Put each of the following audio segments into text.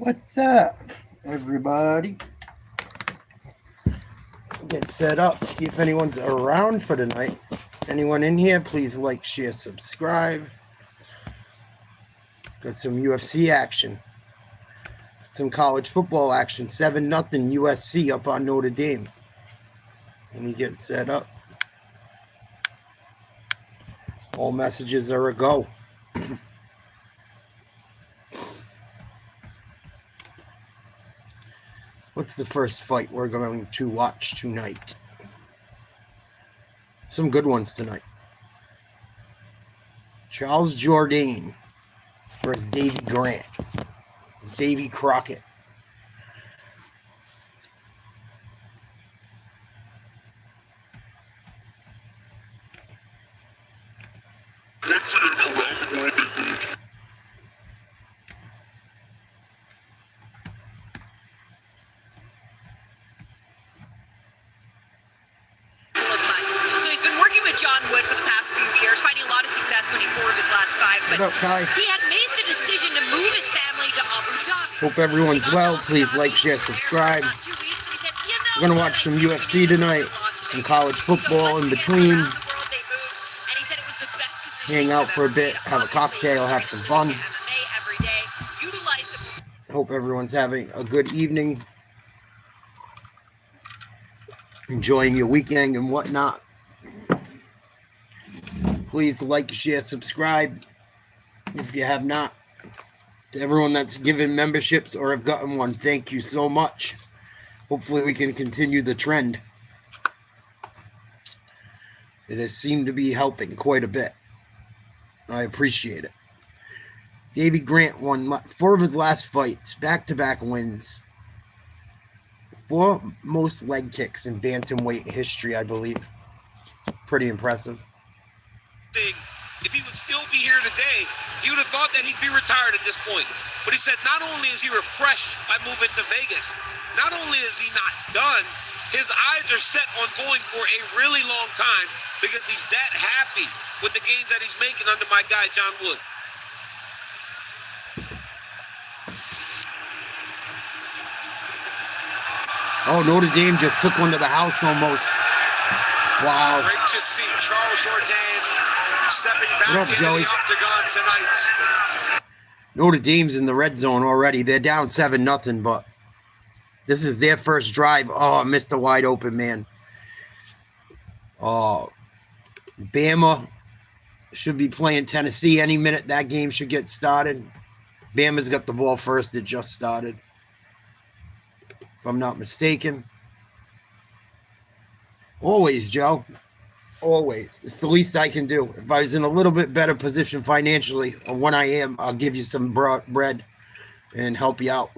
What's up, everybody? Get set up, see if anyone's around for tonight. Anyone in here, please like, share, subscribe. Got some UFC action. Some college football action. 7-0 USC up on Notre Dame. Let me get set up. All messages are a go. What's the first fight we're going to watch tonight? Some good ones tonight. Charles Jordane versus Davy Grant. Davy Crockett. He had made the decision to move his family to Abu Dhabi. Hope everyone's well. Please like, share, subscribe. We're going to watch some UFC tonight, some college football in between. Hang out for a bit, have a cocktail, have some fun. Hope everyone's having a good evening. Enjoying your weekend and whatnot. Please like, share, subscribe. If you have not, to everyone that's given memberships or have gotten one, thank you so much. Hopefully we can continue the trend. It has seemed to be helping quite a bit. I appreciate it. Davy Grant won 4 of his last fights, back-to-back wins. 4 most leg kicks in bantamweight history, I believe. Pretty impressive. If he would still be here today, he would have thought that he'd be retired at this point. But he said not only is he refreshed by moving to Vegas, not only is he not done, his eyes are set on going for a really long time because he's that happy with the gains that he's making under my guy, John Wood. Oh, Notre Dame just took one to the house almost. Wow. Great to see Charles Jordane stepping back into the octagon tonight. Notre Dame's in the red zone already. They're down 7-0, but this is their first drive. Oh, missed a wide open man. Oh, Bama should be playing Tennessee any minute. That game should get started. Bama's got the ball first. It just started, if I'm not mistaken. Always, Joe. Always. It's the least I can do. If I was in a little bit better position financially, or when I am, I'll give you some bread and help you out.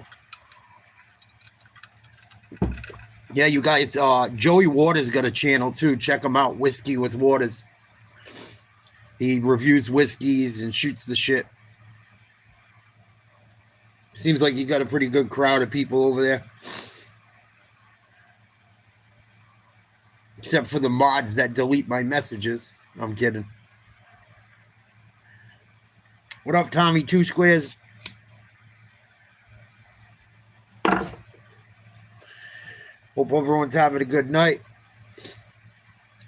Yeah, you guys, Joey Waters got a channel too. Check him out, Whiskey with Waters. He reviews whiskeys and shoots the shit. Seems like you got a pretty good crowd of people over there. Except for the mods that delete my messages. I'm kidding. What up, Tommy 2 Squares? Hope everyone's having a good night.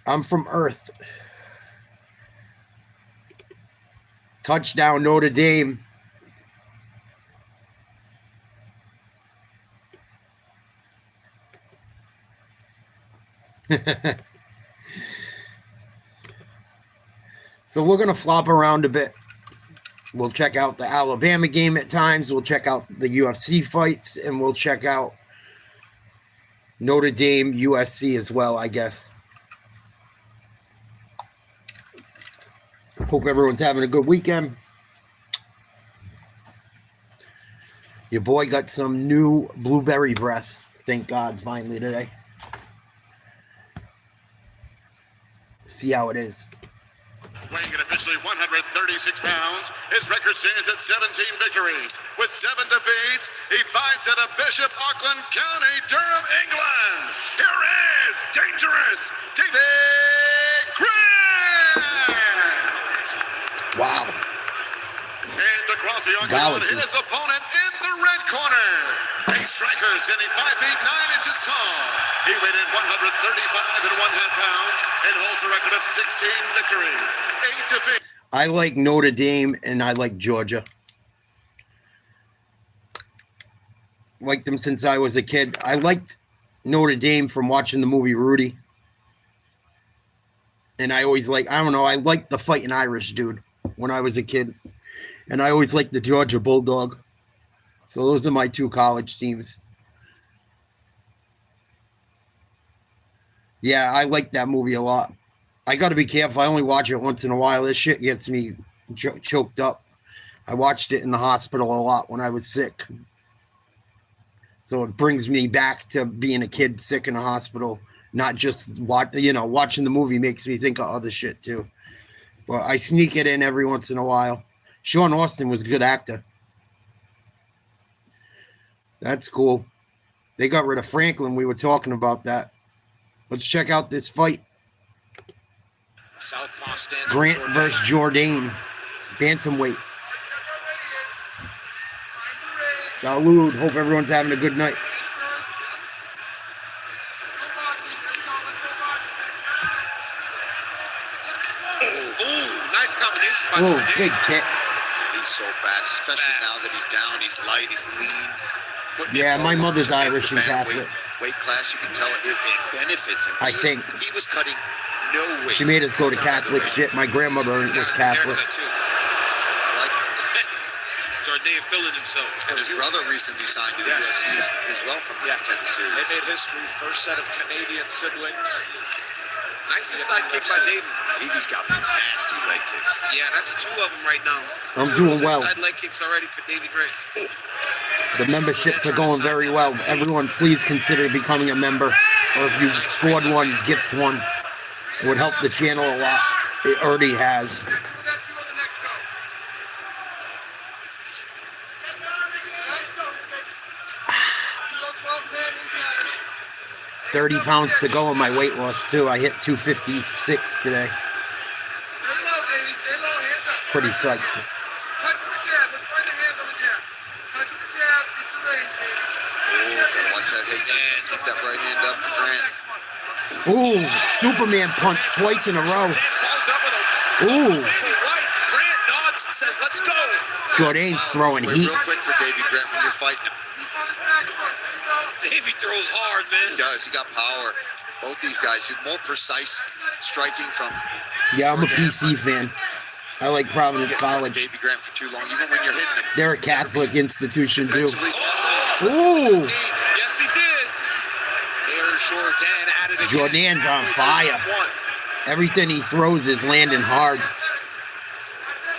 I'm from Earth. Touchdown, Notre Dame. So we're going to flop around a bit. We'll check out the Alabama game at times. We'll check out the UFC fights. And we'll check out Notre Dame, USC as well, I guess. Hope everyone's having a good weekend. Your boy got some new blueberry breath. Thank God, finally today. See how it is. Weighing in officially 136 pounds, his record stands at 17 victories. With 7 defeats, he fights out of Bishop Auckland County, Durham, England. Here is Dangerous Davy Grant. Wow. And across the octagon, his opponent in the red corner. A striker standing 5 feet 9 inches tall. He weighed in 135 and 1/2 pounds and holds a record of 16 victories, 8 defeats. I like Notre Dame and I like Georgia. Liked them since I was a kid. I liked Notre Dame from watching the movie Rudy. And I always I don't know, I liked the fighting Irish dude when I was a kid. And I always liked the Georgia Bulldog. So those are my two college teams. Yeah, I like that movie a lot. I got to be careful. I only watch it once in a while. This shit gets me choked up. I watched it in the hospital a lot when I was sick. So it brings me back to being a kid sick in the hospital. Not just watching the movie makes me think of other shit too. But I sneak it in every once in a while. Sean Austin was a good actor. That's cool. They got rid of Franklin. We were talking about that. Let's check out this fight. Grant versus Jordane. Bantamweight. Salud. Hope everyone's having a good night. Nice combination by Oh, Jordane. big kick. He's so fast, especially now that he's down. He's light, he's lean. Yeah, my mother's Irish and Catholic. Weight class, you can tell it benefits him. I think. He was cutting no weight. She made us go to Catholic shit. My grandmother was Catholic. Haircut, too. I like it. Jordane feeling himself. And his brother recently signed to the UFC as well from the contender series. They made history, first set of Canadian siblings. Nice inside kick by David. Davey's got nasty leg kicks. Yeah, that's 2 of them right now. I'm doing well. Inside leg kicks already for Davy Grant. The memberships are going very well. Everyone, please consider becoming a member. Or if you scored one, gift one. It would help the channel a lot. It already has. 30 pounds to go in my weight loss, too. I hit 256 today. Pretty psyched. Once that hit, keep that right hand up to Grant. Ooh, Superman punch twice in a row. Falls up with a Ooh, right. Grant nods and says, let's go. Jordane's throwing Wait heat. real quick for Davy Grant when you're fighting him. Davy throws hard, man. He does. He got power. Both these guys, more precise striking from Yeah, I'm a PC fan. I like Providence College. Davy Grant for too long, even when you're hitting him. They're a Catholic institution, too. Defensively, Ooh, Yes, he did. There's Jordane at it again. Jordane's on fire. Everything he throws is landing hard.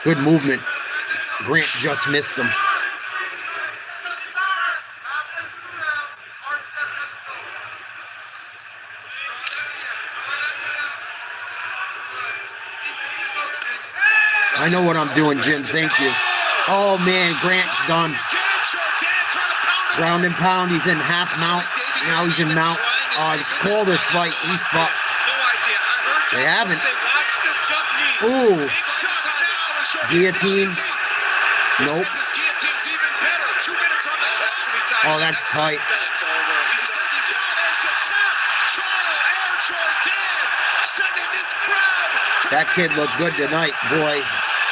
Good movement. Grant just missed him. I know what I'm doing, Jim. Thank you. Oh, man, Grant's done. Ground and pound. He's in half mount. Now he's in mount. Call this fight. He's fucked. No idea. I heard They haven't. say, watch the jump knee. Ooh, guillotine. Nope. His guillotine's even better. 2 minutes on the clock. Oh, that's tight. That's over. There's the tap. Charles Jordane sending this crowd. That kid looked good tonight, boy.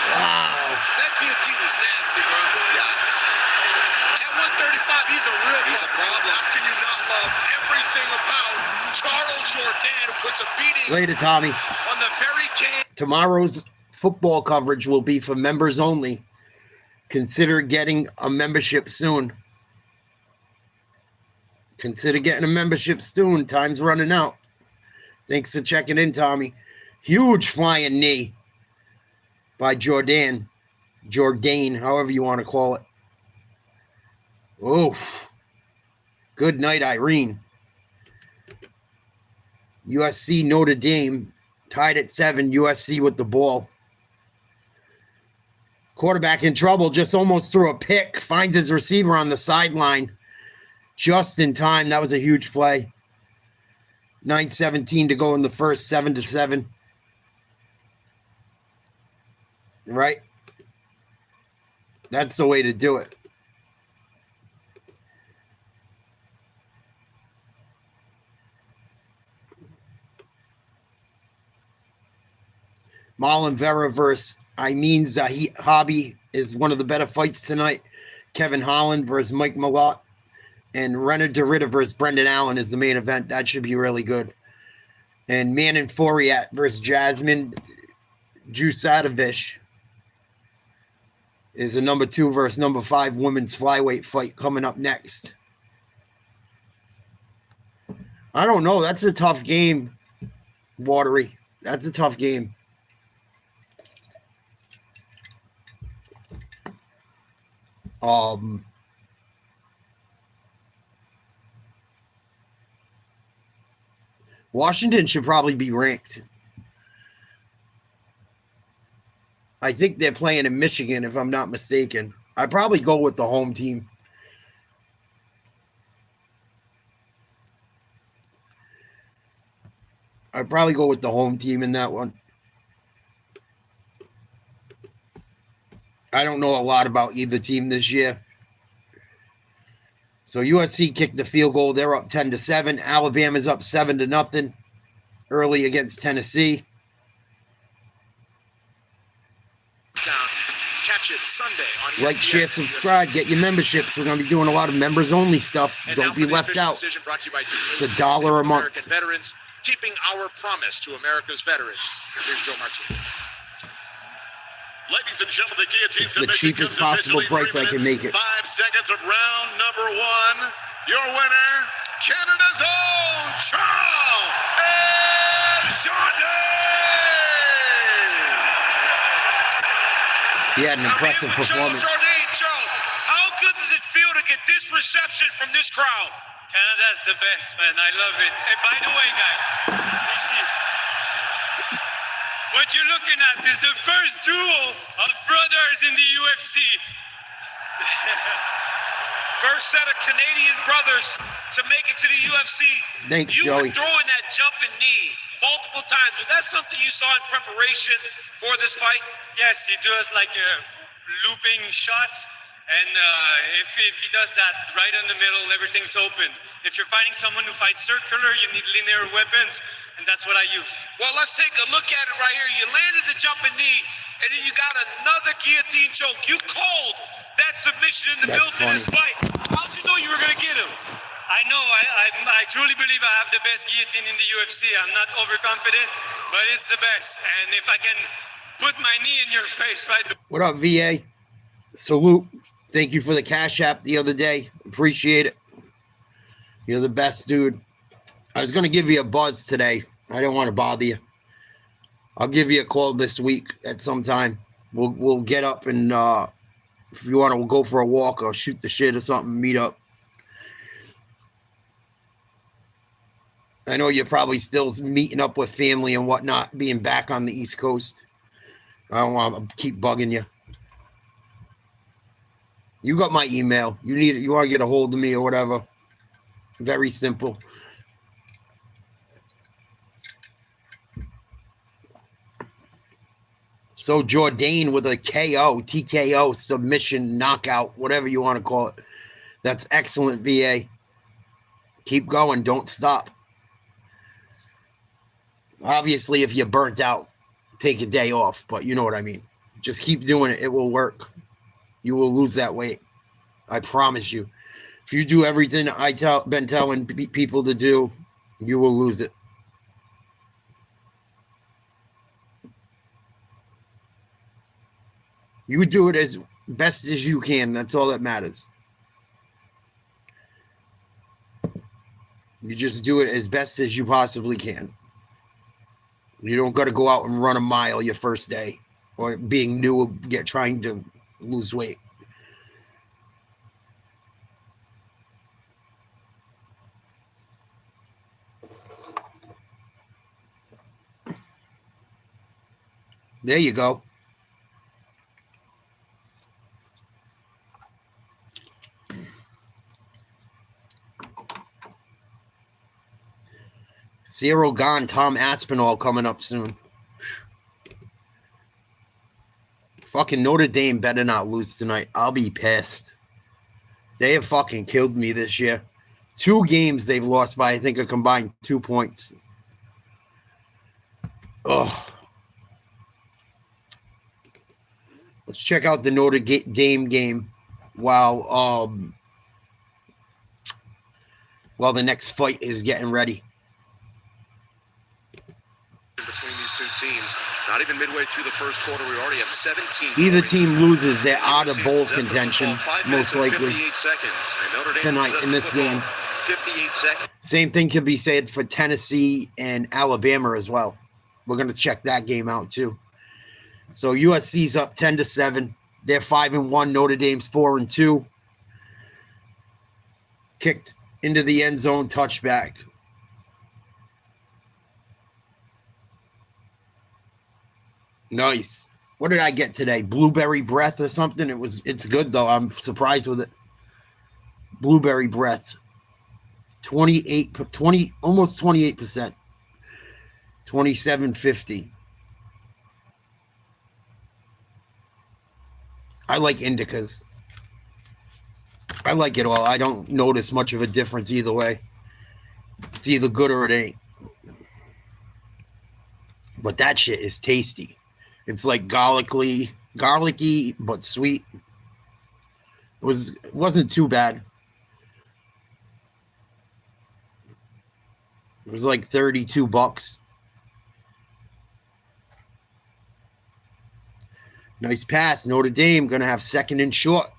Wow. That guillotine is nasty, bro. yeah, At 135, he's a real he's a problem. How can you not love everything about Charles Jordane, who puts a beating Later, Tommy. on the very game? Tomorrow's football coverage will be for members only. Consider getting a membership soon. Consider getting a membership soon. Time's running out. Thanks for checking in, Tommy. Huge flying knee by Jordane, however you want to call it. Oof. Good night, Irene. USC Notre Dame tied at 7. USC with the ball. Quarterback in trouble, just almost threw a pick. Finds his receiver on the sideline just in time. That was a huge play. 9:17 to go in the first, 7-7. Right? That's the way to do it. Holland Vera versus Zahabi is one of the better fights tonight. Kevin Holland versus Mike Malot. And Dritter versus Brendan Allen is the main event. That should be really good. And Manon Foriat versus Jasmine Jusadovic is a number 2 versus number 5 women's flyweight fight coming up next. I don't know. That's a tough game, Watery. That's a tough game. Washington should probably be ranked. I think they're playing in Michigan, if I'm not mistaken. I'd probably go with the home team. I'd probably go with the home team in that one. I don't know a lot about either team this year. So USC kicked the field goal. They're up 10-7. Alabama's up 7-0 early against Tennessee. Catch it Sunday on Like, share, subscribe, get your memberships. We're going to be doing a lot of members-only stuff. Don't be left out. It's $1 a month. American veterans, keeping our promise to America's veterans. Here's Joe Martinez. Ladies and gentlemen, the guillotine It's the submission cheapest comes possible officially price I can 3 make it. minutes, 5 seconds of round number 1. Your winner, Canada's own Charles and Jordane. He had an impressive performance. Jordane, Charles, how good does it feel to get this reception from this crowd? Canada's the best, man. I love it. Hey, by the way, guys, you see, what you're looking at is the first duel of brothers in the UFC. First set of Canadian brothers to make it to the UFC. Thanks, you Joey. were throwing that jumping knee multiple times. Was that something you saw in preparation for this fight? Yes, he does like looping shots. And if he does that right in the middle, everything's open. If you're fighting someone who fights circular, you need linear weapons, and that's what I used. Well, let's take a look at it right here. You landed the jumping knee, and then you got another guillotine choke. You called that submission in the build to this fight. How'd you know you were going to get him? I know. I truly believe I have the best guillotine in the UFC. I'm not overconfident, but it's the best. And if I can put my knee in your face right. What up, VA? Salute. Thank you for the Cash App the other day. Appreciate it. You're the best, dude. I was going to give you a buzz today. I didn't want to bother you. I'll give you a call this week at some time. We'll get up and if you want to, we'll go for a walk or shoot the shit or something, meet up. I know you're probably still meeting up with family and whatnot, being back on the East Coast. I don't want to keep bugging you. You got my email. You want to get a hold of me or whatever. Very simple. So Jordane with a KO, TKO, submission, knockout, whatever you want to call it. That's excellent, VA. Keep going. Don't stop. Obviously, if you're burnt out, take a day off. But you know what I mean. Just keep doing it. It will work. You will lose that weight. I promise you. If you do everything been telling people to do, you will lose it. You do it as best as you can. That's all that matters. You just do it as best as you possibly can. You don't got to go out and run a mile your first day or being new, trying to lose weight. There you go. Cyril Gahn, Tom Aspinall coming up soon. Fucking Notre Dame better not lose tonight. I'll be pissed. They have fucking killed me this year. 2 games they've lost by, I think, a combined 2 points. Ugh. Let's check out the Notre Dame game while the next fight is getting ready. Between these two teams, not even midway through the first quarter, we already have 17 Either points. team loses, they're out of Season bowl possessed the contention, football 5 most minutes and likely, 58 seconds. And Notre Dame tonight possessed in the this football game. 58 seconds. Same thing could be said for Tennessee and Alabama as well. We're going to check that game out too. So USC's up 10-7. They're 5-1. Notre Dame's 4-2. Kicked into the end zone, touchback. Nice. What did I get today? Blueberry breath or something? It's good though. I'm surprised with it. Blueberry breath. 20, almost 28%. 27.50. I like indicas. I like it all. I don't notice much of a difference either way. It's either good or it ain't. But that shit is tasty. It's like garlicky, but sweet. It wasn't too bad. It was like $32. Nice pass. Notre Dame going to have second and short.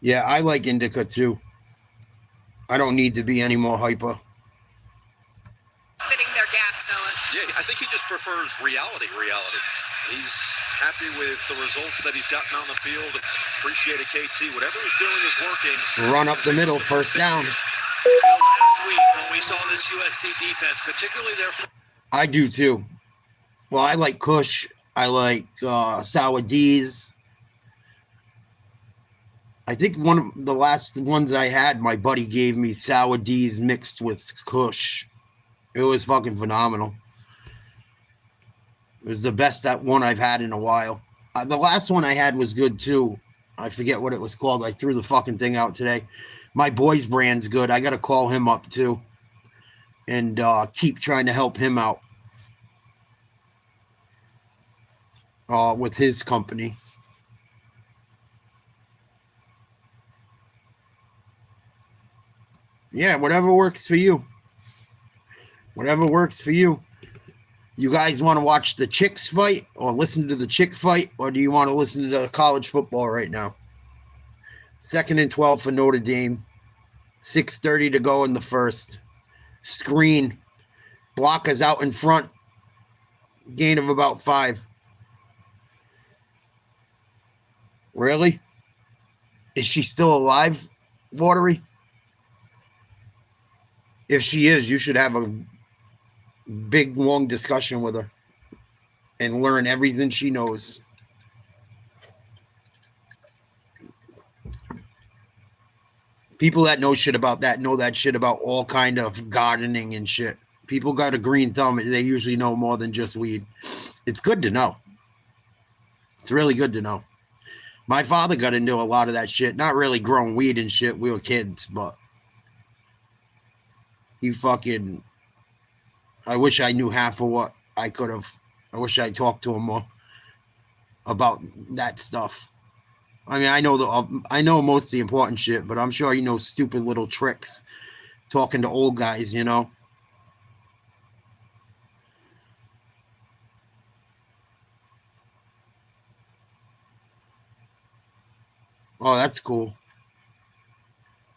Yeah, I like indica too. I don't need to be any more hyper. Fitting their gaps, Noah. Yeah, I think he just prefers reality. He's happy with the results that he's gotten on the field. Appreciate it, KT. Whatever he's doing is working. Run up the middle, first down. Last week when we saw this USC defense, particularly their I do too. Well, I like Kush. I like Sour D's. I think one of the last ones I had, my buddy gave me Sour D's mixed with Kush. It was fucking phenomenal. It was the best one I've had in a while. The last one I had was good too. I forget what it was called. I threw the fucking thing out today. My boy's brand's good. I got to call him up too and keep trying to help him out with his company. Yeah, whatever works for you. Whatever works for you. You guys want to watch the Chicks fight or listen to the Chick fight, or do you want to listen to college football right now? 2nd and 12 for Notre Dame. 6:30 to go in the first. Screen. Blockers out in front. Gain of about 5. Really? Is she still alive, Watery? If she is, you should have a big, long discussion with her and learn everything she knows. People that know shit about that know that shit about all kind of gardening and shit. People got a green thumb. They usually know more than just weed. It's good to know. It's really good to know. My father got into a lot of that shit. Not really growing weed and shit. We were kids, but he fucking... I wish I knew half of what I could have. I wish I talked to him more about that stuff. I mean, I know most of the important shit, but I'm sure he knows stupid little tricks talking to old guys, you know. Oh, that's cool.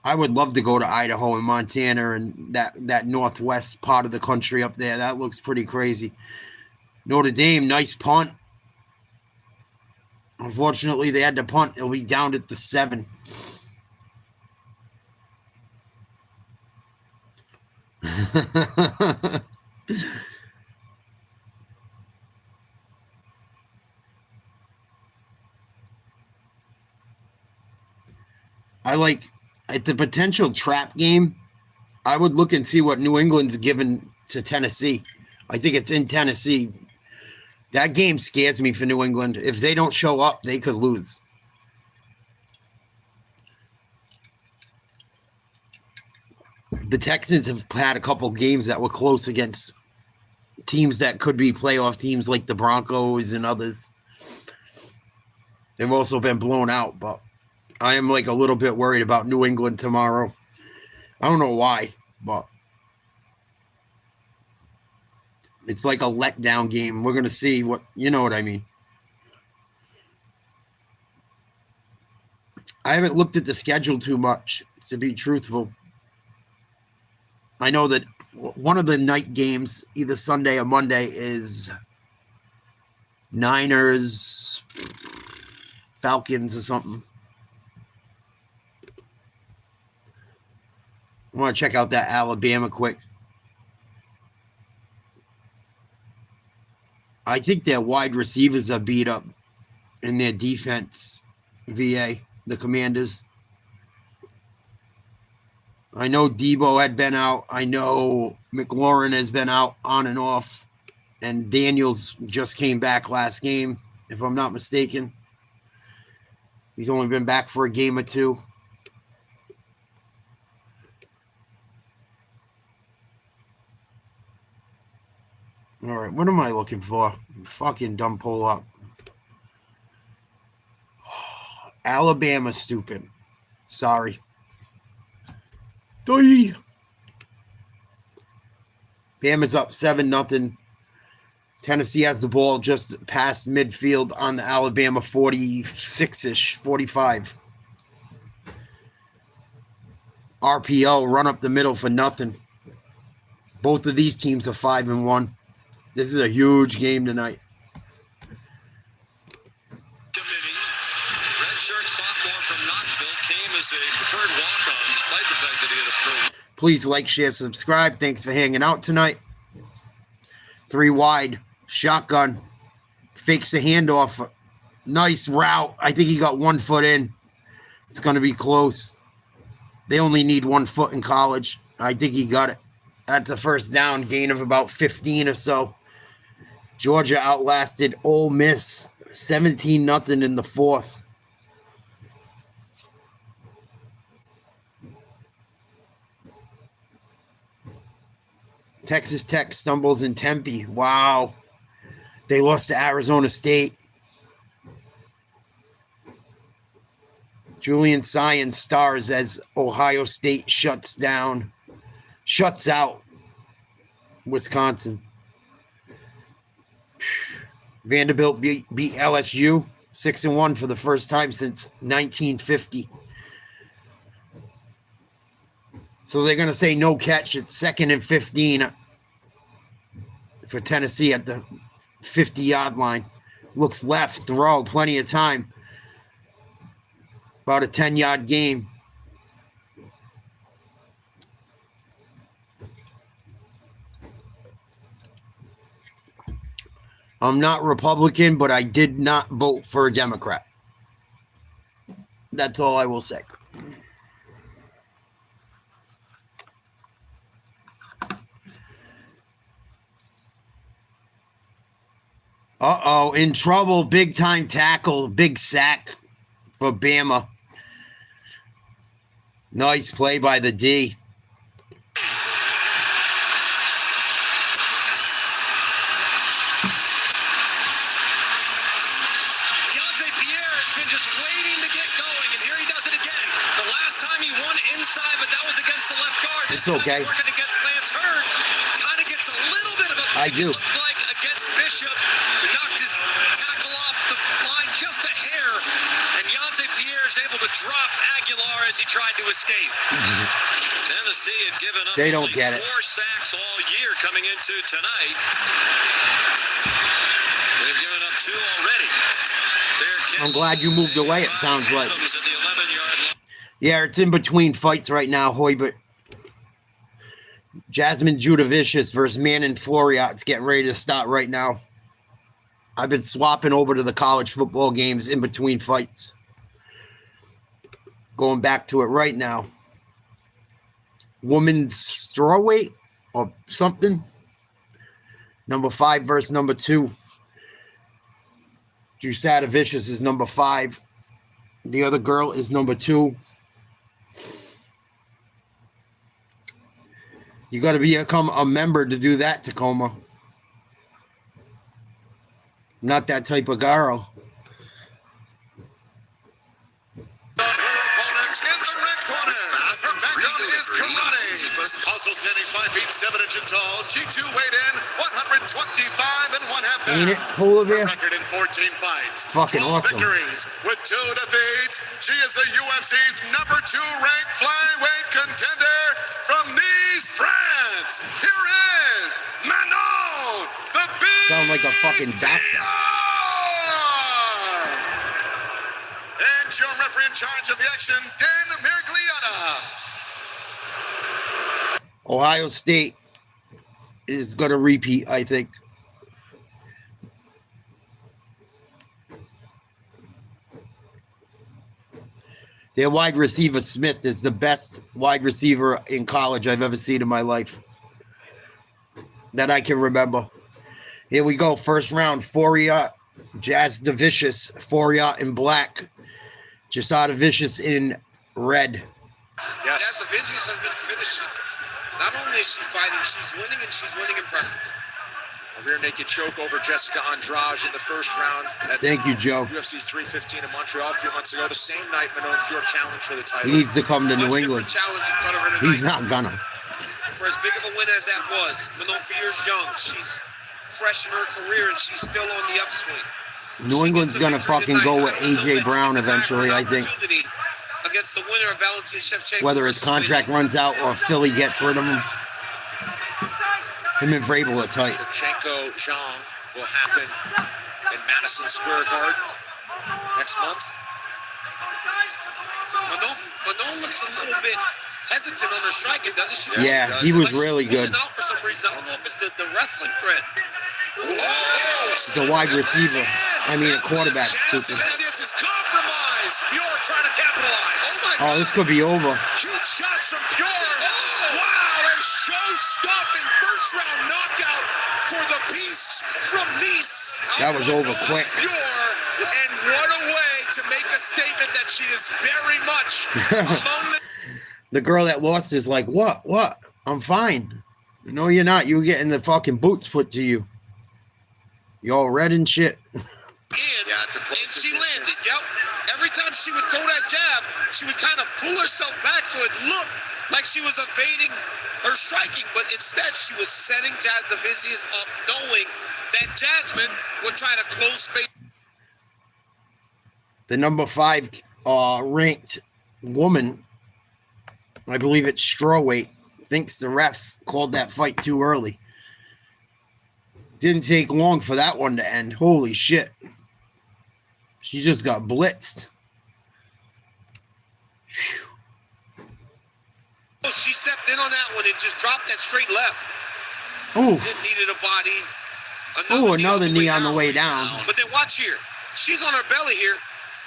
I would love to go to Idaho and Montana and that northwest part of the country up there. That looks pretty crazy. Notre Dame, nice punt. Unfortunately, they had to punt. It'll be down at the 7. It's a potential trap game. I would look and see what New England's given to Tennessee. I think it's in Tennessee. That game scares me for New England. If they don't show up, they could lose. The Texans have had a couple games that were close against teams that could be playoff teams like the Broncos and others. They've also been blown out, but I am like a little bit worried about New England tomorrow. I don't know why, but it's like a letdown game. We're going to see what, you know what I mean. I haven't looked at the schedule too much, to be truthful. I know that one of the night games, either Sunday or Monday, is Niners, Falcons or something. I want to check out that Alabama quick. I think their wide receivers are beat up in their defense, VA, the Commanders. I know Debo had been out. I know McLaurin has been out on and off. And Daniels just came back last game, if I'm not mistaken. He's only been back for a game or two. All right, what am I looking for? Fucking dumb pull up. Alabama stupid. Sorry. Bama's up 7-0. Tennessee has the ball just past midfield on the Alabama 46-ish, 45. RPO, run up the middle for nothing. Both of these teams are 5-1. This is a huge game tonight. Redshirt sophomore from Knoxville came as a preferred walk-on, despite the fact that he had a pro. Please like, share, subscribe. Thanks for hanging out tonight. 3 wide. Shotgun. Fakes the handoff. Nice route. I think he got 1 foot in. It's going to be close. They only need 1 foot in college. I think he got it. That's a first down, gain of about 15 or so. Georgia outlasted Ole Miss 17-0 in the fourth. Texas Tech stumbles in Tempe. Wow. They lost to Arizona State. Julian Science stars as Ohio State shuts out Wisconsin. Vanderbilt beat LSU 6-1 for the first time since 1950. So they're going to say no catch. It's 2nd and 15 for Tennessee at the 50-yard line. Looks left, throw, plenty of time. About a 10-yard game. I'm not Republican, but I did not vote for a Democrat. That's all I will say. Uh-oh, in trouble. Big time tackle. Big sack for Bama. Nice play by the D. It's okay. Working against Lance Hurd, kind of gets a little bit of a I do. like against Bishop, who knocked his tackle off the line just a hair, and Yonce Pierre is able to drop Aguilar as he tried to escape. Tennessee had given up They don't only get it. 4 sacks all year coming into tonight. They've given up 2 already. I'm glad you moved away, it sounds like. Adams at the 11-yard line. Yeah, it's in between fights right now, Hoybert. Jasmine Judavicius versus Manon Floriat's getting ready to start right now. I've been swapping over to the college football games in between fights. Going back to it right now. Women's strawweight or something. Number 5 versus number 2. Judavicius is number 5. The other girl is number 2. You got to become a member to do that, Tacoma. Not that type of girl. Also standing 5 feet 7 inches tall, she too weighed in 125 and 1/2 pounds. Ain't it, Polar Bear? Her record in 14 fights, Fucking 12 awesome. victories with 2 defeats. She is the UFC's number 2 ranked flyweight contender from Nice, France. Here is Malot, the Beast. Sound like a fucking doctor. And your referee in charge of the action, Dan Miragliotta. Ohio State is going to repeat, I think. Their wide receiver, Smith, is the best wide receiver in college I've ever seen in my life that I can remember. Here we go. First round, Fourier, Jazz the Vicious, Fourier in black, Jasada Vicious in red. Yes. Jazz the Vicious has been finishing. Not only is she fighting, she's winning, and she's winning impressively. A rear naked choke over Jessica Andrade in the first round. Thank you, Joe. UFC 315 in Montreal a few months ago. The same night Manon Fior challenged for the title. He needs to come to New England. Challenge in front of her tonight. He's not gonna. For as big of a win as that was, Manon Fior's young. She's fresh in her career, and she's still on the upswing. New England's gonna fucking go with AJ Brown eventually, I think. Against the winner of Valentin Shevchenko. Whether his contract runs out or Philly gets rid of him. Him and Vrabel are tight. Shevchenko Jean will happen in Madison Square Garden next month. Manon looks a little bit hesitant on her striking, doesn't she? Yeah, he was really good. Out for some reason. I don't know if it's the wrestling threat. It's a wide receiver. I mean, a quarterback. Stupid. This is compromised. Fior trying to capitalize. Oh, this could be over. Huge shots from Fior. Wow, a show-stopping first-round knockout for the Beast from Nice. That was over quick. Fior, and what a way to make a statement that she is very much among the... The girl that lost is like, what? I'm fine. No, you're not. You're getting the fucking boots put to you. You all red and shit. And she landed. Yep. Every time she would throw that jab, she would kind of pull herself back so it looked like she was evading her striking, but instead she was setting Jazz the Vicious up, knowing that Jasmine would try to close space. The number 5 ranked woman, I believe it's strawweight, thinks the ref called that fight too early. Didn't take long for that one to end. Holy shit. She just got blitzed. Oh, she stepped in on that one and just dropped that straight left. Oof. Then needed a body. Another knee on the way down. But then watch here. She's on her belly here.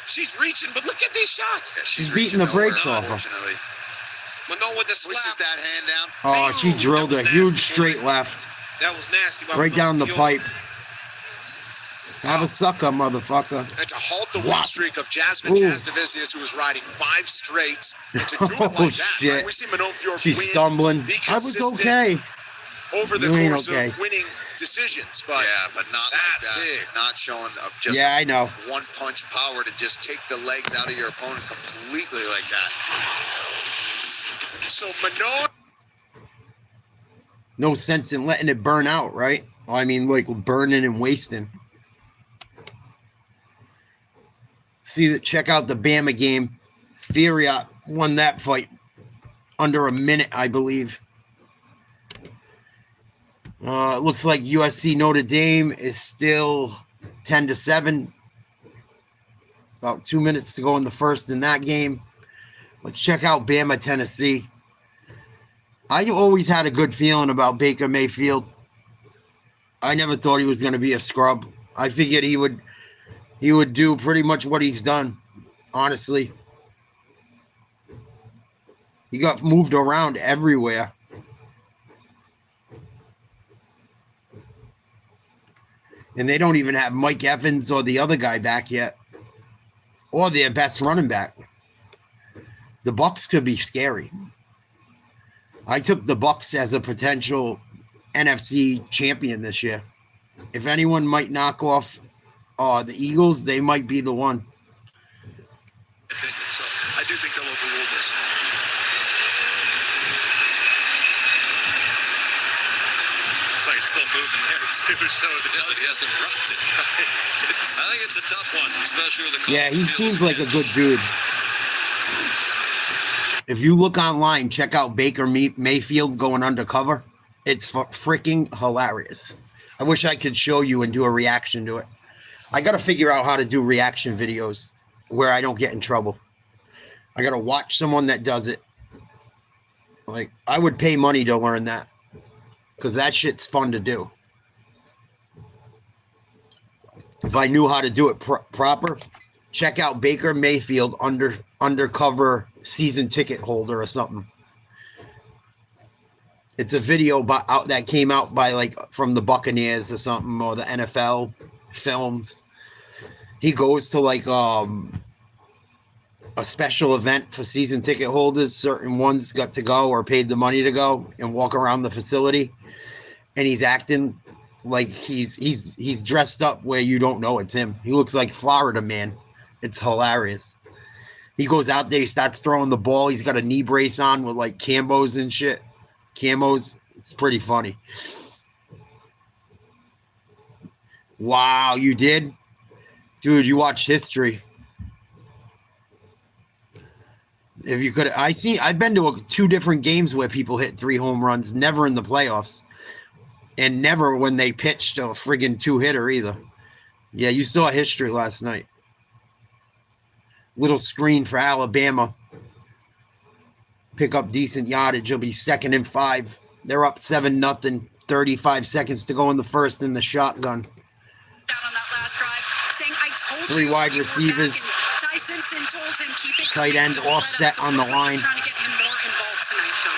She's reaching, but look at these shots. Yeah, She's beating the brakes off her. Manon with the slap. Pushes that hand down. Oh, she drilled a huge straight left. That was nasty. Right down the pipe. Have a sucker, motherfucker. And to halt the What? win streak of Jasmine Jazz Vicious, who was riding 5 straight, and to do it like that, shit. right? We see Manon Fior She's win, stumbling. be I was consistent okay. over the You ain't course okay. of winning decisions, but Yeah, but not like that's that. big. Not showing up just Yeah, I know. one punch power to just take the legs out of your opponent completely like that. So Manon, No sense in letting it burn out, right? Well, I mean, like burning and wasting. Check out the Bama game. Vera won that fight under a minute, I believe. It looks like USC Notre Dame is still 10-7. About 2 minutes to go in the first in that game. Let's check out Bama, Tennessee. I always had a good feeling about Baker Mayfield. I never thought he was going to be a scrub. I figured he would do pretty much what he's done, honestly. He got moved around everywhere. And they don't even have Mike Evans or the other guy back yet. Or their best running back. The Bucs could be scary. I took the Bucs as a potential NFC champion this year. If anyone might knock off The Eagles, they might be the one. So I do think they'll overrule this. Looks like it's still moving there, too, so he hasn't dropped it. I think it's a tough one, especially with the Yeah, he seems like a good dude. If you look online, check out Baker Mayfield going undercover. It's freaking hilarious. I wish I could show you and do a reaction to it. I got to figure out how to do reaction videos where I don't get in trouble. I got to watch someone that does it. Like, I would pay money to learn that because that shit's fun to do. If I knew how to do it proper, check out Baker Mayfield undercover season ticket holder or something. It's a video that came out by like from the Buccaneers or something, or the NFL films. He goes to like a special event for season ticket holders. Certain ones got to go or paid the money to go and walk around the facility, and he's acting like he's dressed up where you don't know it's him. He looks like Florida man. It's hilarious. He goes out there, he starts throwing the ball. He's got a knee brace on with like camos and shit. Camos. It's pretty funny. Wow, you did? Dude, you watched history. If you could, I've been to 2 different games where people hit 3 home runs, never in the playoffs. And never when they pitched a friggin' 2-hitter either. Yeah, you saw history last night. Little screen for Alabama. Pick up decent yardage. You'll be 2nd and 5. They're up 7-0. 35 seconds to go in the first in the shotgun. Down on that last drive, saying, I told 3 you wide you were receivers. back, and Ty Simpson told him keep it Tight clean, end don't let offset him. So on the looks like line. they're trying to get him more involved tonight, Sean.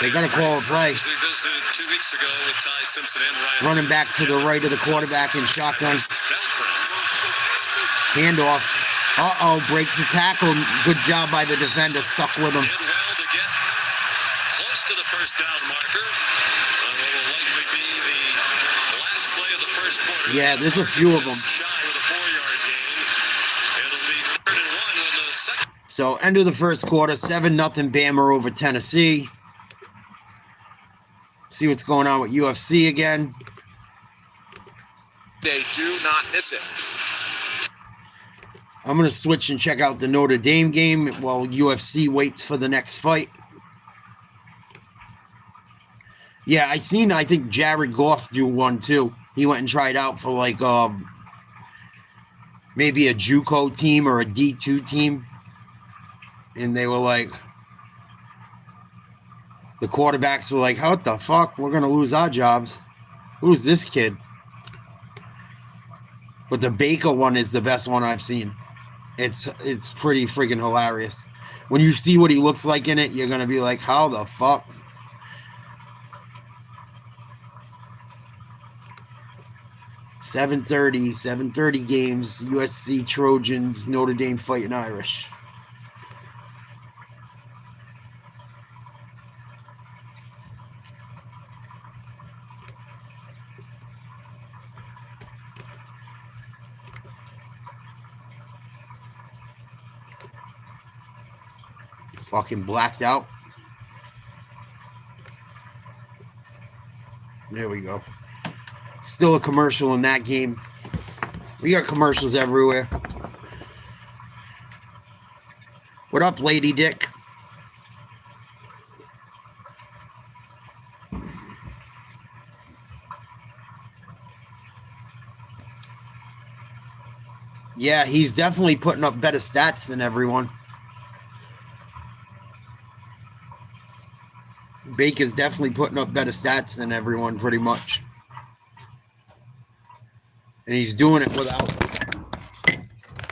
They got to call a play. We visited 2 weeks ago with Ty Simpson and Ryan. Running back to the right of the quarterback in shotgun. Handoff. Uh-oh, breaks the tackle. Good job by the defender. Stuck with him. Did well to get close to the first down marker. What will likely be the last play of the first quarter. Yeah, there's a few of them. Shy with a 4-yard gain. It'll be 3rd and 1 on the second. So, end of the first quarter, 7-0 Bama over Tennessee. See what's going on with UFC again. They do not miss it. I'm going to switch and check out the Notre Dame game while UFC waits for the next fight. Yeah, I think Jared Goff do one too. He went and tried out for like maybe a JUCO team or a D2 team. And they were like, the quarterbacks were like, what the fuck? We're going to lose our jobs. Who's this kid? But the Baker one is the best one I've seen. It's pretty freaking hilarious. When you see what he looks like in it, you're going to be like, how the fuck? $7:30 games, USC Trojans, Notre Dame Fighting Irish. Fucking blacked out. There we go. Still a commercial in that game. We got commercials everywhere. What up, Lady Dick? Yeah, he's definitely putting up better stats than everyone. Baker's definitely putting up better stats than everyone, pretty much. And he's doing it without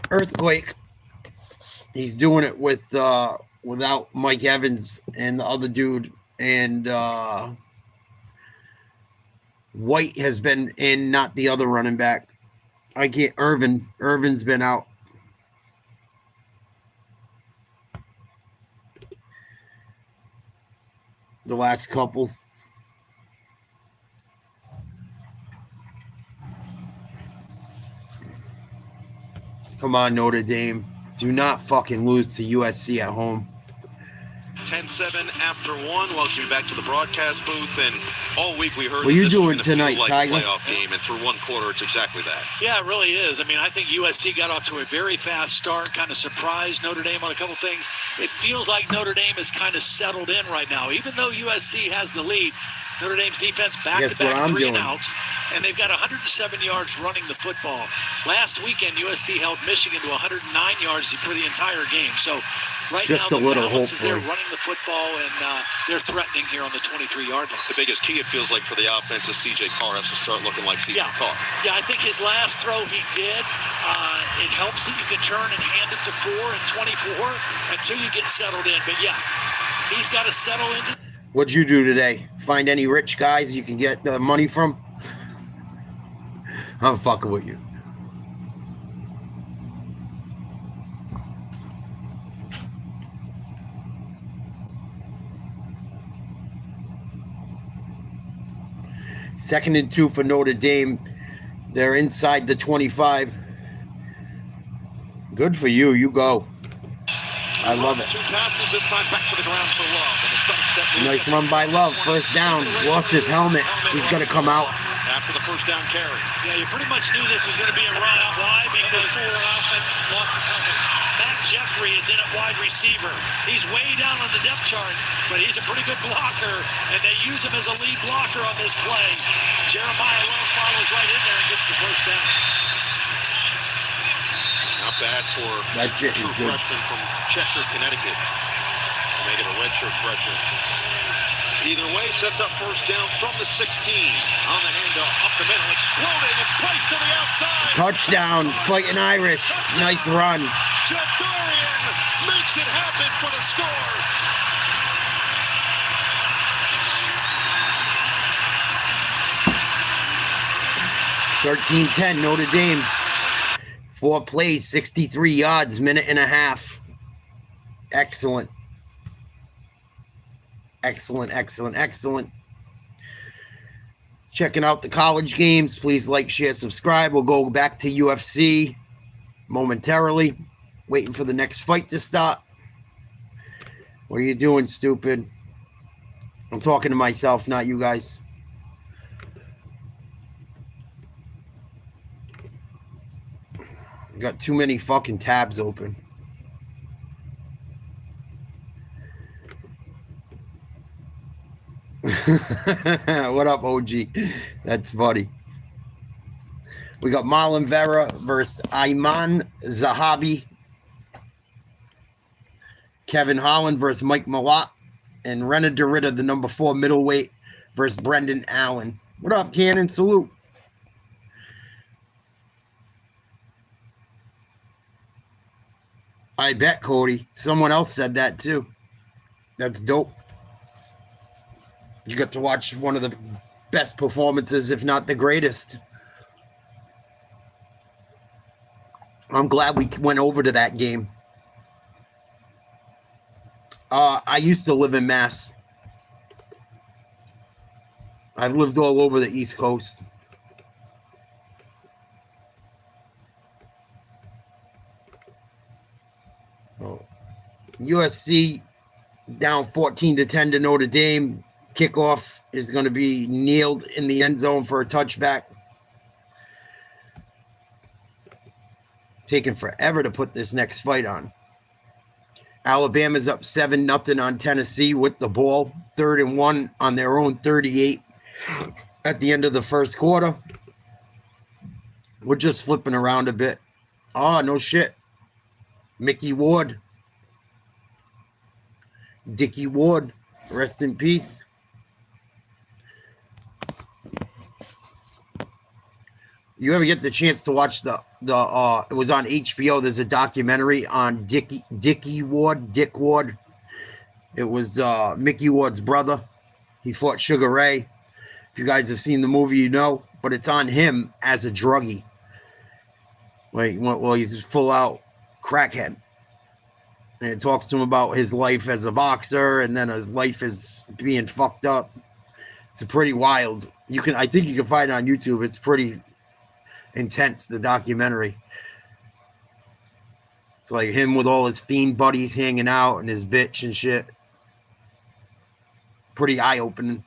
Earthquake. He's doing it with without Mike Evans and the other dude. And White has been in, not the other running back. I can't. Irvin's been out. The last couple. Come on, Notre Dame. Do not fucking lose to USC at home. 10-7 after 1. Welcome you back to the broadcast booth. And all week we heard What are you this doing was gonna tonight, feel like Tiger? a playoff game, and through one quarter, it's exactly that. Yeah, it really is. I mean, I think USC got off to a very fast start, kind of surprised Notre Dame on a couple things. It feels like Notre Dame is kind of settled in right now. Even though USC has the lead, Notre Dame's defense back-to-back 3-and-outs, and they've got 107 yards running the football. Last weekend, USC held Michigan to 109 yards for the entire game. So right Just now, a little balance is they're hopefully. running the football, and they're threatening here on the 23-yard line. The biggest key, it feels like, for the offense is C.J. Carr has to start looking like C.J. Carr. Yeah, I think his last throw he did, it helps that you can turn and hand it to 4 and 24 until you get settled in. But yeah, he's got to settle into. What'd you do today? Find any rich guys you can get the money from? I'm fucking with you. Second and 2 for Notre Dame. They're inside the 25. Good for you. You go. I love it. 2 passes, this time back to the ground for Love. And the step move Nice run by Love. First down. Lost his helmet. He's going to come out. after the first down carry. Yeah, you pretty much knew this was going to be a run. Why? Because Matt Jeffrey is in at wide receiver. He's way down on the depth chart, but he's a pretty good blocker, and they use him as a lead blocker on this play. Jeremiah Love follows right in there and gets the first down. Not bad for That a shit is true good. freshman from Cheshire, Connecticut. Make it a redshirt freshman. Either way, sets up first down from the 16. On the handoff, up the middle, exploding. It's placed to the outside. Touchdown, fighting Irish. Nice run. Jordane makes it happen for the score. $13-10 Notre Dame. 4 plays, 63 yards, minute and a half. Excellent. Excellent, excellent, excellent. Checking out the college games. Please like, share, subscribe. We'll go back to UFC momentarily. Waiting for the next fight to start. What are you doing, stupid? I'm talking to myself, not you guys. Got too many fucking tabs open. What up, OG? That's funny. We got Marlon Vera versus Ayman Zahabi. Kevin Holland versus Mike Malot. And René Dritter, the number 4 middleweight, versus Brendan Allen. What up, Cannon? Salute. I bet, Cody. Someone else said that too. That's dope. You got to watch one of the best performances, if not the greatest. I'm glad we went over to that game. I used to live in Mass. I've lived all over the East Coast. USC down 14-10 to Notre Dame. Kickoff is going to be kneeled in the end zone for a touchback. Taking forever to put this next fight on. Alabama's up 7-0 on Tennessee with the ball. 3rd and 1 on their own 38 at the end of the first quarter. We're just flipping around a bit. Oh, no shit. Mickey Ward. Dickie Ward. Rest in peace. You ever get the chance to watch the it was on HBO. There's a documentary on Dick Ward. It was Mickey Ward's brother. He fought Sugar Ray. If you guys have seen the movie, you know. But it's on him as a druggie. Well, he's full out crackhead. And it talks to him about his life as a boxer, and then his life is being fucked up. It's pretty wild. I think you can find it on YouTube. It's pretty intense, the documentary. It's like him with all his fiend buddies hanging out and his bitch and shit. Pretty eye-opening.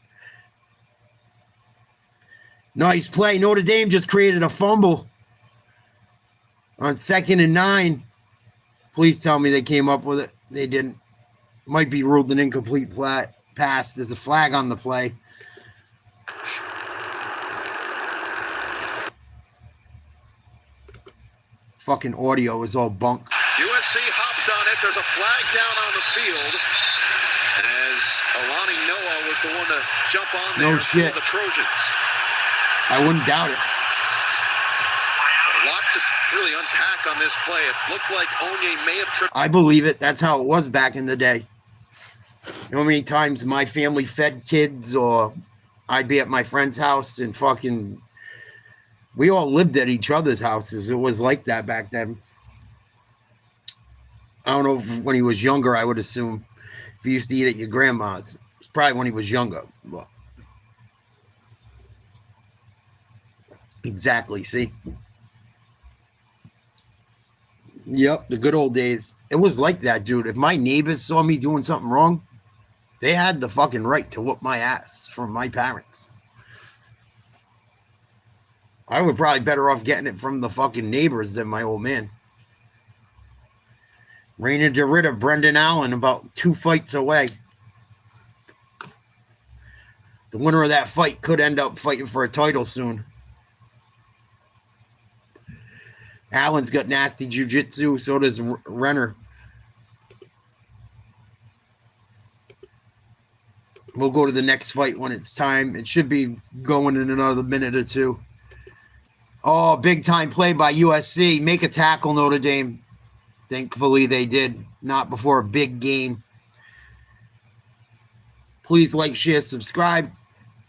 Nice play. Notre Dame just created a fumble on 2nd and 9. Please tell me they came up with it. They didn't. Might be ruled an incomplete pass. There's a flag on the play. Fucking audio is all bunk. USC hopped on it. There's a flag down on the field. As Alani Noah was the one to jump on there for the Trojans. I wouldn't doubt it. Lots to really unpack on this play. It looked like Onye may have tripped. I believe it. That's how it was back in the day. You know how many times my family fed kids, or I'd be at my friend's house and fucking... We all lived at each other's houses. It was like that back then. I don't know if when he was younger, I would assume. If he used to eat at your grandma's. It's probably when he was younger. But exactly, see? Yep, the good old days. It was like that, dude. If my neighbors saw me doing something wrong, they had the fucking right to whoop my ass from my parents. I would probably better off getting it from the fucking neighbors than my old man. Rainer Dritter, Brendan Allen, about 2 fights away. The winner of that fight could end up fighting for a title soon. Allen's got nasty jiu-jitsu, so does Renner. We'll go to the next fight when it's time. It should be going in another minute or two. Oh, big time play by USC. Make a tackle, Notre Dame. Thankfully, they did. Not before a big game. Please like, share, subscribe.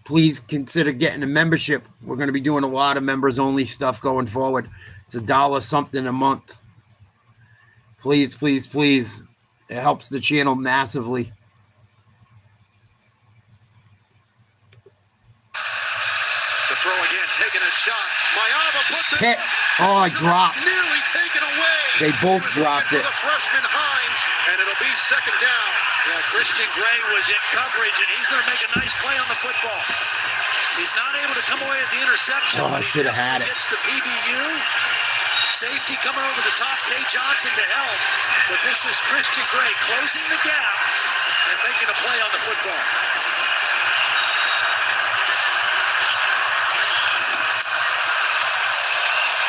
Please consider getting a membership. We're going to be doing a lot of members-only stuff going forward. It's $1 something a month. Please, please, please. It helps the channel massively. To throw again, taking a shot. Mayava puts it. Hit. Oh, I dropped. Nearly taken away. They both dropped it. The freshman Hines, and it'll be 2nd down. Yeah, Christian Gray was in coverage, and he's going to make a nice play on the football. He's not able to come away at the interception. Oh, I should have had it. Gets the PBU. Safety coming over the top. Tay Johnson to help. But this is Christian Gray closing the gap and making a play on the football.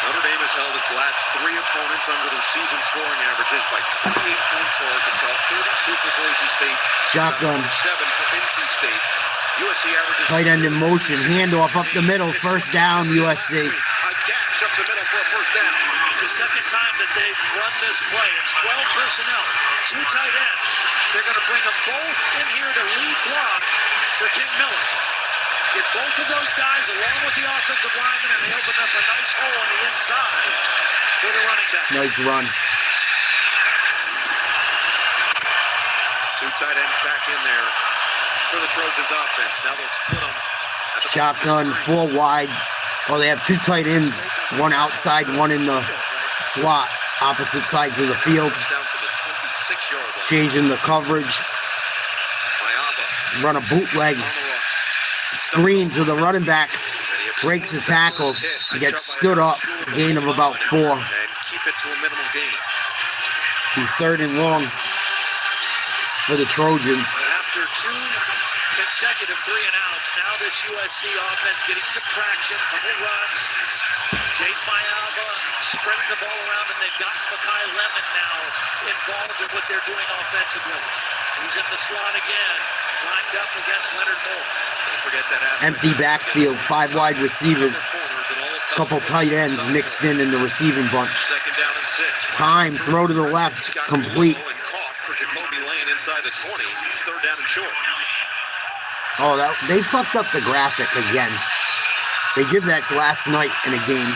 Notre Dame has held its last 3 opponents under the season scoring averages by 28 points for Arkansas, 32 for Boise State, Shotgun. 7 for NC State. USC averages... Tight end in motion. Handoff up the middle. First down, USC. A gash up the middle for a first down. It's the second time that they've run this play. It's 12 personnel, 2 tight ends. They're going to bring them both in here to lead block for King Miller. Get both of those guys along with the offensive lineman, and they open up a nice hole on the inside for the running back. Nice run. 2 tight ends back in there for the Trojans offense. Now they'll split them. Shotgun, 4 wide. Oh, they have 2 tight ends. 1 outside, 1 in the slot. Opposite sides of the field. Down for the 26-yard line. Changing the coverage. Mayava Run a bootleg. on the run. Screen to the running back. Breaks the tackle. Gets stood up. Gain of about 4. And keep it to a minimum gain. 3rd and long for the Trojans. After 2 consecutive 3-and-outs, now this USC offense getting some traction, couple runs. Jake Mayava spreading the ball around, and they've got Makai Lemon now involved in what they're doing offensively. He's in the slot again, lined up against Leonard Moore. Don't forget that Empty backfield, 5 wide receivers. Couple tight ends mixed in the receiving bunch. 2nd down and 6. Time, throw to the left, complete. And caught for Jacoby Lane inside the 20. 3rd down and short. Oh, they fucked up the graphic again. They did that last night in a game.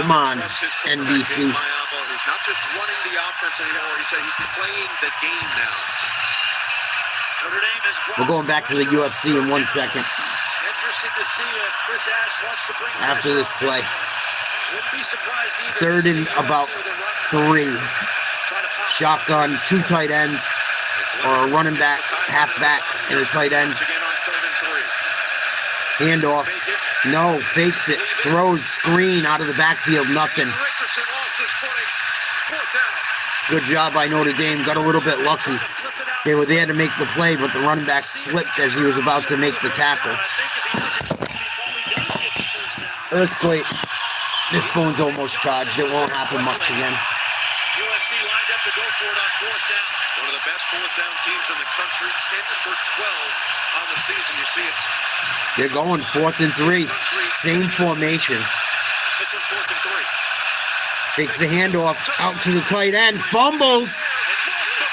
Come on, NBC. He's not just running the offense anymore. He said he's playing the game now. Notre Dame is We're going back to the UFC in 1 second. Interesting to see if Chris Ash wants to bring After this play. Wouldn't be surprised either. Third and about 3. Shotgun, 2 tight ends, or a running back, halfback, and a tight end. Handoff. No, fakes it. Throws, screen out of the backfield, nothing. Good job by Notre Dame. Got a little bit lucky. They were there to make the play, but the running back slipped as he was about to make the tackle. Earthquake. This phone's almost charged. It won't happen much again. USC lined up to go for it on 4th down. One of the best 4th down teams in the country, 10 for 12 on the season. You see it's... They're going 4th and 3. Same formation. This one's 4th and 3. Takes the handoff out to the tight end. Fumbles.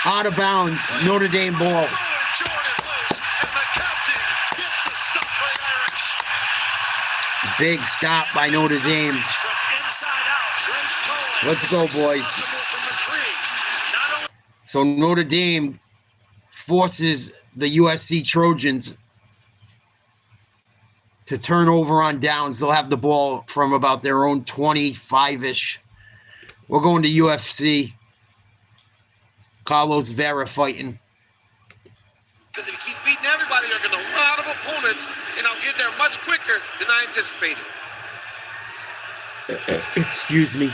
Out of bounds. Notre Dame ball. Big stop by Notre Dame. Let's go, boys. So Notre Dame forces the USC Trojans to turn over on downs. They'll have the ball from about their own 25-ish. We're going to UFC. Carlos Vera fighting. Because if he keeps beating everybody, they're going to run out of opponents, and I'll get there much quicker than I anticipated. Excuse me.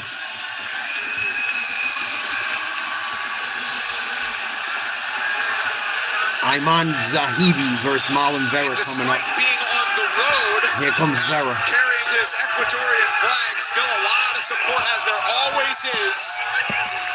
I'm on Zahabi versus Malot Vera coming up. Being on the road, Here comes Vera. carrying his Ecuadorian flag, still a lot of support, as there always is,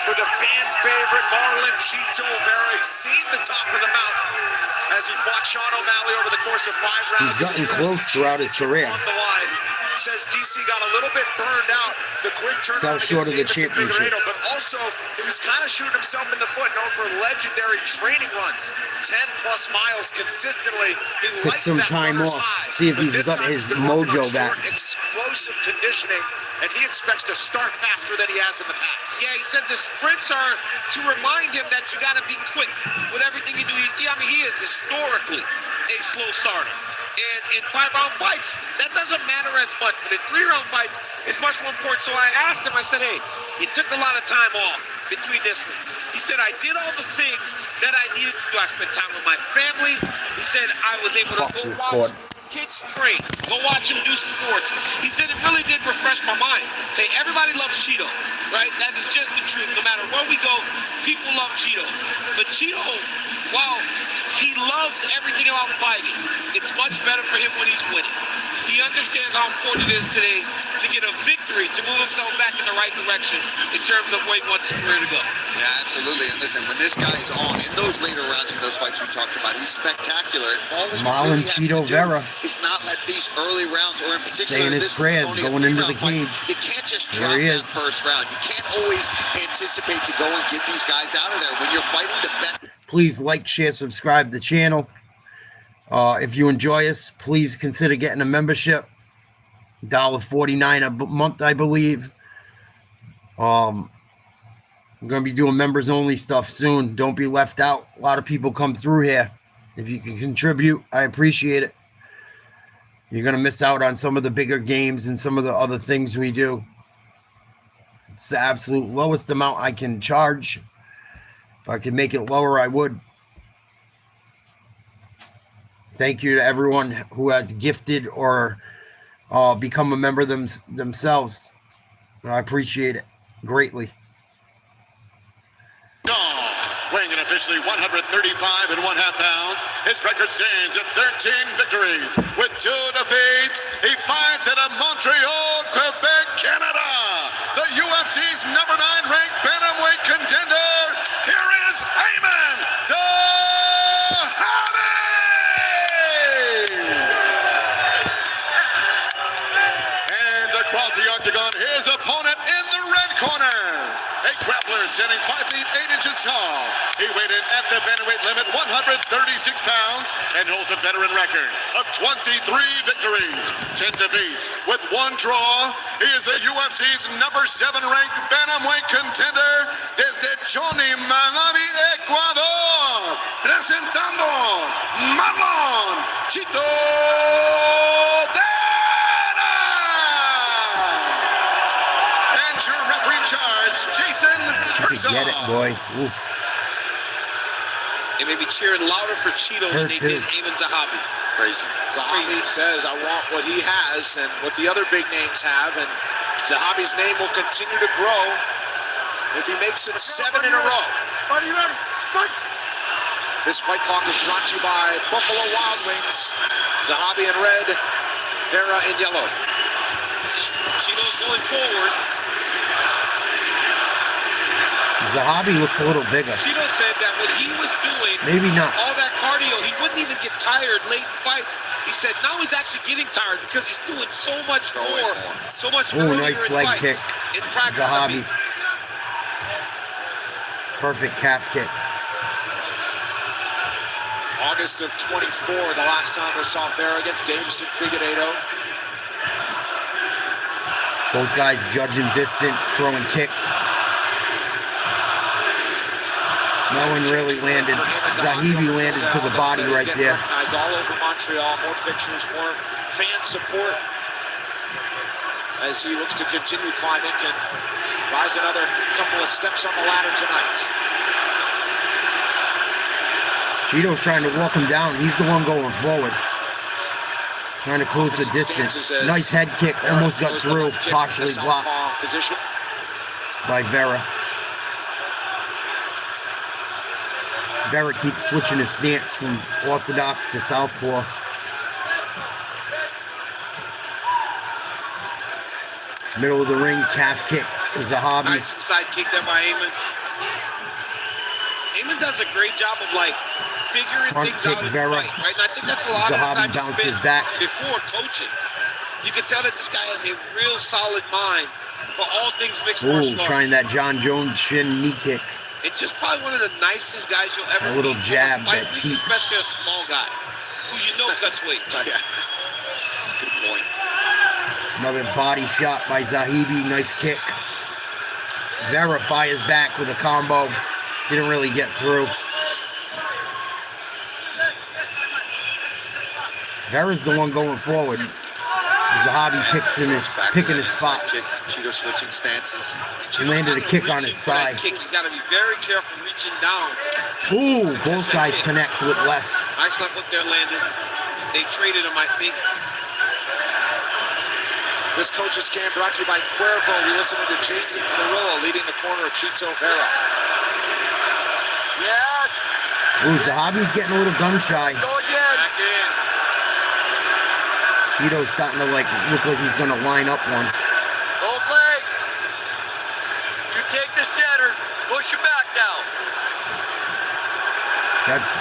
for the fan favorite Marlonchito Vera. He's seen the top of the mountain as he fought Sean O'Malley over the course of 5 rounds. He's gotten close throughout his career. On the line. Says DC got a little bit burned out. The quick turnaround Fell short of the against Davis and championship. Figueiredo, but also he was kind of shooting himself in the foot, known for legendary training runs, 10+ miles consistently. He Took liked some that time runner's off. high, See if but he's this got time his he's been working mojo on back. short, explosive conditioning, and he expects to start faster than he has in the past. Yeah, he said the sprints are to remind him that you got to be quick with everything you do. He is historically a slow starter. And in 5-round fights, that doesn't matter as much. But in 3-round fights, it's much more important. So I asked him, I said, hey, you took a lot of time off between this one. He said, I did all the things that I needed to do. I spent time with my family. He said, I was able to go watch kids train, go watch them do sports. He said it really did refresh my mind. Hey, everybody loves Cheeto, right? That is just the truth. No matter where we go, people love Cheeto. But Cheeto, while he loves everything about fighting, it's much better for him when he's winning. He understands how important it is today to get a victory, to move himself back in the right direction in terms of where he wants his career to go. Yeah, absolutely. And listen, when this guy is on in those later rounds in those fights we talked about, he's spectacular. All he really has to do Vera is not let these early rounds, or in particular saying his this prayers only a going into the 3-round fight, cage. you can't just There drop he that is. first round. You can't always anticipate to go and get these guys out of there when you're fighting the best. Please like, share, subscribe to the channel. If you enjoy us, please consider getting a membership. $1.49 a month, I believe. We're going to be doing members only stuff soon. Don't be left out. A lot of people come through here. If you can contribute, I appreciate it. You're going to miss out on some of the bigger games and some of the other things we do. It's the absolute lowest amount I can charge. If I could make it lower, I would. Thank you to everyone who has gifted or become a member themselves. I appreciate it greatly. Weighing in officially 135.5 pounds, his record stands at 13 victories with 2 defeats. He fights out of Montreal, Quebec, Canada. The UFC's number 9 ranked bantamweight contender. Here is Ayman Zahabi. And across the octagon, his opponent in the red corner. A grappler standing 5 feet 8 inches tall. He weighed in at the bantamweight limit, 136 pounds, and holds a veteran record of 23 victories, 10 defeats, with 1 draw. He is the UFC's number 7 ranked bantamweight contender desde Johnny Manabi, Ecuador, presentando Marlonchito Vera. charge, Jason She could get it, boy. Oof. They may be cheering louder for Cheeto than they did Eamon Zahabi. Crazy. Zahabi says, I want what he has and what the other big names have, and Zahabi's name will continue to grow if he makes it 7 in a row. Are you ready? Fight! This fight clock is brought to you by Buffalo Wild Wings. Zahabi in red, Vera in yellow. Cheeto's going forward. Zahabi looks a little bigger. Cheeto said that when he was doing Maybe not. all that cardio, he wouldn't even get tired late in fights. He said now he's actually getting tired because he's doing so much more, so much Ooh, earlier nice in leg fights. kick. In practice, Zahabi. Perfect calf kick. August of 24, the last time we saw Vera against Davison Figueiredo. Both guys judging distance, throwing kicks. No one really landed. Zahabi landed to the body right there. Recognized all over Montreal. More pictures, more fan support as he looks to continue climbing and rise another couple of steps on the ladder tonight. Cheeto's trying to walk him down. He's the one going forward. Trying to close the distance. Nice head kick. Almost got through. Partially blocked by Vera. Vera keeps switching his stance from orthodox to southpaw. Middle of the ring, calf kick. Zahabi. Nice side kick there by Eamon. Eamon does a great job of like figuring Front things kick, out in Vera. the fight, right? And I think that's a lot Zahabi of the time bounces spent back. before coaching. You can tell that this guy has a real solid mind for all things mixed martial Ooh, arts. trying that John Jones shin knee kick. And just probably one of the nicest guys you'll ever A little meet. jab, Fight that week, teep. especially a small guy who you know cuts weight. Yeah. That's a good point. Another body shot by Zahabi. Nice kick. Vera fires back with a combo. Didn't really get through. Vera's the one going forward. Zahabi picking his spots. Cheeto switching stances. He landed a kick on his thigh. He's got to be very careful reaching down. Ooh, both guys connect with lefts. Nice left hook there landed. They traded him, I think. This coach's cam brought to you by Cuervo. We listen to Jason Carrillo leading the corner of Cheeto Vera. Yes! Ooh, Zahabi's getting a little gun shy. Go again! Back in. Cheeto's starting to look like he's gonna line up one. Both legs! You take the center, push your back down. That's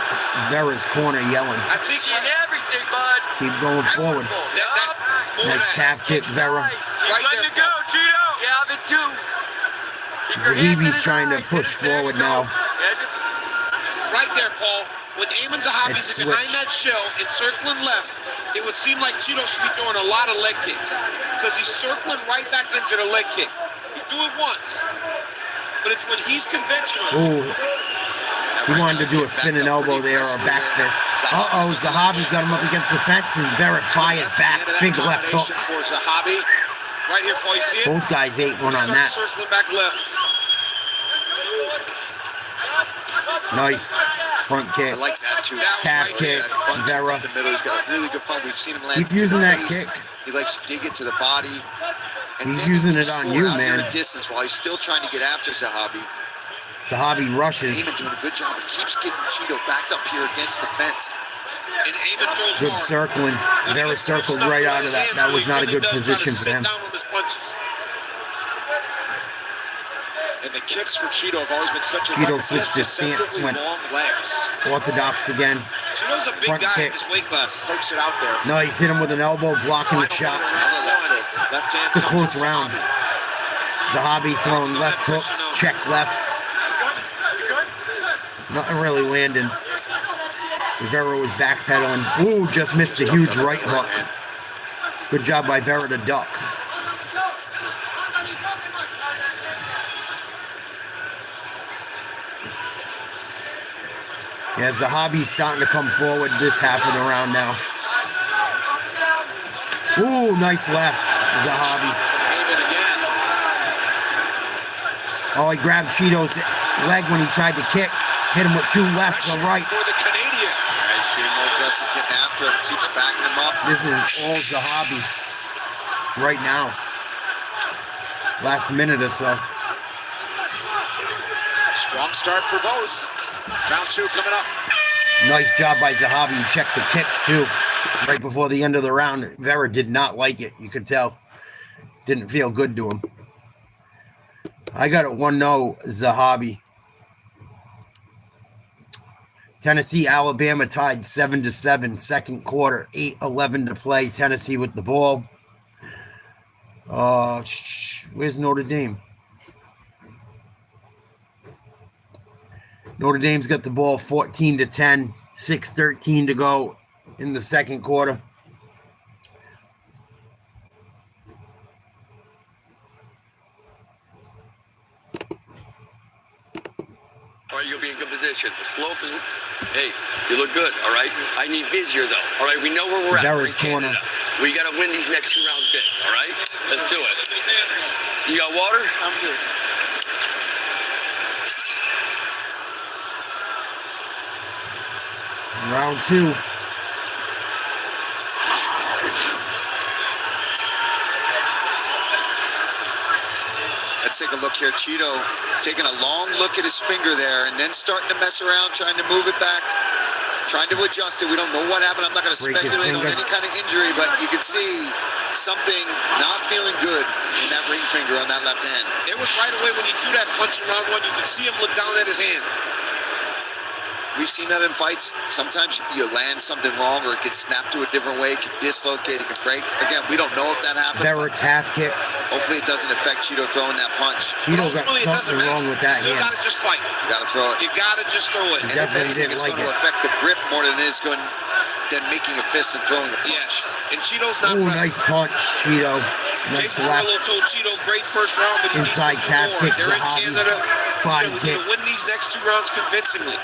Vera's corner yelling. I think Seeing everything, bud. Keep going forward. Nice calf kick, Vera. Right Ready there, to go, Cheeto! Jab it too. Keep your hands in Zahabi's his trying to eyes. push There you forward go. now. right there, Paul. When Eamon Zahabi's It's behind switched. that shell and circling left, it would seem like Cheeto should be throwing a lot of leg kicks because he's circling right back into the leg kick. You do it once, but it's when he's conventional. Ooh. He wanted to do a spinning elbow there or a back fist. Uh-oh, Zahabi got him up against the fence and Vera fires back. Big left hook. For Zahabi. Right here, Paul, you see it? Both guys ate one on that. Circling back left. Nice. Front I kick. like that too. Calf kick. Vera. The middle. He's got a really good front. We've seen him land. Keep using that to the face. kick. He likes to dig it to the body. And He's then using he it can on score you, out there man. in distance while he's still trying to get after Zahabi. Zahabi rushes. Eamon doing a good job. He keeps getting Cheeto backed up here against the fence. And Eamon goes Good hard. circling. Vera circled right out of that. That was not a good position for him. And the kicks for Cheeto have always been such a Cheeto weapon. switched his stance, Deceptively went long legs. orthodox again. Cheeto's a big Front guy in kicks. this weight class. Pokes it out there. Nice. Hit him with an elbow, blocking the shot. Left hand. It's a close round. Zahabi throwing left hooks, check lefts. Nothing really landing. Vera was backpedaling. Ooh, just missed a huge right hook. Good job by Vera to duck. Yeah, Zahabi's starting to come forward this half of the round now. Ooh, nice left, Zahabi. Eamon again. Oh, he grabbed Cheeto's leg when he tried to kick. Hit him with 2 lefts and right. For the Canadian. Yeah, he's being more aggressive, getting after him, keeps backing him up. This is all Zahabi right now. Last minute or so. Strong start for both. Round 2 coming up. Nice job by Zahabi. He checked the kick, too, right before the end of the round. Vera did not like it. You could tell. Didn't feel good to him. I got it 1-0, Zahabi. Tennessee, Alabama tied 7-7, second quarter, 8:11 to play. Tennessee with the ball. Where's Notre Dame? Notre Dame's got the ball 14-10, 6:13 to go in the second quarter. All right, you'll be in good position. Slow position. Hey, you look good, all right? I need busier, though. All right, we know where we're at. Vera's corner. We got to win these next 2 rounds big, all right? Let's do it. You got water? I'm good. Round 2. Let's take a look here. Cheeto taking a long look at his finger there and then starting to mess around, trying to move it back, trying to adjust it. We don't know what happened. I'm not going to speculate on any kind of injury, but you can see something not feeling good in that ring finger on that left hand. It was right away when he threw that punch in round 1. You could see him look down at his hand. We've seen that in fights. Sometimes you land something wrong or it gets snapped to a different way. It can dislocate, it can break. Again, we don't know if that happened. Vera calf kick. Hopefully it doesn't affect Cheeto throwing that punch. Cheeto got something wrong with that hand. You gotta just fight. You gotta throw it. You gotta just throw it. He And if definitely anything, didn't it's like going to it. affect the grip more than it is going than making a fist and throwing a punch. Yes. And Cheeto's not Ooh, pressing. nice punch, Cheeto. Nice Jason left. Marlowe told Cheeto, great first round, but he Inside needs to do calf more. kick, They're in Zahabi. Canada. Body So kick. to win these next 2 rounds convincingly.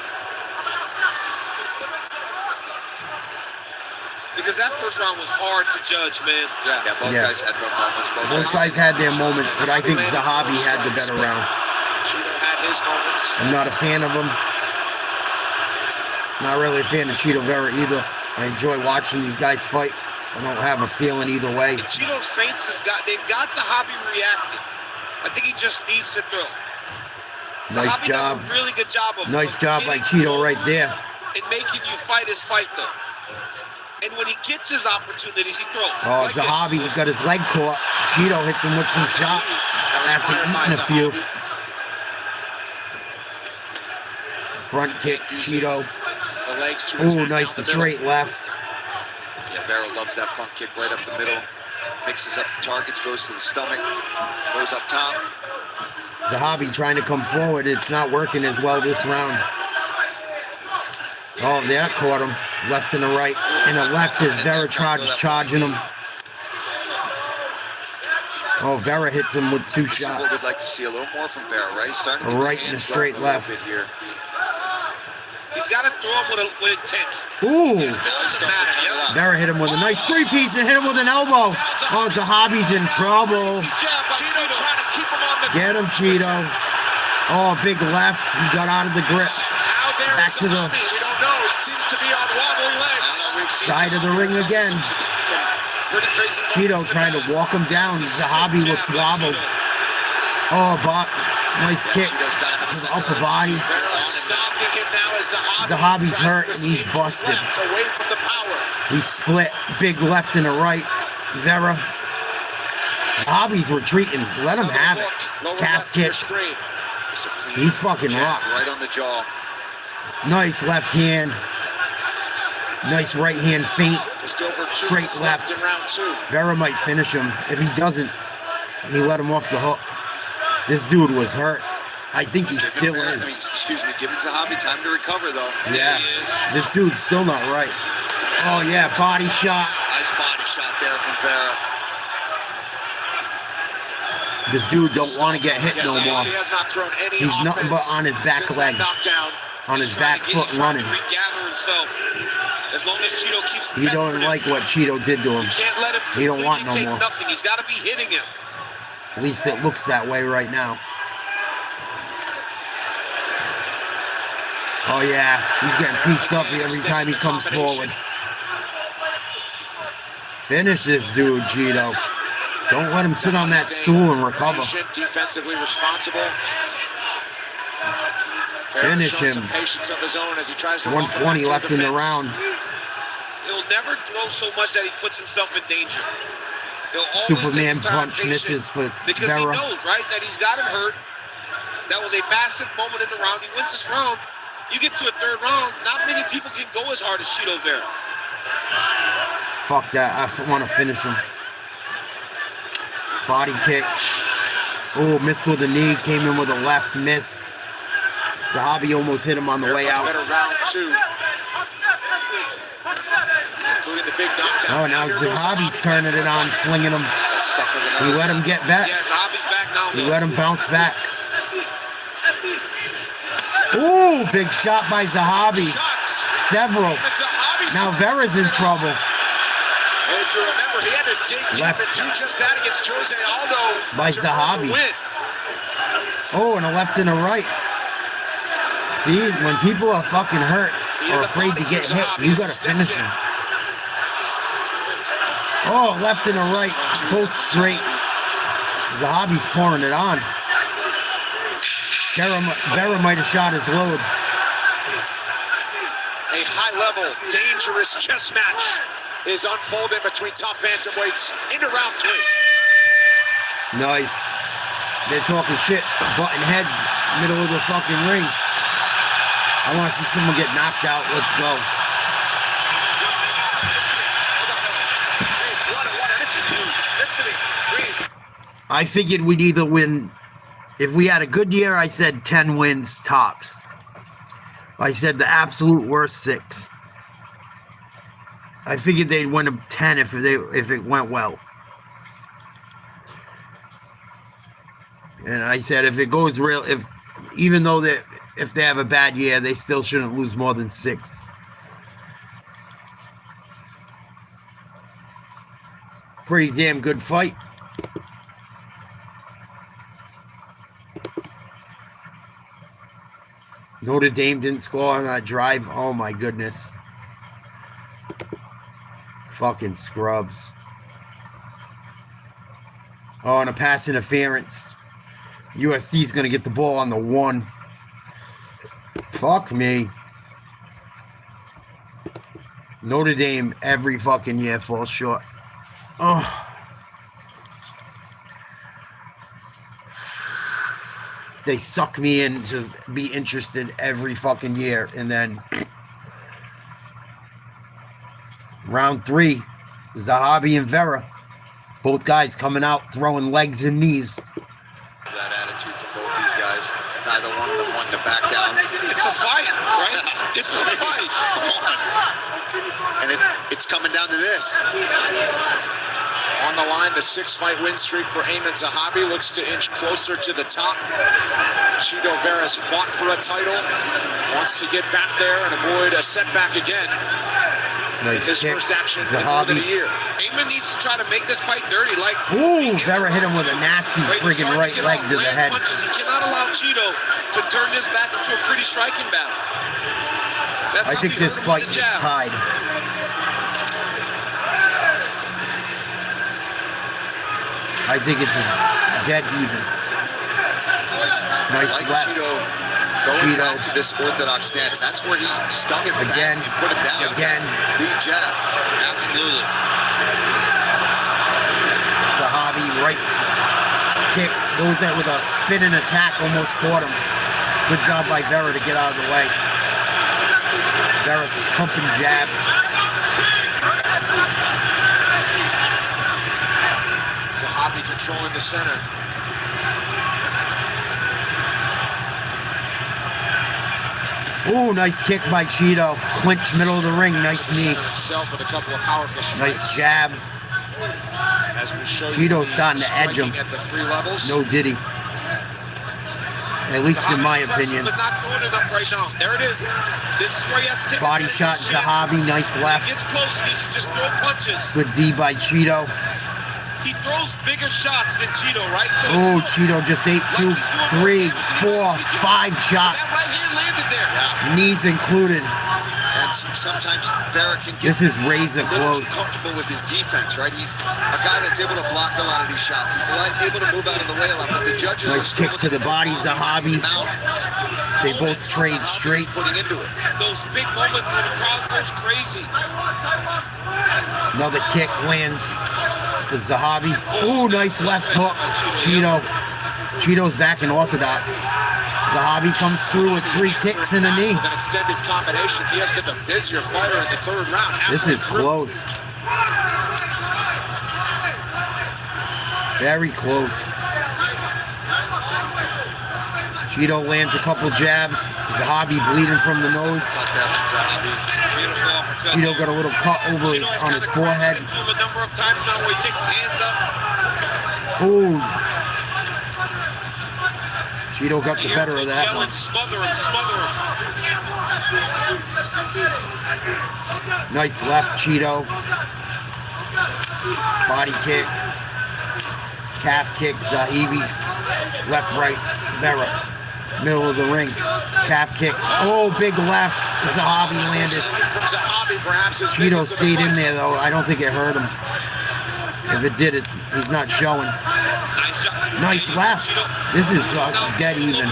Because that first round was hard to judge, man. Yeah, both guys had their moments. Both guys had their moments, but I think Zahabi had the better round. Cheeto had his moments. I'm not a fan of him. Not really a fan of Cheeto Vera either. I enjoy watching these guys fight. I don't have a feeling either way. Cheeto's feints they've got Zahabi reacting. I think he just needs to throw. Nice Zahabi job. does a really good job of Nice job by Cheeto right there. in making you fight his fight, though. And when he gets his opportunities, he throws. Oh, Like Zahabi got his leg caught. Cheeto hits him with some shots after eating a few. Front kick, Cheeto. The legs to Ooh, nice straight left. Yeah, Vera loves that front kick right up the middle. Mixes up the targets, goes to the stomach, goes up top. Zahabi trying to come forward. It's not working as well this round. Oh, that caught him. Left and a right. And a left is Vera charging him. Oh, Vera hits him with 2 This is what we'd shots. like to see a little more from Vera, right? Starting to A get right the and a hands straight going a left. little bit here. He's got to throw him with intent. Ooh. It doesn't matter. Yeah. Vera hit him with a nice 3-piece and hit him with an elbow. Oh, Zahabi's in trouble. Cheeto trying to keep him on the Get him, Cheeto. Oh, big left. He got out of the grip. How there Back is to the Zahabi. We don't know. He seems to be on wobbly legs. side of the ring again. Pretty crazy. Cheeto trying to walk him down. Zahabi looks wobbled. Oh, nice kick to the upper body. Vera stopping him now as Zahabi's hurt and he's busted. left away from the power. He's split. Big left and a right. Vera. Zahabi's retreating. Let him have it. Lower Calf left of your kick. screen. It's a clean He's fucking jab rocked. right on the jaw. Nice left hand. Nice right hand feint. Just over 2 Straight minutes left. in round 2. Vera might finish him. If he doesn't, he let him off the hook. This dude was hurt. I think he still is. Excuse me, giving Zahabi time to recover though. Yeah. This dude's still not right. Oh yeah, body shot. Nice body shot there from Vera. This dude don't want to get hit no more. Zahabi has not thrown any He's nothing but on his back since leg. that knockdown. On his back foot He's running. trying to regather himself. As long as Cheeto keeps He don't peppering him, like what Cheeto did to him. you can't let him He don't want no completely take more. nothing. He's got to be hitting him. At least it looks that way right now. Oh, yeah. He's getting pieced up every time he comes forward. Finish this dude, Cheeto. Don't let him sit on that stool and recover. Defensively responsible. Finish him. 120 left in the round. He'll never throw so much that he puts himself in danger. He'll always Superman take his time, punch misses for because Vera. he knows, right, that he's got him hurt. That was a massive moment in the round. He wins this round. You get to a third round, not many people can go as hard as Cheeto Vera. Fuck that. I want to finish him. Body kick. Oh, missed with a knee. Came in with a left. Missed. Zahabi almost hit him on the way out. Better round 2. Including the big knockdown. Oh, now Zahabi's turning it on, flinging him. He let him get back. Yeah, Zahabi's back now. He let him bounce back. Ooh, big shot by Zahabi. Several. Now Vera's in trouble. And if you remember, he had to dig deep and do just that against Jose Aldo. By Zahabi. Oh, and a left and a right. See, when people are fucking hurt or afraid to get hit, you gotta finish them. Oh, left and a right, both straights. Zahabi's pouring it on. Vera might have shot his load. A high-level, dangerous chess match is unfolding between top bantamweights into round 3. Nice. They're talking shit, butting heads, middle of the fucking ring. I want to see someone get knocked out. Let's go. I figured we'd either win. If we had a good year, I said 10 wins tops. I said the absolute worst 6. I figured they'd win 10 if it went well. And I said if it goes real, even though if they have a bad year, they still shouldn't lose more than 6. Pretty damn good fight. Notre Dame didn't score on that drive. Oh my goodness. Fucking scrubs. Oh, and a pass interference. USC's going to get the ball on the 1. Fuck me. Notre Dame every fucking year falls short. Oh. They suck me in to be interested every fucking year. And then round 3, Zahabi and Vera. Both guys coming out throwing legs and knees. That attitude from both these guys. Neither one of them wanted to back down. It's a fight, right? It's a fight. And it's coming down to this. On the line, the 6-fight win streak for Ayman Zahabi looks to inch closer to the top. Cheeto Vera's fought for a title, wants to get back there and avoid a setback again. Nice his kick. first action in more Zahabi. than a year. Ayman needs to try to make this fight dirty. Like, Ooh, Vera hit him with a nasty friggin' right leg to the head. Punches. He cannot allow Cheeto to turn this back into a pretty striking battle. That's I how think he this hurt him fight with is the jab. tied. I think it's dead even. Nice Like left. Going back to this orthodox stance, that's where he stung him Again. back and put him down. Again. Lead jab. Absolutely. Zahabi right kick goes out with a spinning attack, almost caught him. Good job by Vera to get out of the way. Vera pumping jabs. Zahabi controlling the center. Ooh, nice kick by Cheeto. Clinch middle of the ring. Nice knee. Himself with a couple of powerful strikes. Nice jab. As we show Cheeto's starting to edge him. at the 3 levels. No diddy. At least in my Zahabi's pressing, opinion. but not throwing it up right now. There it is. This is where he has to take Body a shot, chance. Zahabi. Nice He left. gets close. He needs to just throw punches. Good D by Cheeto. He throws bigger shots than Cheeto, right? So Oh, Cheeto just ate 2, 3, 4, 5 that shots. right hand landed there. Knees included. And sometimes Vera can get This is razor a little too close. comfortable with his defense, right? He's a guy that's able to block a lot of these shots. He's able to move out of the way a lot, but the judges Nice kick to the body, Zahabi. They both trade straight. Putting into it. Those big moments when the crowd goes crazy. Another kick lands for Zahabi. Ooh, nice left hook. Cheeto's back in orthodox. Zahabi comes through with 3 kicks and a knee. With an extended combination, he has been the busier fighter in the third round. This is close. Very close. Cheeto lands a couple jabs. Zahabi bleeding from the nose. Cheeto got a little cut over on his forehead. A number of times now where he takes his hands up. Ooh. Cheeto got the better of that one. Smother him. Nice left, Cheeto. Body kick. Calf kick, Zahabi. Left, right, Vera. Middle of the ring. Calf kick. Oh, big left. Zahabi landed. Cheeto stayed in there, though. I don't think it hurt him. If it did, he's not showing. Nice left. This is dead even.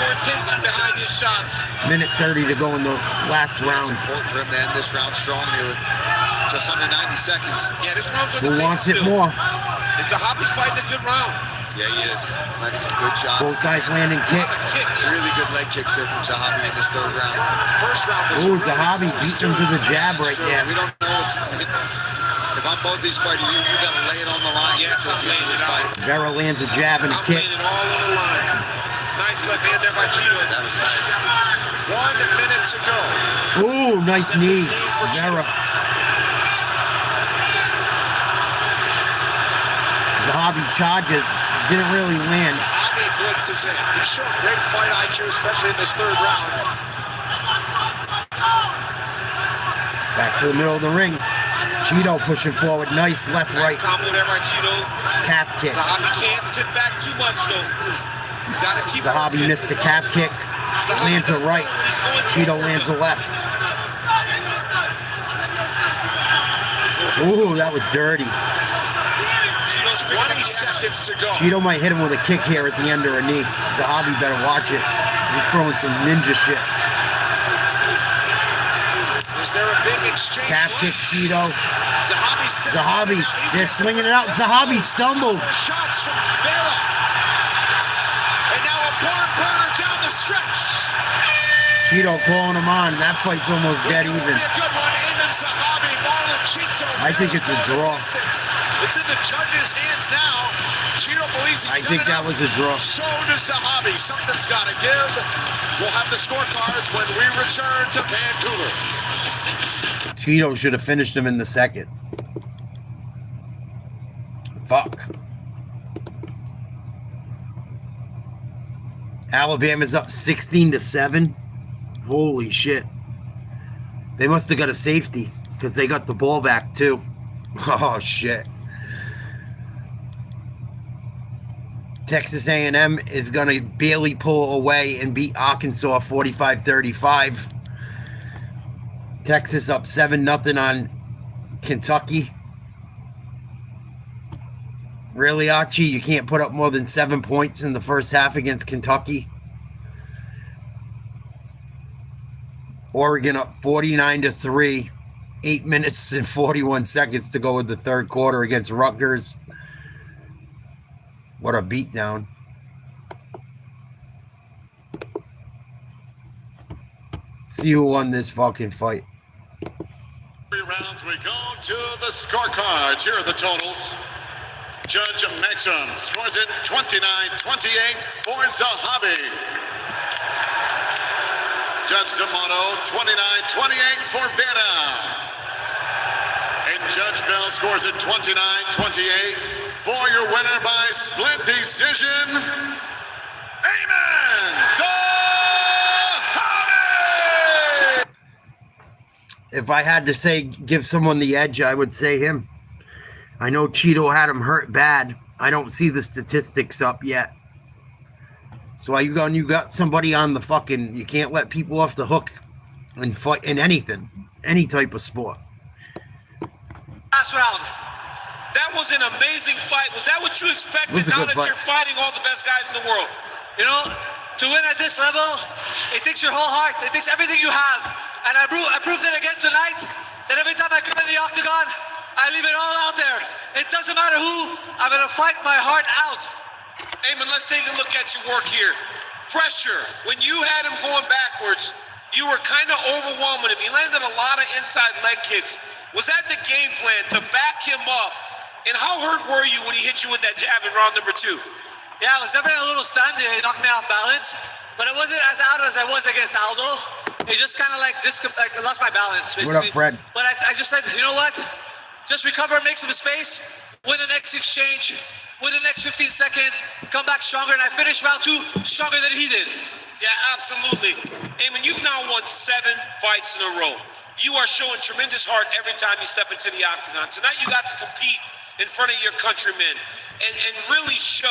Minute 30 to go in the last round. It's important for him to end this round strong here with just under 90 seconds. Yeah, this round's Who wants it more? And Zahabi's fighting a good round. Yeah, he is. Landing some good shots. Both guys landing kicks. Really good leg kicks here from Zahabi in this third round. First round was Ooh, Zahabi beat him to the jab right there. We don't know if I'm both these fighters, you got to lay it on the line. Yes, I'm laying it out. Vera lands a jab and a kick. Laying it all on the line. Nice left hand there by Cheeto. That was nice. 1 minute to go. Ooh, nice knee. Vera. Zahabi charges. Didn't really land. Zahabi blitzes in. He showed great fight IQ, especially in this third round. Back to the middle of the ring. Cheeto pushing forward. Nice left, right. Combo there by Cheeto. Calf kick. Zahabi can't sit back too much, though. He's got to keep Zahabi missed the calf kick. Lands a right. Cheeto lands a left. Ooh, that was dirty. 20 seconds to go. Cheeto might hit him with a kick here at the end or a knee. Zahabi better watch it. He's throwing some ninja shit. Is there a big exchange? Calf kick, Cheeto. Zahabi, they're swinging it out. Zahabi stumbled. Shots from Vera. And now a barn burner down the stretch. Cheeto calling him on. That fight's almost dead even. A good one, Eamon Zahabi, Marlon Cheeto. I think it's a draw. It's in the judges' hands now. Cheeto believes he's I think that was a draw. So does Zahabi. Something's got to give. We'll have the scorecards when we return to Vancouver. Cheeto should have finished him in the second. Fuck. Alabama's up 16-7. Holy shit. They must have got a safety because they got the ball back too. Oh shit. Texas A&M is going to barely pull away and beat Arkansas 45-35. Texas up 7-0 on Kentucky. Really, Archie? You can't put up more than 7 points in the first half against Kentucky? Oregon up 49-3. 8 minutes and 41 seconds to go with the third quarter against Rutgers. What a beatdown. See who won this fucking fight. 3 rounds we go to the scorecards. Here are the totals. Judge Maxim scores it 29-28 for Zahabi. Judge D'Amato 29-28 for Vera. And Judge Bell scores it 29-28 for your winner by split decision, Eamon Zahabi! If I had to say give someone the edge, I would say him. I know Cheeto had him hurt bad. I don't see the statistics up yet. So you got somebody on the fucking, you can't let people off the hook in fight in anything, any type of sport. Last round. That was an amazing fight. Was that what you expected Was a now good that fight. you're fighting all the best guys in the world? You know, to win at this level, it takes your whole heart. It takes everything you have. And I proved it again tonight, that every time I come in the octagon, I leave it all out there. It doesn't matter who, I'm going to fight my heart out. Ayman, let's take a look at your work here. Pressure. When you had him going backwards, you were kind of overwhelming him. He landed a lot of inside leg kicks. Was that the game plan, to back him up? And how hurt were you when he hit you with that jab in round number 2? Yeah, I was definitely a little stunned. It knocked me off balance. But it wasn't as out as I was against Aldo. It just kind of like I lost my balance, basically. What up, Fred? But I just said, you know what? Just recover, make some space, win the next exchange, win the next 15 seconds, come back stronger, and I finished round 2 stronger than he did. Yeah, absolutely. Ayman, you've now won 7 fights in a row. You are showing tremendous heart every time you step into the octagon. Tonight you got to compete in front of your countrymen and really show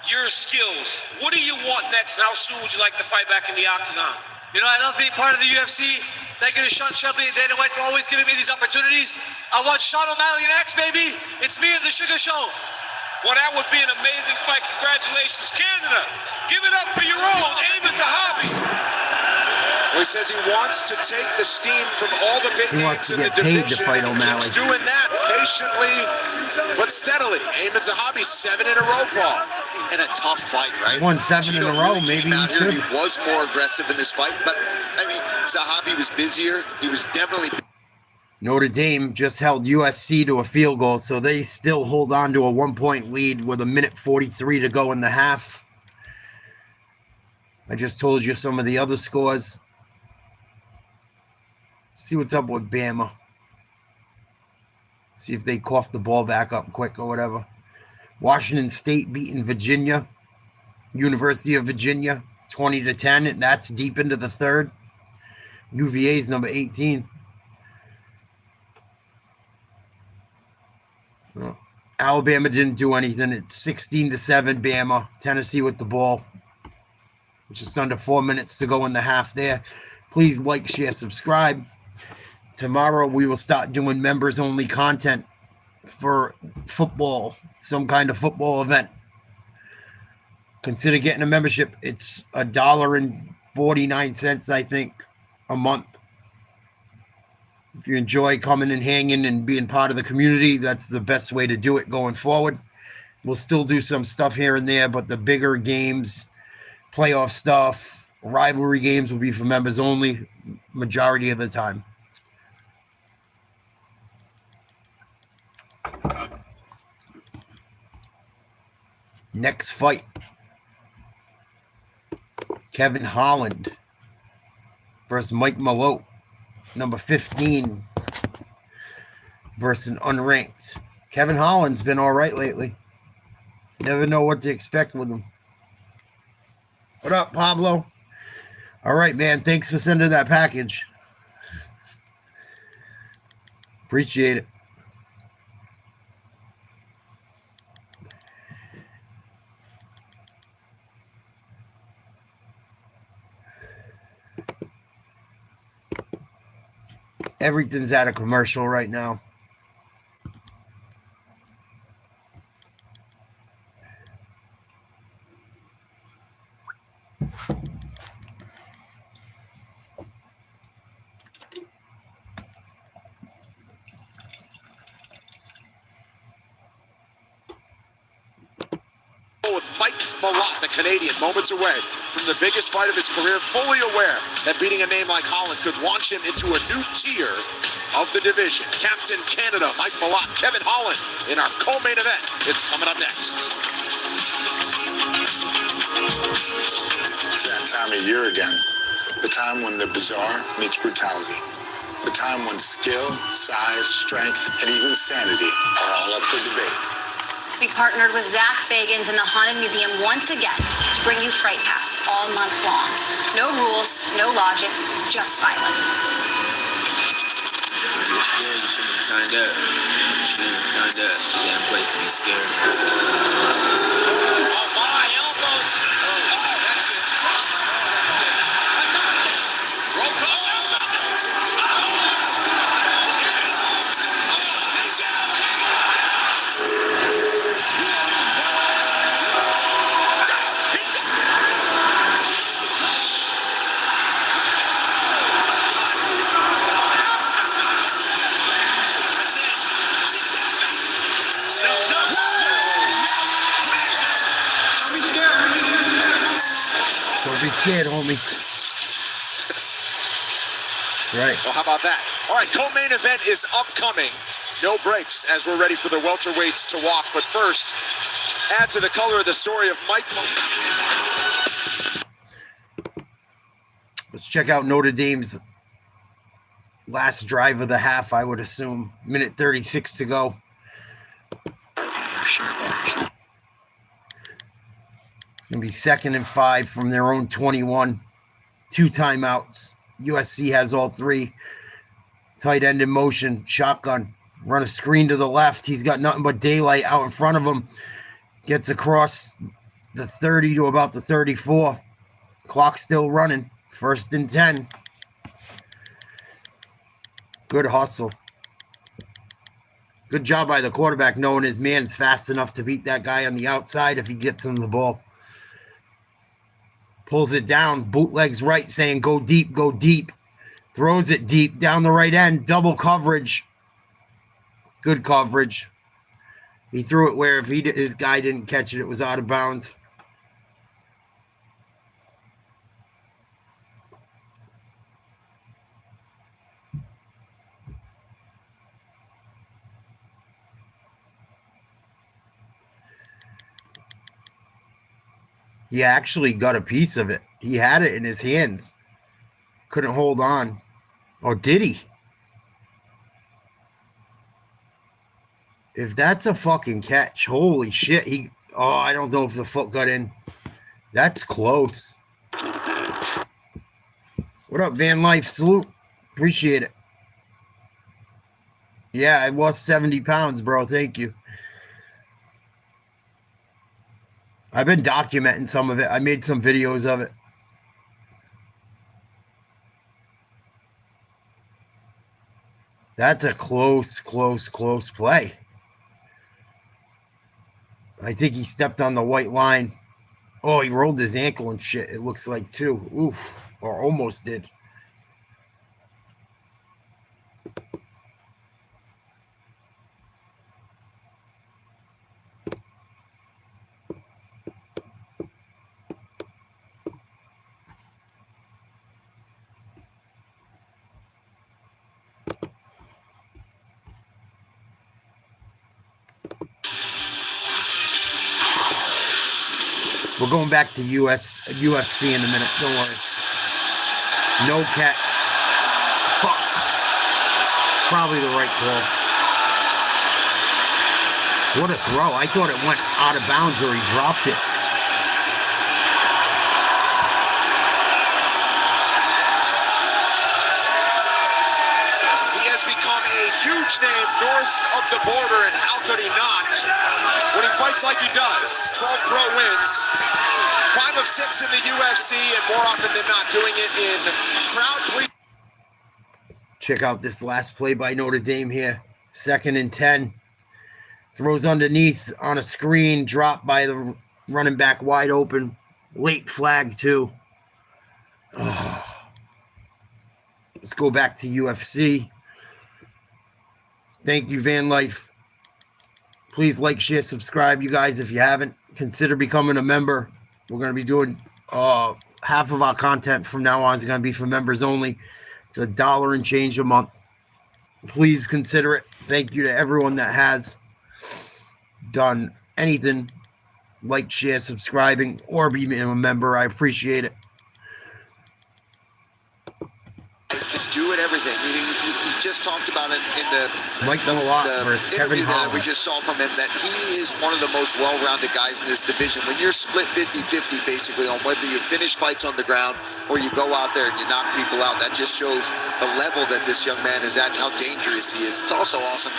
your skills. What do you want next, and how soon would you like to fight back in the octagon? You know, I love being part of the UFC. Thank you to Sean Shelby and Dana White for always giving me these opportunities. I want Sean O'Malley next, baby. It's me and the Sugar Show. Well, that would be an amazing fight. Congratulations, Canada. Give it up for your own Ayman Zahabi. Well, he says he wants to take the steam from all the big He wants names to in the get paid division. to fight and he O'Malley. keeps doing that patiently but steadily. Ayman Zahabi, 7 in a row, Paul. And a tough fight, right? Won 7 in a row. Really Maybe came he out here. should. He was more aggressive in this fight, but I mean, Zahabi was busier. He was definitely. Notre Dame just held USC to a field goal, so they still hold on to a 1-point lead with 1:43 to go in the half. I just told you some of the other scores. See what's up with Bama. See if they cough the ball back up quick or whatever. Washington State beating Virginia. University of Virginia, 20-10, and that's deep into the third. UVA's number 18. Well, Alabama didn't do anything. It's 16-7, Bama. Tennessee with the ball. Just under 4 minutes to go in the half there. Please like, share, subscribe. Tomorrow we will start doing members-only content for football, some kind of football event. Consider getting a membership. It's $1.49, I think, a month. If you enjoy coming and hanging and being part of the community, that's the best way to do it going forward. We'll still do some stuff here and there, but the bigger games, playoff stuff, rivalry games will be for members only majority of the time. Next fight. Kevin Holland versus Mike Malot, number 15, versus an unranked. Kevin Holland's been all right lately. Never know what to expect with him. What up, Pablo? All right, man. Thanks for sending that package. Appreciate it. Everything's at a commercial right now. With Mike Malot, the Canadian, moments away from the biggest fight of his career, fully aware that beating a name like Holland could launch him into a new tier of the division. Captain Canada, Mike Malot, Kevin Holland in our co-main event. It's coming up next. It's that time of year again. The time when the bizarre meets brutality. The time when skill, size, strength, and even sanity are all up for debate. We partnered with Zach Bagans and the Haunted Museum once again to bring you Fright Pass all month long. No rules, no logic, just violence. If you're scared, you shouldn't have signed up. You shouldn't have signed up. You got a place to be scared. Oh, my elbows. Oh, that's it. Oh, that's it. Roll call elbow. be scared, homie. Right. Well, how about that? All right, co-main event is upcoming. No breaks as we're ready for the welterweights to walk. But first, add to the color of the story of Mike. Let's check out Notre Dame's last drive of the half, I would assume. Minute 36 to go. It's going to be 2nd and 5 from their own 21. 2 timeouts. USC has all 3. Tight end in motion. Shotgun. Run a screen to the left. He's got nothing but daylight out in front of him. Gets across the 30 to about the 34. Clock still running. 1st and 10. Good hustle. Good job by the quarterback knowing his man's fast enough to beat that guy on the outside if he gets him the ball. Pulls it down. Bootlegs right saying go deep, go deep. Throws it deep down the right end. Double coverage. Good coverage. He threw it where if his guy didn't catch it, it was out of bounds. He actually got a piece of it. He had it in his hands. Couldn't hold on. Or did he? If that's a fucking catch, holy shit. I don't know if the foot got in. That's close. What up, Van Life? Salute. Appreciate it. Yeah, I lost 70 pounds, bro. Thank you. I've been documenting some of it. I made some videos of it. That's a close play. I think he stepped on the white line. Oh, he rolled his ankle and shit, it looks like, too. Oof. Or almost did. We're going back to UFC in a minute. Don't worry. No catch. Fuck. Probably the right call. What a throw. I thought it went out of bounds or he dropped it. He has become a huge name north of the border, and how could he not? When he fights like he does, 12 pro wins, 5 of 6 in the UFC, and more often than not doing it in crowd please. Check out this last play by Notre Dame here. 2nd and 10. Throws underneath on a screen, dropped by the running back wide open. Late flag too. Oh. Let's go back to UFC. Thank you, Van Life. Please like, share, subscribe. You guys, if you haven't, consider becoming a member. We're going to be doing half of our content from now on is going to be for members only. It's $1 and change a month. Please consider it. Thank you to everyone that has done anything, like, share, subscribing, or being a member. I appreciate it. Do it everything. He just talked about it in the Malot versus Kevin interview that Holland. we just saw from him, that he is one of the most well-rounded guys in this division. When you're split 50-50 basically on whether you finish fights on the ground or you go out there and you knock people out, that just shows the level that this young man is at and how dangerous he is. It's also awesome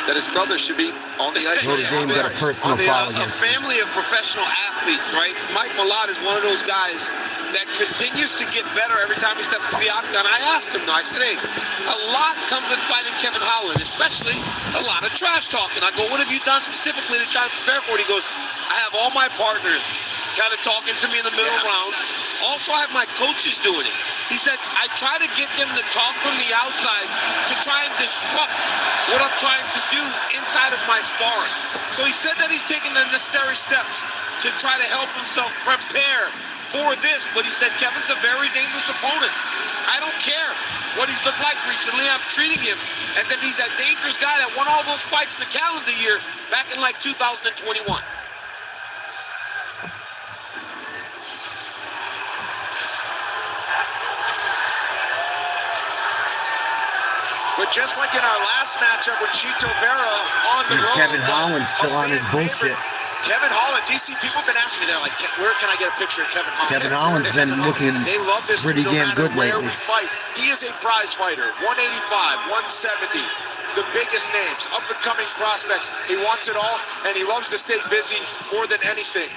that his brother should be on the ice. Notre Dame got a personal foul A against him. family of professional athletes, right? Mike Malot is one of those guys that continues to get better every time he steps to the octagon. I asked him, I said, hey, a lot comes with fighting Kevin Holland, especially a lot of trash talking. I go, what have you done specifically to try and prepare for it? He goes, I have all my partners kind of talking to me in the middle rounds. Also, I have my coaches doing it. He said, I try to get them to talk from the outside to try and disrupt what I'm trying to do inside of my sparring. So he said that he's taking the necessary steps to try to help himself prepare before this, but he said Kevin's a very dangerous opponent. I don't care what he's looked like recently. I'm treating him as if he's that dangerous guy that won all those fights in the calendar year back in like 2021. But just like in our last matchup with Chito Vera on the road, Kevin Holland's still on his bullshit. Kevin Holland, DC, people have been asking me, they're like, where can I get a picture of Kevin Holland? Kevin Holland's been looking pretty damn good lately. Fight. He is a prize fighter, 185, 170, the biggest names, up-and-coming prospects. He wants it all, and he loves to stay busy more than anything.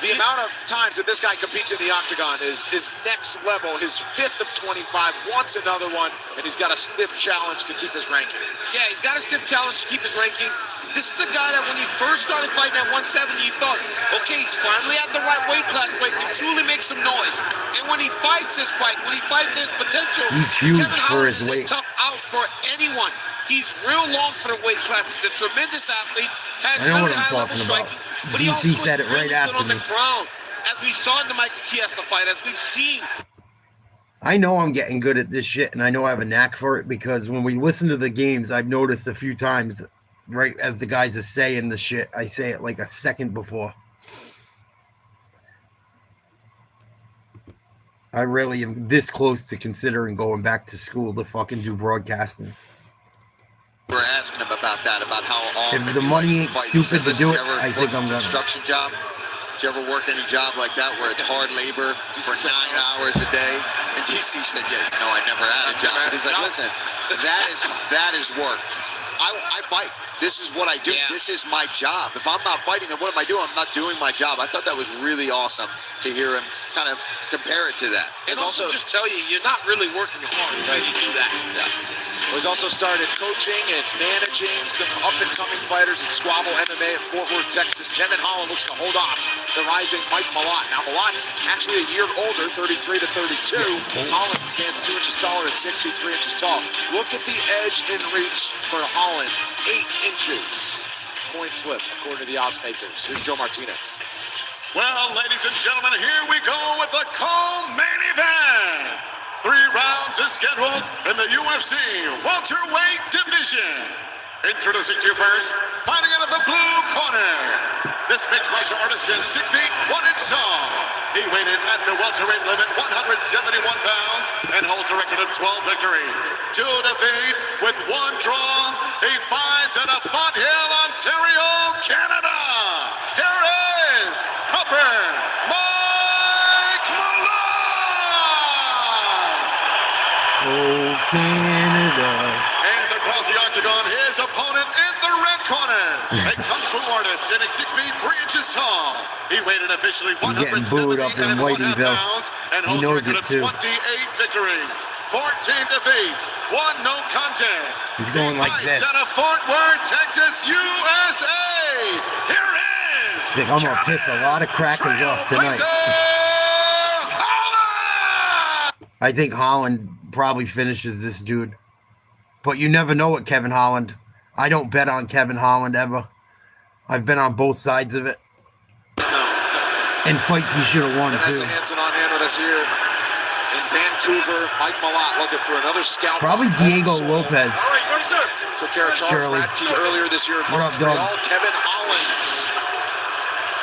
The amount of times that this guy competes in the octagon is next level. His 5th of 25, wants another one, and he's got a stiff challenge to keep his ranking. Yeah, he's got a stiff challenge to keep his ranking. This is a guy that when he first started fighting at 170, you thought, okay, he's finally at the right weight class where he can truly make some noise. And when he fights this fight, when he fights this potential, he's huge Kevin for Holland his is weight. a tough out for anyone. He's real long for the weight class. He's a tremendous athlete. Has I know really what I'm high-level talking about. striking. But he also DC said it really right good after on the me. ground, as we saw in the Michael Chiesa fight, as we've seen. I know I'm getting good at this shit, and I know I have a knack for it because when we listen to the games, I've noticed a few times, right as the guys are saying the shit, I say it like a second before. I really am this close to considering going back to school to fucking do broadcasting. We're asking him about that, about how often If the money ain't stupid to do it, I think I'm gonna. Construction job? Did you ever work any job like that where it's hard labor for 9 hours a day? And DC said, yeah, no, I never had a job. But he's like, listen, that is work. I fight. This is what I do. Yeah. This is my job. If I'm not fighting, then what am I doing? I'm not doing my job. I thought that was really awesome to hear him kind of compare it to that. And also just tell you, you're not really working hard when you do that. Yeah. He's also started coaching and managing some up-and-coming fighters at Squabble MMA in Fort Worth, Texas. Kevin Holland looks to hold off the rising Mike Malot. Now, Malot's actually a year older, 33 to 32. Holland stands 2 inches taller at 6 feet 3 inches tall. Look at the edge and reach for Holland, 8 inches. Coin flip, according to the odds makers. Here's Joe Martinez. Well, ladies and gentlemen, here we go with the co-main event. 3 rounds is scheduled in the UFC welterweight division. Introducing to you first, fighting out of the blue corner. This mixed martial artist is 6 feet 1 inch tall. He weighed in at the welterweight limit, 171 pounds, and holds a record of 12 victories, 2 defeats with 1 draw. He fights out of Fonthill, Ontario, Canada. Here is Copper Mike Malot. Oh, Canada. And across the octagon, his opponent in the red corner, a kung fu artist standing 6 feet 3 inches tall. He weighed in officially 170 up in Whiteyville. pounds and He holds a knows record it of too. 28 victories, 14 defeats, 1 no contest. He's going like this. Out of Fort Worth, Texas, USA. Here is. I think I'm gonna piss a lot of crackers off tonight. I think Holland probably finishes this dude. But you never know with Kevin Holland. I don't bet on Kevin Holland ever. I've been on both sides of it. And fights he should have won, Vanessa too. Hansen on hand with us here in Vancouver. Mike Malot looking for another scalp. Probably Diego Lopez. All right, ready, sir. Took care of Charles Shirley. Radke earlier this year. What up, dog? Kevin Holland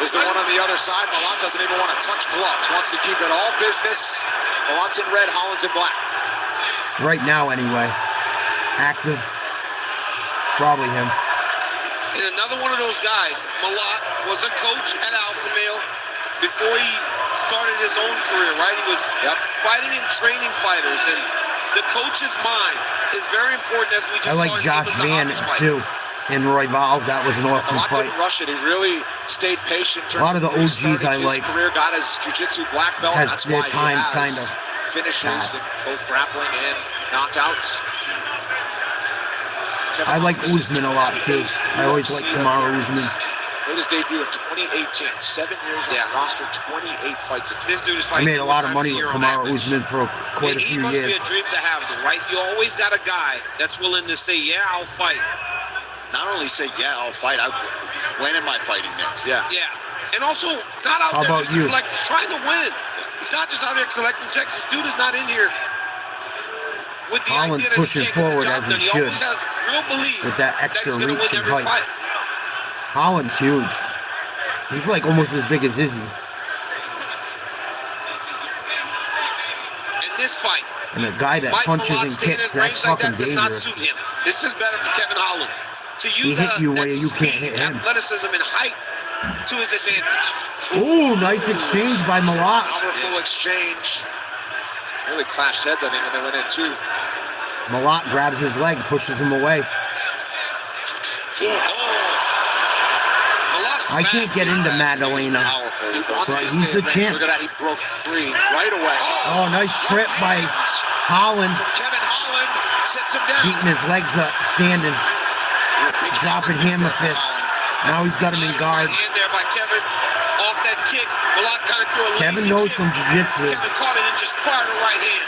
is the one on the other side. Malot doesn't even want to touch gloves. Wants to keep it all business. Malot's in red, Holland's in black. Right now, anyway. Active. Probably him. And another one of those guys, Malot, was a coach at Alpha Male before he started his own career, right? He was fighting and training fighters, and the coach's mind is very important, as we just I like saw in Josh the Van, Zahabi fight. too. And Royval. That was an awesome Malot fight. didn't rush it. He really stayed patient. A lot of the OGs I like Career got his jiu-jitsu black belt. has That's their why times he kind has of finishes passed. in both grappling and knockouts. I like Usman a lot, too. I always like Kamaru Usman. Made his debut in 2018. 7 years on the roster, 28 fights. This dude is I fighting. made a lot of money with Kamaru Usman for quite a few He years. must be a dream to have, though, right? You always got a guy that's willing to say, yeah, I'll fight. Not only say, yeah, I'll fight. When am I fighting next? Yeah. Yeah. And also, not out How there about just to you? collect. He's trying to win. He's not just out there collecting checks. This dude is not in here with the Holland's idea that pushing he can't get the forward job as he done. He should, always has real belief with that extra he's gonna reach win and every height. fight. Holland's huge. He's like almost as big as Izzy. In this fight, And a guy that Mike punches Malot and staying kicks, in range that's like fucking that does not dangerous. suit him. This is better for Kevin Holland. To He use hit you that where you can't speed, hit him. athleticism, and height to his advantage. Ooh, nice exchange by Malot. Powerful exchange. Really clashed heads, I think, when they went in, too. Malot grabs his leg, pushes him away. I can't get into Madalena, but he's the champ. Look at that, he broke free right away. Oh, nice trip by Holland, Kevin Holland sets him down. beating his legs up, standing, dropping hammer fists. Now he's got him in guard. Hand there by Kevin. Off that kick, Malot kind of threw a Kevin lazy knows kick. some jiu-jitsu. Kevin caught it and just fired a right hand.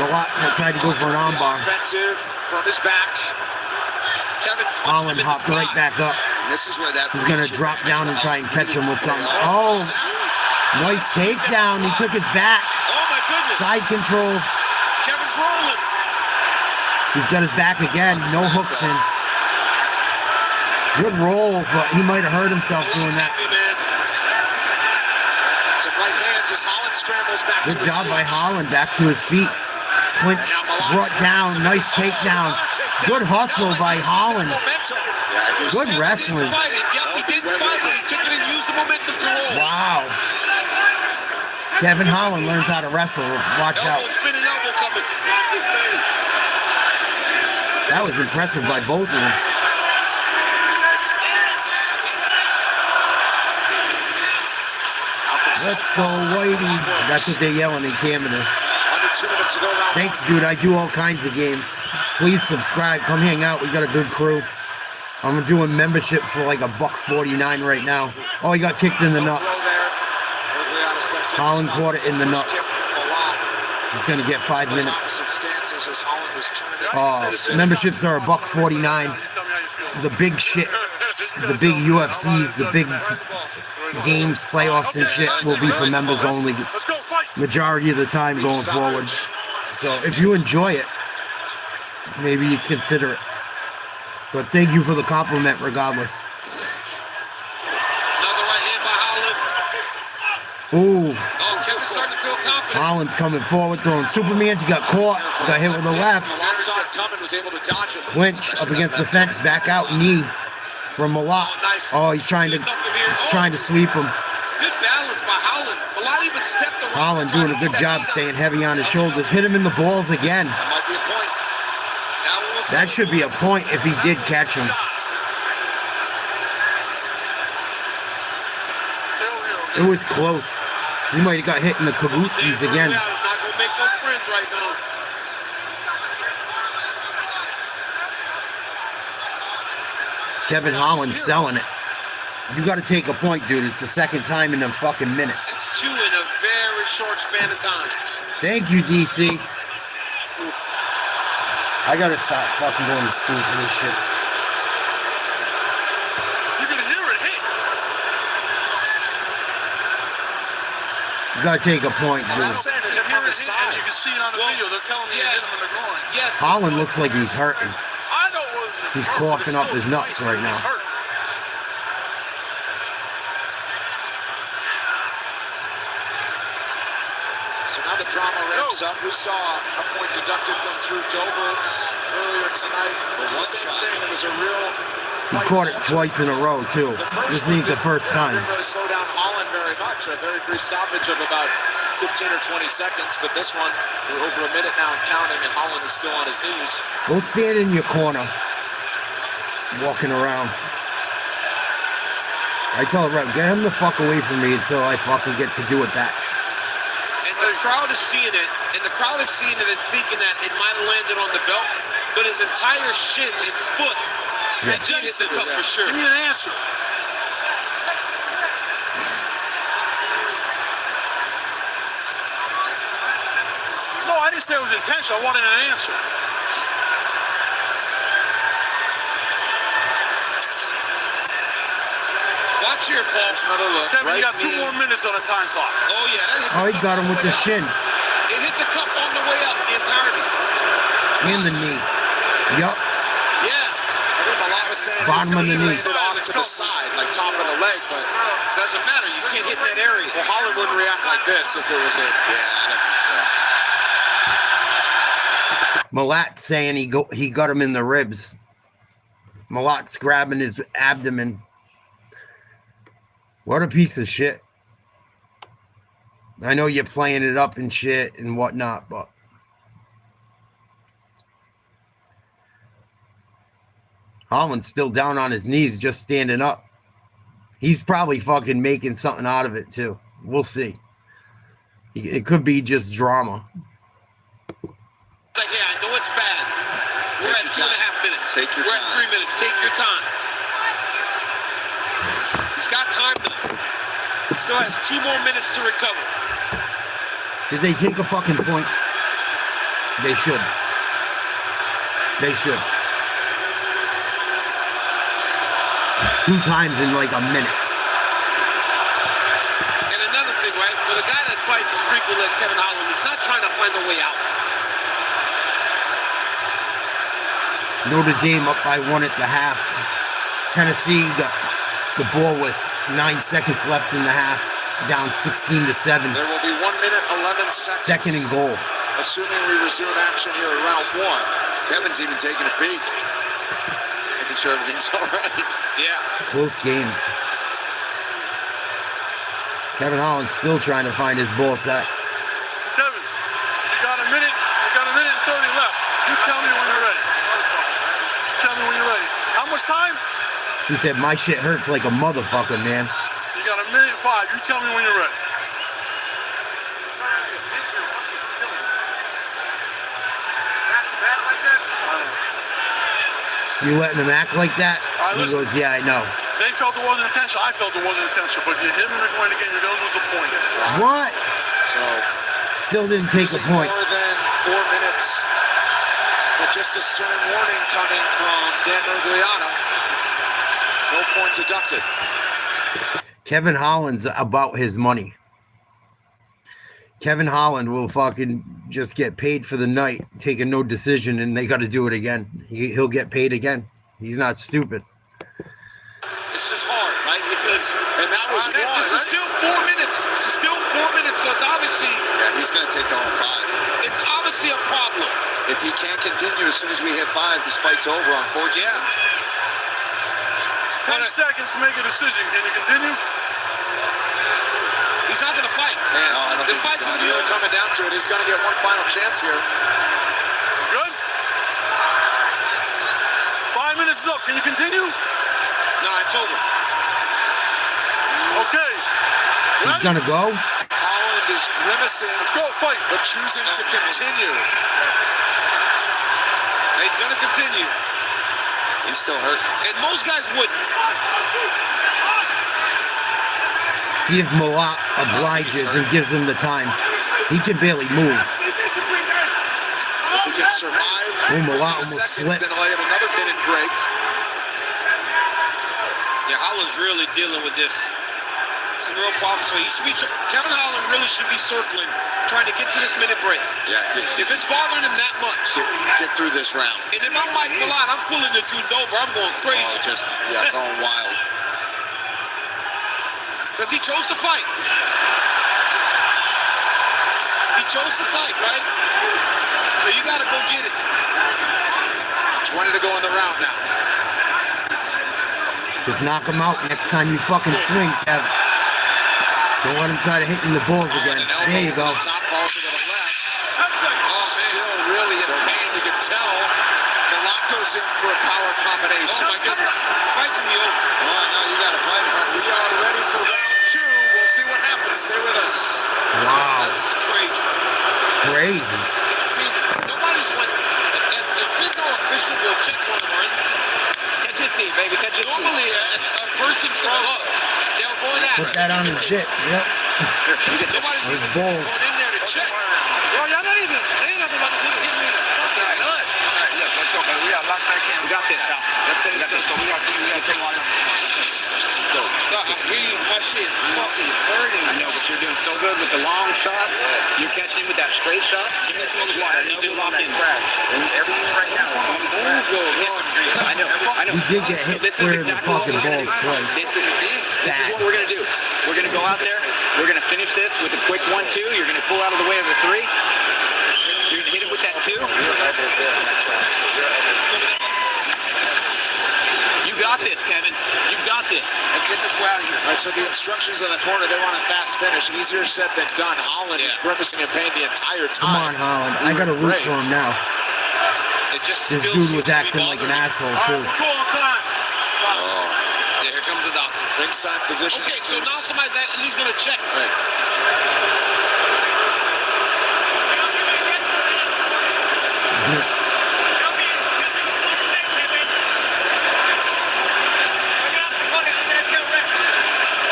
Malot tried to go for an armbar. Offensive from his back. Kevin Holland hopped right back up. And this is where that He's gonna drop down and try and catch him with something. Oh, nice takedown. He took his back. Oh my goodness. Side control. Kevin's rolling. He's got his back again. No hooks in. Good roll, but he might have hurt himself doing that. Happy, man. Some right hands as Holland scrambles back Good to his job by feet. Holland. Back to his feet. Clinch brought down. Nice takedown. Good hustle by Holland. Good wrestling. He didn't fight it. He took it and used the momentum to roll. Wow. Kevin Holland learns how to wrestle. Watch out. Elbow spinning, elbow coming. That was impressive by both of them. Let's go, Whitey. That's what they're yelling in Canada. Under 2 minutes to go now. Thanks, dude. I do all kinds of games. Please subscribe. Come hang out. We got a good crew. I'm doing memberships for like $1.49 right now. Oh, he got kicked in the nuts. Holland caught it in the nuts. He's gonna get 5 minutes. Oh, memberships are $1.49. The big shit, the big UFCs, the big games, playoffs and shit will be for members only. Majority of the time going forward. So if you enjoy it, maybe you consider it. But thank you for the compliment regardless. Another right hand by Holland. Ooh, Oh, Kevin's starting to feel confident. Holland's coming forward, throwing Supermans. He got caught, got hit with the left. Malot saw it coming, was able to dodge it. Clinch up against the fence, back out, knee from Malot. Oh, he's trying to sweep him. Good balance by Holland. Malot even stepped around. Holland doing a good job staying heavy on his shoulders. Hit him in the balls again. That might be a point. That should be a point if he did catch him. It was close. He might have got hit in the kabootsies again. Not gonna make no friends right now. Kevin Holland's selling it. You got to take a point, dude. It's the second time in a fucking minute. It's 2 in a very short span of time. Thank you, DC. I got to stop fucking going to school for this shit. You're going to hear it hit. You got to take a point, I'm dude. not saying that you're on the side. You can see it on the video. They're telling me to hit him in the groin. Yes. Holland looks like he's hurting. I know it was. He's coughing up his nuts right now. So now the drama ramps up. We saw a point deducted from Drew Dober earlier tonight. The same thing. It was a real. He caught it twice in a row, too. This ain't the first time. Didn't really slow down Holland very much. A very brief stoppage of about 15 or 20 seconds, but this one, we're over a minute now and counting, and Holland is still on his knees. Go stand in your corner. Walking around. I tell the rep, get him the fuck away from me until I fucking get to do it back. And the crowd is seeing it, and thinking that it might have landed on the belt, but his entire shin and foot needed the cup for sure. Give me an answer. No, I didn't say it was intentional. I wanted an answer. Watch here, Paul. Another look. Kevin, you got 2 more minutes on the time clock. Oh, yeah. Oh, he got him with the shin. It hit the cup on the way up, the entirety. And the knee. Yup. Yeah. I think Malot was saying Bottom of the knee. it off to the side, like top of the leg, but doesn't matter. You can't hit that area. Well, Holland wouldn't react like this if it was a. Yeah, I don't think so. Malot saying he got him in the ribs. Malot's grabbing his abdomen. What a piece of shit. I know you're playing it up and shit and whatnot, but Holland's still down on his knees, just standing up. He's probably fucking making something out of it, too. We'll see. It could be just drama. Like, yeah, I know it's bad. We're at 2.5 minutes. Take your We're time. at 3 minutes. Take your time. He's got time now. He still has 2 more minutes to recover. Did they take a fucking point? They should. They should. It's 2 times in like a minute. And another thing, right? With a guy that fights as frequently as Kevin Holland, he's not trying to find a way out. Notre Dame up by 1 at the half. Tennessee got the ball with 9 seconds left in the half, down 16-7. There will be 1 minute, 11 seconds. Second and goal. Assuming we resume action here in round 1. Kevin's even taking a peek. Making sure everything's all right. Yeah. Close games. Kevin Holland's still trying to find his ball sack. Kevin, you got a minute and 30 left. You tell me when you're ready. Tell me when you're ready. How much time? He said, my shit hurts like a motherfucker, man. You got a minute and 5. You tell me when you're ready. You letting him act like that? Right, He listen. goes, yeah, I know. They felt it wasn't intentional. I felt it wasn't intentional. But if you hit him in the point again, you're going to lose a point. What? So Still didn't take a point. more than 4 minutes. But just a stern warning coming from Dan Mergliata. No point deducted. Kevin Holland's about his money. Kevin Holland will fucking just get paid for the night, take a no decision, and they got to do it again. He'll get paid again. He's not stupid. It's just hard, right? Because And that was this one, is right? still 4 minutes. This is still 4 minutes, so it's obviously Yeah, he's going to take the whole 5. it's obviously a problem. If he can't continue as soon as we hit 5, this fight's over, unfortunately. Yeah. 10 seconds to make a decision. Can you continue? He's not going to fight. Man, I don't This think fight's going to be Really over. coming down to it. He's going to get one final chance here. Good? 5 minutes is up. Can you continue? No, it's over. Okay. He's going to go. Holland is grimacing. Let's go, fight. But choosing to continue. He's going to continue. He's still hurt. And most guys wouldn't. See if Malot obliges and gives him the time. He can barely move. If he can survive Oh, Malot 50 almost seconds, slipped. then he'll get another minute break. Yeah, Holland's really dealing with this. Some real problems. So he should be, Kevin Holland really should be circling, trying to get to this minute break. Yeah, If it's bothering him that much. get through this round. And if I'm Mike Malot, I'm pulling the Drew Dober. I'm going crazy. Oh, just, yeah, going wild. Because he chose to fight. He chose to fight, right? So you got to go get it. 20 to go in the round now. Just knock him out next time you fucking swing, Kev. Don't let him try to hit you in the balls again. There you go. Top ball to the left. Still really in pain. You can tell. Malot goes in for a power combination. Oh, my goodness. Fight's going to be over. Well, no, you got to fight him. We are ready for round 2. We'll see what happens. Stay with us. Wow. This is crazy. Crazy. I mean, nobody's went. There's been no official will check on him or anything. Catch your seat, baby. Catch your seat. Normally, a person from up, they'll go in Put that on his dick. Yep. Nobody's His even balls. going in there to check. Bro, y'all not even saying nothing about the hit me. Yes, let's go, man. We got locked back in. We got this, pal. Let's take this. So we got to take one. No, shit is fucking hurting. I know, but you're doing so good with the long shots. You're catching with that straight shot. Give me some of the water. No, we'll lock in. Everything right now. I know. He did get hit square in the fucking balls twice. This is what we're going to do. We're going to go out there. We're going to finish this with a quick 1-2. You're going to pull out of the way of the 3. You're going to hit it with that 2. You got this, Kevin. You got this. Let's get this out of here. All right, so the instructions in the corner, they want a fast finish. Easier said than done. Holland is grimacing in pain the entire time. Come on, Holland. I got to root for him now. This dude was acting like an asshole, too. Yeah, here comes the doctor. Ringside physician. Okay, so now somebody's at least going to check. Right.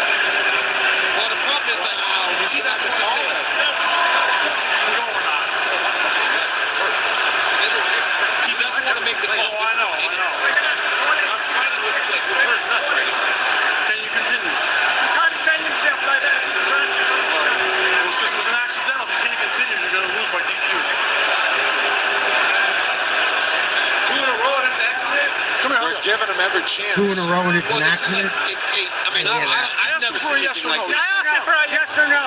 Well, the problem is that, is he not going to say that? He doesn't want to make the call. I know. Can you continue? He can't defend himself like that if he's first. It was an accidental. If you can't continue, you're going to lose by DQ. 2 in a row and it's accident. Come here, We're giving him every chance. 2 in a row and it's an Well, this is accident. I mean, I've never seen anything like this. I asked him for a yes or no.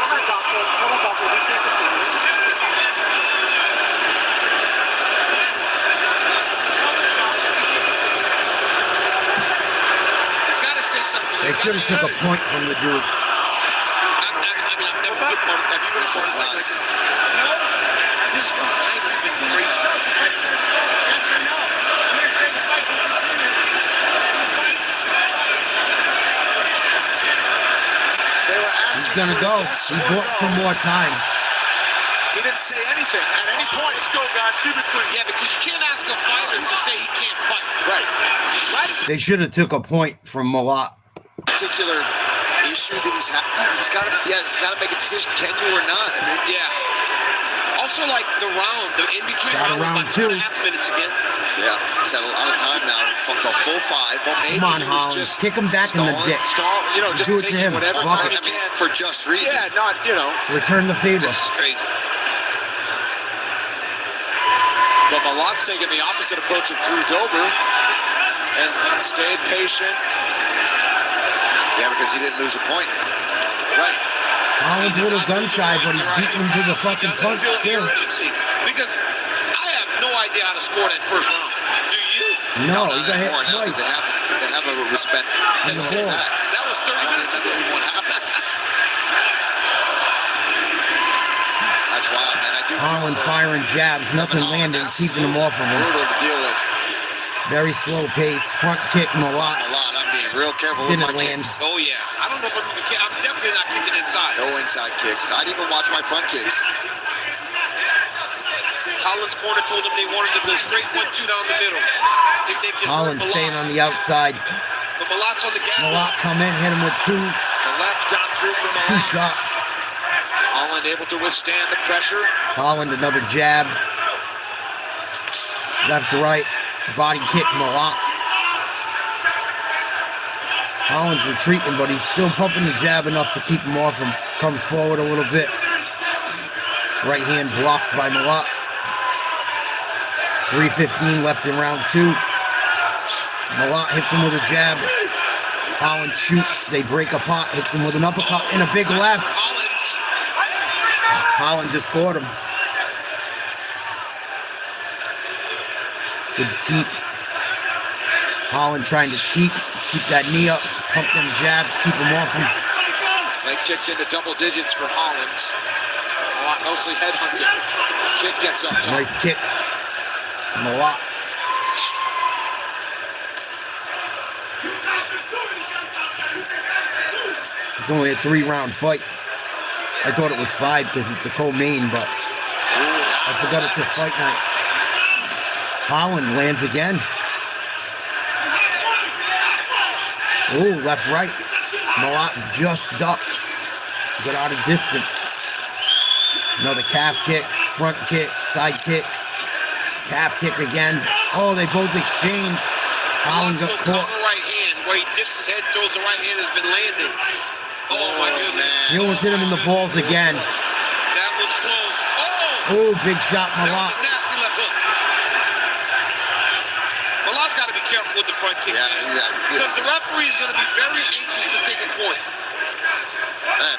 Tell the doctor, he can't continue. He's got to say something. They should have took a point from the dude. I've never been part of that. Have you ever seen something like this? No. This whole night has been crazy. Yes or no? You're saying the fight can continue. They were asking He's going to go. He bought some more time. He didn't say anything at any point. Let's go, guys. Keep it quick. Yeah, because you can't ask a fighter to say he can't fight. Right. Right? They should have took a point from Malot. Particular issue that he's got to make a decision. Can you or not? I mean, Yeah. Also, like the round, the in between Got a round, round like 2.5 2. minutes again. yeah, he's had a lot of time now. The full 5. Well, maybe Come on, he was Holland. just Kick him back in the dick. Just Do it to taking him. whatever Fuck time it. he can. for just reason. Yeah, not, Return the favor. This is crazy. But Malot's taking the opposite approach of Drew Dober and stayed patient. Yeah, because he didn't lose a point. Right. Holland's a little gun shy, but he's beating him to the fucking punch still. Because I have no idea how to score that first round. Do you? No, he got hit Now, 'cause twice. they have a respect. In the balls. That was 30 minutes ago. What happened? That's wild, man. I do feel Holland for firing jabs, nothing Holland. landing, That's keeping him off of him. brutal to deal with. Very slow pace, front kick, Malot. A lot. I'm being real careful with Didn't my land. kicks. Oh, yeah. I don't know if I'm even kidding. I'm definitely not kicking inside. No inside kicks. I didn't even watch my front kicks. Holland's corner told him they wanted to go straight 1-2 down the middle. Think they can Holland hurt Malot. staying on the outside. But Malot's on the gas. Malot come in, hit him with The left got through for 2 Malot. shots. Holland able to withstand the pressure. Holland another jab. Left to right. Body kick, Malot. Holland's retreating, but he's still pumping the jab enough to keep him off him. Comes forward a little bit. Right hand blocked by Malot. 3:15 left in round 2. Malot hits him with a jab. Holland shoots. They break apart. Hits him with an uppercut and a big left. Holland just caught him. Good teep. Holland trying to keep that knee up, pump them jabs, keep him off him. Leg kicks into double digits for Holland. Malot mostly headhunting. Kick gets up top. Nice kick. Malot. It's only a 3-round fight. I thought it was 5 because it's a co-main, but I forgot it's a fight night. Holland lands again. Ooh, left, right. Malot just ducked. Got out of distance. Another calf kick, front kick, side kick. Calf kick again. Oh, they both exchange. Holland got caught. Right hand where he dips his head, throws the right hand, has been landing. Oh my goodness. He almost hit him in the balls again. That was close. Oh, big shot, That Malot. was a nasty left hook. Malot's got to be careful with the front kick. Yeah, Because the referee is going to be very anxious to take a point.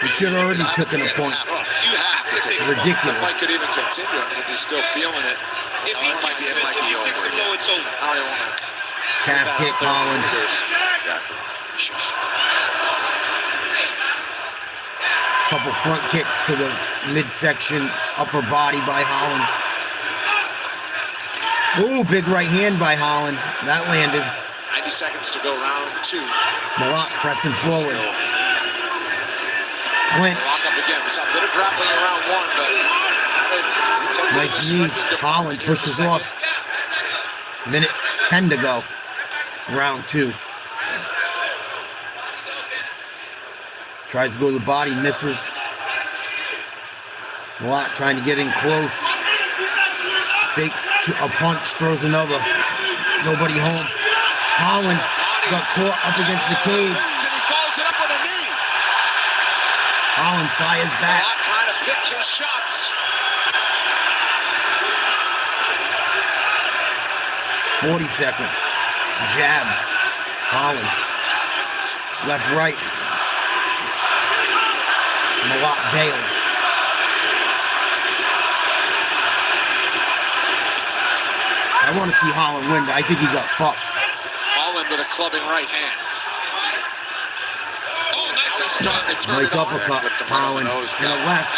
He should have already taken a point. You have to take a point. Ridiculous. The fight could even continue. I mean, if he's still feeling it. If he kicks him low, it's over. I don't even want to. Calf kick, Holland. Couple front kicks to the midsection, upper body by Holland. Ooh, big right hand by Holland. That landed. 90 seconds to go, round 2. Malot pressing forward. Clinch. Lock up again. We saw a bit of grappling in round 1, but Nice knee. Holland pushes off. Minute 10 to go. Round 2. Tries to go to the body, misses. Malot trying to get in close. Fakes a punch, throws another. Nobody home. Holland got caught up against the cage. he follows it up with a knee. Holland fires back. Malot trying to pick his shots. 40 seconds. Jab. Holland. Left, right. Malot bailed. I want to see Holland win, but I think he got fucked. Holland with a clubbing right hand. Oh, nice. Starting to turn Nice it on. uppercut. Holland and a left.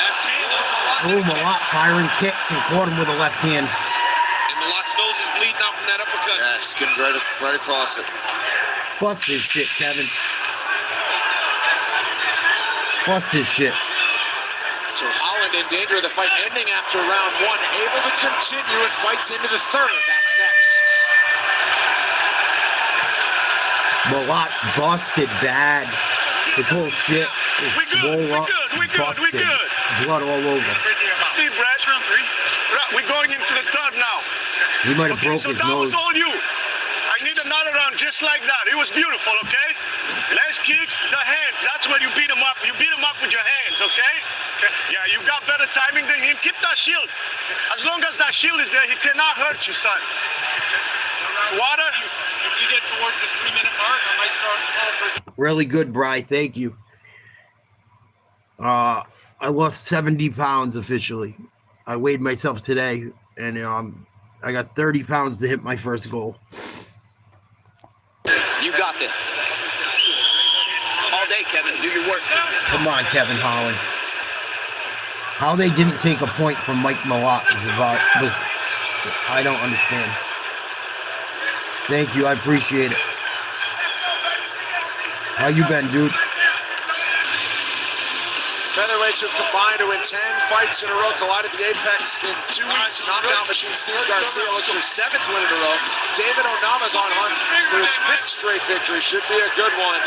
Oh, Malot firing kicks and caught him with a left hand. And Malot's nose is bleeding out from that uppercut. Yeah, skimmed right across it. Bust his shit, Kevin. Bust his shit. So Holland in danger of the fight ending after round 1, able to continue and fights into the 3rd. That's next. Malot's busted bad. His whole shit is swole up, busted. Blood all over. Deep breaths, round 3. We're going into the 3rd now. He might have broke so his that nose. was all you. I need another round just like that. It was beautiful, okay? Less kicks, the hands. That's when you beat him up. You beat him up with your hands, okay? Yeah, you got better timing than him. Keep that shield. As long as that shield is there, he cannot hurt you, son. Water. If you get towards the 3-minute mark, I might start calling for. Really good, Bri. Thank you. I lost 70 pounds officially. I weighed myself today, and I got 30 pounds to hit my first goal. You got this. All day, Kevin. Do your work. Come on, Kevin Holland. How they didn't take a point from Mike Malot I don't understand. Thank you. I appreciate it. How you been, dude? Featherweights who've combined to win 10 fights in a row collided the Apex in 2 weeks. Knockout machine Steve Garcia looks for 7th win in a row. David Onama's on hunt for his 5th straight victory. Should be a good one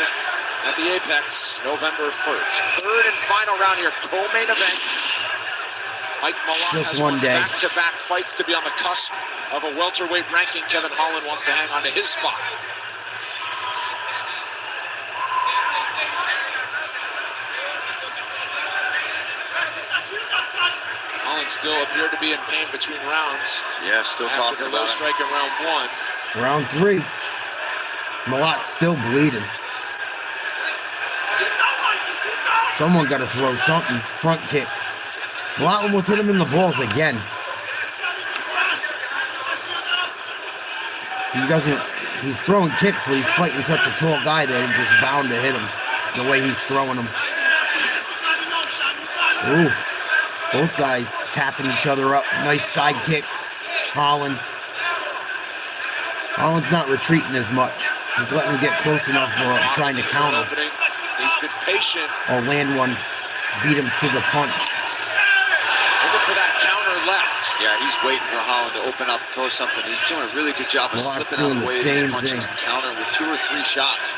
at the Apex November 1st. 3rd and final round here, co-main event. Mike Malot Just has one day. back-to-back fights to be on the cusp of a welterweight ranking. Kevin Holland wants to hang on to his spot. Holland still appeared to be in pain between rounds. Yeah, still After talking the low about it. strike in round 1. Round 3. Malot's still bleeding. Someone got to throw something. Front kick. Malot almost hit him in the balls again. He's throwing kicks, but he's fighting such a tall guy that he's just bound to hit him. The way he's throwing them. Oof. Both guys tapping each other up. Nice side kick. Holland's not retreating as much. He's letting him get close enough for trying to counter. He's been patient. Or land one. Beat him to the punch. Looking for that counter left. Yeah, he's waiting for Holland to open up, throw something. He's doing a really good job of Malot's slipping out of doing the way the of same these punches thing. and counter with 2 or 3 shots.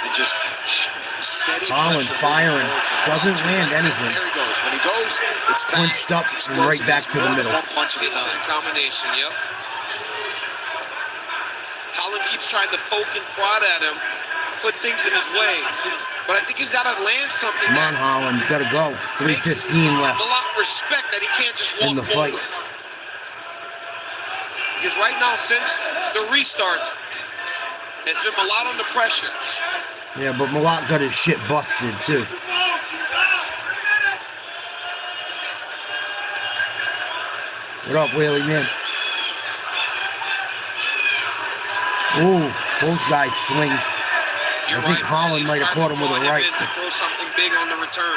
And just steady Holland pressure firing. moving forward from Doesn't Malot. land anything. There he goes. When he goes, punches. It's Punched up it's and right explosive. back It's to the more than middle. one punch at a It's a time. combination, yep. Holland keeps trying to poke and prod at him, put things in his way. But I think he's got to land something. Come on, Holland. Gotta go. 3:15 left Malot respect that he can't just walk in the fight. forward. Because right now, since the restart, it's been Malot under pressure. Yeah, but Malot got his shit busted, too. What up, Whaley, man? Ooh, both guys swing. I think Holland might have caught him with a right. To throw something big on the return.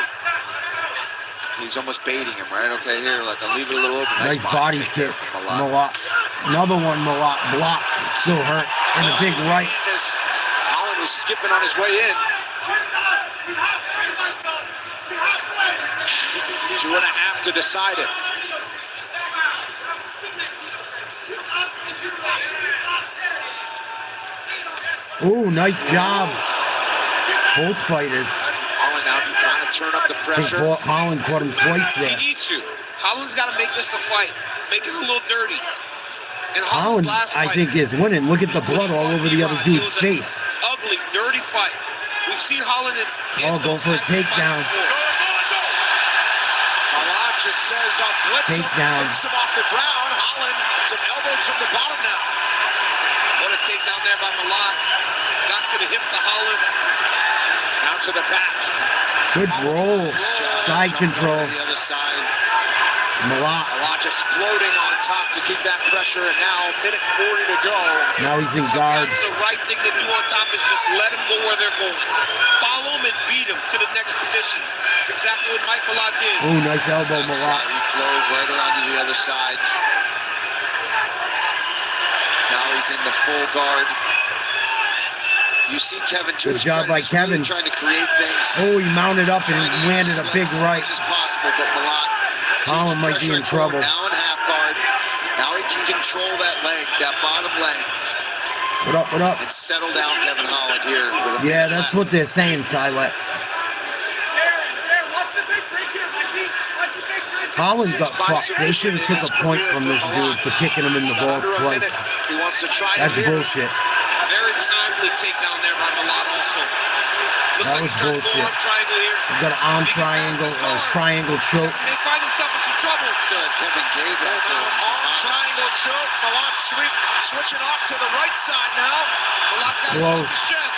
He's almost baiting him, right? Okay, here, like I'll leave it a little open. Nice body kick. Malot. Another one, Malot blocked. Still hurt. And a big right. Holland was skipping on his way in. 2.5 to decide it. Ooh, nice job. Both fighters. Holland now trying to turn up the I pressure. think Holland caught him twice there. He needs to. Holland's got to make this a fight. Make it a little dirty. And Holland, Holland's last I fight, think, is winning. Look at the blood all over the other dude's face. ugly, dirty fight. We've seen Holland in Oh, go for a takedown. Malot just says, blitz him, Takedown. picks him off the ground. Holland, some elbows from the bottom now. What a takedown there by Malot. Got to the hips of Holland. Now to the back. Good roll. Side control. The other side. Malot. Malot just floating on top to keep that pressure, and now minute 40 to go. Now he's in guard. Sometimes the right thing to do on top is just let him go where they're going. Follow him and beat him to the next position. That's exactly what Mike Malot did. Ooh, nice elbow, Malot. He flowed right around to the other side. Now he's in the full guard. You see Kevin too. Good job by Kevin. Trying to create things. Oh, he mounted up and he landed a big right. As possible, but Malot Holland might be in trouble. now in half guard. Now he can control that leg, that bottom leg, What up, what up? and settle down Kevin Holland here. With a Yeah, that's what they're saying, Silex. Holland got fucked. They should have took a point from this dude for kicking him in the balls twice. He wants to try That's it here. bullshit. Very timely takedown there by Malot also. Looks That like was he's trying to go bullshit. arm triangle here. You got an arm triangle or a triangle choke. They find themselves in some trouble. I feel like Kevin gave that to him. Arm triangle choke. Malot switching off to the right side now. Malot's got Close. his chest.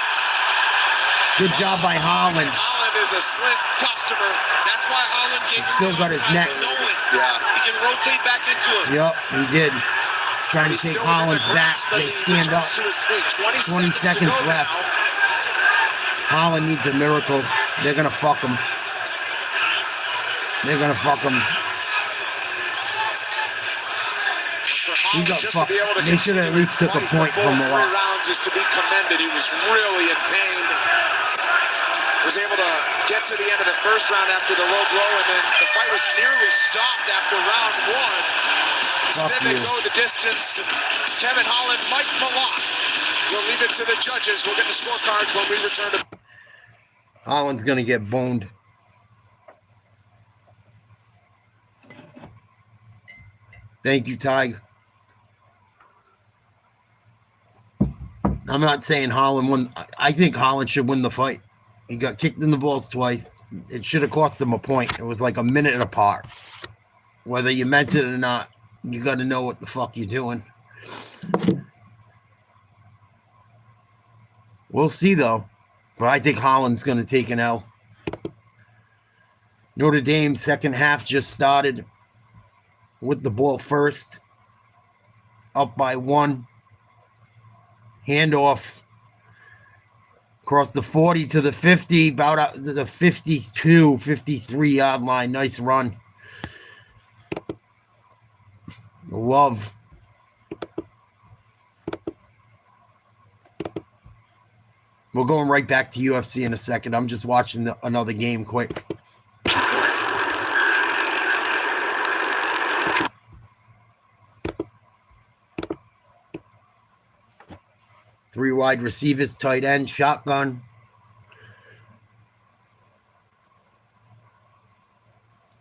Good job by Holland. Holland is a slim customer. That's why Holland gave him Still the got his uppercut, neck. knowing Yeah. he can rotate back into him. Yup, he did. Trying to He's take still within Holland's the back. grasp as They he stand up. returns to his feet. 20 seconds to go left. now. Holland needs a miracle. They're gonna fuck him. They're gonna fuck him. For He Holland got just fucked. to be able to They should have at least took a fight point the from full the 3 lot. rounds is to be commended. He was really in pain. Was able to get to the end of the first round after the low blow, and then the fight was nearly stopped after round 1. Instead Fuck they you. go the distance. Kevin Holland, Mike Malot. We'll leave it to the judges. We'll get the scorecards when we return to. Holland's gonna get boned. Thank you, Tig. I'm not saying Holland won. I think Holland should win the fight. He got kicked in the balls twice. It should have cost him a point. It was like a minute apart. Whether you meant it or not, you got to know what the fuck you're doing. We'll see, though. But I think Holland's going to take an L. Notre Dame, second half just started with the ball first. Up by 1. Handoff. Across the 40 to the 50. About out to the 52, 53-yard line. Nice run. Love. We're going right back to UFC in a second. I'm just watching another game quick. Three wide receivers, tight end, shotgun.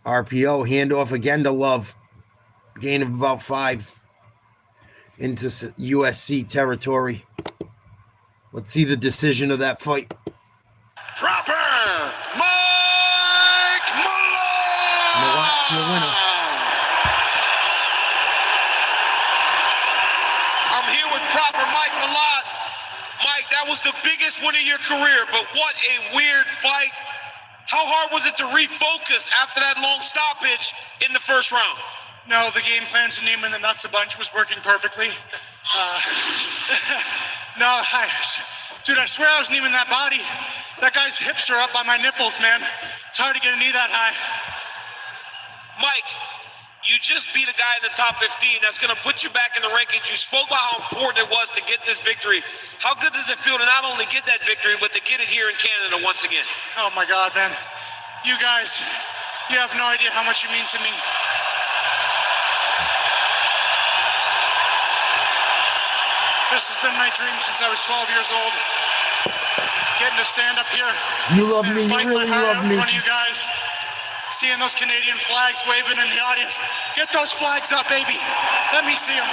RPO, handoff again to Love. Gain of about 5 into USC territory. Let's see the decision of that fight. Proper! Mike Malot! Malot's your winner. I'm here with proper Mike Malot. Mike, that was the biggest win of your career, but what a weird fight. How hard was it to refocus after that long stoppage in the first round? No, the game plan to knee him in the nuts a bunch was working perfectly. Dude, I swear I was kneeing that body. That guy's hips are up by my nipples, man. It's hard to get a knee that high. Mike, you just beat a guy in the top 15. That's going to put you back in the rankings. You spoke about how important it was to get this victory. How good does it feel to not only get that victory, but to get it here in Canada once again? Oh my God, man. You guys, you have no idea how much you mean to me. This has been my dream since I was 12 years old. Getting to stand up here You love me, and you fight really my heart love out in me. front of you guys. Seeing those Canadian flags waving in the audience. Get those flags up, baby. Let me see them.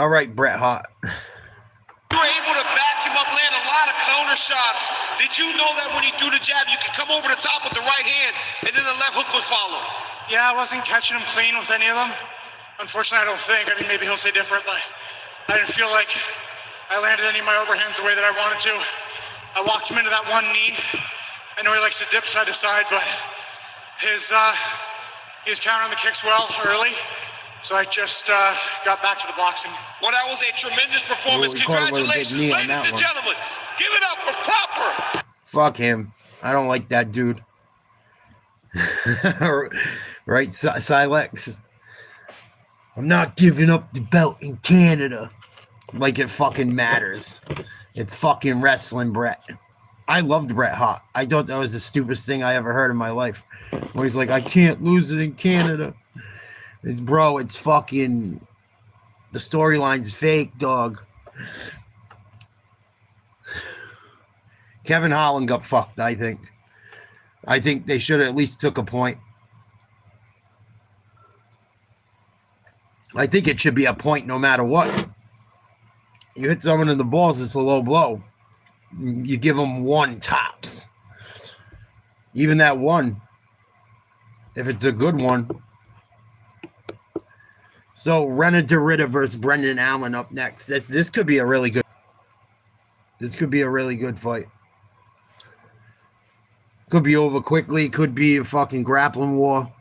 All right, Bret Hart. You were able to back him up, land a lot of counter shots. Did you know that when he threw the jab, you could come over the top with the right hand, and then the left hook would follow? Yeah, I wasn't catching him clean with any of them. Unfortunately, I don't think. I mean, maybe he'll say different, but I didn't feel like I landed any of my overhands the way that I wanted to. I walked him into that one knee. I know he likes to dip side to side, but he was countering the kicks well early. So I just got back to the boxing. Well, that was a tremendous performance. Well, we caught him with a big Congratulations, knee on ladies that and one. gentlemen. Give it up for Proper. Fuck him. I don't like that dude. Right, Silex? I'm not giving up the belt in Canada. Like it fucking matters. It's fucking wrestling, Bret. I loved Bret Hart. I thought that was the stupidest thing I ever heard in my life. Where he's like, I can't lose it in Canada. Bro, it's fucking... The storyline's fake, dog. Kevin Holland got fucked, I think. I think they should have at least took a point. I think it should be a point no matter what. You hit someone in the balls, it's a low blow. You give them 1 tops. Even that 1, if it's a good one. So, Dritter versus Brendan Allen up next. This could be a really good. This could be a really good fight. Could be over quickly. Could be a fucking grappling war.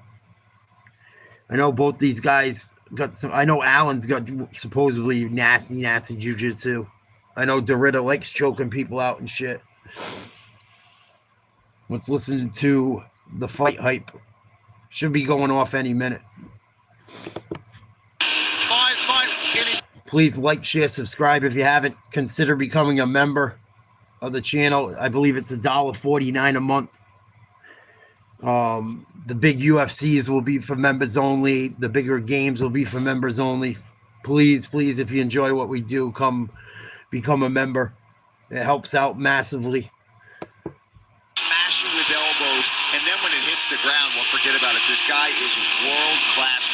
I know both these guys got some. I know Allen's got supposedly nasty jiu-jitsu. I know Dritter likes choking people out and shit. Let's listen to the fight hype. Should be going off any minute. 5 fights in it. Please like, share, subscribe if you haven't. Consider becoming a member of the channel. I believe it's $1.49 a month. The big UFCs will be for members only. The bigger games will be for members only. Please, if you enjoy what we do, come become a member. It helps out massively. Smash you with elbows, and then when it hits the ground, well, forget about it. This guy is world class.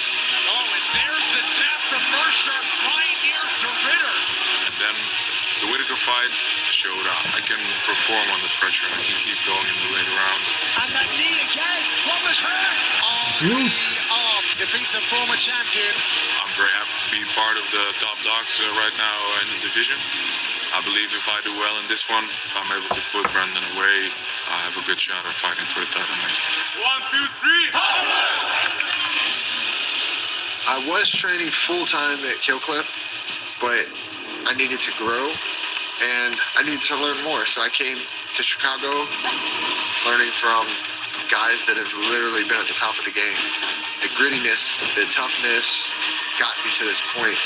Oh, and there's the tap from Mercer right near Dritter. And then the Whitaker fight showed I can perform under pressure. I can keep going in the later rounds. And that knee again. What was hurt? On the arm. Defeats a former champion. I'm very happy to be part of the top dogs right now in the division. I believe if I do well in this one, if I'm able to put Brendan away, I have a good shot at fighting for the title next. 1, 2, 3. I was training full-time at Killcliff, but I needed to grow, and I needed to learn more. So I came to Chicago, learning from guys that have literally been at the top of the game. The grittiness, the toughness got me to this point.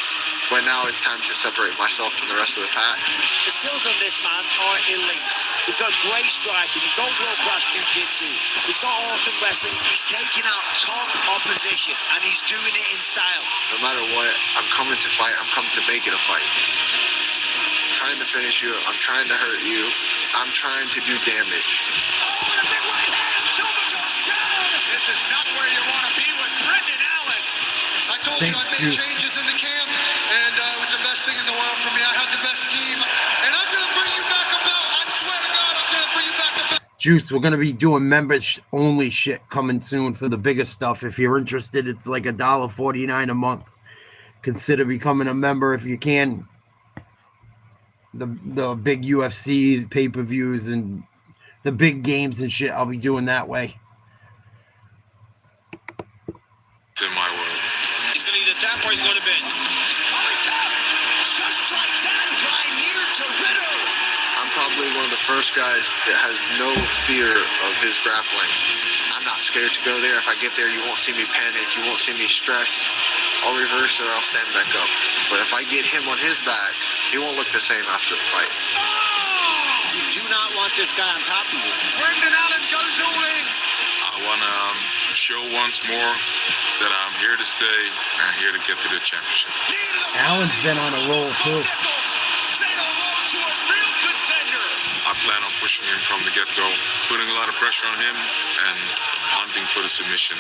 But now it's time to separate myself from the rest of the pack. The skills on this man are elite. He's got great striking. He's got world-class jiu-jitsu. He's got awesome wrestling. He's taking out top opposition, and he's doing it in style. No matter what, I'm coming to fight. I'm coming to make it a fight. I'm trying to finish you. I'm trying to hurt you. I'm trying to do damage. Oh, and a big right hand. Silver Thanks, Juice. changes in the camp, and it was the best thing in the world for me. I had the best team, and I'm going to bring you back a belt. I swear to God, I'm going to bring you back a belt. Juice, we're going to be doing members-only shit coming soon for the biggest stuff. If you're interested, it's like $1.49 a month. Consider becoming a member if you can. The big UFCs, pay-per-views, and the big games and shit, I'll be doing that way. It's in my world. He's going to either tap or he's going to bench. Just like that by near to Dritter. I'm probably one of the first guys that has no fear of his grappling. I'm not scared to go there. If I get there, you won't see me panic. You won't see me stress. I'll reverse or I'll stand back up. But if I get him on his back, he won't look the same after the fight. You do not want this guy on top of you. Brendan Allen goes away. I want to show once more that I'm here to stay and here to get to the championship. Allen's been on a roll, too. I plan on pushing him from the get-go, putting a lot of pressure on him and hunting for the submission.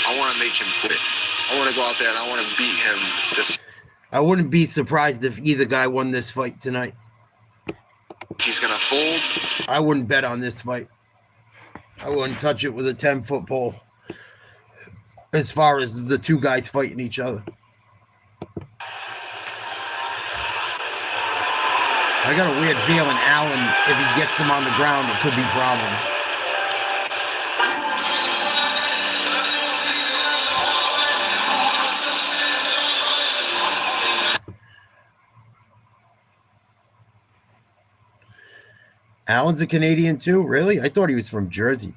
I want to make him quit. I want to go out there and I want to beat him. I wouldn't be surprised if either guy won this fight tonight. He's going to fold. I wouldn't bet on this fight. I wouldn't touch it with a 10-foot pole. As far as the two guys fighting each other. I got a weird feeling Allen, if he gets him on the ground, it could be problems. Allen's a Canadian too? Really? I thought he was from Jersey.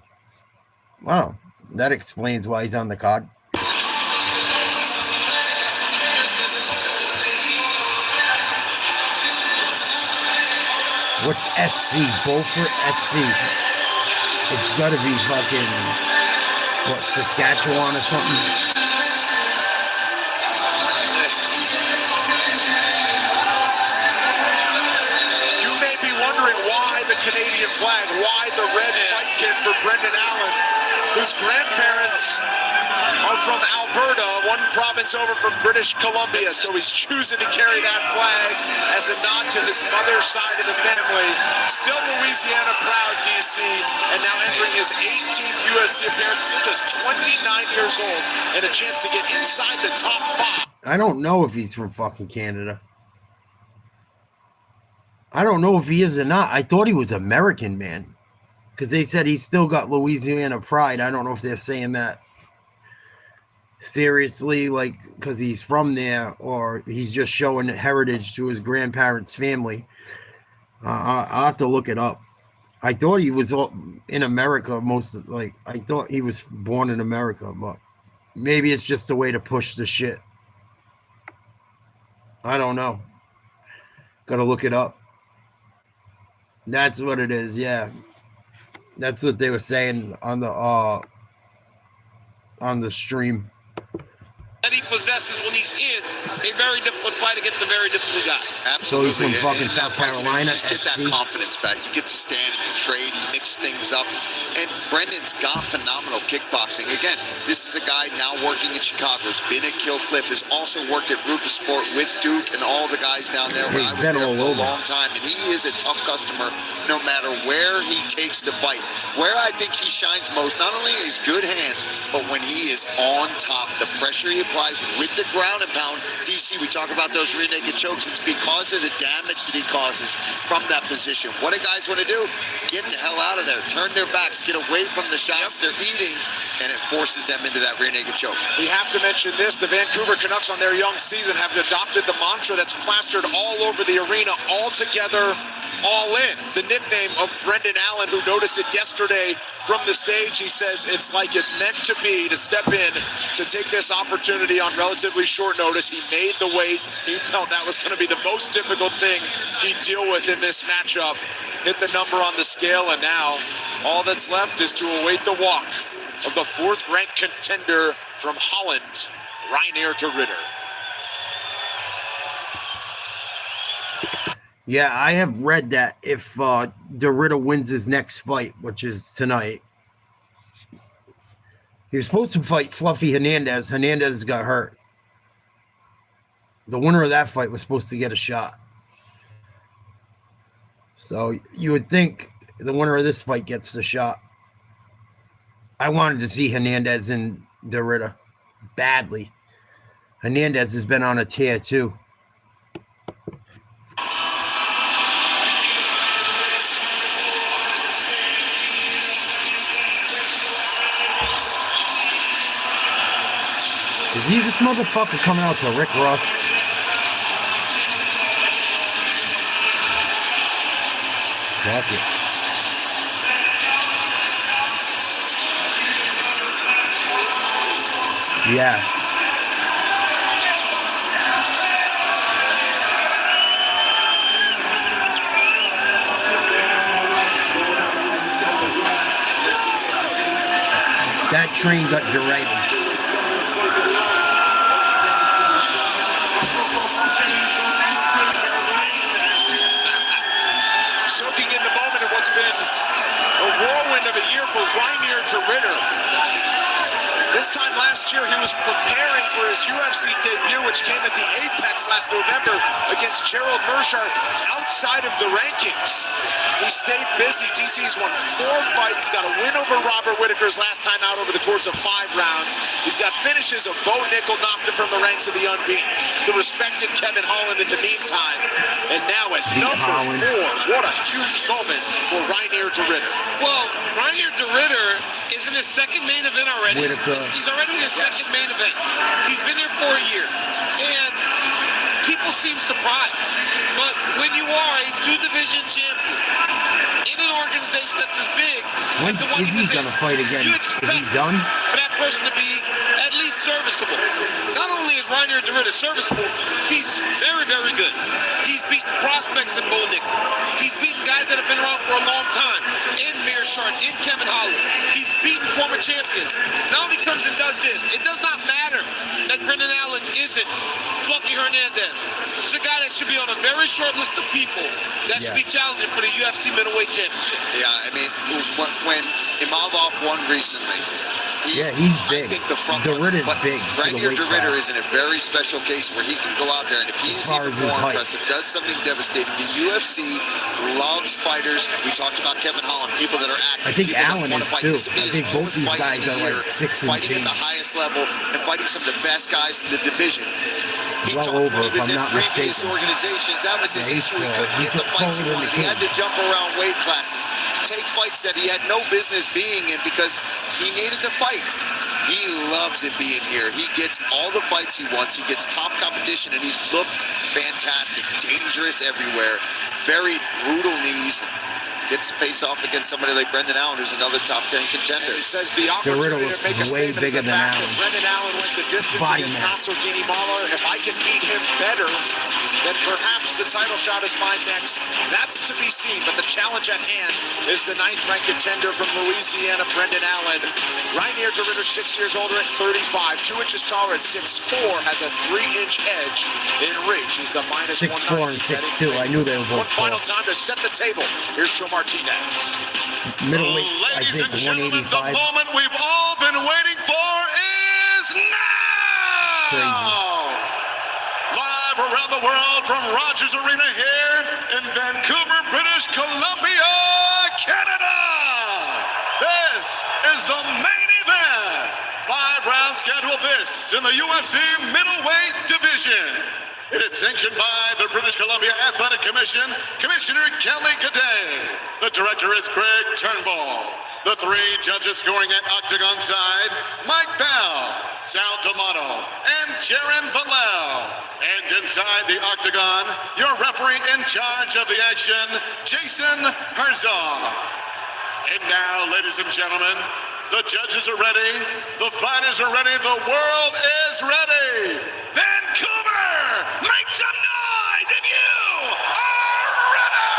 Wow. That explains why he's on the card. What's SC? Beaufort SC. It's got to be fucking, what, Saskatchewan or something? You may be wondering why the Canadian flag, why the red fight kit for Brendan Allen, whose grandparents are from Alberta, one province over from British Columbia, so he's choosing to carry that flag as a nod to his mother's side of the family. Still Louisiana proud, DC, and now entering his 18th UFC appearance, still just 29 years old, and a chance to get inside the top 5. I don't know if he's from fucking Canada. I don't know if he is or not. I thought he was American, man. Because they said he's still got Louisiana pride. I don't know if they're saying that seriously, like, because he's from there, or he's just showing heritage to his grandparents' family. I'll have to look it up. I thought he was in America I thought he was born in America, but maybe it's just a way to push the shit. I don't know. Gotta look it up. That's what it is, yeah. That's what they were saying on the stream. That he possesses when he's in a very difficult fight against a very difficult guy. Absolutely. So he's from fucking South Carolina. You just get that confidence back. You get to stand and trade. You mix things up. And Brendan's got phenomenal kickboxing. Again, this is a guy now working in Chicago. He's been at Kill Cliff. Has also worked at Sport with Duke and all the guys down there. When I was there for a long time. And he is a tough customer no matter where he takes the fight. Where I think he shines most, not only his good hands, but when he is on top, the pressure he applies with the ground and pound. DC, we talk about those rear naked chokes. It's because of the damage that he causes from that position. What do guys want to do? Get the hell out of there. Turn their backs. Get away from the shots they're eating, and it forces them into that rear naked choke. We have to mention this. The Vancouver Canucks on their young season have adopted the mantra that's plastered all over the arena, all together, all in. The nickname of Brendan Allen, who noticed it yesterday from the stage. He says it's like it's meant to be to step in to take this opportunity on relatively short notice. He made the weight. He felt that was going to be the most difficult thing he'd deal with in this matchup. Hit the number on the scale, and now all that's left is to await the walk of the fourth-ranked contender from Holland, Reinier de Ritter. Yeah, I have read that if de Ritter wins his next fight, which is tonight, he was supposed to fight Fluffy Hernandez. Hernandez got hurt. The winner of that fight was supposed to get a shot. So you would think the winner of this fight gets the shot. I wanted to see Hernandez and Dritter badly. Hernandez has been on a tear too. Is he this motherfucker coming out to Rick Ross? Fuck it. Yeah. That train got derailed. Soaking in the moment of what's been a whirlwind of a year for Dritter. This time last year, he was preparing for his UFC debut, which came at the Apex last November against Gerald Meerschaert outside of the rankings. He stayed busy. DC's won 4 fights. He got a win over Robert Whittaker's last time out over the course of 5 rounds. He's got finishes of Bo Nickel, knocked him from the ranks of the unbeaten. The respected Kevin Holland in the meantime. And now at number 4, what a huge moment for Dritter. Well, Dritter is in his second main event already. He's already in his second main event. He's been there for a year. And people seem surprised. But when you are a 2-division champion in an organization that's as big When's Izzy gonna fight again? you Is he expect done? for that person to be at least serviceable. Not only is Dritter serviceable, he's very, very good. He's beaten prospects in Bo Nickel. He's beaten guys that have been around for a long time. In Meerschaert, in Kevin Holland. He's beaten former champions. Now he comes and does this. It does not matter that Brendan Allen isn't Fluffy Hernandez. This is a guy that should be on a very short list of people that should be challenging for the UFC middleweight championship. Yeah, I mean, when Imavov won recently, he's big. I think the front Dritter's big. Dritter is in a very special case where he can go out there, and if he's even more impressive, does something devastating. The UFC loves fighters. We talked about Kevin Holland, people that are active. I think Allen is too. I think both these guys are like 6 and fighting at the highest level and fighting some of the best guys in the division. Well over, if I'm not mistaken. Organizations, that was his issue. He couldn't get the fights he wanted. He had to jump around weight classes, take fights that he had no business being in because he needed to fight. He loves it being here. He gets all the fights he wants. He gets top competition, and he's looked fantastic. Dangerous everywhere. Very brutal knees. Gets to face off against somebody like Brendan Allen, who's another top 10 contender. He says the opportunity to make a way statement bigger the than fact Allen. that Brendan Allen went the distance against Nassourdine Imavov. If I can beat him better, then perhaps the title shot is mine next. That's to be seen, but the challenge at hand is the 9th-ranked contender from Louisiana, Brendan Allen. Dritter, 6 years older at 35, 2 inches taller at 6'4", has a 3-inch edge in reach. He's the minus 6'4" and 6'2". I knew they were both one final time to set the table. Here's Joe Martinez. Middleweight, I Ladies think, and gentlemen, 185. the moment we've all been waiting for is now! Crazy. Live around the world from Rogers Arena here in Vancouver, British Columbia, Canada. This is the main event. 5-round schedule this in the UFC middleweight division. It is sanctioned by the British Columbia Athletic Commission, Commissioner Kelly Cadet. The director is Greg Turnbull. The 3 judges scoring at octagon side, Mike Bell, Sal D'Amato, and Jaron Vallel. And inside the octagon, your referee in charge of the action, Jason Herzog. And now, ladies and gentlemen, the judges are ready, the fighters are ready, the world is ready. Vancouver, make some noise if you are ready!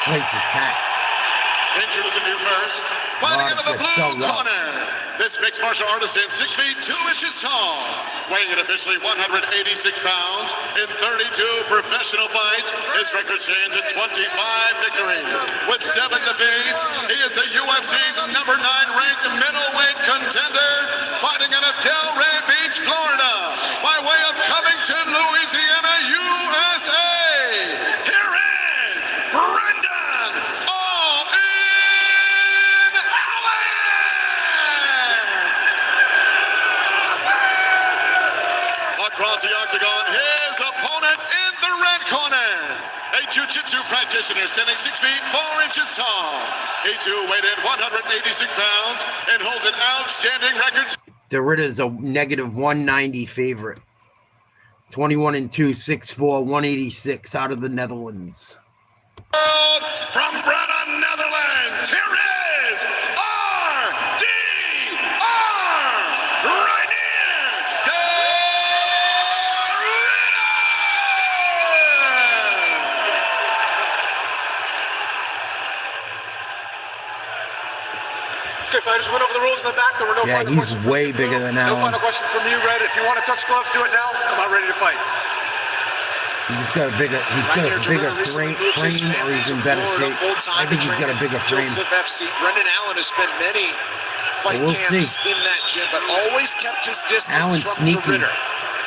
Place is packed. Introducing you first, fighting out of the blue corner, This mixed martial artist stands 6 feet 2 inches tall, weighing in officially 186 pounds in 32 professional fights. His record stands at 25 victories with 7 defeats. He is the UFC's #9 ranked middleweight contender, fighting out of Delray Beach, Florida, by way of Covington, Louisiana, USA. Here is Brendan All-In Allen! Across the octagon, his opponent in the red corner, a jiu-jitsu practitioner standing 6 feet 4 inches tall. He too weighed in 186 pounds and holds an outstanding record. Dritter's a -190 favorite. 21-2, 6'4", 186 out of the Netherlands. From Breda, Netherlands, here is RDR Reinier Okay, fighters, went over the rules in the back. There were no Yeah, final he's questions way from you. bigger than No Allen. final question from you, Red. If you want to touch gloves, do it now. I'm not ready to fight. He's got a bigger frame, or he's in better shape. I think he's got a bigger frame. FC. Brendan Allen has spent many fight We'll camps see. in that gym, but always kept his distance Allen's from sneaky. Dritter.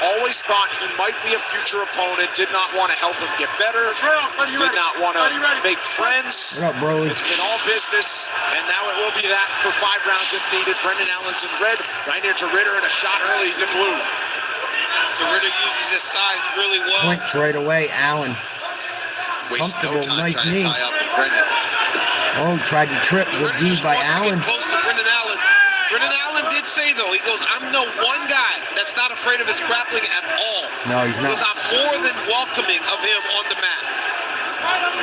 Always thought he might be a future opponent, did not want to help him get better, did not want to make friends. What up, bro? It's been all business, and now it will be that for 5 rounds if needed. Brendan Allen's in red, Reinier Dritter, and a shot early, he's in blue. Dritter uses his size really well. Clinch right away, Allen. Comfortable, nice knee. Oh, tried to trip. Good D by Allen. Close to Brendan Allen. Brendan Allen did say, though, he goes, I'm no one guy that's not afraid of his grappling at all. No, he's not. Because I'm more than welcoming of him on the mat.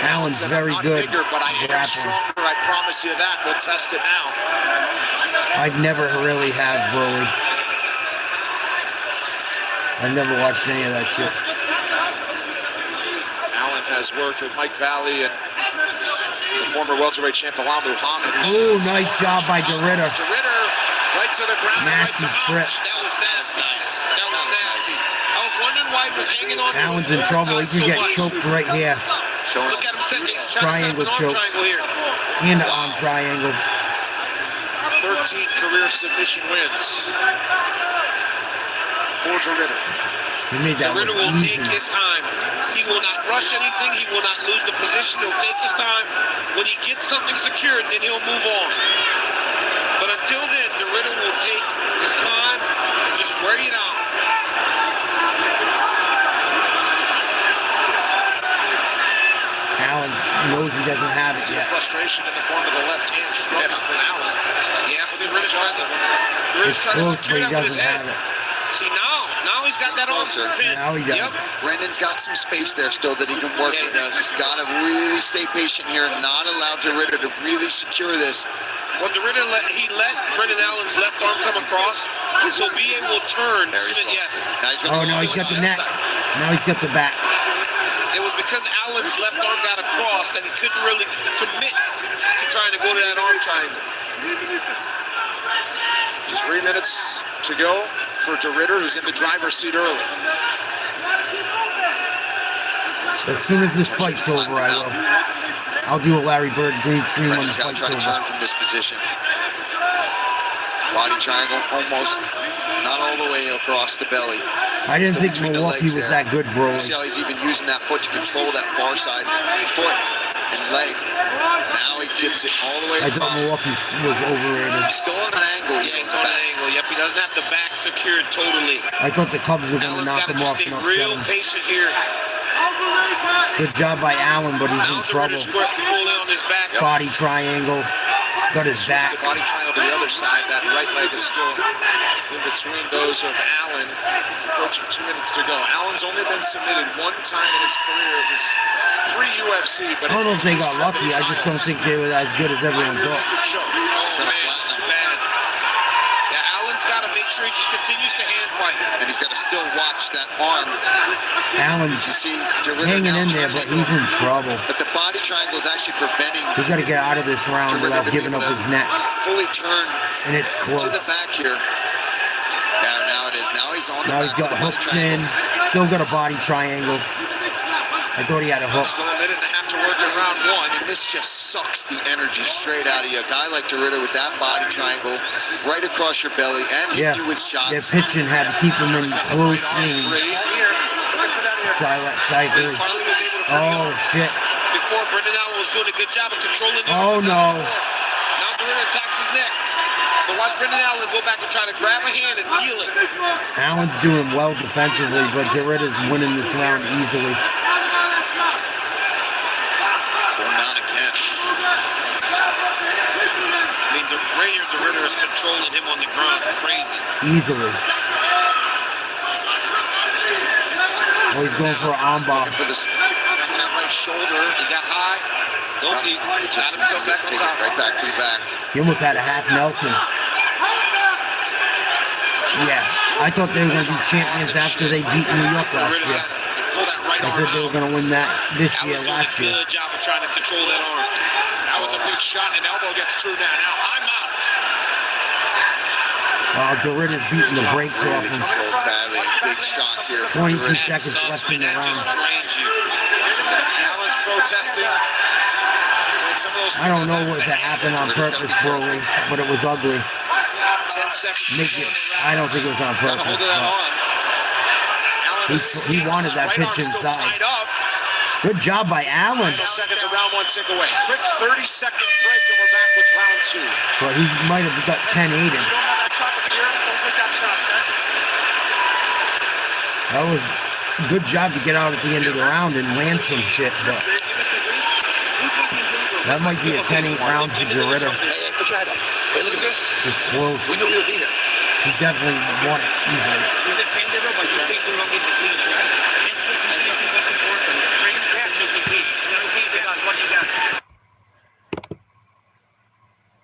Allen's very good. Bigger, but I am stronger, I promise you that. We'll test it now. I've never really had Broly. I've never watched any of that shit. Allen has worked with Mike Valley and the former welterweight champ Bilal Muhammad. Ooh, nice job by Dritter. Dritter, right to the ground. Nasty trip. That was nasty. That was nasty. I was wondering why he was hanging on to Allen's his in trouble. He so could get much. choked right here. Look at him setting. He's trying Triangle to set up an arm choke. triangle here. And the arm triangle. 13 career submission wins for Dritter. He made that Dritter look will easy. take his time. He will not rush anything. He will not lose the position. He'll take his time. When he gets something secured, then he'll move on. But until then, Dritter will take his time and just wear it out. Allen knows he doesn't have it yet. Frustration in the form of the left hand stroke from Allen. Yeah, see, Ritter's It's close, but he doesn't have it. See, now he's got that arm pinned. Now he does. Brendan's got some space there still that he can work with. He's got to really stay patient here and not allow Dritter to really secure this. Well, Dritter let Brendan Allen's left arm come across, so be able to turn. Yes. Oh, no, he's got the neck. Now he's got the back. It was because Allen's left arm got across that he couldn't really commit to trying to go to that arm triangle. 3 minutes to go for Dritter, who's in the driver's seat early. As soon as this fight's over, I will. I'll do a Larry Bird green screen when the fight's Try to turn from this position. Body triangle almost not all the way across the belly. I didn't Still think between the Milwaukee legs was there. that good, bro. See how he's even using that foot to control that far side foot and leg. Now he gets it all the way I thought across. Milwaukee was overrated. He's still on an angle. Yeah, he's on an angle. Yep, he doesn't have the back secured totally. I thought the Cubs were going to Allen's knock got to him just off stay and real upset him. patient here. Good job by Allen, but he's in Now trouble. Ritter's working fully on his back. Body triangle. Got his back. The body triangle to the other side. That right leg is still in between those of Allen. Approaching 2 minutes to go. Allen's only been submitted one time in his career. It was pre-UFC. I don't know if they got lucky. I just don't think they were as good as everyone thought. Oh, man, this is bad. Yeah, Allen's got to make pressure, he just continues to hand fight. And he's got to still watch that arm. Allen's hanging in there, but he's in trouble. But the body triangle is actually preventing. He got to get out of this round without giving up his neck. Fully turn. And it's close. To the back here. Now it is. Now he's on the Now back. he's got hooks in. Still got a body triangle. I thought he had a hook. Still a minute and a half to work in round one, and this just sucks the energy straight out of you. A guy like Dritter with that body triangle right across your belly and hit you with shots. Their pitching had to keep him in close range. Silent cycle. Oh, shit. Before, Brendan Allen was doing a good job of controlling the Oh, no. Now Dritter attacks his neck. But watch Brendan Allen go back and try to grab a hand and heal it. Allen's doing well defensively, but Dritter's winning this round easily. Dritter is controlling him on the ground. Crazy. Easily. Oh, he's going for an armbar. For this right shoulder. He got high. Don't he? Got himself back to the top. Right back to the back. He almost had a half Nelson. Yeah, I thought they were going to be champions after they beat New York last year. I said they were going to win that this year, last year. Good job of trying to control that arm. That was a big shot, and elbow gets through now. Now I'm out. Dritter's beating the brakes off him. Big shots here. 22 seconds left in the round. Allen's protesting. I don't know what that happened on purpose, Broly, but it was ugly. 10 seconds. I don't think it was on purpose. He wanted that pitch inside. Good job by Allen. Seconds of round one tick away. Quick 30-second break, and we're back with round two. But he might have got 10-8 in. That was a good job to get out at the end of the round and land some shit, but that might be a 10-8 round for Dritter. It's close. We knew we would be here. He definitely won it easily.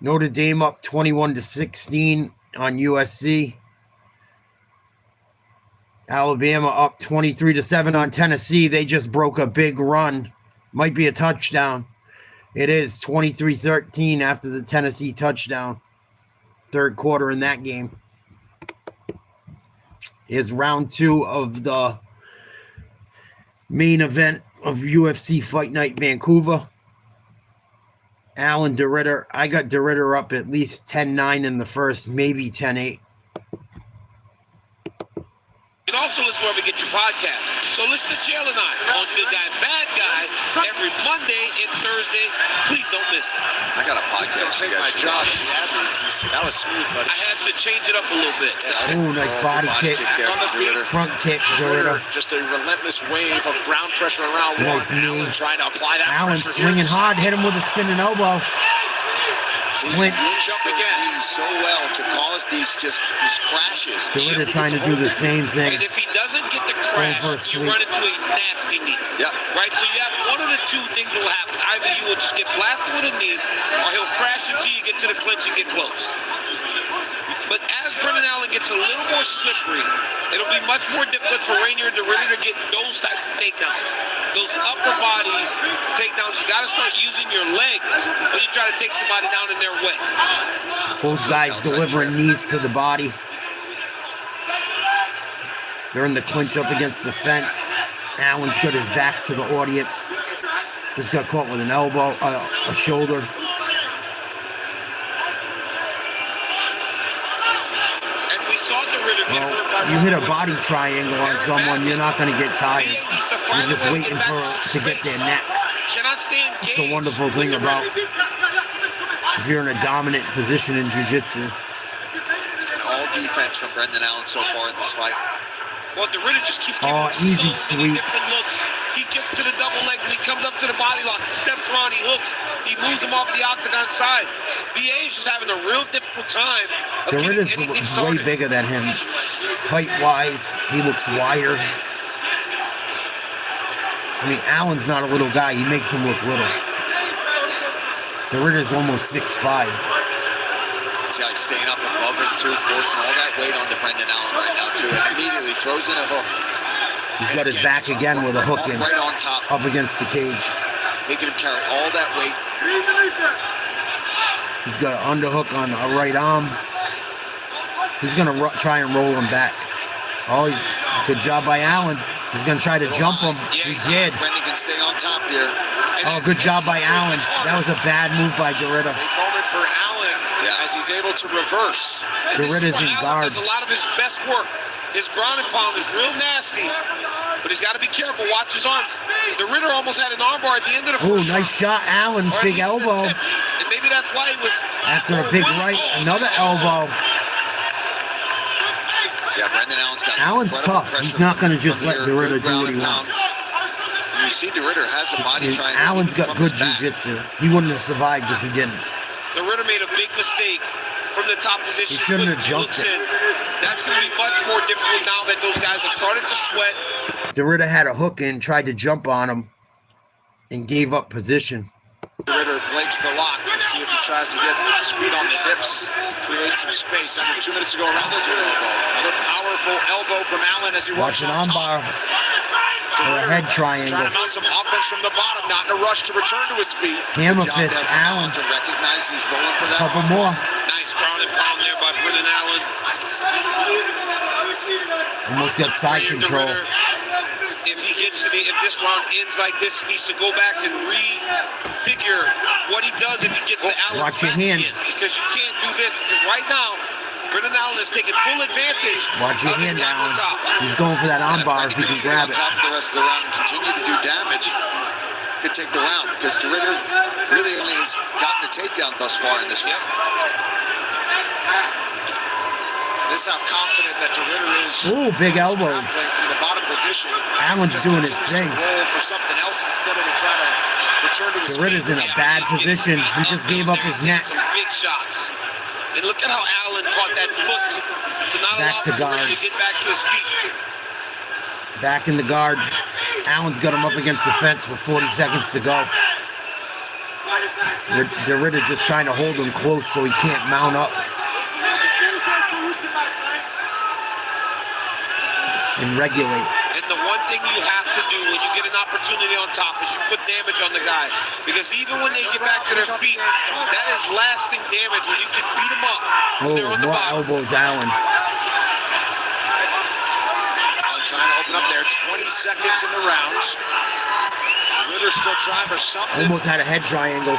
Notre Dame up 21-16 on USC. Alabama up 23-7 on Tennessee. They just broke a big run. Might be a touchdown. It is 23-13 after the Tennessee touchdown. Third quarter in that game. Is round two of the main event of UFC Fight Night Vancouver. Allen Dritter. I got Dritter up at least 10-9 in the first, maybe 10-8. You can also listen wherever you get your podcast. So listen to Jail and I on Good Guy, Bad Guy every Monday and Thursday. Please don't miss it. I got a podcast. Take my job. That was smooth, buddy. I had to change it up a little bit. Ooh, nice body kick. On the feet. Front kick, Dritter. Just a relentless wave of ground pressure around one. Nice knee. Allen trying to apply that Allen pressure swinging here. hard, hit him with a spinning elbow. Clinch. Jump again. So well to cause these crashes. Dritter trying to do the same thing. And if he doesn't get the crash, you run into a nasty knee. Yep. Right? So you have one of the two things will happen. Either you will just get blasted with a knee, or he'll crash until you get to the clinch and get close. But as Brendan Allen gets a little more slippery, it'll be much more difficult for Rainier and Dritter to get those types of takedowns. Those upper body takedowns, you got to start using your legs when you try to take somebody down in their way. Both guys delivering knees to the body. They're in the clinch up against the fence. Allen's got his back to the audience. Just got caught with an elbow, a shoulder. Well, you hit a body triangle on someone, you're not going to get tired. You're just waiting to get their neck. That's the wonderful thing about if you're in a dominant position in jiu-jitsu. All defense from Brendan Allen so far in this fight. Well, Dritter just keeps giving easy sweep. different looks. He gets to the double leg, and he comes up to the body lock. He steps around, he hooks. He moves him off the octagon side. BA's just having a real difficult time of getting anything started. Way bigger than him. Height-wise, he looks wider. I mean, Allen's not a little guy. He makes him look little. Dritter's almost 6'5". see how he's staying up above him, too, forcing all that weight onto Brendan Allen right now, too, and immediately throws in a hook. He's got his back again with a hook in, right on top, up against the cage. Making him carry all that weight. He's got an underhook on the right arm. He's going to try and roll him back. Oh, good job by Allen. He's going to try to jump him. He did. Brendan can stay on top here. Oh, good job by Allen. That was a bad move by Dritter. Big moment for Allen as he's able to reverse. Dritter's in guard. Does a lot of his best work. His ground and pound is real nasty, but he's got to be careful. Watch his arms. The Dritter almost had an armbar at the end of the first. Nice shot, Allen. Big elbow. And maybe that's why he was... After a big right, another elbow. Yeah, Brendan Allen's tough. He's not going to just let Dritter do what he wants. You see Dritter has the body trying. Allen's got good jiu-jitsu. He wouldn't have survived if he didn't. The Dritter made a big mistake from the top position. He shouldn't have jumped it. That's going to be much more difficult now that those guys have started to sweat. Dritter had a hook in, tried to jump on him, and gave up position. Dritter breaks the lock. Let's see if he tries to get speed on the hips, create some space. Under 2 minutes to go around this elbow. Another powerful elbow from Allen as he Watch an armbar. Or a head triangle. Trying to mount some offense from the bottom, not in a rush to return to his feet. Hammer fist, Allen. To recognize he's rolling for that. Couple more. Nice ground and pound there by Brendan Allen. Almost got side control. If he gets to if this round ends like this, he needs to go back and refigure what he does if he gets to Allen. Watch your hand. Because you can't do this. Because right now, Brendan Allen is taking full advantage. Watch your hand, Allen. He's going for that armbar if he can grab it. Top the rest of the round and continue to do damage. Could take the round because Dritter really only has gotten the takedown thus far in this round. This is how confident that Dritter is. Ooh, big elbows. From the bottom position. Allen's doing his thing. Roll for something else instead of to try to return to his Dritter's in a bad position. He just gave up his neck. Some big shots. And look at how Allen caught that foot to not Back to allow guard. him to get back to his feet. Back in the guard. Allen's got him up against the fence with 40 seconds to go. Dritter just trying to hold him close so he can't mount up. And regulate. And the one thing you have to do when you get an opportunity on top is you put damage on the guy. Because even when they get back to their feet, that is lasting damage when you can beat them up. Oh, more elbows, Allen. Trying to open up there. 20 seconds in the rounds. Dritter still trying for something. Almost had a head triangle.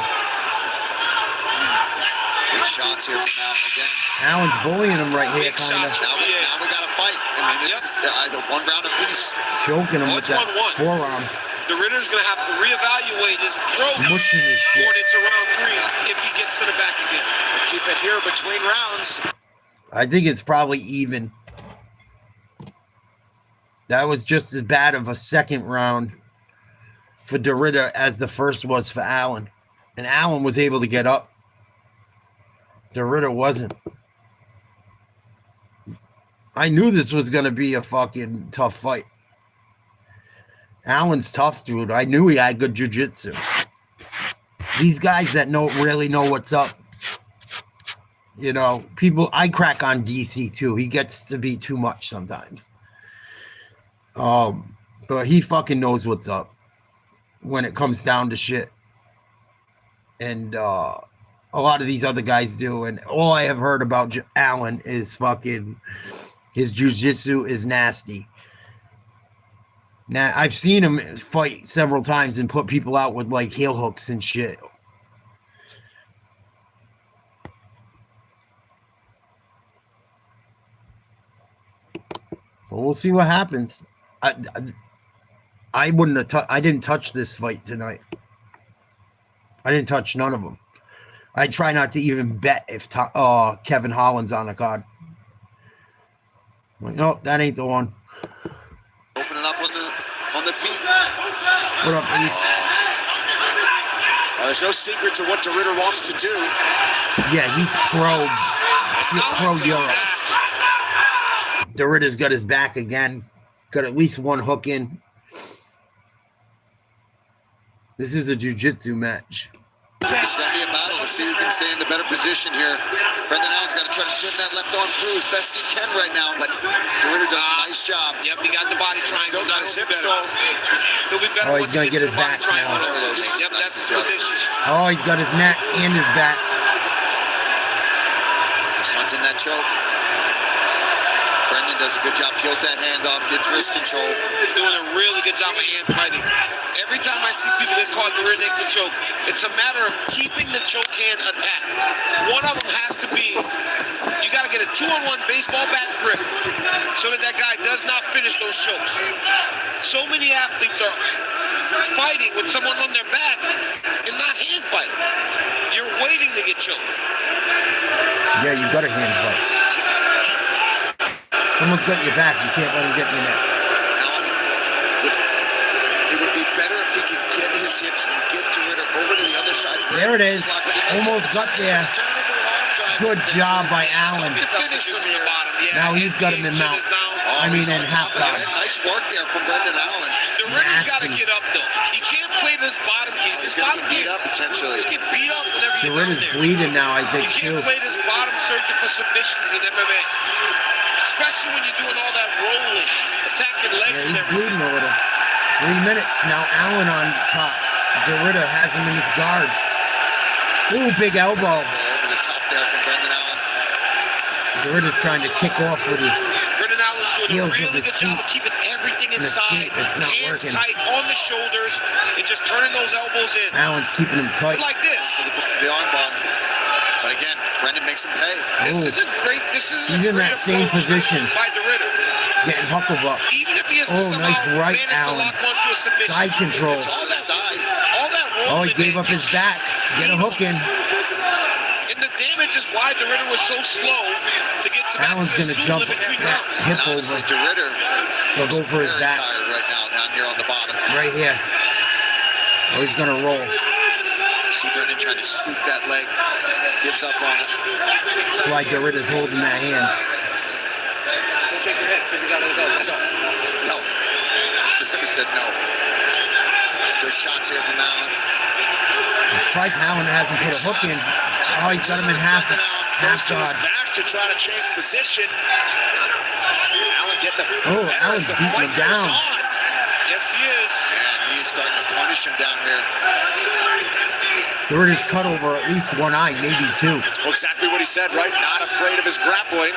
Big shots here from Allen again. Allen's bullying him right here, kind of. Now we got to fight. I mean, this is either one round apiece. Choking him with that forearm. Ritter's going to have to reevaluate his approach Mushing his shit. going into round 3 if he gets to the back again. Keep it here between rounds. I think it's probably even. That was just as bad of a second round for Dritter as the first was for Allen. And Allen was able to get up. Dritter wasn't. I knew this was going to be a fucking tough fight. Allen's tough, dude. I knew he had good jiu-jitsu. These guys that really know what's up. You know, people, I crack on DC too. He gets to be too much sometimes. But he fucking knows what's up when it comes down to shit. And a lot of these other guys do. And all I have heard about Allen is fucking his jiu-jitsu is nasty. Now, I've seen him fight several times and put people out with like heel hooks and shit. But we'll see what happens. I wouldn't have. I didn't touch this fight tonight. I didn't touch none of them. I try not to even bet if Kevin Holland's on the card. Like, no, that ain't the one. Opening up on the feet. What up, Ace? There's no secret to what Dritter wants to do. Yeah, he's pro Euro. Dritter's got his back again. Got at least one hook in. This is a jiu-jitsu match. It's going to be a battle to see who can stay in the better position here. Brendan Allen's got to try to swing that left arm through as best he can right now, but Dritter does a nice job. Yep, he got the body triangle. Still got his hips though. He'll be better. Oh, he's going to get his back now. Yep, that's his position. Oh, he's got his neck and his back. He's hunting that choke. Brendan does a good job, peels that hand off, gets wrist control. Doing a really good job of hand fighting. Every time I see people get caught in the rear naked choke, it's a matter of keeping the choke hand attacked. One of them has to be, you got to get a 2-on-1 baseball bat grip so that that guy does not finish those chokes. So many athletes are fighting with someone on their back and not hand fighting. You're waiting to get choked. Yeah, you got a hand fight. Someone's got your back. You can't let him get in your neck. Allen, it would be better if he could get his hips and get Dritter over to the other side. There it is. Almost got there. Good job by Allen. Now he's got him in mount. I mean, in half guard. Nice work there from Brendan Allen. Ritter's got to get up, though. He can't play this bottom game. His bottom game, potentially. He's getting beat up whenever you Ritter's bleeding now, I think, too. You can't play this bottom searching for submissions in MMA. Especially when you're doing all that rolling, attacking legs and he's everything. bleeding a little. 3 minutes. Now Allen on top. Dritter has him in his guard. Ooh, big elbow. Over the top there from Brendan Allen. Dritter's trying to kick off with his Brendan Allen's doing a really good job of keeping everything inside. It's not Hands working. tight on the shoulders and just turning those elbows in. Allen's keeping him tight. Like this. The arm bar. But again, Brendan makes him pay. This isn't great. This isn't He's in that same position. by Dritter. Getting hucklebuck. Even if he has Nice right, Allen. Side control. All that rolling. Oh, he gave up his back. Get a hook in. And the damage is why Dritter was so slow to get to Allen's going to jump that hip over. Dritter He'll go for his back. tired right now down here on the bottom. Right here. Oh, he's going to roll. See Brendan trying to scoop that leg. Gives up on it. That's why Dritter's holding that hand. Shake your head, fingers out of the belt. No. He said no. Good shots here from Allen. I'm surprised Allen hasn't put a hook in. Oh, he's got him in half guard. Back to try to change position. Allen get the. Oh, Allen's beating him down. Yes, he is. And he's starting to punish him down here. Dritter's cut over at least one eye, maybe two. Well, exactly what he said, right? Not afraid of his grappling.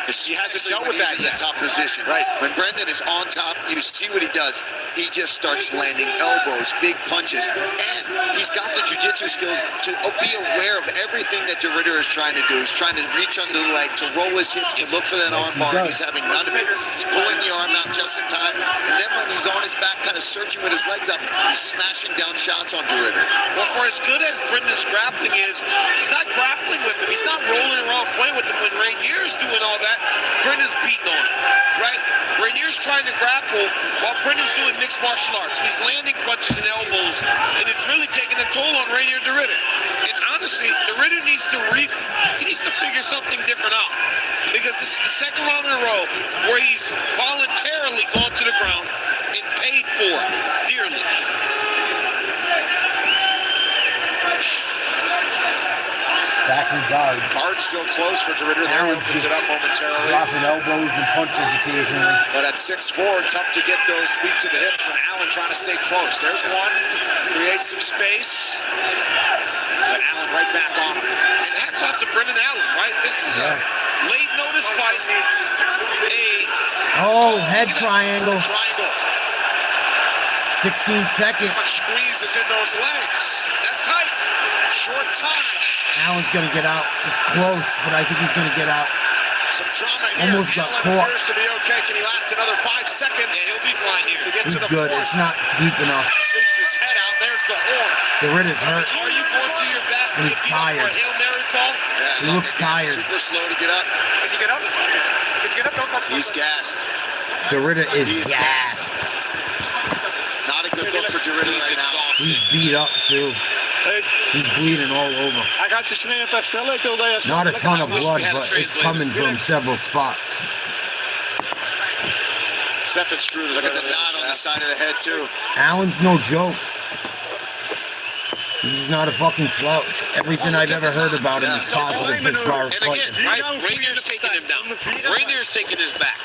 He hasn't dealt with that in yet. the top position. Right. When Brendan is on top, you see what he does. He just starts landing elbows, big punches, and he's got the jiu-jitsu skills to be aware of everything that Dritter is trying to do. He's trying to reach under the leg, to roll his hips, to look for that arm bar. He's having none of it. He's pulling the arm out just in time, and then when he's on his back, kind of searching with his legs up, he's smashing down shots on Dritter. Well, for as good as Brendan's grappling is, he's not grappling with him. He's not rolling around playing with him. When Rainier's doing all that, Brendan's beating on him, right? Rainier's trying to grapple while Brendan's doing mixed martial arts. He's landing punches and elbows, and it's really taking a toll on Rainier Dritter. And honestly, Dritter needs to figure something different out, because this is the second round in a row where he's voluntarily gone to the ground and paid for it dearly. Back in guard. Guard still close for Dritter. There he opens it up momentarily. Dropping elbows and punches occasionally. But at 6'4", tough to get those feet to the hips when Allen trying to stay close. There's one. Creates some space. But Allen right back on him. And hats off to Brendan Allen, right? This was a late notice fight. Head triangle. 16 seconds. Squeezes in those legs. That's tight. Short time. Allen's going to get out. It's close, but I think he's going to get out. Some drama here. Almost got Allen caught. appears to be okay. Can he last another 5 seconds? Yeah, he'll be fine here. To get He's to the good. fourth. It's not deep enough. Sneaks his head out. There's the horn. Dritter's hurt. Are you going to your back And he's tired. for a Hail Mary, Paul? Yeah, He looks tired. Super slow to get up. Can you get up? Can you get up? Don't touch He's gassed. Dritter is gassed. Not a good look for Dritter right now. He's beat up, too. He's bleeding all over. Not a ton of blood, but it's coming from several spots. Stefan Strude. Look at the knot on the side of the head, too. Allen's no joke. He's not a fucking slouch. Everything I've ever heard about him is positive as far as And again, fighting. right, Rainier's taking him down. Rainier's taking his back.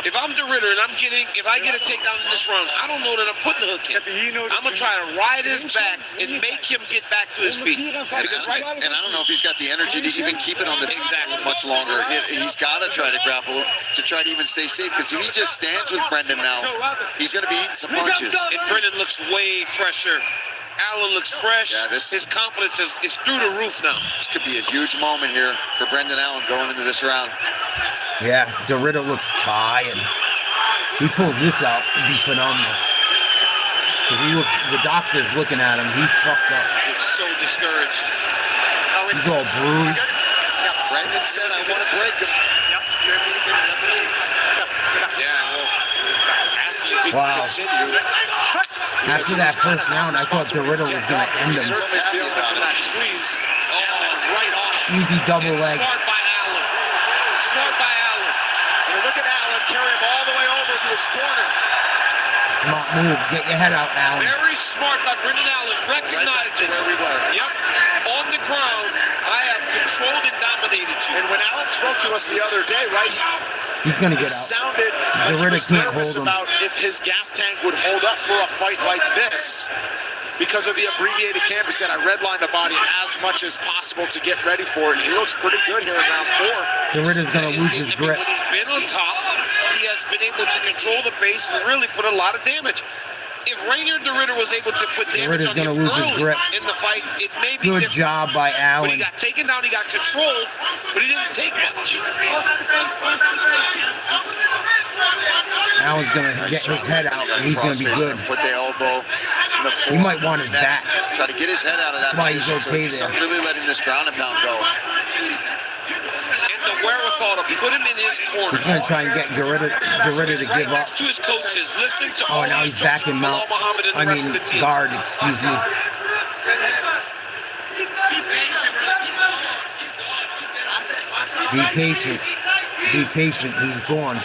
If I'm the Ritter and if I get a takedown in this round, I don't know that I'm putting the hook in. I'm going to try to ride his back and make him get back to his feet. And I don't know if he's got the energy to even keep it on the feet much longer. He's got to try to grapple to try to even stay safe, because if he just stands with Brendan now, he's going to be eating some punches. And Brendan looks way fresher. Alan looks fresh. Yeah, his confidence is through the roof now. This could be a huge moment here for Brendan Allen going into this round. Yeah, Dritter looks tired. He pulls this out, it'd be phenomenal. Because the doctor's looking at him. He's fucked up. He looks so discouraged. He's all bruised. Brendan said, I want to break him. Wow. After that first round, I thought Dritter was going to end him. Easy double leg. Smart by Allen. Smart by Allen. And look at Allen carry him all the way over to his corner. Smart move. Get your head out, Allen. Very smart by Brendan Allen. Recognizing where we were. Yep. On the ground, I have controlled and dominated you. And when Allen spoke to us the other day, right? He's going to get out. Sounded Dritter can't hold him. about if his gas tank would hold up for a fight like this. Because of the abbreviated camp, he said, I redline the body as much as possible to get ready for it. He looks pretty good here in round 4. Dritter's going to lose his grip. When he's been on top, he has been able to control the pace and really put a lot of damage. If Rainier Dritter was able to put damage on him early in the fight, it may be Good job by Allen. But he got taken down, he got controlled, but he didn't take much. Allen's going to get his head out, and he's going to be good. Put the elbow in the He might want his back. Try to get his head out of that. That's why he's okay so there. He's really letting this ground and pound go. The wherewithal to put him in his corner. He's going to try and get Dritter to give up. To his coaches, listening to Oh, now he's back in mount. I mean, guard, excuse me. Be patient. Be patient. He's gone.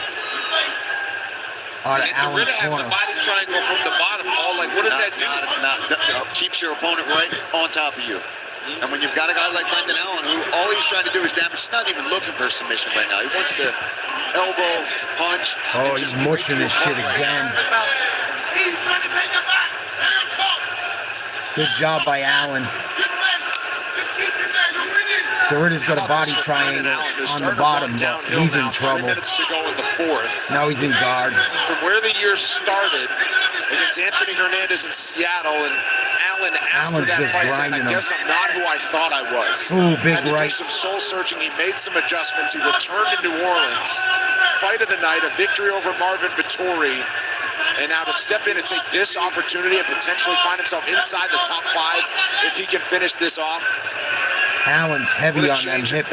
Out of Allen's corner. The body triangle from the bottom. All like, what does that do? Keeps your opponent right on top of you. And when you've got a guy like Brendan Allen, who all he's trying to do is damage, he's not even looking for a submission right now. He wants to elbow, punch. Oh, he's mushing his shit again. Good job by Allen. Dritter's got a body triangle on the bottom, but he's in trouble. Minutes to go in the 4th. Now he's in guard. From where the year started against Anthony Hernandez in Seattle, and Allen's just grinding him. I guess I'm not who I thought I was. Ooh, big Had to right. do some soul searching. He made some adjustments. He returned to New Orleans. Fight of the night, a victory over Marvin Vettori. And now to step in and take this opportunity and potentially find himself inside the top 5 if he can finish this off. Allen's heavy on them hips.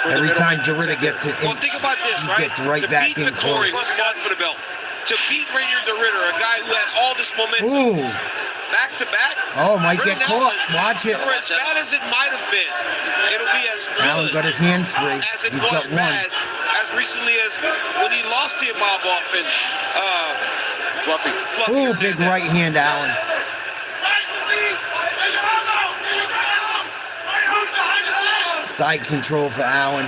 Every time Dritter gets it, think about this, he right? gets right back in close. He's fought for the belt. To beat Rainier Dritter, a guy who had all this momentum, Ooh. back to back. Oh, might get caught. Watch it. For as bad as it might have been, it'll be as Allen got his hands free. as it He's was got one. bad as recently as when he lost to Imabov and Fluffy. Ooh, big right hand, Allen. Side control for Allen.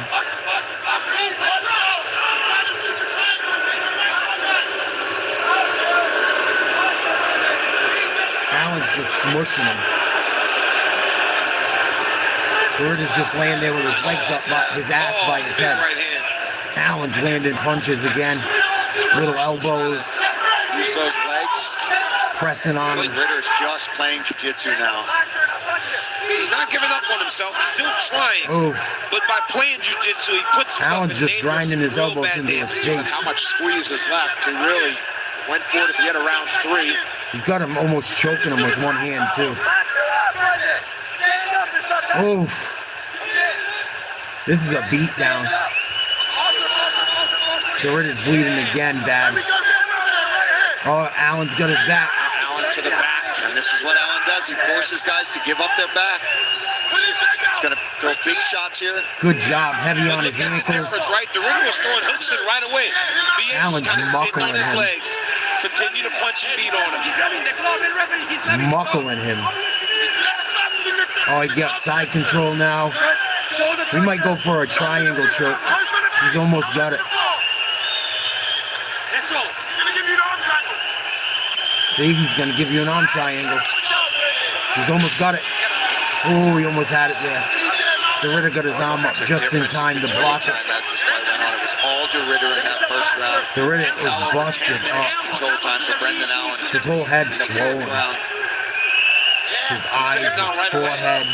Allen's just smushing him. Dritter's just laying there with his legs up, his ass by his head. Allen's landing punches again. Little elbows. Use those legs. Pressing on him. Ritter's just playing jiu-jitsu now. He's not giving up on himself. He's still trying. Oof. But by playing jiu-jitsu, he puts himself Allen's in just grinding his elbows into his face. How much squeeze is left? He really went for it at the end of round 3. He's got him almost choking him with one hand, too. Oof. This is a beatdown. Dritter's bleeding again, bad. Oh, Allen's got his back. Allen to the back, and this is what Allen does. He forces guys to give up their back. He's going to throw big shots here. Good job, heavy on his ankles. Right, Dritter was throwing hooks in right away. Allen's kind of sitting buckling on his him. legs. Continue to punch and beat on him. Muckling him. Oh, he got side control now. We might go for a triangle choke. He's almost got it. See, he's going to give you an arm triangle. He's almost got it. Oh, he almost had it there. Dritter got his arm up just in time to block it. As this fight went on, it was all Dritter in that first round. Dritter is busted up. Control time for Brendan Allen. His whole head's swollen. His eyes, his forehead,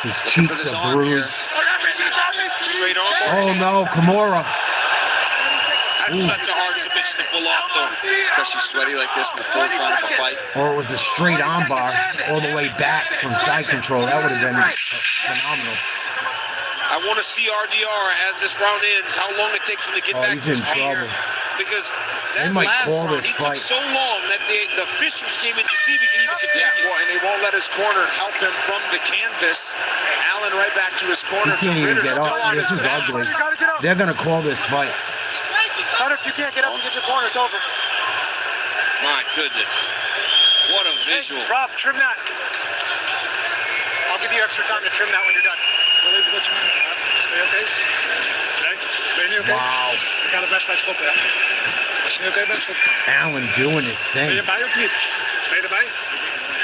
his cheeks are bruised. Oh no, Kimura. That's such a hard submission to pull off, though. Especially sweaty like this in the fourth round of a fight. Or it was a straight armbar all the way back from side control. That would have been phenomenal. I want to see RDR as this round ends, how long it takes him to get back he's to in his feet. trouble. Because They that might last call round, this he fight. took so long that the officials came in to see if he can even continue. Yeah, well, and they won't let his corner help him from the canvas. Allen right back to his corner. He can't even Ritter's get still up. on This his is back. ugly. They're going to call this fight. Son, if you can't get up and get your corner, it's over. My goodness. What a visual. Hey, Rob, trim that. I'll give you extra time to trim that when you're done. Okay? Okay? Wow. Got the best I spoke there. Allen doing his thing.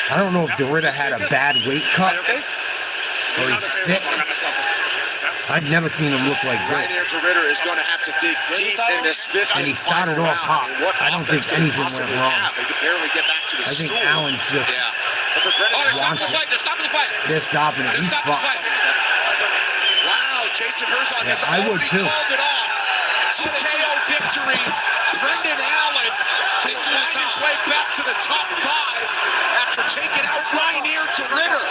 I don't know if Dritter had a bad weight cut or he's sick. I've never seen him look like Right this. here, Dritter is going to have to dig deep in this fifth And he and started final off hot. round. What I don't think offense could he anything went possibly wrong. have? He could barely get back to his I think stool. Allen's just But for Brendan Oh, they're stopping wants the it. fight. They're stopping the fight. They're stopping it. They're He's stopping the fucked. fight. Wow, Jason Herzog Yeah, has I would already too. called it off. TKO victory. Brendan Allen will find his way back to the top 5 after taking out Rainier Dritter.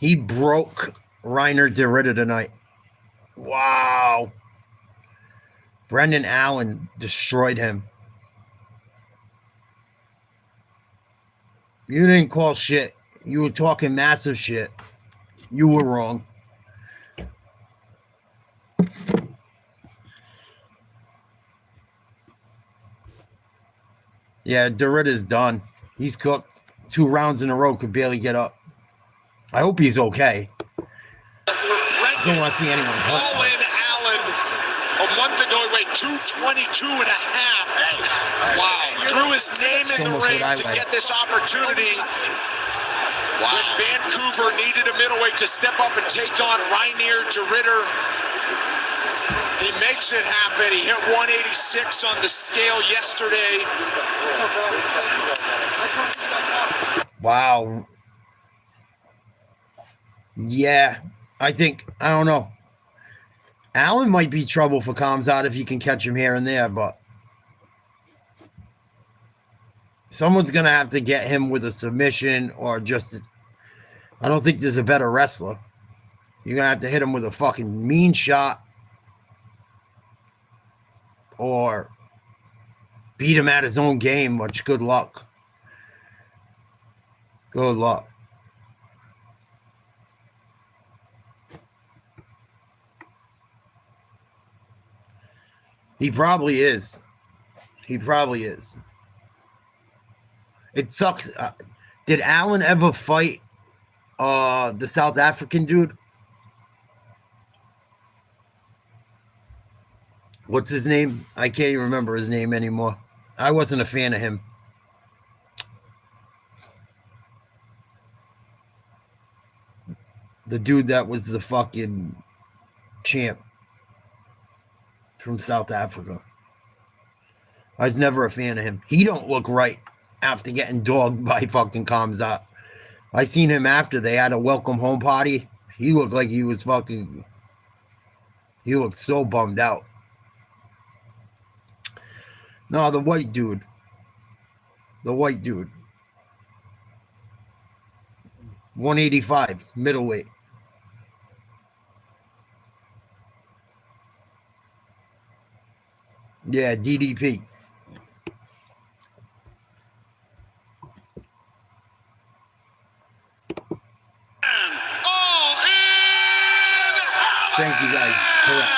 He broke Reiner Dritter tonight. Wow. Brendan Allen destroyed him. You didn't call shit. You were talking massive shit. You were wrong. Yeah, Dritta's done. He's cooked. 2 rounds in a row, could barely get up. I hope he's okay. Don't want to see anyone hurt. Colin Allen, a month ago, he weighed 222 and a half. Wow. Threw his name in the almost ring what I to weigh. get this opportunity. When Vancouver needed a middleweight to step up and take on Rainier Dritter, he makes it happen. He hit 186 on the scale yesterday. Wow. Yeah, I don't know. Allen might be trouble for Kamzat if you can catch him here and there, but someone's going to have to get him with a submission or just, I don't think there's a better wrestler. You're going to have to hit him with a fucking mean shot or beat him at his own game, which good luck. Good luck. He probably is. He probably is. It sucks. Did Allen ever fight the South African dude? What's his name? I can't even remember his name anymore. I wasn't a fan of him. The dude that was the fucking champ from South Africa. I was never a fan of him. He don't look right after getting dogged by fucking Kamzat. I seen him after they had a welcome home party. He looked like he was fucking... He looked so bummed out. No, the white dude. The white dude. 185, middleweight. Yeah, DDP. Thank you guys. Correct.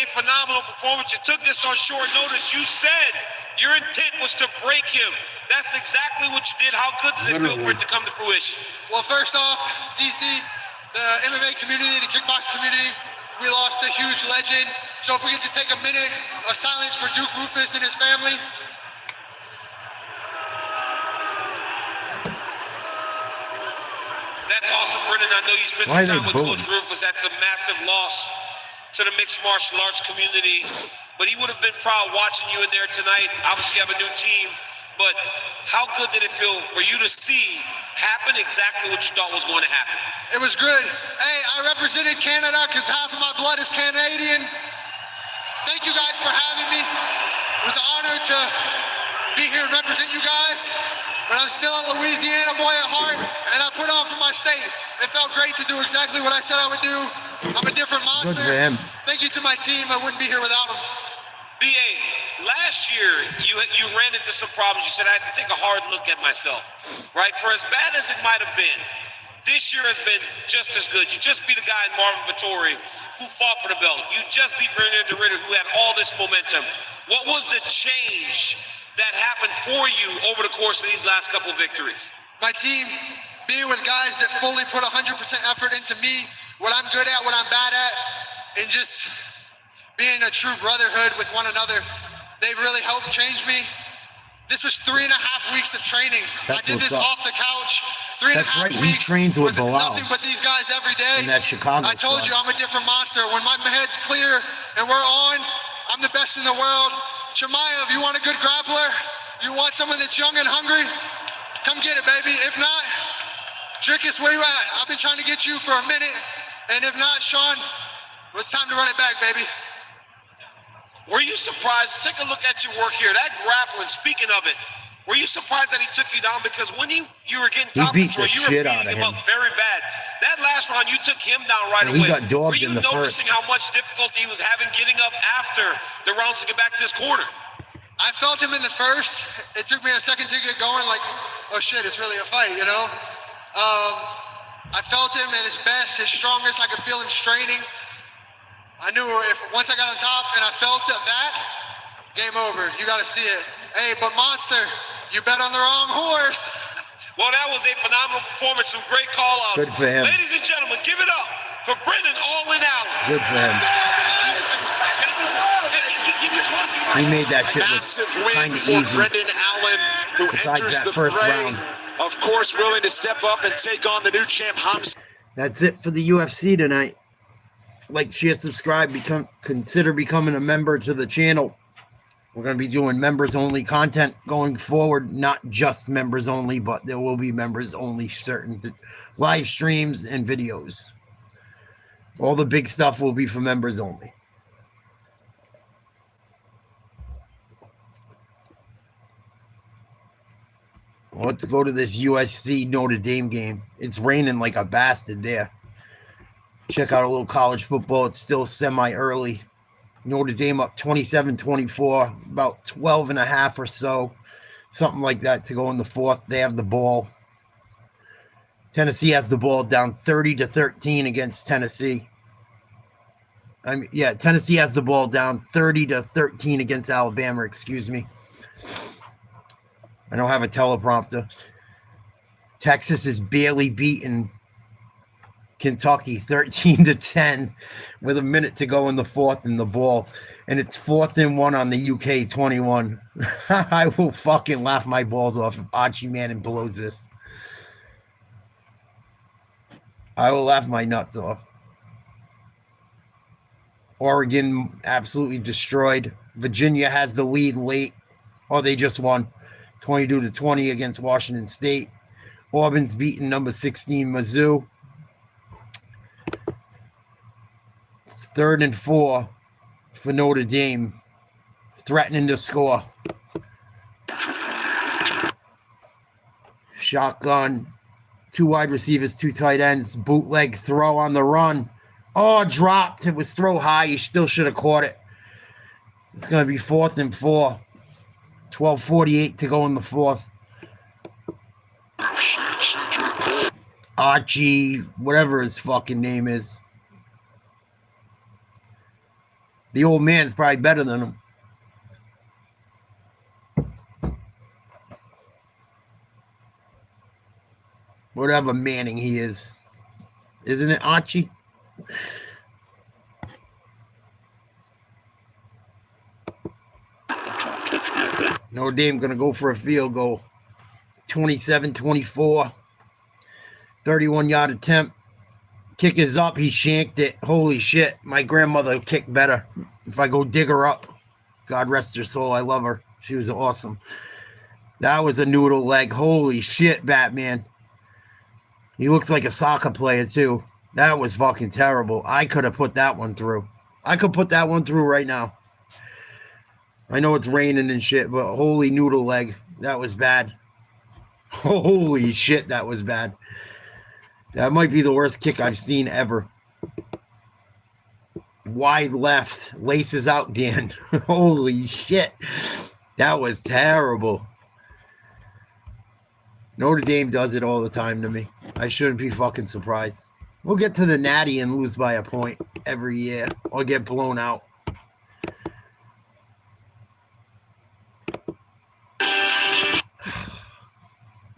a phenomenal performance. You took this on short notice. You said your intent was to break him. That's exactly what you did. How good does it feel for it to come to fruition? Well, first off, DC, the MMA community, the kickboxing community, we lost a huge legend. So if we could just take a minute of silence for Duke Rufus and his family. That's awesome, Brendan. I know you spent some time with Coach Rufus. That's a massive loss to the mixed martial arts community. But he would have been proud watching you in there tonight. Obviously, you have a new team. But how good did it feel for you to see happen exactly what you thought was going to happen? It was good. Hey, I represented Canada because half of my blood is Canadian. Thank you guys for having me. It was an honor to be here and represent you guys. But I'm still a Louisiana boy at heart, and I put on for my state. It felt great to do exactly what I said I would do. I'm a different monster. Good for him. Thank you to my team. I wouldn't be here without them. B.A., last year, you ran into some problems. You said, I had to take a hard look at myself, right? For as bad as it might have been, this year has been just as good. You just beat a guy in Marvin Vettori who fought for the belt. You just beat Dritter who had all this momentum. What was the change that happened for you over the course of these last couple of victories? My team, being with guys that fully put 100% effort into me, what I'm good at, what I'm bad at, and just being a true brotherhood with one another, they've really helped change me. This was 3.5 weeks of training. I did this off the couch. 3.5 weeks. He trains with nothing but these guys every day. in that Chicago I told you I'm a different monster. When my head's clear and we're on, I'm the best in the world. Shemaya, if you want a good grappler, you want someone that's young and hungry, come get it, baby. If not, Drickus, where you at? I've been trying to get you for a minute. And if not, Sean, it's time to run it back, baby. Were you surprised? Take a look at your work here. That grappling, speaking of it, were you surprised that he took you down? Because when you were getting top control, you were beating him up very bad. That last round, you took him down right away. He got dogged in the first. Were you noticing how much difficulty he was having getting up after the rounds to get back to his corner? I felt him in the first. It took me a second to get going, like, oh shit, it's really a fight, you know? I felt him at his best, his strongest. I could feel him straining. I knew if once I got on top and I felt that, game over. You got to see it. Hey, but Monster, you bet on the wrong horse. Well, that was a phenomenal performance. Some great call-outs. Good for him. Ladies and gentlemen, give it up for Brendan All-In Allen. Good for him. He made that shit look kind of easy. Brendan Allen, who enters the fray, of course, willing to step up and take on the new champ, Hamza. That's it for the UFC tonight. Like, share, subscribe, consider becoming a member to the channel. We're going to be doing members-only content going forward, not just members only, but there will be members-only certain live streams and videos. All the big stuff will be for members only. Let's go to this USC Notre Dame game. It's raining like a bastard there. Check out a little college football. It's still semi-early. Notre Dame up 27-24, about 12 and a half or so. Something like that to go in the fourth. They have the ball. Tennessee has the ball down 30-13 against Tennessee. Tennessee has the ball down 30-13 against Alabama, excuse me. I don't have a teleprompter. Texas is barely beaten Kentucky 13-10 with a minute to go in the fourth in the ball. And it's 4th and 1 on the UK 21. I will fucking laugh my balls off if Archie Manning blows this. I will laugh my nuts off. Oregon absolutely destroyed. Virginia has the lead late. Oh, they just won 22-20 against Washington State. Auburn's beaten number 16 Mizzou. It's 3rd and 4 for Notre Dame, threatening to score. Shotgun, 2 wide receivers, 2 tight ends, bootleg throw on the run. Oh, dropped. It was throw high. He still should have caught it. It's going to be 4th and 4. 12:48 to go in the fourth. Archie, whatever his fucking name is. The old man's probably better than him. Whatever Manning he is. Isn't it, Archie? Notre Dame going to go for a field goal. 27-24. 31-yard attempt. Kick is up. He shanked it. Holy shit. My grandmother kicked better. If I go dig her up. God rest her soul. I love her. She was awesome. That was a noodle leg. Holy shit, Batman. He looks like a soccer player, too. That was fucking terrible. I could have put that one through. I could put that one through right now. I know it's raining and shit, but holy noodle leg. That was bad. Holy shit, that was bad. That might be the worst kick I've seen ever. Wide left. Laces out, Dan. Holy shit. That was terrible. Notre Dame does it all the time to me. I shouldn't be fucking surprised. We'll get to the Natty and lose by a point every year or get blown out.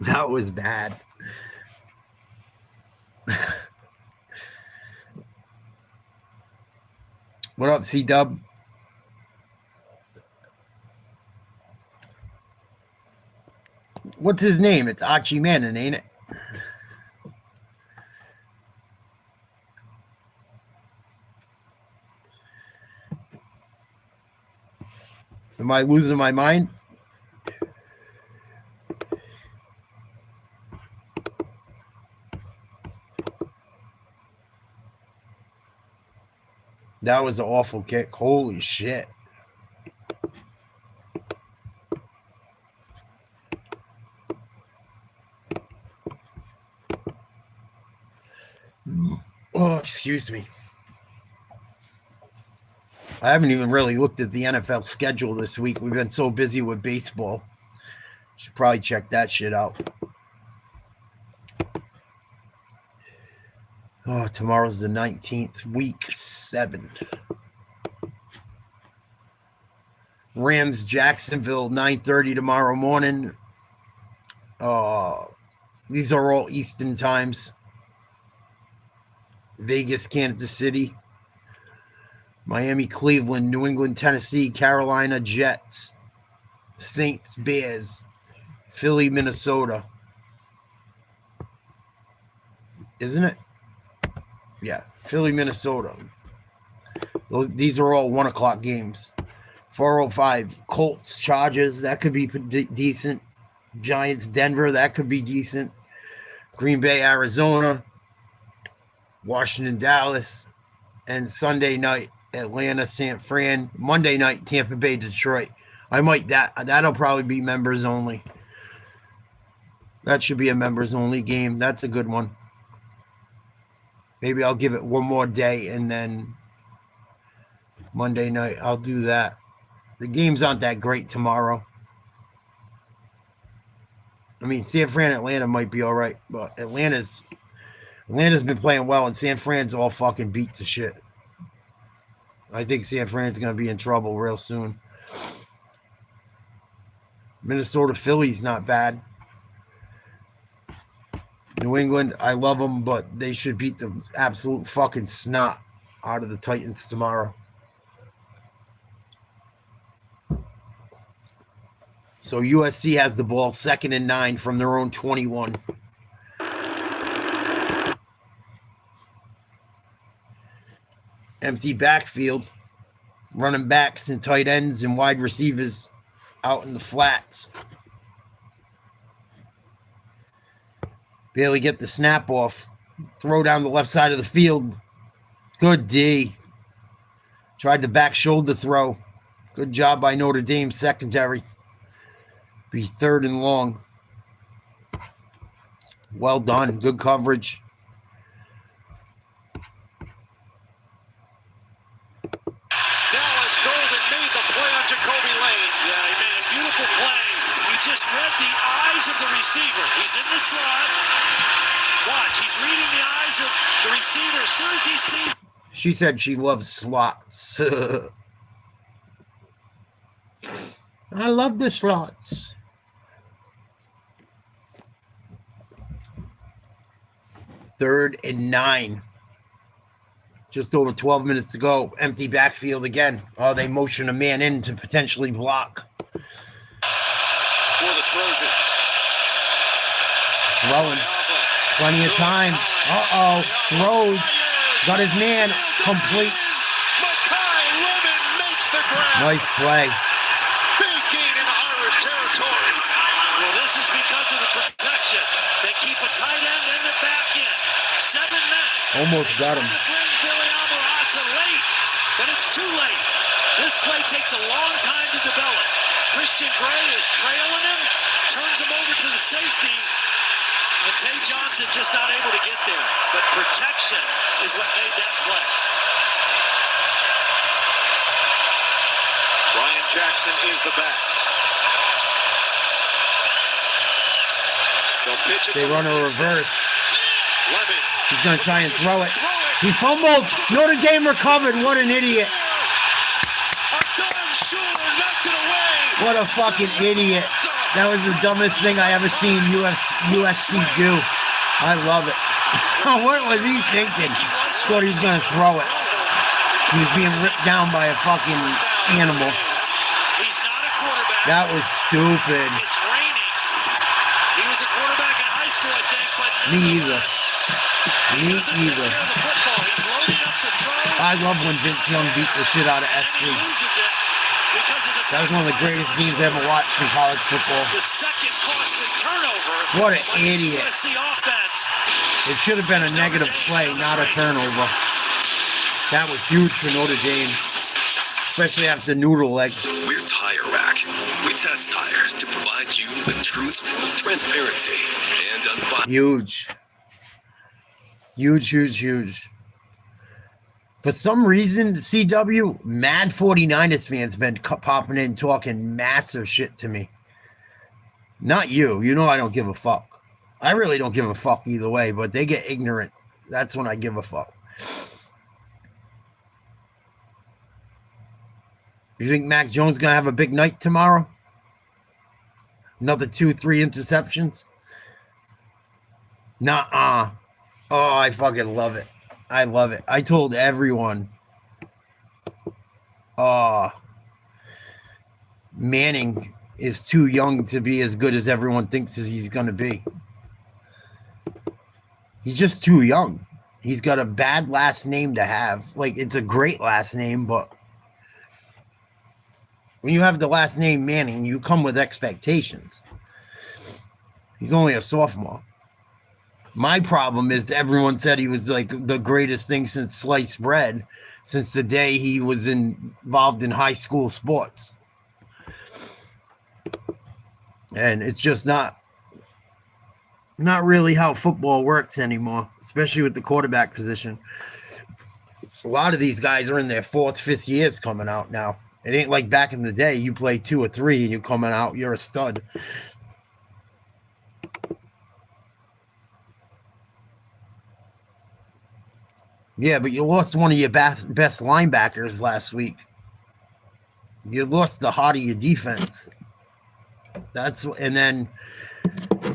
That was bad. What up, C-Dub? What's his name? It's Archie Manning, ain't it? Am I losing my mind? That was an awful kick. Holy shit. Oh, excuse me. I haven't even really looked at the NFL schedule this week. We've been so busy with baseball. Should probably check that shit out. Oh, tomorrow's the 19th, week 7. Rams, Jacksonville, 9:30 tomorrow morning. These are all Eastern times. Vegas, Kansas City. Miami, Cleveland, New England, Tennessee, Carolina, Jets. Saints, Bears. Philly, Minnesota. Isn't it? Yeah, Philly, Minnesota. These are all 1 o'clock games. 4:05, Colts, Chargers. That could be decent. Giants, Denver. That could be decent. Green Bay, Arizona. Washington, Dallas. And Sunday night, Atlanta, San Fran. Monday night, Tampa Bay, Detroit. That'll probably be members only. That should be a members only game. That's a good one. Maybe I'll give it one more day and then Monday night I'll do that. The games aren't that great tomorrow. I mean, San Fran, Atlanta might be all right, but Atlanta's been playing well, and San Fran's all fucking beat to shit. I think San Fran's going to be in trouble real soon. Minnesota, Philly's not bad. New England, I love them, but they should beat the absolute fucking snot out of the Titans tomorrow. So USC has the ball 2nd and 9 from their own 21. Empty backfield. Running backs and tight ends and wide receivers out in the flats. Barely get the snap off. Throw down the left side of the field. Good D. Tried the back shoulder throw. Good job by Notre Dame secondary. Be 3rd and long. Well done. Good coverage. Dallas Golden made the play on Jacoby Lane. Yeah, he made a beautiful play. He just read the eyes of the receiver. He's in the slot. Watch, he's reading the eyes of the receiver. As soon as he sees... She said she loves slots. I love the slots. Third and 9. Just over 12 minutes to go. Empty backfield again. Oh, they motion a man in to potentially block. For the Trojans. Throwing. Plenty of time. Uh-oh. Throws. Got his man. Complete. Nice play. Big gain in Irish territory. Well, this is because of the protection. They keep a tight end and the back end. 7 men. Almost got him. Bring Billy Alvarasa late, but it's too late. This play takes a long time to develop. Christian Gray is trailing him, turns him over to the safety, and Tay Johnson just not able to get there. But protection is what made that play. Ryan Jackson is the back. They'll pitch it. They run a reverse. Lemon. He's going to try and throw it. He fumbled. Notre Dame recovered. What an idiot. What a fucking idiot. That was the dumbest thing I ever seen USC do. I love it. What was he thinking? Thought he was going to throw it. He was being ripped down by a fucking animal. That was stupid. It's raining. He was a quarterback in high school, I think, but Me either. Me either. He's loading up the throw. I love when Vince Young beat the shit out of SC. That was one of the greatest games I ever watched in college football. The second costly turnover. What an idiot. USC offense. It should have been a negative play, not a turnover. That was huge for Notre Dame, especially after Noodle Leg. We're Tire Rack. We test tires to provide you with truth, transparency, and unbiased. Huge. Huge, huge, huge. For some reason, CW, mad 49ers fans been popping in talking massive shit to me. Not you. You know I don't give a fuck. I really don't give a fuck either way, but they get ignorant. That's when I give a fuck. You think Mac Jones going to have a big night tomorrow? Another 2-3 interceptions? Nuh-uh. Oh, I fucking love it. I love it. I told everyone. Manning is too young to be as good as everyone thinks as he's going to be. He's just too young. He's got a bad last name to have. Like, it's a great last name, but when you have the last name Manning, you come with expectations. He's only a sophomore. My problem is everyone said he was like the greatest thing since sliced bread, since the day he was involved in high school sports. And it's just not really how football works anymore, especially with the quarterback position. A lot of these guys are in their 4th, 5th years coming out now. It ain't like back in the day. You play 2 or 3 and you're coming out, you're a stud. Yeah, but you lost one of your best linebackers last week. You lost the heart of your defense. And then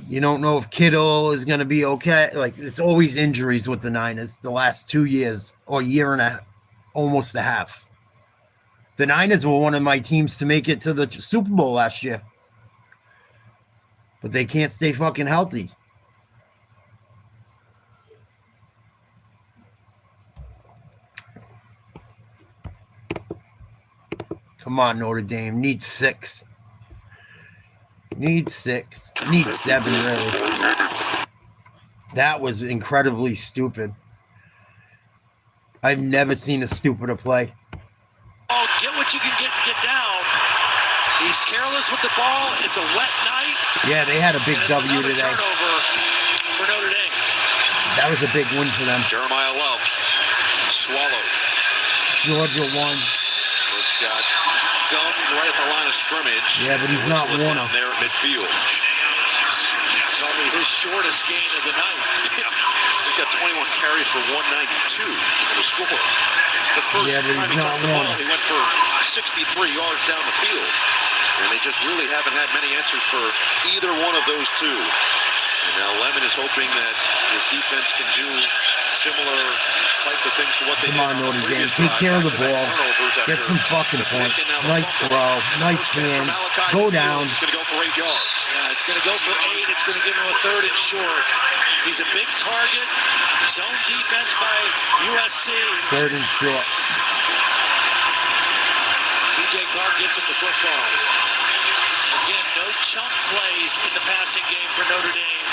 you don't know if Kittle is going to be okay. Like, it's always injuries with the Niners the last 2 years or year and almost a half. The Niners were one of my teams to make it to the Super Bowl last year. But they can't stay fucking healthy. Come on, Notre Dame. Need 6. Need 6. Need 7, really. That was incredibly stupid. I've never seen a stupider play. Oh, get what you can get down. He's careless with the ball. It's a wet night. Yeah, they had a big W today. Turnover for Notre Dame. That was a big win for them. Jeremiah Love swallowed. Georgia won. Just got gummed right at the line of scrimmage. Yeah, but he's not Warner. There at midfield. Probably his shortest gain of the night. Yeah. He's got 21 carries for 192 for the score. The first time he touched the ball, he went for 63 yards down the field. And they just really haven't had many answers for either one of those two. And now Lemon is hoping that his defense can do similar types of things to what they Come did on, on the Notre Dame. previous Take drive. care of the Back-to-back ball. turnovers Get after some fucking points. connecting now the Nice fumble. throw. Nice hands. Go down. He's going to go for 8 yards. Yeah, it's going to go for 8. It's going to give him a 3rd and short. He's a big target. Zone defense by USC. 3rd and short. CJ Carr gets him the football. Again, no chunk plays in the passing game for Notre Dame.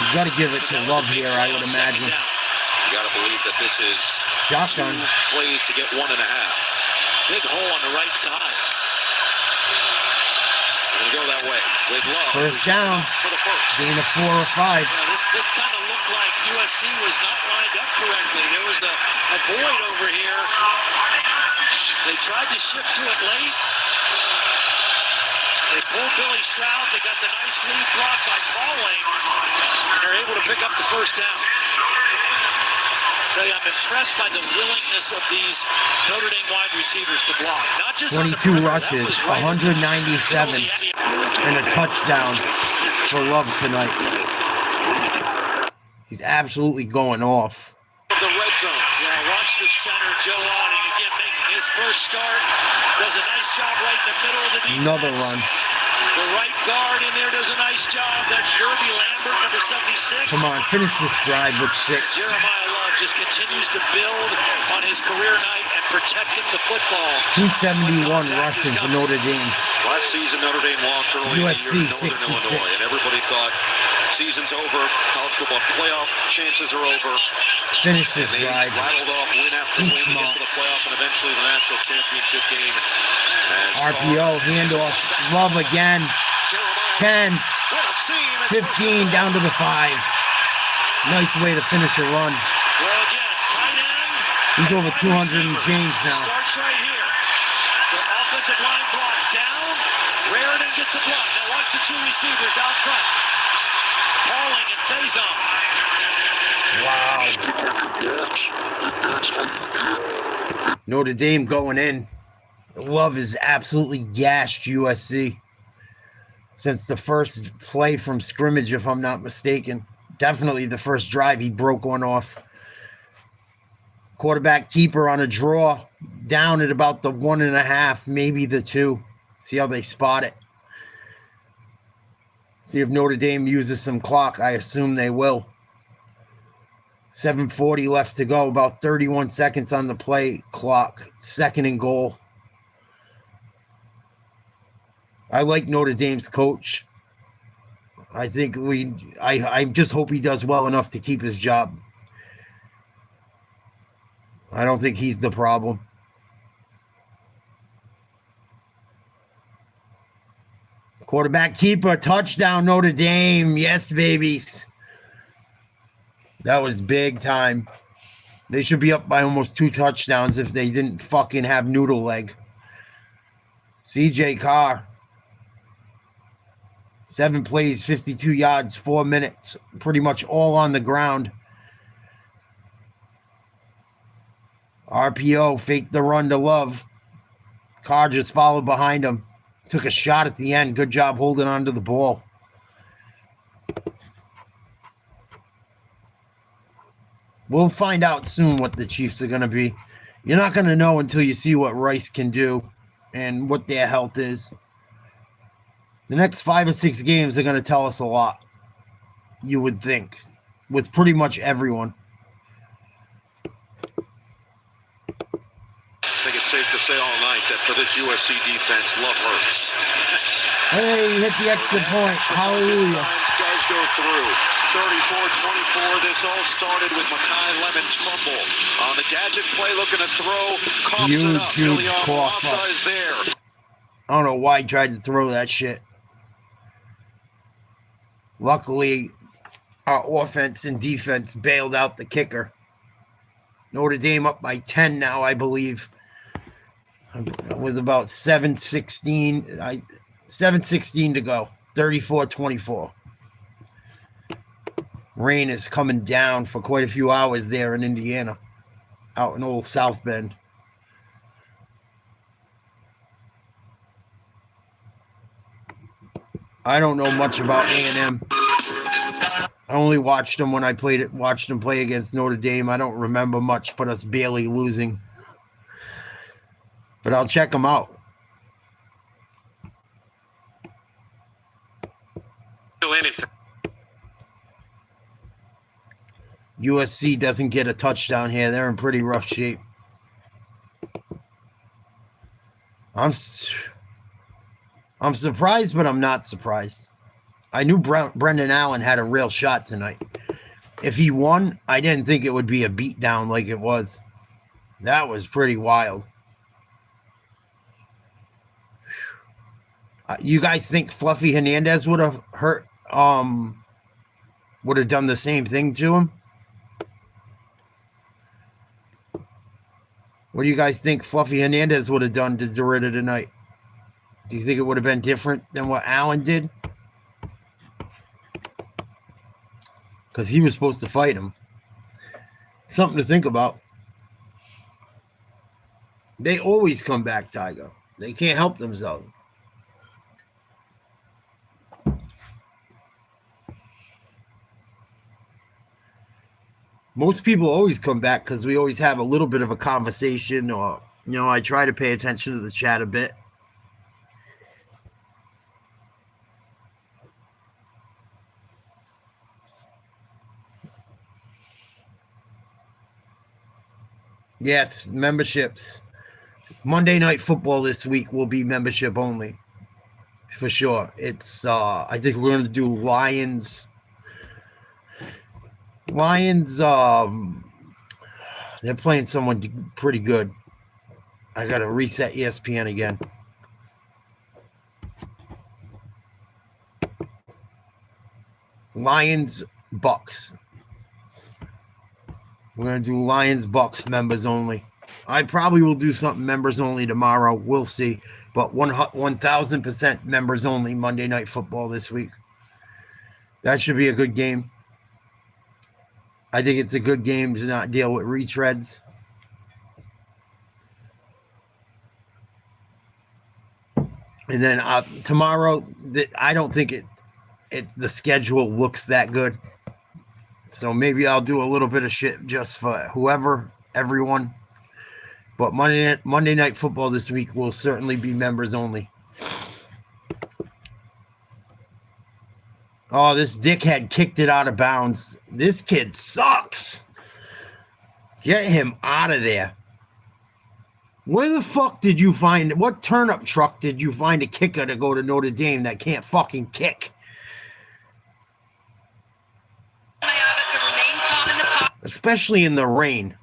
You got to give it to Love here, I would imagine. You got to believe that this is Shotgun. 2 plays to get 1.5. Big hole on the right side. Going to go that way with Love. First down. For the first. Gain of 4 or 5. Yeah, this kind of looked like USC was not lined up correctly. There was a void over here. They tried to shift to it late. They pulled Billy Stroud. They got the nice lead block by Pauling. And they're able to pick up the first down. I'm impressed by the willingness of these Notre Dame wide receivers to block. Not just 22 rushes, 197, and a touchdown for Love tonight. He's absolutely going off. The red zone. Yeah, watch the center, Joe Audie, again making his first start. Does a nice job right in the middle of the defense. Another run. The right guard in there does a nice job. That's Gerby Lambert, number 76. Come on, finish this drive with 6. Jeremiah Love just continues to build on his career night and protecting the football. 271 rushing for Notre Dame. Last season, Notre Dame lost early USC in the year to Northern 66. Illinois, and everybody thought season's over, college football playoff chances are over. Finish this and they drive. rattled off win after win to get to the playoff and eventually the national championship game. RPO, handoff, Love again. 10, 15, down to the 5. Nice way to finish a run. Well, again, tight end. He's over 200 and change now. Starts right here. The offensive line blocks down. Raritan gets a block. Now watch the 2 receivers out front. Pauling and Faison. Wow. Notre Dame going in. Love has absolutely gashed USC since the first play from scrimmage, if I'm not mistaken. Definitely the first drive, he broke one off. Quarterback keeper on a draw, down at about the 1.5, maybe the 2. See how they spot it. See if Notre Dame uses some clock. I assume they will. 7:40 left to go, about 31 seconds on the play clock. 2nd and goal. I like Notre Dame's coach. I think I just hope he does well enough to keep his job. I don't think he's the problem. Quarterback keeper, touchdown Notre Dame. Yes, babies. That was big time. They should be up by almost 2 touchdowns if they didn't fucking have noodle leg. CJ Carr. 7 plays, 52 yards, 4 minutes. Pretty much all on the ground. RPO, faked the run to Love. Carr just followed behind him. Took a shot at the end. Good job holding on to the ball. We'll find out soon what the Chiefs are going to be. You're not going to know until you see what Rice can do and what their health is. The next 5 or 6 games are going to tell us a lot, you would think, with pretty much everyone. I think it's safe to say all night that for this USC defense, Love hurts. Hey, hit the extra point. Hallelujah. Does go through. 34-24. This all started with Makai Lemon's fumble. On the gadget play, looking to throw. Coughs it up. Huge cough up. Is there. I don't know why he tried to throw that shit. Luckily, our offense and defense bailed out the kicker. Notre Dame up by 10 now, I believe. With about 7:16 to go. 34-24. Rain is coming down for quite a few hours there in Indiana, out in old South Bend. I don't know much about A&M. I only watched them when I watched them play against Notre Dame. I don't remember much but us barely losing. But I'll check them out. USC doesn't get a touchdown here. They're in pretty rough shape. I'm surprised, but I'm not surprised. I knew Brendan Allen had a real shot tonight. If he won, I didn't think it would be a beatdown like it was. That was pretty wild. You guys think Fluffy Hernandez would have would have done the same thing to him? What do you guys think Fluffy Hernandez would have done to Dritter tonight? Do you think it would have been different than what Allen did? Because he was supposed to fight him. Something to think about. They always come back, Tiger. They can't help themselves. Most people always come back because we always have a little bit of a conversation, or, you know, I try to pay attention to the chat a bit. Yes, memberships. Monday Night Football this week will be membership only. For sure. It's, I think we're going to do Lions, they're playing someone pretty good. I got to reset ESPN again. Lions, Bucks. We're going to do Lions, Bucks members only. I probably will do something members only tomorrow. We'll see. But 1,000% members only Monday Night Football this week. That should be a good game. I think it's a good game to not deal with retreads. And then tomorrow, I don't think the schedule looks that good. So maybe I'll do a little bit of shit just for everyone. But Monday Night Football this week will certainly be members only. Oh, this dickhead kicked it out of bounds. This kid sucks. Get him out of there. Where the fuck did you find, what turnip truck did you find a kicker to go to Notre Dame that can't fucking kick? Especially in the rain.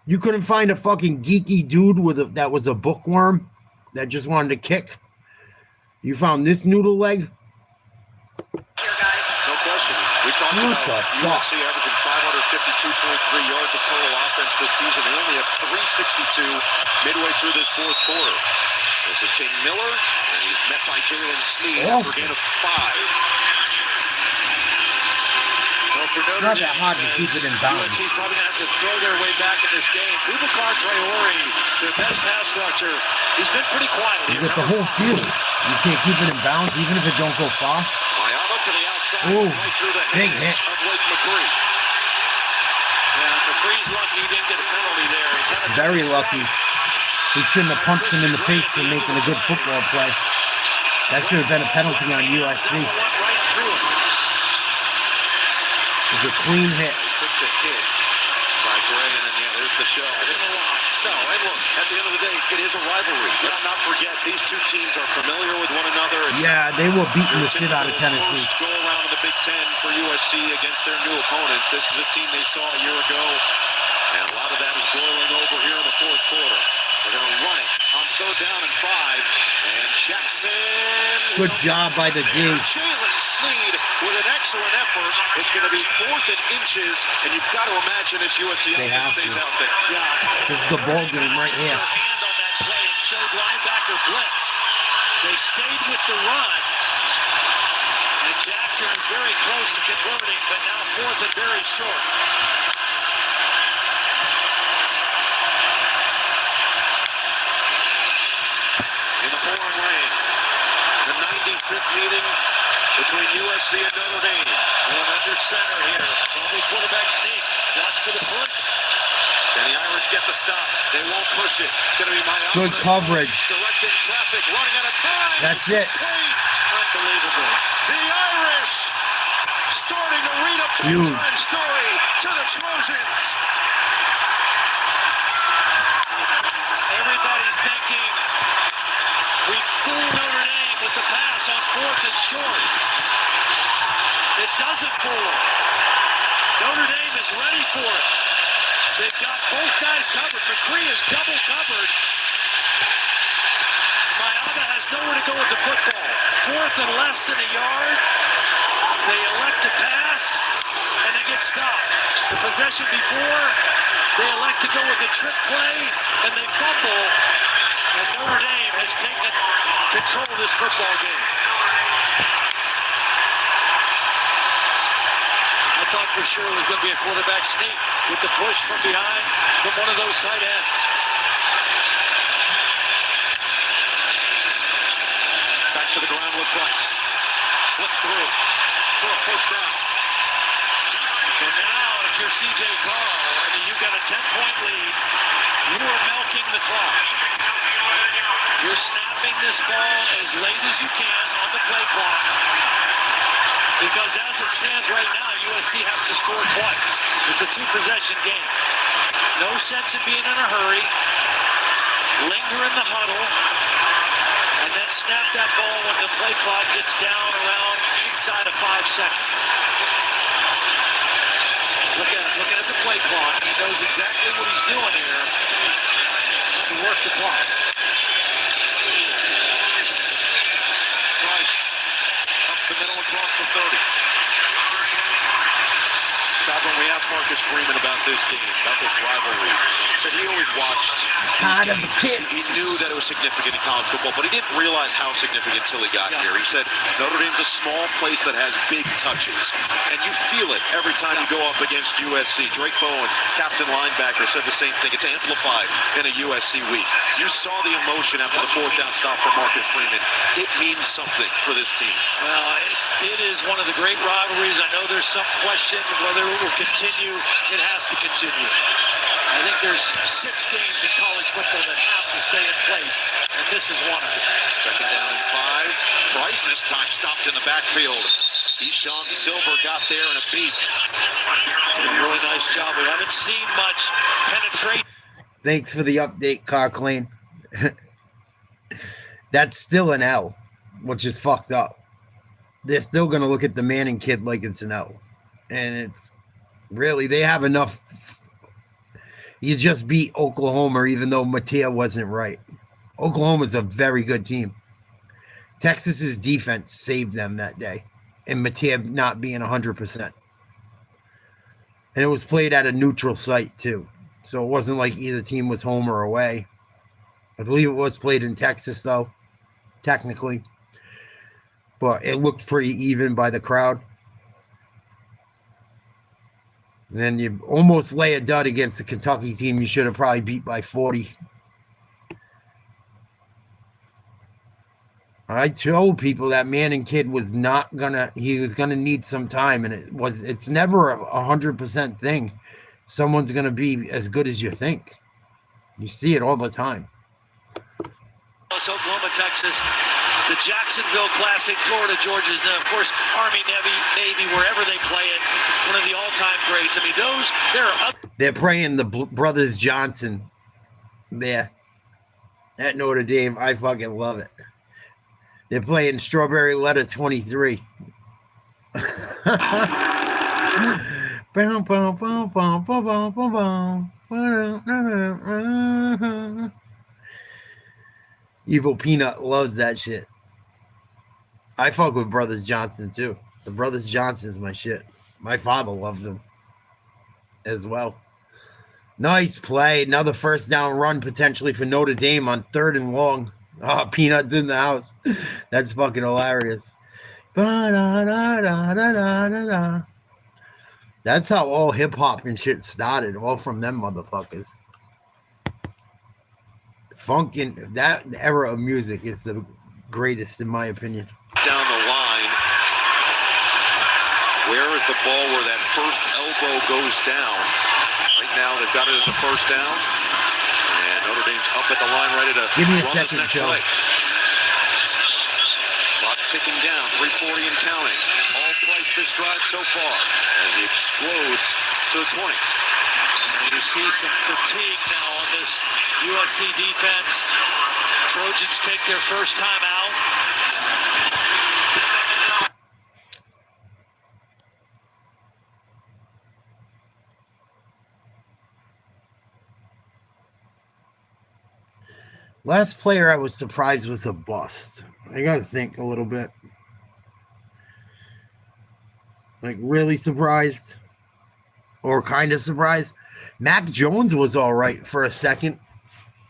You couldn't find a fucking geeky dude that was a bookworm that just wanted to kick? You found this noodle leg? No question. We talked about USC averaging 552.3 yards of total offense this season. They only have 362 midway through this fourth quarter. This is King Miller, and he's met by Jalen Sneed after a gain of 5. It's not that hard to keep it in bounds. USC's probably going to have to throw their way back in this game. Boubacar Traore, their best pass rusher, he's been pretty quiet. You get the whole field. You can't keep it in bounds, even if it don't go far. Mayama to the outside, right through the big hands hit. of Blake McCree. Yeah, McCree's lucky he didn't get a penalty there. Very lucky. He shouldn't have punched him in the face for making a good football play. That should have been a penalty on USC. Right through him. It was a clean hit. Took the hit by Gray, and then, there's the shell. No, and look, at the end of the day, it is a rivalry. Let's not forget, these two teams are familiar with one another. They were beating the shit out of Tennessee. First go around in the Big Ten for USC against their new opponents. This is a team they saw a year ago, and a lot of that is boiling over here in the fourth quarter. They're going to run it on 3rd down and 5, and Jackson. Good job by the D. Jalen Sneed with an excellent effort. It's going to be 4th and inches, and you've got to imagine this USC offense stays out there. This is the ball game right here. Hand on that play and showed linebacker blitz. They stayed with the run. And Jackson is very close to converting, but now 4th and very short. In the pouring rain, the 95th meeting between USC and Notre Dame. Going under center here. Probably quarterback sneak. Watch for the push. Can the Irish get the stop? They won't push it. It's going to be Malot. Good coverage. Directing traffic, running out of time. That's it. Unbelievable. The Irish starting to read a big-time story to the Trojans. Everybody thinking we fooled Notre Dame with the pass on 4th and short. It doesn't fool them. Notre Dame is ready for it. They've got both guys covered. McCree is double covered. Mayaba has nowhere to go with the football. 4th and less than a yard. They elect to pass, and they get stopped. The possession before, they elect to go with a trick play, and they fumble. And Notre Dame has taken control of this football game. I thought for sure it was going to be a quarterback sneak with the push from behind from one of those tight ends. Back to the ground with Price. Slips through for a first down. So now, if you're C.J. Carl, I mean, you've got a 10-point lead. You are milking the clock. You're snapping this ball as late as you can on the play clock. Because as it stands right now, USC has to score twice. It's a 2-possession game. No sense in being in a hurry. Linger in the huddle. And then snap that ball when the play clock gets down around inside of 5 seconds. Look at him, looking at the play clock. He knows exactly what he's doing here to work the clock. Price up the middle across the 30. Todd, when we asked Marcus Freeman about this game, about this rivalry, he said he always watched Todd of the Piss. He knew that it was significant in college football, but he didn't realize how significant until he got here. He said Notre Dame's a small place that has big touches, and you feel it every time you go up against USC. Drake Bowen, captain linebacker, said the same thing. It's amplified in a USC week. You saw the emotion after the 4th down stop for Marcus Freeman. It means something for this team. Well, it is one of the great rivalries. I know there's some question whether it will continue. It has to continue. I think there's 6 games in college football that have to stay in place, and this is one of them. Second down and 5. Price this time stopped in the backfield. Keyshawn Silver got there in a beat. Did a really nice job. We haven't seen much penetration. Thanks for the update, Carclane. That's still an L, which is fucked up. They're still going to look at the Manning kid like it's an L. And it's really, they have enough. You just beat Oklahoma, even though Matea wasn't right. Oklahoma's a very good team. Texas's defense saved them that day, and Matea not being 100%. And it was played at a neutral site, too. So it wasn't like either team was home or away. I believe it was played in Texas, though, technically. But it looked pretty even by the crowd. And then you almost lay a dud against a Kentucky team you should have probably beat by 40. I told people that Manning kid was not gonna, he was gonna need some time, and it's never a 100% thing. Someone's gonna be as good as you think. You see it all the time. Oklahoma, Texas, the Jacksonville Classic, Florida, Georgia, and of course, Army, Navy, wherever they play it, one of the all-time greats. I mean, they're playing the Brothers Johnson there at Notre Dame. I fucking love it. They're playing Strawberry Letter 23. Evil Peanut loves that shit. I fuck with Brothers Johnson too. The Brothers Johnson's my shit. My father loves them as well. Nice play. Another first down run potentially for Notre Dame on 3rd and long. Oh, Peanut's in the house. That's fucking hilarious. That's how all hip hop and shit started. All from them motherfuckers. Funk in that era of music is the greatest in my opinion. Down the line, Where is the ball where that first elbow goes down? Right now, they've got it as a first down. And Notre Dame's up at the line, ready to give me a run second, this next Joe. play. Clock ticking down, 3:40 and counting. All plays this drive so far as he explodes to the 20. And you see some fatigue now on this USC defense. Trojans take their first time out. Last player I was surprised was a bust. I got to think a little bit. Like, really surprised? Or kind of surprised? Mac Jones was all right for a second.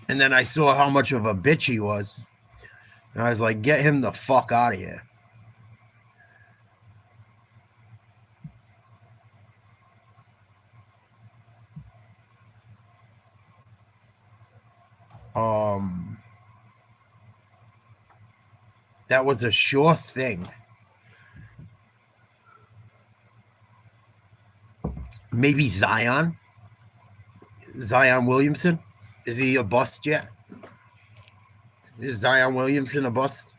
And then I saw how much of a bitch he was. And I was like, get him the fuck out of here. That was a sure thing. Maybe Zion Williamson. Is he a bust yet? Is Zion Williamson a bust?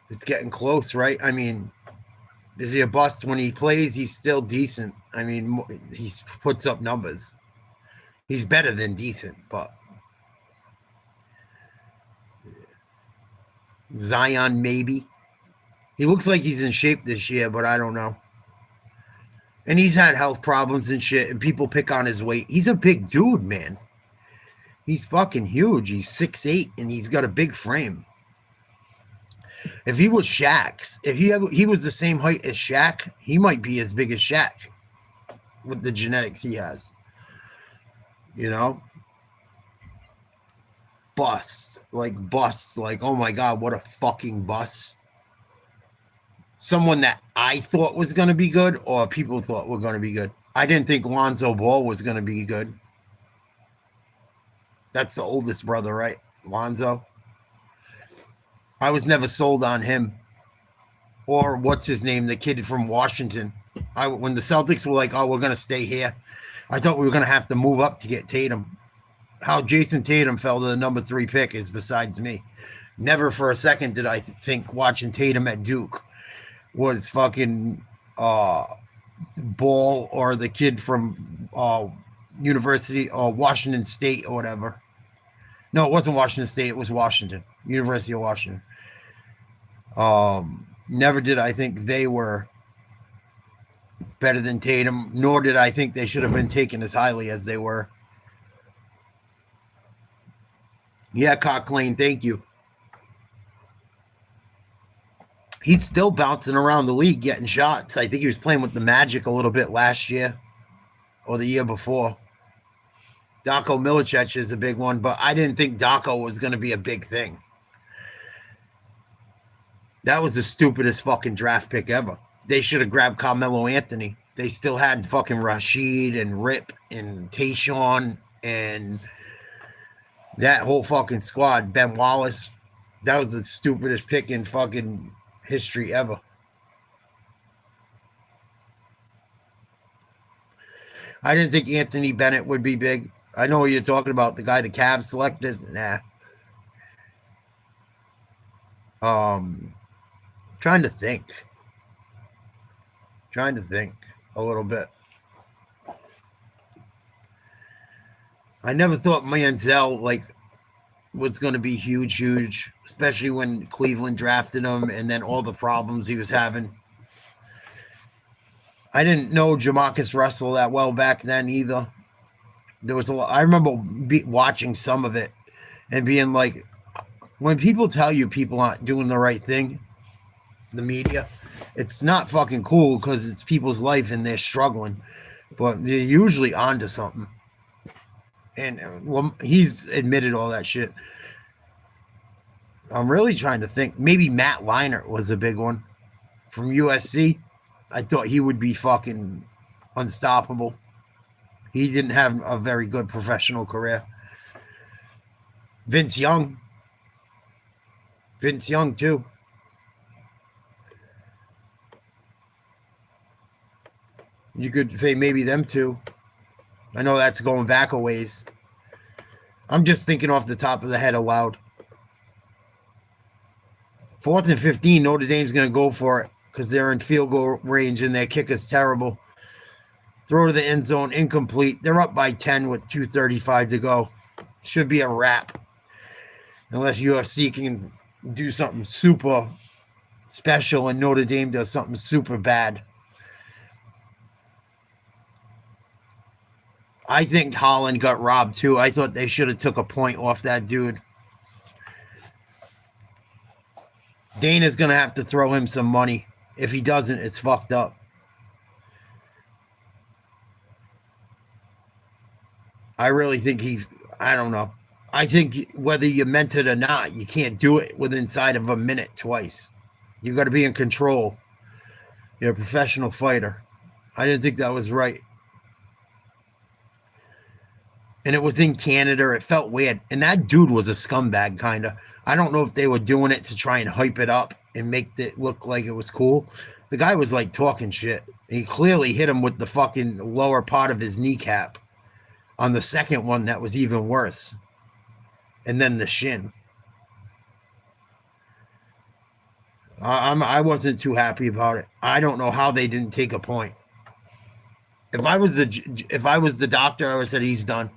It's getting close, right? I mean, is he a bust? When he plays, he's still decent. I mean, he puts up numbers. He's better than decent, but Zion, maybe. He looks like he's in shape this year, but I don't know. And he's had health problems and shit, and people pick on his weight. He's a big dude, man. He's fucking huge. He's 6'8", and he's got a big frame. If he was Shaq's, if he was the same height as Shaq, he might be as big as Shaq with the genetics he has. You know? Bust. Like, oh my God, what a fucking bust. Someone that I thought was going to be good, or people thought were going to be good. I didn't think Lonzo Ball was going to be good. That's the oldest brother, right? Lonzo. I was never sold on him. Or what's his name? The kid from Washington. When the Celtics were like, oh, we're going to stay here, I thought we were going to have to move up to get Tatum. How Jason Tatum fell to the number 3 pick is besides me. Never for a second did I think watching Tatum at Duke was fucking Ball or the kid from University or Washington State or whatever. No, it wasn't Washington State. It was Washington. University of Washington. Never did I think they were better than Tatum, nor did I think they should have been taken as highly as they were. Yeah, Cocklane, thank you. He's still bouncing around the league getting shots. I think he was playing with the Magic a little bit last year or the year before. Darko Milicic is a big one, but I didn't think Darko was going to be a big thing. That was the stupidest fucking draft pick ever. They should have grabbed Carmelo Anthony. They still had fucking Rashid and Rip and Tayshaun and that whole fucking squad. Ben Wallace. That was the stupidest pick in fucking history ever. I didn't think Anthony Bennett would be big. I know what you're talking about. The guy the Cavs selected. Nah. Trying to think a little bit. I never thought Manziel was going to be huge, especially when Cleveland drafted him and then all the problems he was having. I didn't know Jamarcus Russell that well back then either. There was a lot. I remember watching some of it and being like, when people tell you people aren't doing the right thing, the media, it's not fucking cool because it's people's life and they're struggling, but they're usually onto something. And he's admitted all that shit. I'm really trying to think. Maybe Matt Leinart was a big one from USC. I thought he would be fucking unstoppable. He didn't have a very good professional career. Vince Young too. You could say maybe them two. I know that's going back a ways. I'm just thinking off the top of the head aloud. 4th and 15, Notre Dame's going to go for it because they're in field goal range and their kick is terrible. Throw to the end zone, incomplete. They're up by 10 with 2:35 to go. Should be a wrap. Unless UFC can do something super special and Notre Dame does something super bad. I think Holland got robbed too. I thought they should have took a point off that dude. Dana's going to have to throw him some money. If he doesn't, it's fucked up. I really think I don't know. I think whether you meant it or not, you can't do it within inside of a minute twice. You got to be in control. You're a professional fighter. I didn't think that was right. And it was in Canada. It felt weird. And that dude was a scumbag, kind of. I don't know if they were doing it to try and hype it up and make it look like it was cool. The guy was like talking shit. He clearly hit him with the fucking lower part of his kneecap. On the second one, that was even worse. And then the shin. I wasn't too happy about it. I don't know how they didn't take a point. If I was the doctor, I would have said he's done.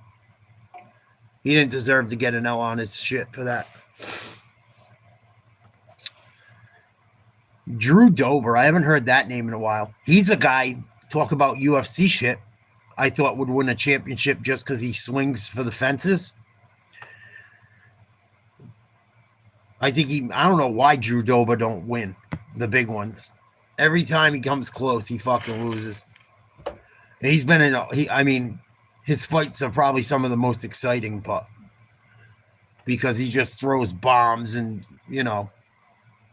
He didn't deserve to get an L on his shit for that. Drew Dober, I haven't heard that name in a while. He's a guy, talk about UFC shit, I thought would win a championship just because he swings for the fences. I don't know why Drew Dober don't win the big ones. Every time he comes close, he fucking loses. And he's been his fights are probably some of the most exciting, but because he just throws bombs and,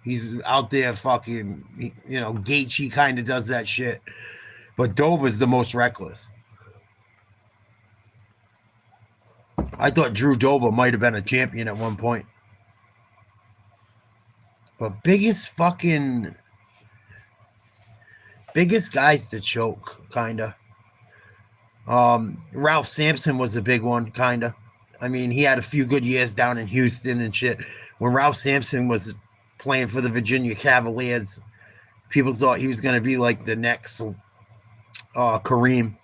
he's out there fucking, Gaethje kind of does that shit. But Dober's the most reckless. I thought Drew Dober might have been a champion at one point. But biggest guys to choke, kind of. Ralph Sampson was a big one, kind of. I mean, he had a few good years down in Houston and shit. When Ralph Sampson was playing for the Virginia Cavaliers, people thought he was going to be like the next Kareem.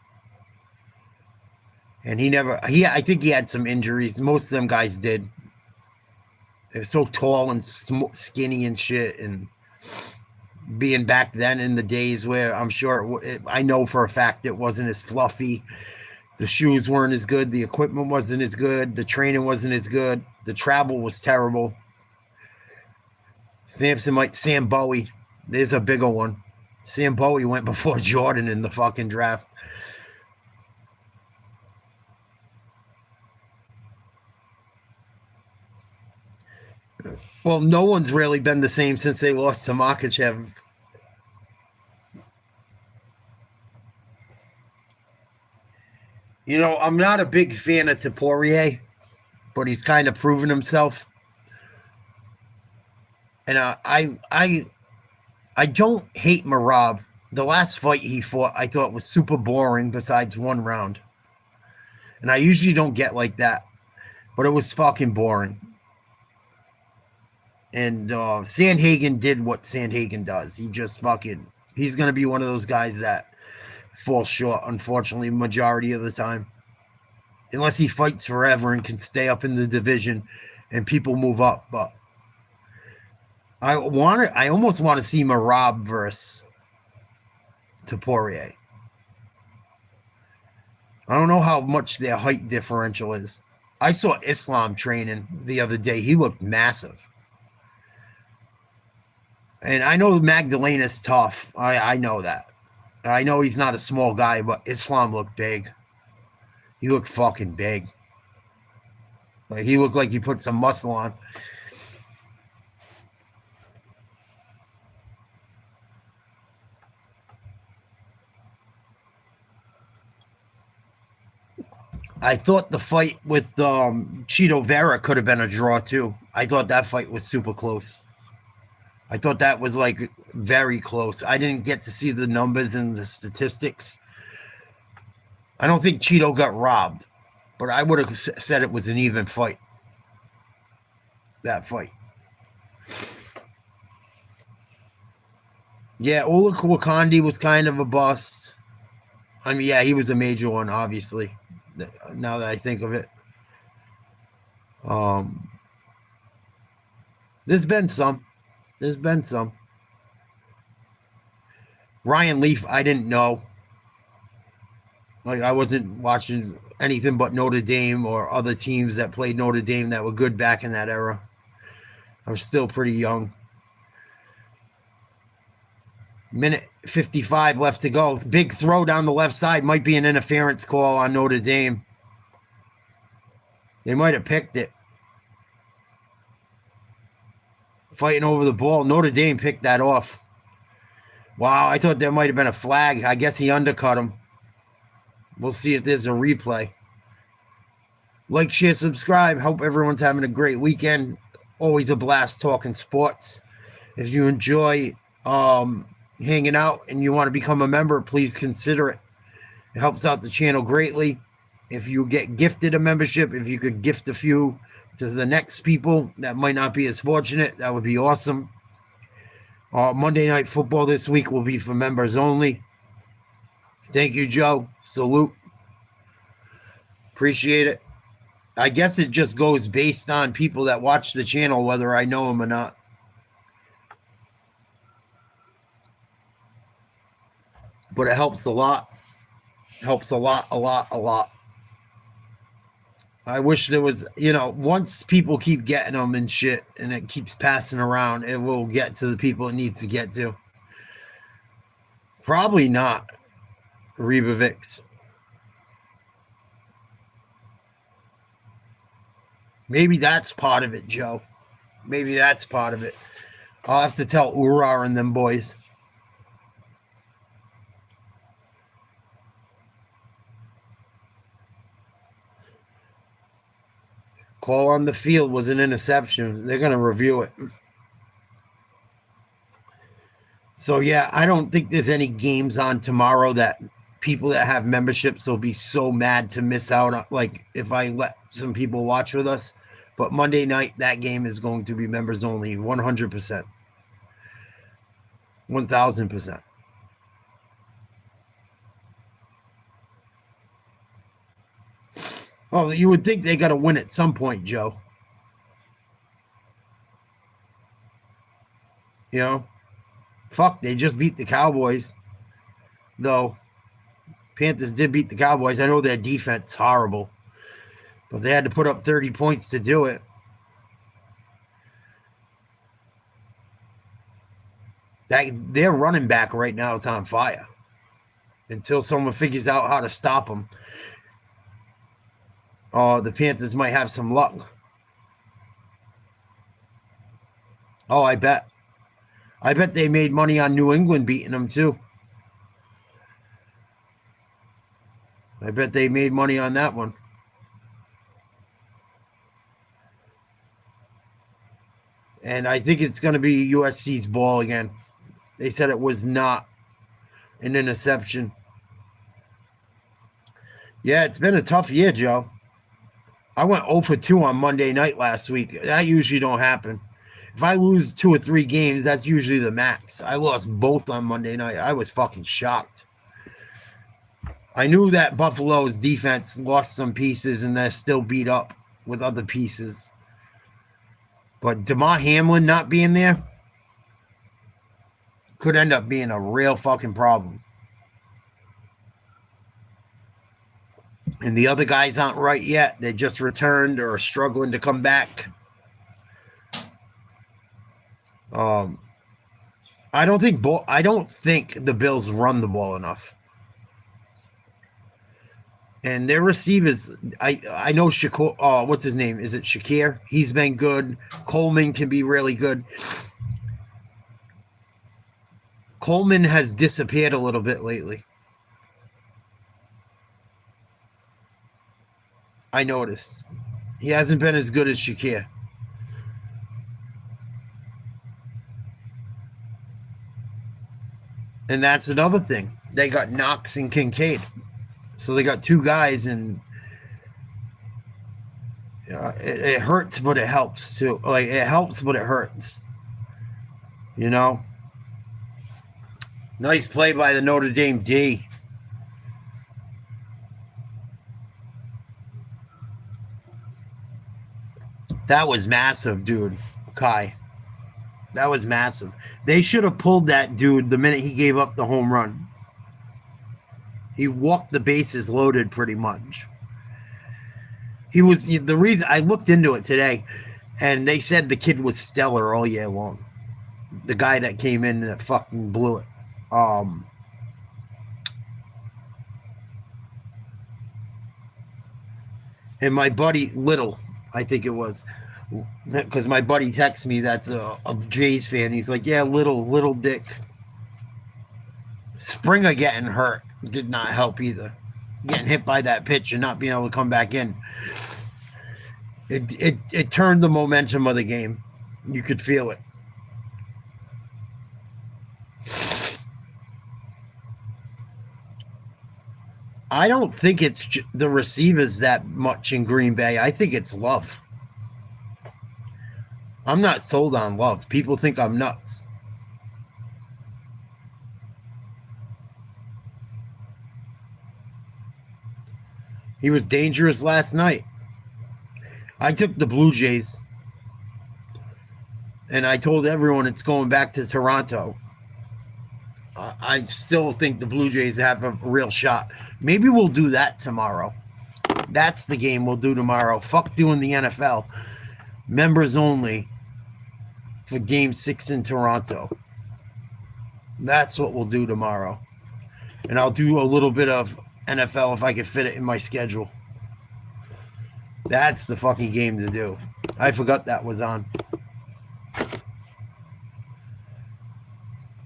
And I think he had some injuries. Most of them guys did. They're so tall and skinny and shit. And being back then in the days where I'm sure, I know for a fact it wasn't as fluffy. The shoes weren't as good. The equipment wasn't as good. The training wasn't as good. The travel was terrible. Sam Bowie. There's a bigger one. Sam Bowie went before Jordan in the fucking draft. Well, no one's really been the same since they lost to Makhachev. I'm not a big fan of Poirier, but he's kind of proven himself. And I don't hate Merab. The last fight he fought, I thought was super boring besides one round. And I usually don't get like that, but it was fucking boring. And Sandhagen did what Sandhagen does. He's going to be one of those guys that falls short, unfortunately, majority of the time. Unless he fights forever and can stay up in the division and people move up. But I almost want to see Merab versus Poirier. I don't know how much their height differential is. I saw Islam training the other day. He looked massive. And I know Magdalena's tough. I know that. I know he's not a small guy, but Islam looked big. He looked fucking big. Like he looked like he put some muscle on. I thought the fight with Chito Vera could have been a draw too. I thought that fight was super close. I thought that was like very close. I didn't get to see the numbers and the statistics, I don't think Cheeto got robbed, but I would have said it was an even fight. That fight. Yeah, Ola Wakandi was kind of a bust. I mean, yeah, he was a major one, obviously, now that I think of it. There's been some. Ryan Leaf, I didn't know. Like, I wasn't watching anything but Notre Dame or other teams that played Notre Dame that were good back in that era. I was still pretty young. Minute 55 left to go. Big throw down the left side. Might be an interference call on Notre Dame. They might have picked it. Fighting over the ball. Notre Dame picked that off. Wow, I thought there might have been a flag. I guess he undercut him. We'll see if there's a replay. Like, share, subscribe. Hope everyone's having a great weekend. Always a blast talking sports. If you enjoy hanging out and you want to become a member, please consider it. It helps out the channel greatly. If you get gifted a membership, if you could gift a few to the next people that might not be as fortunate, that would be awesome. Monday Night Football this week will be for members only. Thank you, Joe. Salute. Appreciate it. I guess it just goes based on people that watch the channel, whether I know them or not. But it helps a lot. Helps a lot. I wish there was, once people keep getting them and shit and it keeps passing around, it will get to the people it needs to get to. Probably not Rebavix. Maybe that's part of it, Joe. Maybe that's part of it. I'll have to tell Ura and them boys. Call on the field was an interception. They're going to review it. So, yeah, I don't think there's any games on tomorrow that people that have memberships will be so mad to miss out on, like if I let some people watch with us. But Monday night, that game is going to be members only, 100%. 1,000%. Oh, you would think they got to win at some point, Joe. Fuck, they just beat the Cowboys. Though, Panthers did beat the Cowboys. I know their defense is horrible. But they had to put up 30 points to do it. Their running back right now is on fire. Until someone figures out how to stop them. Oh, the Panthers might have some luck. Oh, I bet. I bet they made money on New England beating them, too. I bet they made money on that one. And I think it's going to be USC's ball again. They said it was not an interception. Yeah, it's been a tough year, Joe. I went 0 for 2 on Monday night last week. That usually don't happen. If I lose 2 or 3 games, that's usually the max. I lost both on Monday night. I was fucking shocked. I knew that Buffalo's defense lost some pieces and they're still beat up with other pieces. But DeMar Hamlin not being there could end up being a real fucking problem. And the other guys aren't right yet. They just returned or are struggling to come back. I don't think the Bills run the ball enough. And their receivers, I know Shakur, what's his name? Is it Shakir? He's been good. Coleman can be really good. Coleman has disappeared a little bit lately. I noticed. He hasn't been as good as Shakir. And that's another thing. They got Knox and Kincaid. So they got two guys, and it hurts, but it helps too. Like, it helps, but it hurts. You know? Nice play by the Notre Dame D. That was massive, dude. Kai. That was massive. They should have pulled that dude the minute he gave up the home run. He walked the bases loaded pretty much. He was the reason. I looked into it today, and they said the kid was stellar all year long. The guy that came in that fucking blew it. And my buddy Little, I think it was, because my buddy texts me that's a Jays fan. He's like, yeah, little Dick. Springer getting hurt did not help either. Getting hit by that pitch and not being able to come back in. It turned the momentum of the game. You could feel it. I don't think it's the receivers that much in Green Bay. I think it's Love. I'm not sold on Love. People think I'm nuts. He was dangerous last night. I took the Blue Jays, and I told everyone it's going back to Toronto. I still think the Blue Jays have a real shot. Maybe we'll do that tomorrow. That's the game we'll do tomorrow. Fuck doing the NFL. Members only for Game 6 in Toronto. That's what we'll do tomorrow. And I'll do a little bit of NFL if I can fit it in my schedule. That's the fucking game to do. I forgot that was on.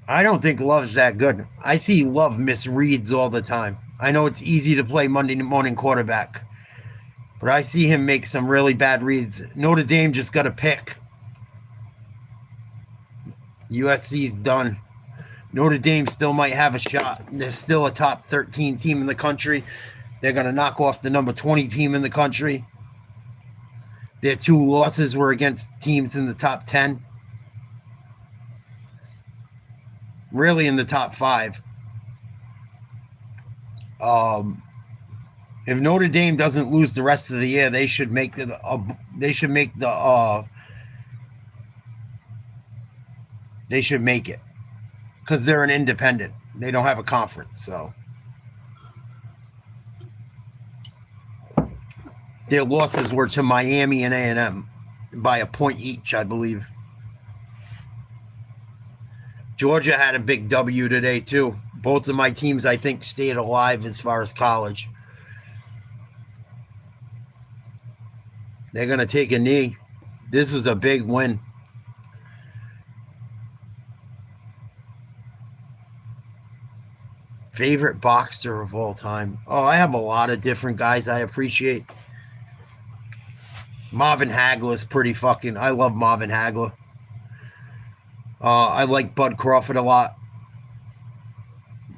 I don't think Love's that good. I see Love misreads all the time. I know it's easy to play Monday morning quarterback, but I see him make some really bad reads. Notre Dame just got a pick. USC's done. Notre Dame still might have a shot. They're still a top 13 team in the country. They're going to knock off the number 20 team in the country. Their two losses were against teams in the top 10. Really in the top 5. If Notre Dame doesn't lose the rest of the year, they should make the they should make it, because they're an independent. They don't have a conference, so their losses were to Miami and A&M by a point each, I believe. Georgia had a big W today, too. Both of my teams, I think, stayed alive as far as college. They're going to take a knee. This was a big win. Favorite boxer of all time? Oh, I have a lot of different guys I appreciate. Marvin Hagler is pretty fucking... I love Marvin Hagler. I like Bud Crawford a lot.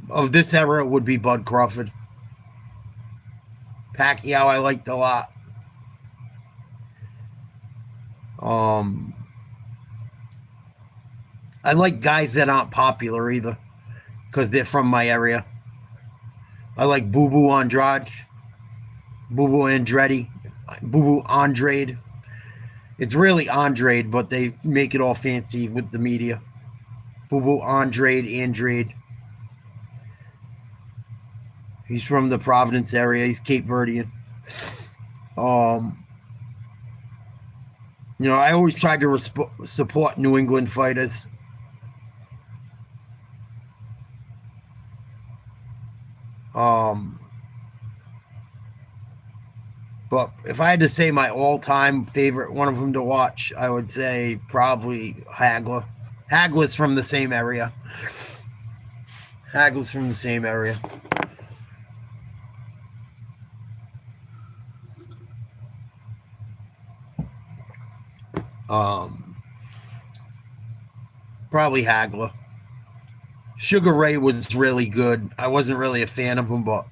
Of this era, it would be Bud Crawford. Pacquiao, I liked a lot. I like guys that aren't popular either, because they're from my area. I like Boo Boo Andrade. Boo Boo Andretti. Boo Boo Andrade. It's really Andrade, but they make it all fancy with the media. Boo Boo Andrade. He's from the Providence area. He's Cape Verdean. You know, I always tried to support New England fighters. But if I had to say my all-time favorite, one of them to watch, I would say probably Hagler. Hagler's from the same area. Probably Hagler. Sugar Ray was really good. I wasn't really a fan of him, but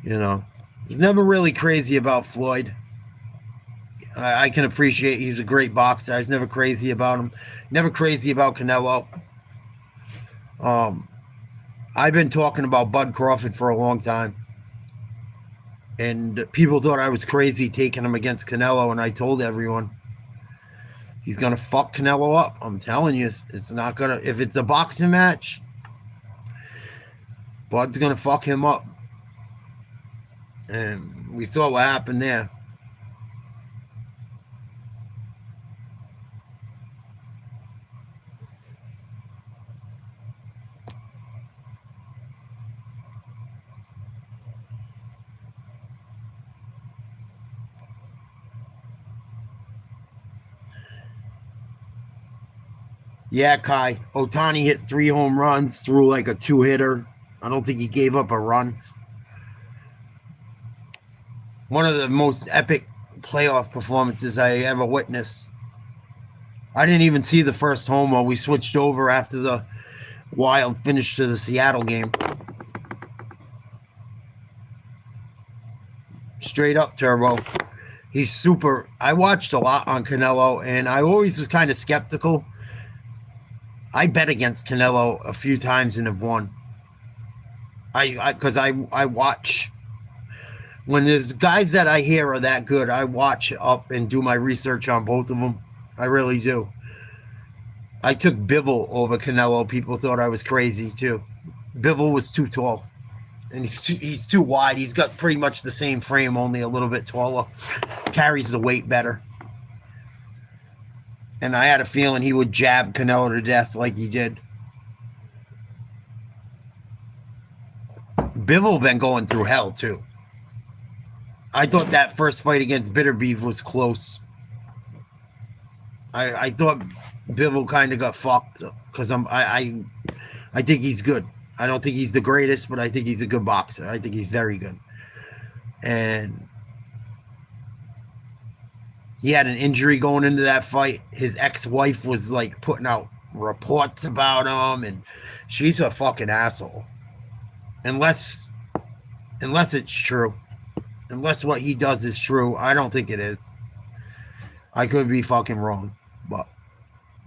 You know, I was never really crazy about Floyd. I can appreciate he's a great boxer. I was never crazy about him. Never crazy about Canelo. I've been talking about Bud Crawford for a long time. And people thought I was crazy taking him against Canelo, and I told everyone, he's going to fuck Canelo up. I'm telling you, it's not going to... If it's a boxing match, Bud's going to fuck him up. And we saw what happened there. Yeah, Kai. Otani hit 3 home runs, threw like a 2-hitter. I don't think he gave up a run. One of the most epic playoff performances I ever witnessed. I didn't even see the first homer. We switched over after the Wild finish to the Seattle game. Straight up, Turbo. He's super. I watched a lot on Canelo, and I always was kind of skeptical. I bet against Canelo a few times and have won. Because I watch. When there's guys that I hear are that good, I watch up and do my research on both of them. I really do. I took Bivol over Canelo. People thought I was crazy too. Bivol was too tall. And he's too wide. He's got pretty much the same frame, only a little bit taller. Carries the weight better. And I had a feeling he would jab Canelo to death like he did. Bivol been going through hell too. I thought that first fight against Bitterbeef was close. I thought Bivol kind of got fucked because I think he's good. I don't think he's the greatest, but I think he's a good boxer. I think he's very good. And he had an injury going into that fight. His ex-wife was like putting out reports about him, and she's a fucking asshole. Unless it's true. Unless what he does is true. I don't think it is. I could be fucking wrong. But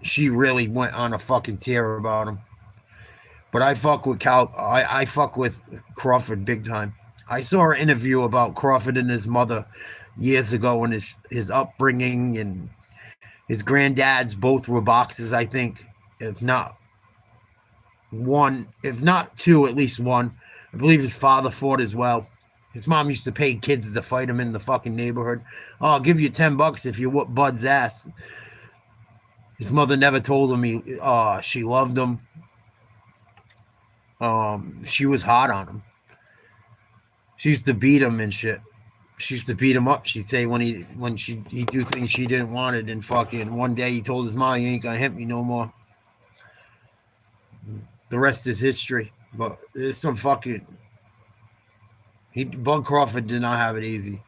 she really went on a fucking tear about him. But I fuck with I fuck with Crawford big time. I saw an interview about Crawford and his mother years ago, and his upbringing, and his granddads both were boxers, I think. If not two, at least one. I believe his father fought as well. His mom used to pay kids to fight him in the fucking neighborhood. Oh, I'll give you $10 if you whoop Bud's ass. His mother never told him she loved him. She was hot on him. She used to beat him and shit. She used to beat him up. She'd say when he do things she didn't want it, and fucking one day he told his mom, "You ain't gonna hit me no more." The rest is history. But there's some fucking... Bud Crawford did not have it easy.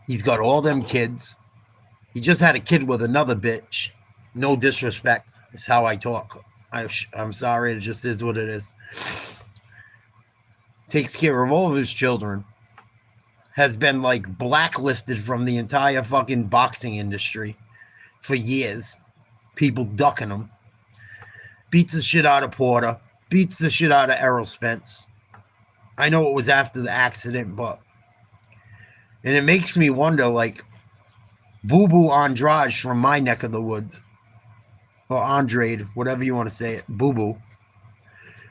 He's got all them kids. He just had a kid with another bitch. No disrespect. It's how I talk. I'm sorry. It just is what it is. Takes care of all of his children. Has been like blacklisted from the entire fucking boxing industry for years. People ducking him. Beats the shit out of Porter. Beats the shit out of Errol Spence. I know it was after the accident, but... And it makes me wonder, like... Boo Boo Andrade from my neck of the woods. Or Andrade, whatever you want to say it. Boo Boo.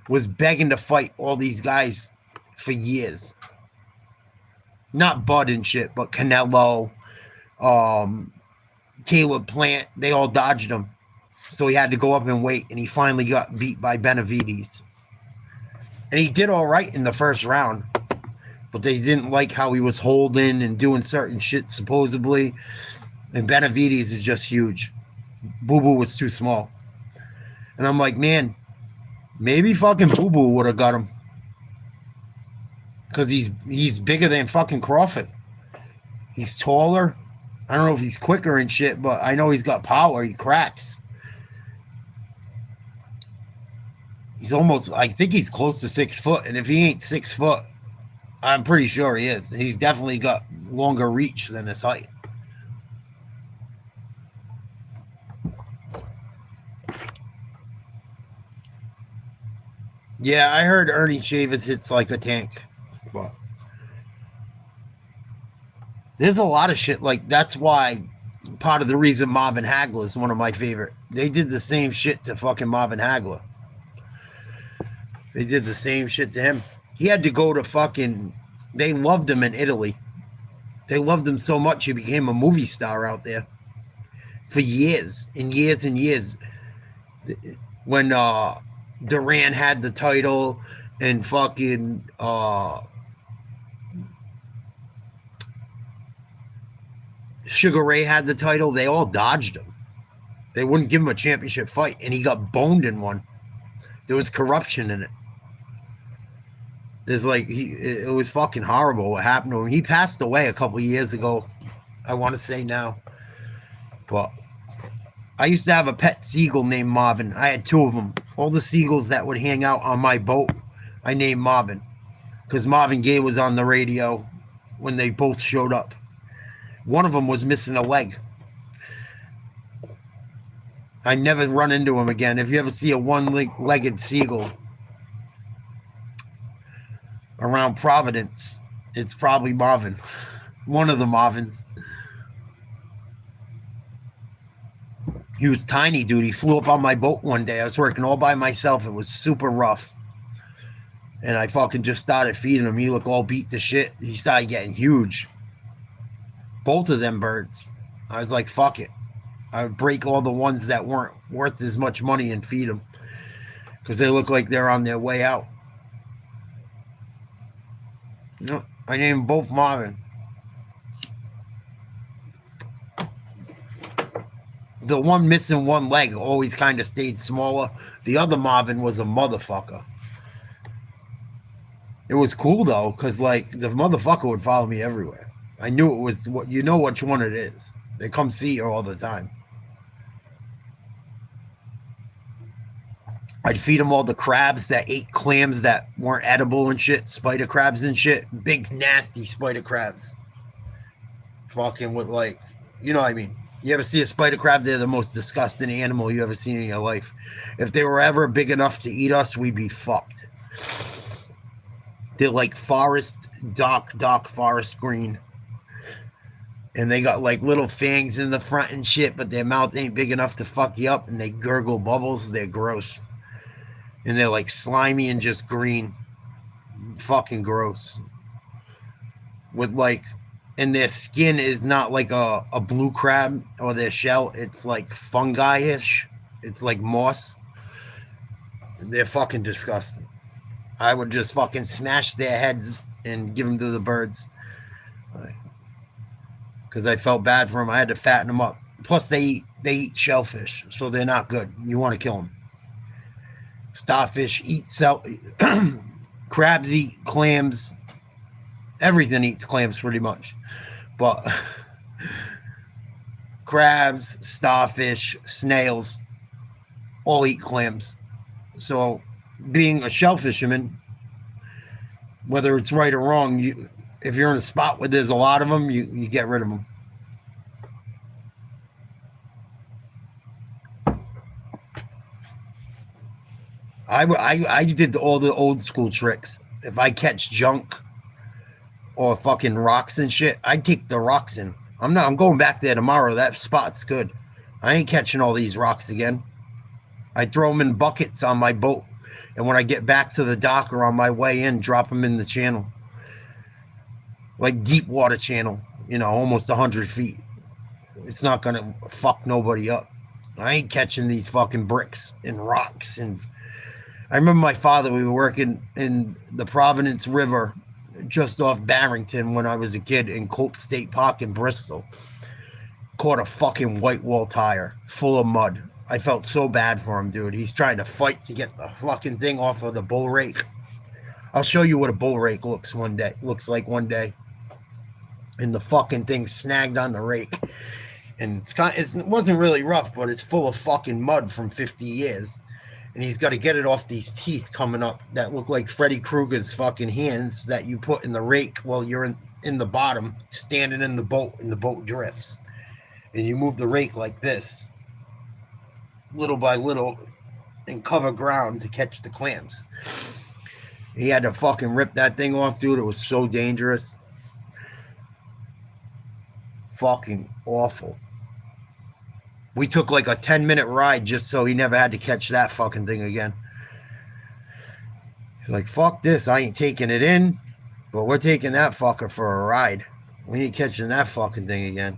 Was begging to fight all these guys for years. Not Bud and shit, but Canelo. Caleb Plant. They all dodged him. So he had to go up and wait, and he finally got beat by Benavides. And he did all right in the first round, but they didn't like how he was holding and doing certain shit, supposedly. And Benavides is just huge. Boo Boo was too small. And I'm like, man, maybe fucking Boo Boo would have got him. Because he's bigger than fucking Crawford. He's taller. I don't know if he's quicker and shit, but I know he's got power. He cracks. He's almost, I think he's close to 6 foot. And if he ain't 6 foot, I'm pretty sure he is. He's definitely got longer reach than his height. Yeah, I heard Ernie Shavers hits like a tank. But there's a lot of shit. Like, that's why part of the reason Marvin Hagler is one of my favorite. They did the same shit to fucking Marvin Hagler. They did the same shit to him. He had to go to fucking... They loved him in Italy. They loved him so much he became a movie star out there. For years and years and years. When Duran had the title and fucking... Sugar Ray had the title, they all dodged him. They wouldn't give him a championship fight, and he got boned in one. There was corruption in it. There's like, it was fucking horrible what happened to him. He passed away a couple years ago, I want to say now. But I used to have a pet seagull named Marvin. I had 2 of them. All the seagulls that would hang out on my boat, I named Marvin. Because Marvin Gaye was on the radio when they both showed up. One of them was missing a leg. I never run into him again. If you ever see a one-legged seagull around Providence, it's probably Marvin. One of the Marvins. He was tiny, dude. He flew up on my boat one day. I was working all by myself. It was super rough. And I fucking just started feeding him. He looked all beat to shit. He started getting huge. Both of them birds. I was like, fuck it. I would break all the ones that weren't worth as much money and feed them. Because they look like they're on their way out. You know, I named both Marvin. The one missing one leg always kind of stayed smaller. The other Marvin was a motherfucker. It was cool though, because like the motherfucker would follow me everywhere. I knew it was what, you know which one it is. They come see you all the time. I'd feed them all the crabs that ate clams that weren't edible and shit. Spider crabs and shit. Big, nasty spider crabs. Fucking with like, you know what I mean? You ever see a spider crab? They're the most disgusting animal you ever seen in your life. If they were ever big enough to eat us, we'd be fucked. They're like forest, dark forest green. And they got like little fangs in the front and shit, but their mouth ain't big enough to fuck you up, and they gurgle bubbles. They're gross. And they're like slimy and just green. Fucking gross. With like, and their skin is not like a blue crab or their shell. It's like fungi-ish. It's like moss. They're fucking disgusting. I would just fucking smash their heads and give them to the birds. Because I felt bad for them. I had to fatten them up. Plus, they eat shellfish, so they're not good. You want to kill them. Starfish eat crabs eat clams. Everything eats clams pretty much. But crabs, starfish, snails all eat clams. So being a shellfisherman, whether it's right or wrong, if you're in a spot where there's a lot of them, you get rid of them. I did all the old school tricks. If I catch junk or fucking rocks and shit, I'd take the rocks in. I'm going back there tomorrow. That spot's good. I ain't catching all these rocks again. I throw them in buckets on my boat. And when I get back to the dock or on my way in, drop them in the channel. Like deep water channel, you know, almost 100 feet. It's not going to fuck nobody up. I ain't catching these fucking bricks and rocks. And I remember my father, we were working in the Providence River just off Barrington when I was a kid in Colt State Park in Bristol. Caught a fucking white wall tire full of mud. I felt so bad for him, dude. He's trying to fight to get the fucking thing off of the bull rake. I'll show you what a bull rake looks like one day. And the fucking thing snagged on the rake. And it wasn't really rough, but it's full of fucking mud from 50 years. And he's got to get it off these teeth coming up that look like Freddy Krueger's fucking hands that you put in the rake while you're in the bottom, standing in the boat, and the boat drifts. And you move the rake like this, little by little, and cover ground to catch the clams. He had to fucking rip that thing off, dude. It was so dangerous. Fucking awful. We took like a 10-minute ride just so he never had to catch that fucking thing again. He's like, fuck this. I ain't taking it in, but we're taking that fucker for a ride. We ain't catching that fucking thing again.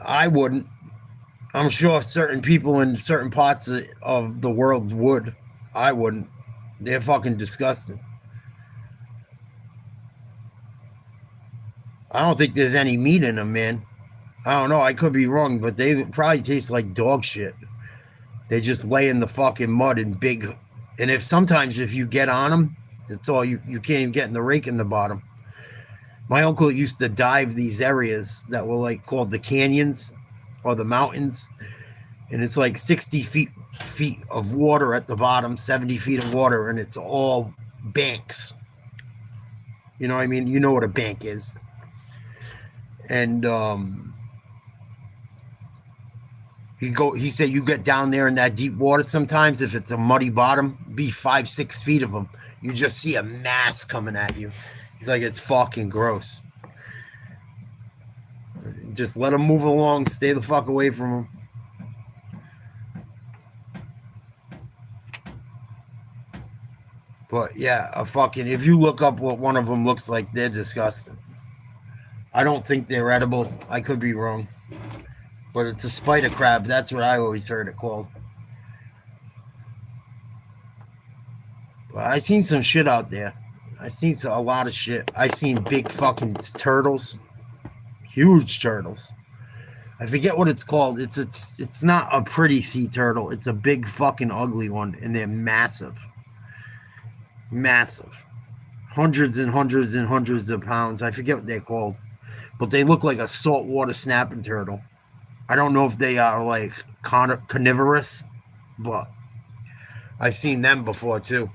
I wouldn't. I'm sure certain people in certain parts of the world would. I wouldn't. They're fucking disgusting. I don't think there's any meat in them, man. I don't know. I could be wrong, but they probably taste like dog shit. They just lay in the fucking mud in big. And sometimes if you get on them, it's all you can't even get in the rake in the bottom. My uncle used to dive these areas that were like called the canyons or the mountains. And it's like 60 feet of water at the bottom, 70 feet of water, and it's all banks. You know what I mean? You know what a bank is. And he said you get down there in that deep water sometimes, if it's a muddy bottom, be 5-6 feet of them. You just see a mass coming at you. He's like, it's fucking gross. Just let them move along. Stay the fuck away from them. But yeah, if you look up what one of them looks like, they're disgusting. I don't think they're edible. I could be wrong. But it's a spider crab. That's what I always heard it called. But I seen some shit out there. I seen a lot of shit. I seen big fucking turtles. Huge turtles. I forget what it's called. It's not a pretty sea turtle. It's a big fucking ugly one. And they're massive. Massive. Hundreds and hundreds and hundreds of pounds. I forget what they're called. But they look like a saltwater snapping turtle. I don't know if they are like carnivorous, but I've seen them before too.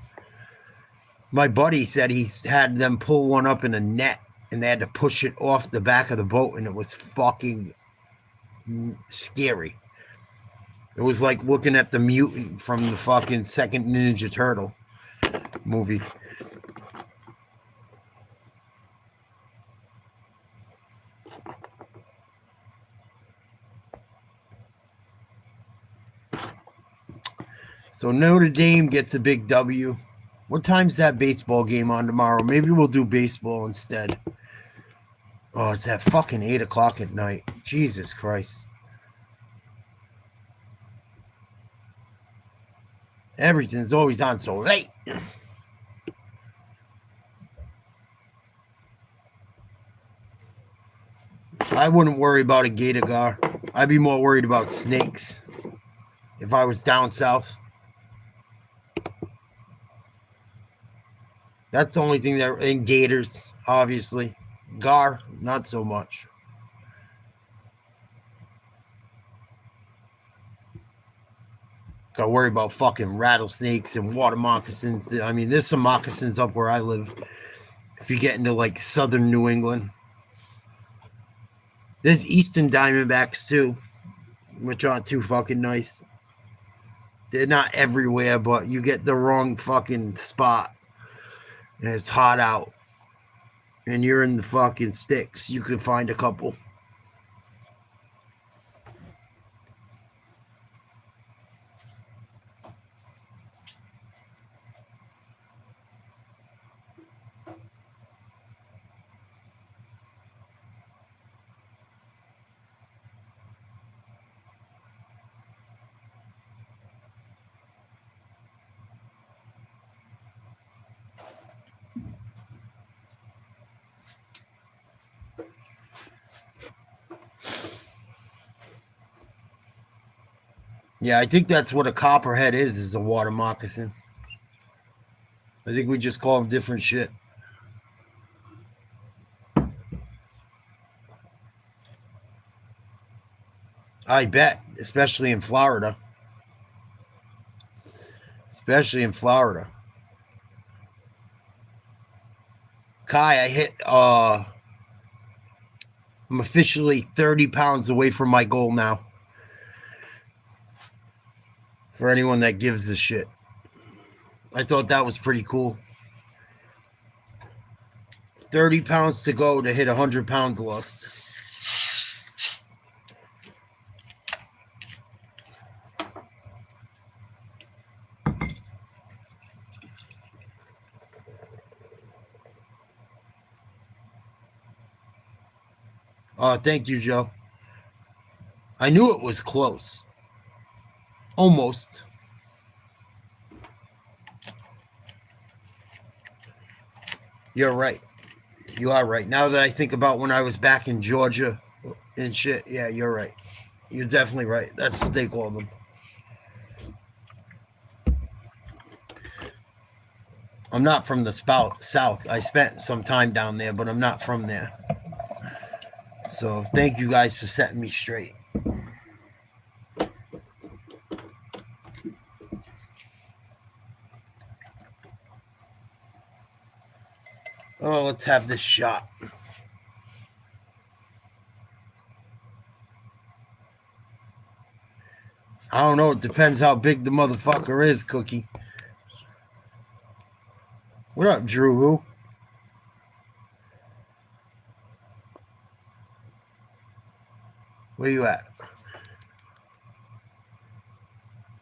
My buddy said he had them pull one up in a net and they had to push it off the back of the boat, and it was fucking scary. It was like looking at the mutant from the fucking second Ninja Turtle movie. So Notre Dame gets a big W. What time's that baseball game on tomorrow? Maybe we'll do baseball instead. Oh, it's at fucking 8 o'clock at night. Jesus Christ. Everything's always on so late. I wouldn't worry about a gator gar. I'd be more worried about snakes if I was down south. That's the only thing that, and gators, obviously. Gar, not so much. Gotta worry about fucking rattlesnakes and water moccasins. I mean, there's some moccasins up where I live. If you get into like southern New England. There's eastern diamondbacks too, which aren't too fucking nice. They're not everywhere, but you get the wrong fucking spot. And it's hot out. And you're in the fucking sticks. You could find a couple. Yeah, I think that's what a copperhead is a water moccasin. I think we just call them different shit. I bet, especially in Florida. Especially in Florida. Kai, I hit, I'm officially 30 pounds away from my goal now. For anyone that gives a shit. I thought that was pretty cool. 30 pounds to go to hit 100 pounds lost. Thank you, Joe. I knew it was close. Almost. You're right. You are right. Now that I think about when I was back in Georgia and shit, yeah, you're right. You're definitely right. That's what they call them. I'm not from the South. I spent some time down there, but I'm not from there. So thank you guys for setting me straight. Oh, let's have this shot. I don't know. It depends how big the motherfucker is, Cookie. What up, Drew? Who? Where you at?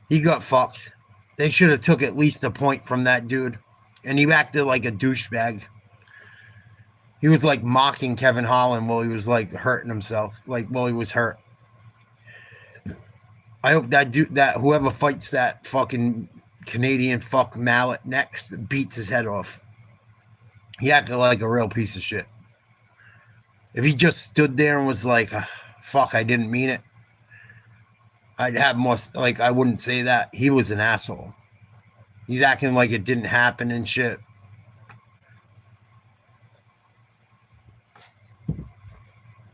He got fucked. They should have took at least a point from that dude. And he acted like a douchebag. He was like mocking Kevin Holland while he was like hurting himself. Like while he was hurt. I hope that dude, that whoever fights that fucking Canadian fuck Malot next beats his head off. He acted like a real piece of shit. If he just stood there and was like, fuck, I didn't mean it, I'd have more, like, I wouldn't say that. He was an asshole. He's acting like it didn't happen and shit.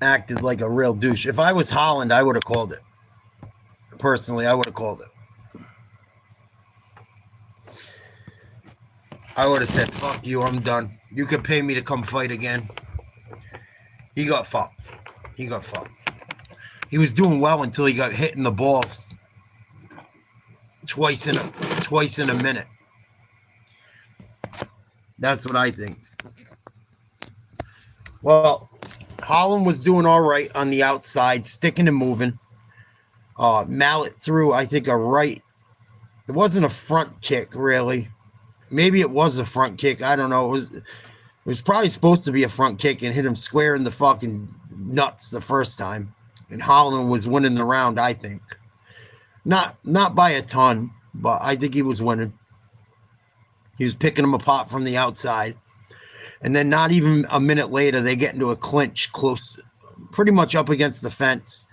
Acted like a real douche. If I was Holland, I would have called it. Personally, I would have called it. I would have said, fuck you, I'm done. You could pay me to come fight again. He got fucked. He got fucked. He was doing well until he got hit in the balls twice in a minute. That's what I think. Well, Holland was doing all right on the outside, sticking and moving. Malot threw, I think, a right. It wasn't a front kick, really. Maybe it was a front kick. I don't know. It was probably supposed to be a front kick and hit him square in the fucking nuts the first time. And Holland was winning the round, I think. Not by a ton, but I think he was winning. He was picking him apart from the outside. And then not even a minute later, they get into a clinch close, pretty much up against the fence.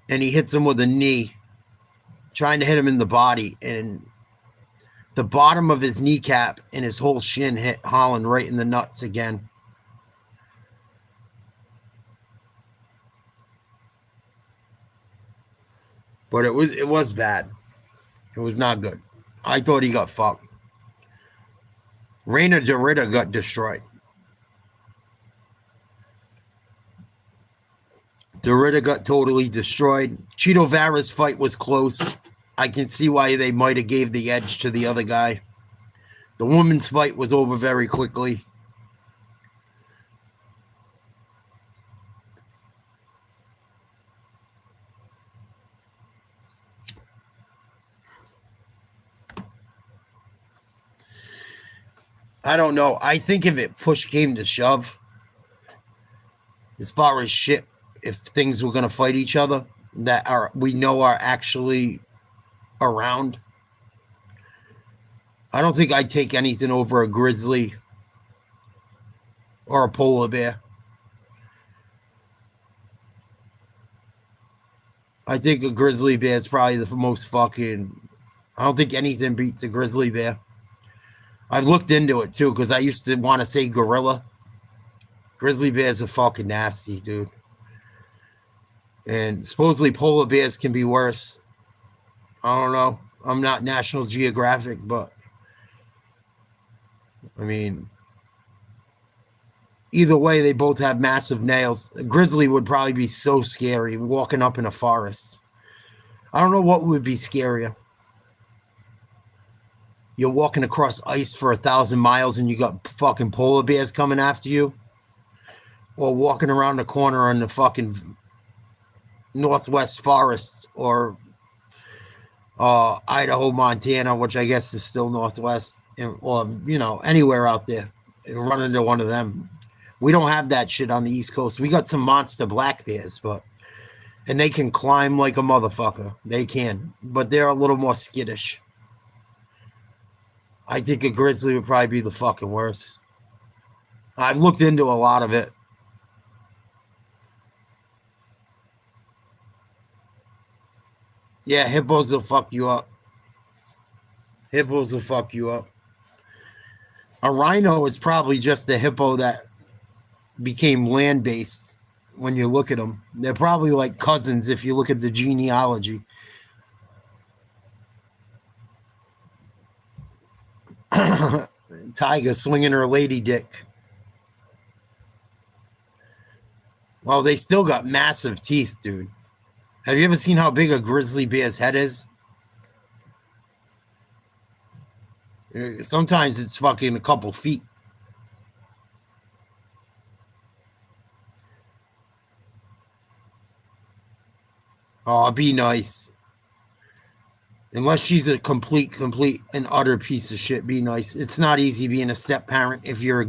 And he hits him with a knee, trying to hit him in the body. And the bottom of his kneecap and his whole shin hit Holland right in the nuts again. But it was bad. It was not good. I thought he got fucked. Dritter got destroyed. Dritter got totally destroyed. Chito Vera's fight was close. I can see why they might have gave the edge to the other guy. The women's fight was over very quickly. I don't know. I think if it push came to shove, as far as shit, if things were going to fight each other that we know are actually around, I don't think I'd take anything over a grizzly or a polar bear. I think a grizzly bear is probably the most fucking... I don't think anything beats a grizzly bear. I've looked into it, too, because I used to want to say gorilla. Grizzly bears are fucking nasty, dude. And supposedly polar bears can be worse. I don't know. I'm not National Geographic, but I mean, either way, they both have massive nails. A grizzly would probably be so scary walking up in a forest. I don't know what would be scarier. You're walking across ice for 1,000 miles and you got fucking polar bears coming after you, or walking around the corner in the fucking Northwest forests, or Idaho, Montana, which I guess is still Northwest, or, you know, anywhere out there, and run into one of them. We don't have that shit on the East Coast. We got some monster black bears, and they can climb like a motherfucker. They can, but they're a little more skittish. I think a grizzly would probably be the fucking worst. I've looked into a lot of it. Yeah, hippos will fuck you up. Hippos will fuck you up. A rhino is probably just a hippo that became land-based when you look at them. They're probably like cousins if you look at the genealogy. Tiger swinging her lady dick. Well, they still got massive teeth, dude. Have you ever seen how big a grizzly bear's head is? Sometimes it's fucking a couple feet. Oh, be nice. Unless she's a complete and utter piece of shit, be nice. It's not easy being a step parent if you're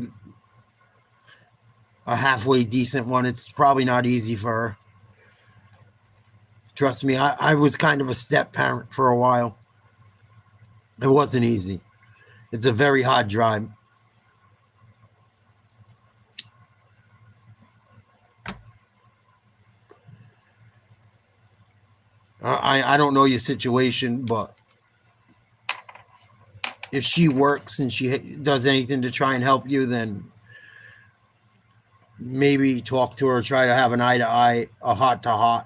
a halfway decent one. It's probably not easy for her. Trust me, I was kind of a step parent for a while. It wasn't easy. It's a very hard drive. I don't know your situation, but if she works and she does anything to try and help you, then maybe talk to her, try to have an eye-to-eye, a heart-to-heart,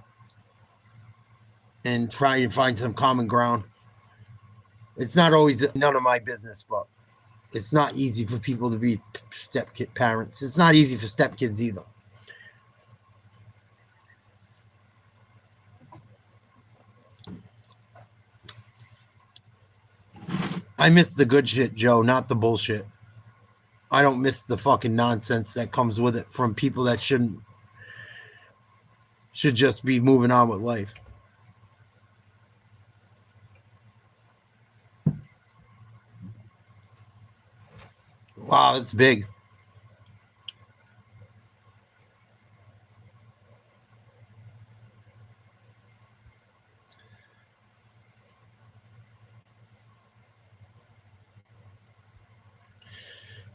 and try and find some common ground. It's not always none of my business, but it's not easy for people to be step-kid parents. It's not easy for stepkids either. I miss the good shit, Joe, not the bullshit. I don't miss the fucking nonsense that comes with it from people that should just be moving on with life. Wow, that's big.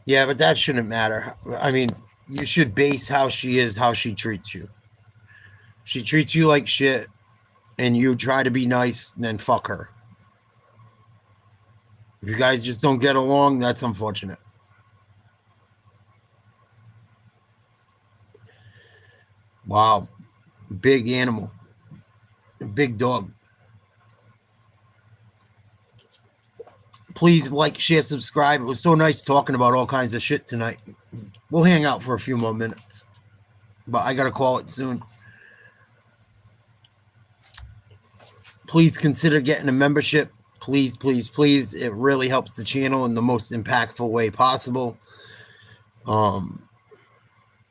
Yeah, but that shouldn't matter. I mean, you should base how she is, how she treats you. She treats you like shit, and you try to be nice, then fuck her. If you guys just don't get along, that's unfortunate. Wow. Big animal. Big dog. Please like, share, subscribe. It was so nice talking about all kinds of shit tonight. We'll hang out for a few more minutes, but I got to call it soon. Please consider getting a membership. Please, please, please. It really helps the channel in the most impactful way possible. I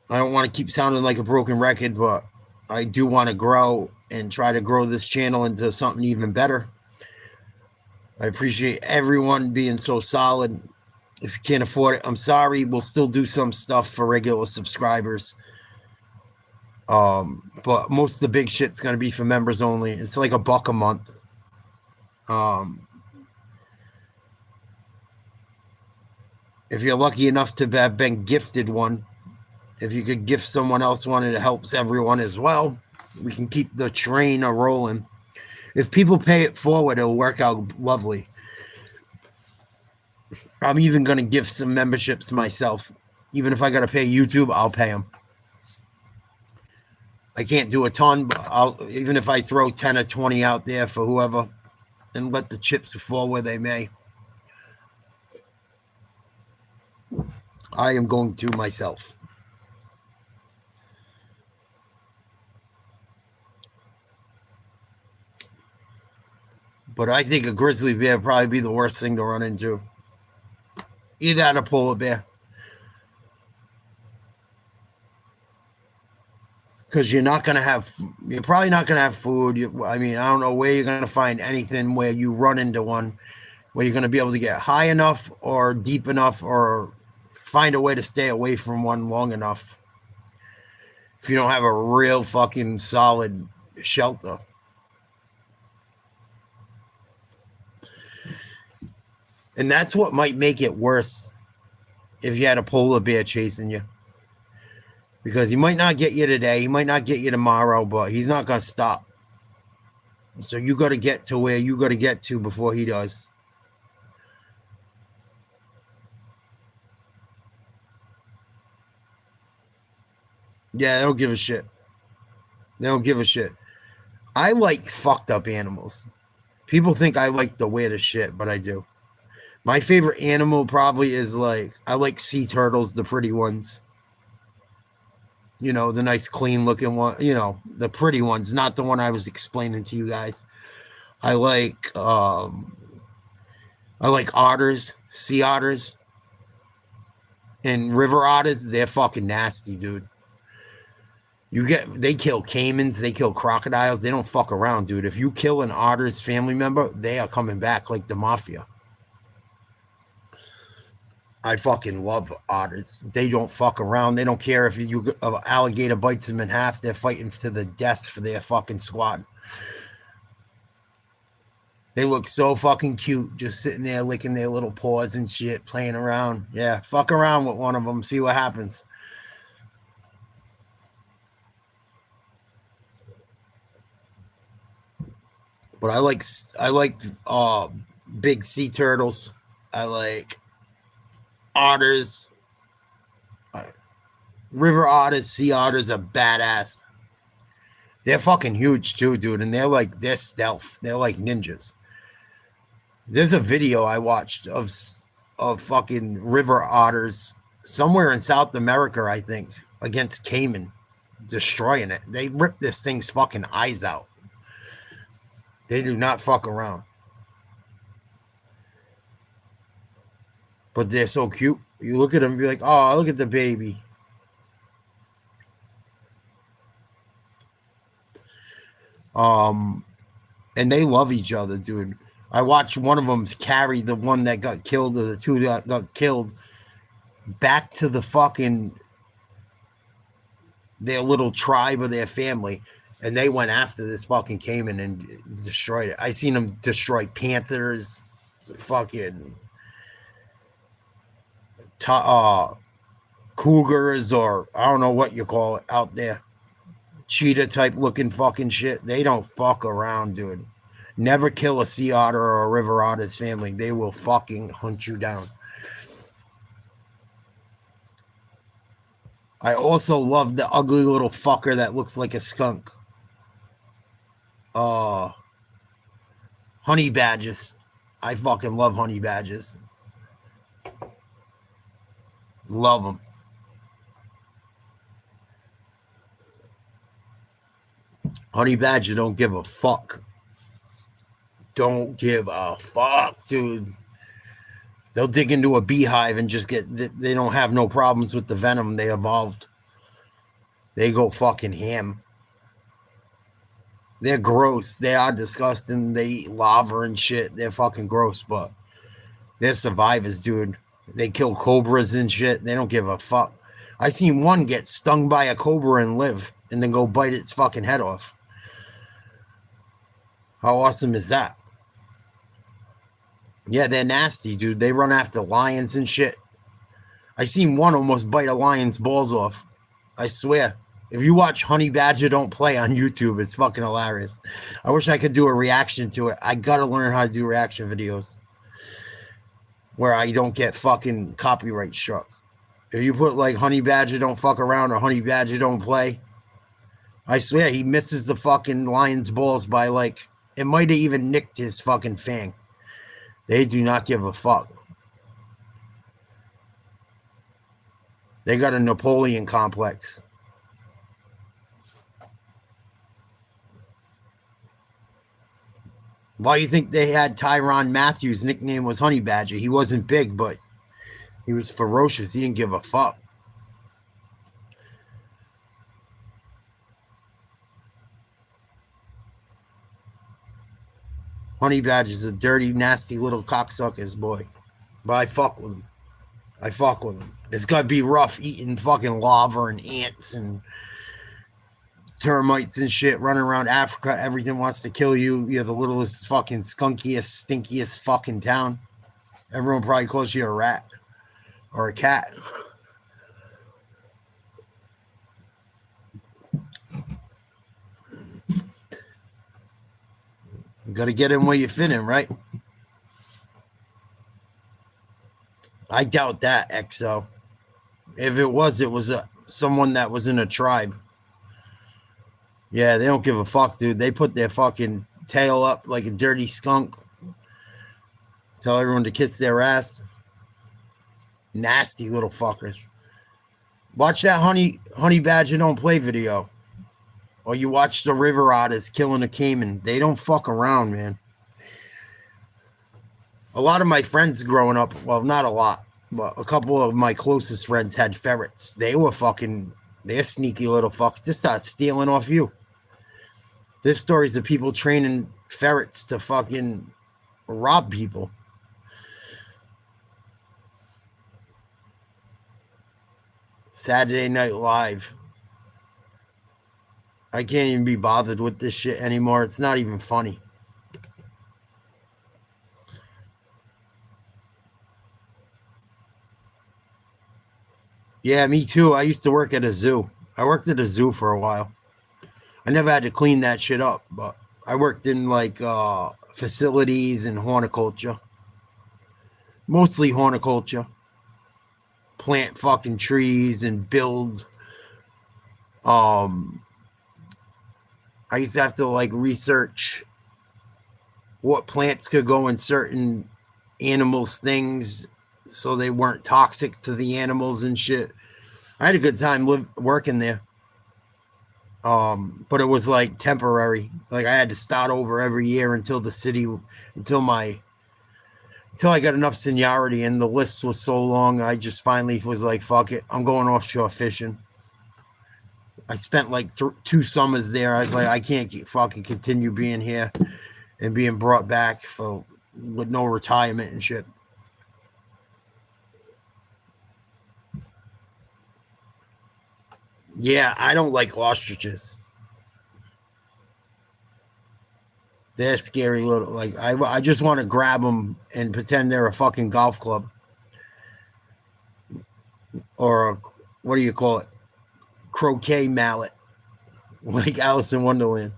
don't want to keep sounding like a broken record, but I do want to grow and try to grow this channel into something even better. I appreciate everyone being so solid. If you can't afford it, I'm sorry. We'll still do some stuff for regular subscribers. But most of the big shit's going to be for members only. It's like $1 a month. If you're lucky enough to have been gifted one, if you could gift someone else one, it helps everyone as well. We can keep the train a-rolling. If people pay it forward, it'll work out lovely. I'm even going to gift some memberships myself. Even if I got to pay YouTube, I'll pay them. I can't do a ton, but even if I throw 10 or 20 out there for whoever and let the chips fall where they may, I am going to myself. But I think a grizzly bear would probably be the worst thing to run into. Either that or a polar bear. Because you're probably not going to have food. I don't know where you're going to find anything where you run into one, where you're going to be able to get high enough or deep enough or find a way to stay away from one long enough. If you don't have a real fucking solid shelter. And that's what might make it worse if you had a polar bear chasing you. Because he might not get you today, he might not get you tomorrow, but he's not going to stop. So you got to get to where you got to get to before he does. Yeah, they don't give a shit. They don't give a shit. I like fucked up animals. People think I like the weirdest shit, but I do. My favorite animal probably is I like sea turtles, the pretty ones. The nice, clean-looking one. The pretty ones, not the one I was explaining to you guys. I like otters, sea otters, and river otters. They're fucking nasty, dude. They kill caimans, they kill crocodiles. They don't fuck around, dude. If you kill an otter's family member, they are coming back like the mafia. I fucking love otters. They don't fuck around. They don't care if an alligator bites them in half. They're fighting to the death for their fucking squad. They look so fucking cute, just sitting there licking their little paws and shit, playing around. Yeah, fuck around with one of them, see what happens. But I like big sea turtles. I like otters. River otters, sea otters are badass. They're fucking huge too, dude. And they're stealth. They're like ninjas. There's a video I watched of fucking river otters somewhere in South America, I think, against caiman, destroying it. They rip this thing's fucking eyes out. They do not fuck around. But they're so cute. You look at them and be like, oh, look at the baby. And they love each other, dude. I watched one of them carry the one that got killed, or the two that got killed, back to the fucking their little tribe or their family. And they went after this fucking caiman and destroyed it. I seen them destroy panthers, fucking cougars, or I don't know what you call it out there. Cheetah type looking fucking shit. They don't fuck around, dude. Never kill a sea otter or a river otter's family. They will fucking hunt you down. I also love the ugly little fucker that looks like a skunk. Honey badgers. I fucking love honey badgers. Love them. Honey badger don't give a fuck. Don't give a fuck, dude. They'll dig into a beehive and just they don't have no problems with the venom. They evolved. They go fucking ham. They're gross. They are disgusting. They eat lava and shit. They're fucking gross, but they're survivors, dude. They kill cobras and shit. They don't give a fuck. I seen one get stung by a cobra and live, and then go bite its fucking head off. How awesome is that? Yeah, they're nasty, dude. They run after lions and shit. I seen one almost bite a lion's balls off. I swear. If you watch Honey Badger Don't Play on YouTube, it's fucking hilarious. I wish I could do a reaction to it. I gotta learn how to do reaction videos where I don't get fucking copyright struck. If you put like Honey Badger Don't Fuck Around or Honey Badger Don't Play, I swear he misses the fucking Lions balls by like, it might have even nicked his fucking fang. They do not give a fuck. They got a Napoleon complex. Why do you think they had Tyrann Matthews' nickname was Honey Badger? He wasn't big, but he was ferocious. He didn't give a fuck. Honey Badger's a dirty, nasty little cocksuckers, boy. But I fuck with him. I fuck with him. It's got to be rough eating fucking lava and ants and termites and shit running around Africa. Everything wants to kill you. You're the littlest fucking skunkiest, stinkiest fucking town. Everyone probably calls you a rat or a cat. You got to get in where you fit in, right? I doubt that, XO. If it was someone that was in a tribe. Yeah, they don't give a fuck, dude. They put their fucking tail up like a dirty skunk. Tell everyone to kiss their ass. Nasty little fuckers. Watch that honey badger don't play video. Or you watch the river otters killing a caiman. They don't fuck around, man. A lot of my friends growing up, well, not a lot, but a couple of my closest friends had ferrets. They're sneaky little fucks. They start stealing off you. There's stories of people training ferrets to fucking rob people. Saturday Night Live. I can't even be bothered with this shit anymore. It's not even funny. Yeah, me too. I used to work at a zoo. I worked at a zoo for a while. I never had to clean that shit up, but I worked in like facilities and horticulture. Mostly horticulture. Plant fucking trees and build. I used to have to like research what plants could go in certain animals' things so they weren't toxic to the animals and shit. I had a good time working there. But it was like temporary. Like I had to start over every year until I got enough seniority, and the list was so long. I just finally was like, fuck it. I'm going offshore fishing. I spent like 2 summers there. I was like, I can't fucking continue being here and being brought back with no retirement and shit. Yeah, I don't like ostriches. They're scary little. Like I just want to grab them and pretend they're a fucking golf club, or what do you call it? Croquet mallet, like Alice in Wonderland.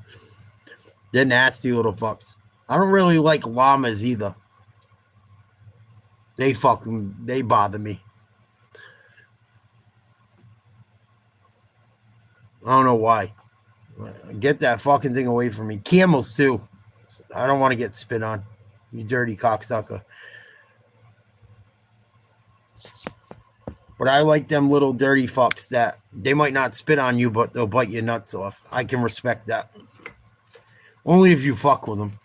They're nasty little fucks. I don't really like llamas either. They bother me. I don't know why. Get that fucking thing away from me. Camels too. I don't want to get spit on. You dirty cocksucker. But I like them little dirty fucks that they might not spit on you, but they'll bite your nuts off. I can respect that. Only if you fuck with them.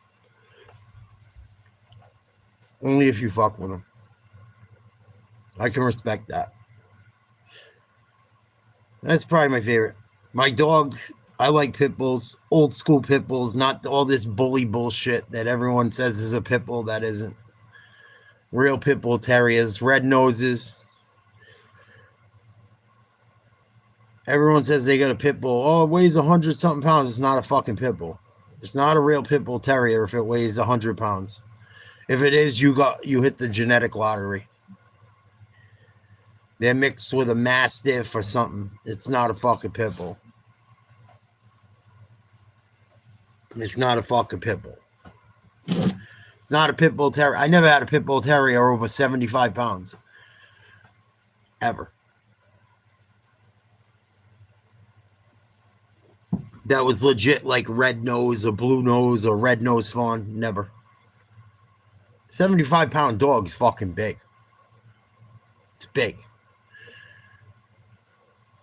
Only if you fuck with them. I can respect that. That's probably my favorite. My dog, I like pit bulls, old school pit bulls, not all this bully bullshit that everyone says is a pit bull that isn't. Real pit bull terriers, red noses. Everyone says they got a pit bull. Oh, it weighs 100-something pounds. It's not a fucking pit bull. It's not a real pit bull terrier if it weighs 100 pounds. If it is, you hit the genetic lottery. They're mixed with a mastiff or something. It's not a fucking pit bull. It's not a fucking pit bull. It's not a pit bull terrier. I never had a pit bull terrier over 75 pounds. Ever. that was legit like red nose or blue nose or red nose fawn. Never. 75-pound dog's fucking big. It's big.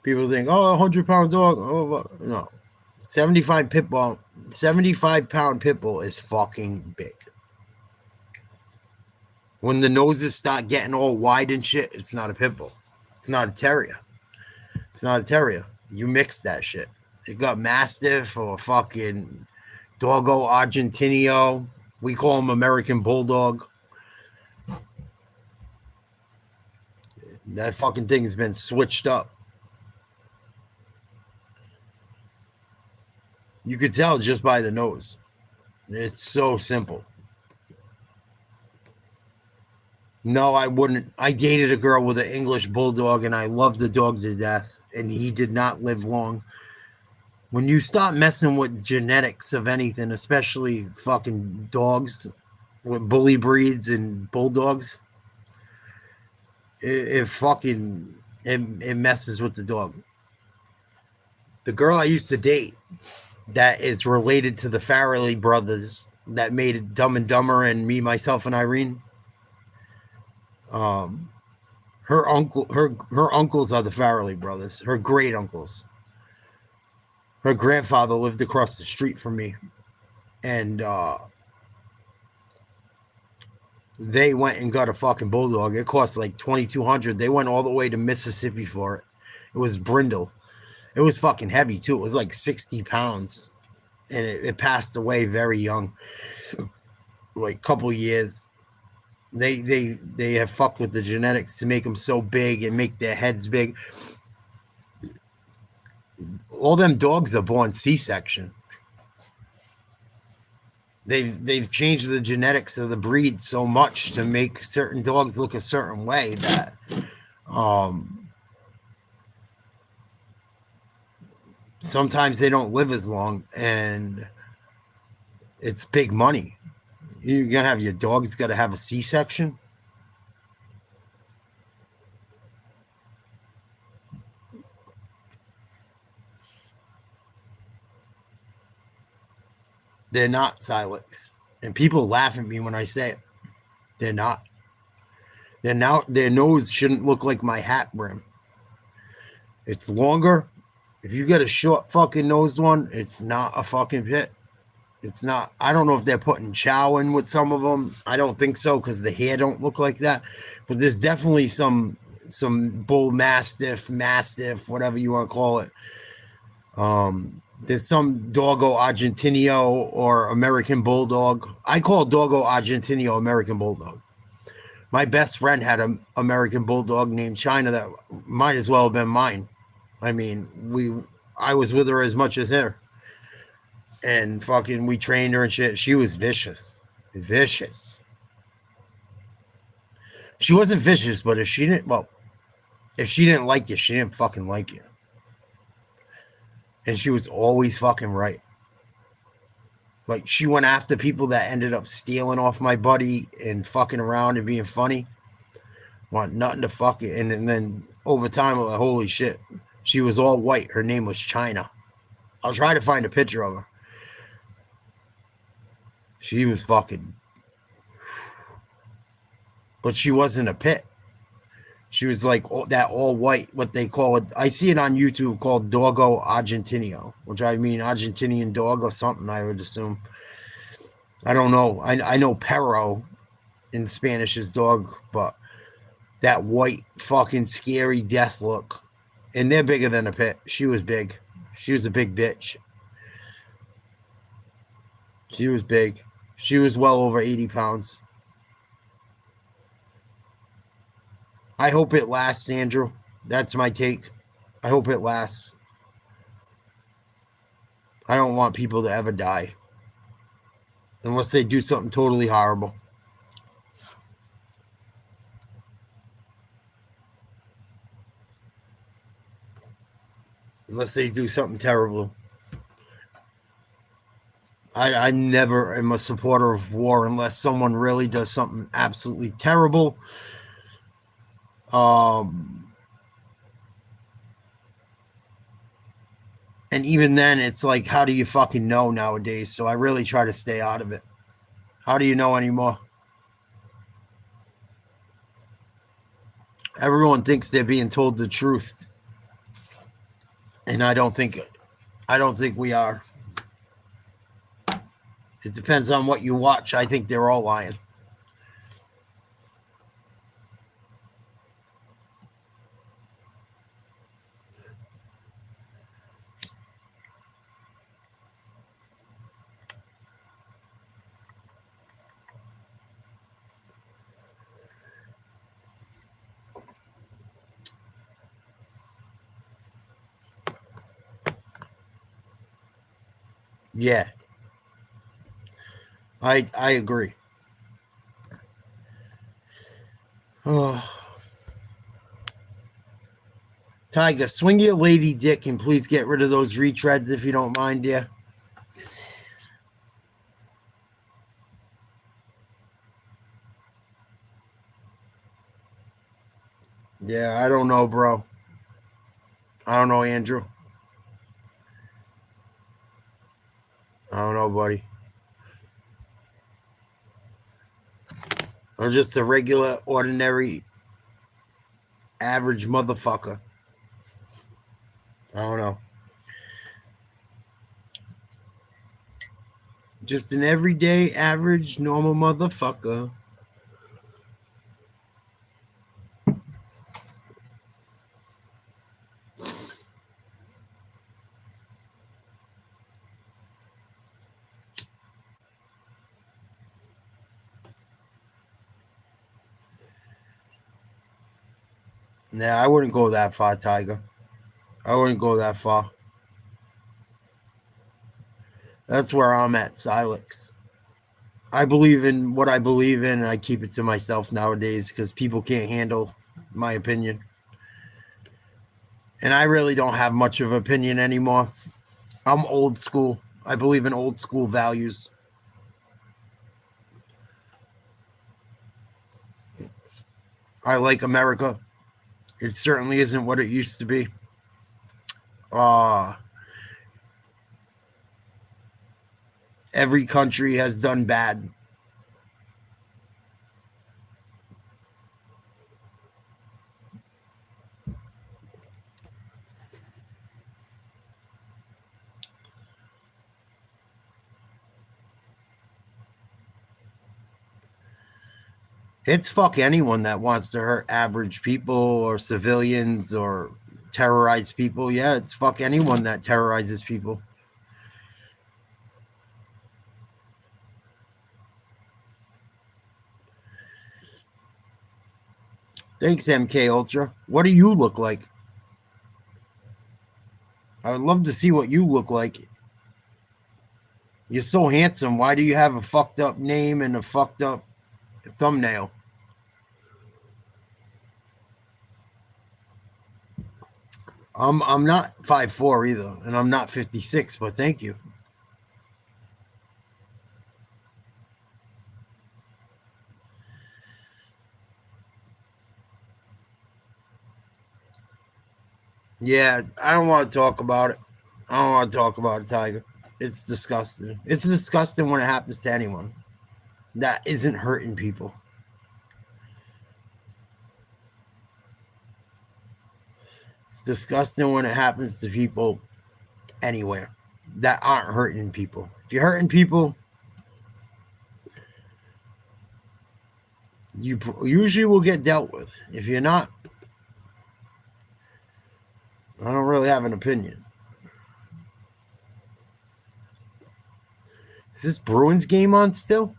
People think, oh, 100-pound dog. Oh, no. 75-pound pit bull is fucking big. When the noses start getting all wide and shit, it's not a pit bull. It's not a terrier. It's not a terrier. You mix that shit. You got Mastiff or fucking Doggo Argentino. We call him American Bulldog. That fucking thing's been switched up. You could tell just by the nose. It's so simple. No, I wouldn't. I dated a girl with an English bulldog, and I loved the dog to death, and he did not live long. When you start messing with genetics of anything, especially fucking dogs with bully breeds and bulldogs, it messes with the dog. The girl I used to date that is related to the Farrelly brothers that made Dumb and Dumber and Me, Myself, and Irene. Her uncles are the Farrelly brothers. Her great uncles. Her grandfather lived across the street from me, and they went and got a fucking bulldog. It cost like $2,200. They went all the way to Mississippi for it. It was brindle. It was fucking heavy too. It was like 60 pounds, and it passed away very young, like a couple years. They have fucked with the genetics to make them so big and make their heads big. All them dogs are born C-section. They've changed the genetics of the breed so much to make certain dogs look a certain way that sometimes they don't live as long, and it's big money. You're gonna have your dog's got to have a C-section. They're not Silex, and people laugh at me when I say it. They're not. Their nose shouldn't look like my hat brim. It's longer. If you get a short fucking nosed one, it's not a fucking pit. It's not. I don't know if they're putting chow in with some of them. I don't think so because the hair don't look like that. But there's definitely some bull mastiff, whatever you want to call it. There's some Doggo Argentino or American Bulldog. I call Doggo Argentino American Bulldog. My best friend had an American Bulldog named China that might as well have been mine. I mean, I was with her as much as her. And fucking we trained her and shit. She was vicious. Vicious. She wasn't vicious, but if she didn't like you, she didn't fucking like you. And she was always fucking right. Like, she went after people that ended up stealing off my buddy and fucking around and being funny. Want nothing to fuck it. And then over time, like, holy shit. She was all white. Her name was China. I'll try to find a picture of her. She was fucking... But she wasn't a pit. She was like that all white, what they call it. I see it on YouTube called Doggo Argentino, which I mean Argentinian dog or something, I would assume. I don't know. I know Perro in Spanish is dog, but that white fucking scary death look. And they're bigger than a pit. She was big. She was a big bitch. She was big. She was well over 80 pounds. I hope it lasts, Andrew. That's my take. I hope it lasts. I don't want people to ever die. Unless they do something totally horrible. Unless they do something terrible. I never am a supporter of war unless someone really does something absolutely terrible. And even then, it's like, how do you fucking know nowadays? So I really try to stay out of it. How do you know anymore? Everyone thinks they're being told the truth. And I don't think we are. It depends on what you watch. I think they're all lying. Yeah. I agree. Oh. Tiger, swing your lady dick and please get rid of those retreads if you don't mind, dear. Yeah, I don't know, bro. I don't know, Andrew. I don't know, buddy. I'm just a regular, ordinary, average motherfucker. I don't know. Just an everyday, average, normal motherfucker. Nah, I wouldn't go that far, Tiger. I wouldn't go that far. That's where I'm at, Silex. I believe in what I believe in, and I keep it to myself nowadays because people can't handle my opinion. And I really don't have much of an opinion anymore. I'm old school. I believe in old school values. I like America. It certainly isn't what it used to be. Every country has done bad. It's fuck anyone that wants to hurt average people or civilians or terrorize people. Yeah, it's fuck anyone that terrorizes people. Thanks, MK Ultra. What do you look like? I would love to see what you look like. You're so handsome. Why do you have a fucked up name and a fucked up thumbnail? I'm not 5'4" either, and I'm not 56, but thank you. Yeah, I don't want to talk about it. I don't want to talk about it, Tiger. It's disgusting. It's disgusting when it happens to anyone that isn't hurting people. It's disgusting when it happens to people anywhere that aren't hurting people. If you're hurting people, you usually will get dealt with. If you're not, I don't really have an opinion. Is this Bruins game on still?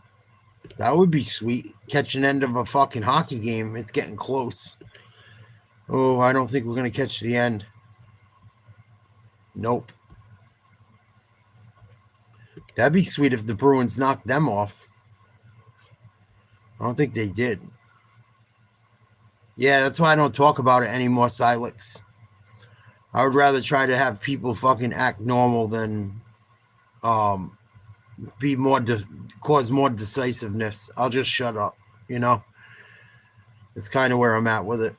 That would be sweet. Catch an end of a fucking hockey game. It's getting close. Oh, I don't think we're going to catch the end. Nope. That'd be sweet if the Bruins knocked them off. I don't think they did. Yeah, that's why I don't talk about it anymore, Silex. I would rather try to have people fucking act normal than be more cause more decisiveness. I'll just shut up, you know? It's kind of where I'm at with it.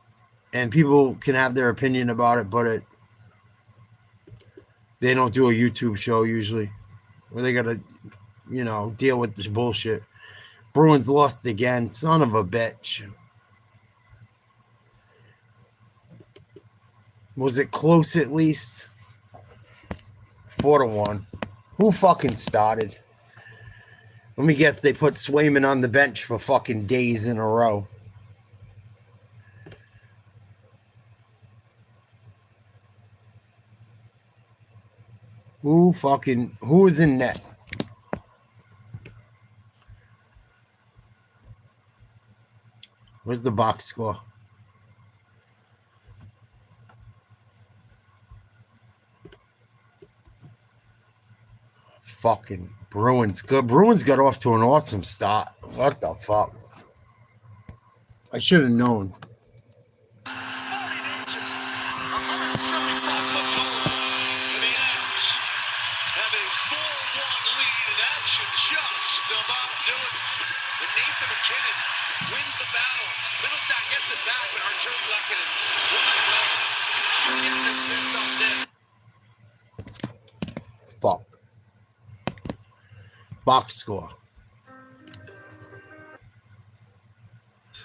And people can have their opinion about it, but They don't do a YouTube show usually, where they gotta, deal with this bullshit. Bruins lost again. Son of a bitch. Was it close at least? 4-1. Who fucking started? Let me guess, they put Swayman on the bench for fucking days in a row. Who is in net? Where's the box score? Fucking Bruins. Good. Bruins got off to an awesome start. What the fuck? I should have known. Fuck. Box score.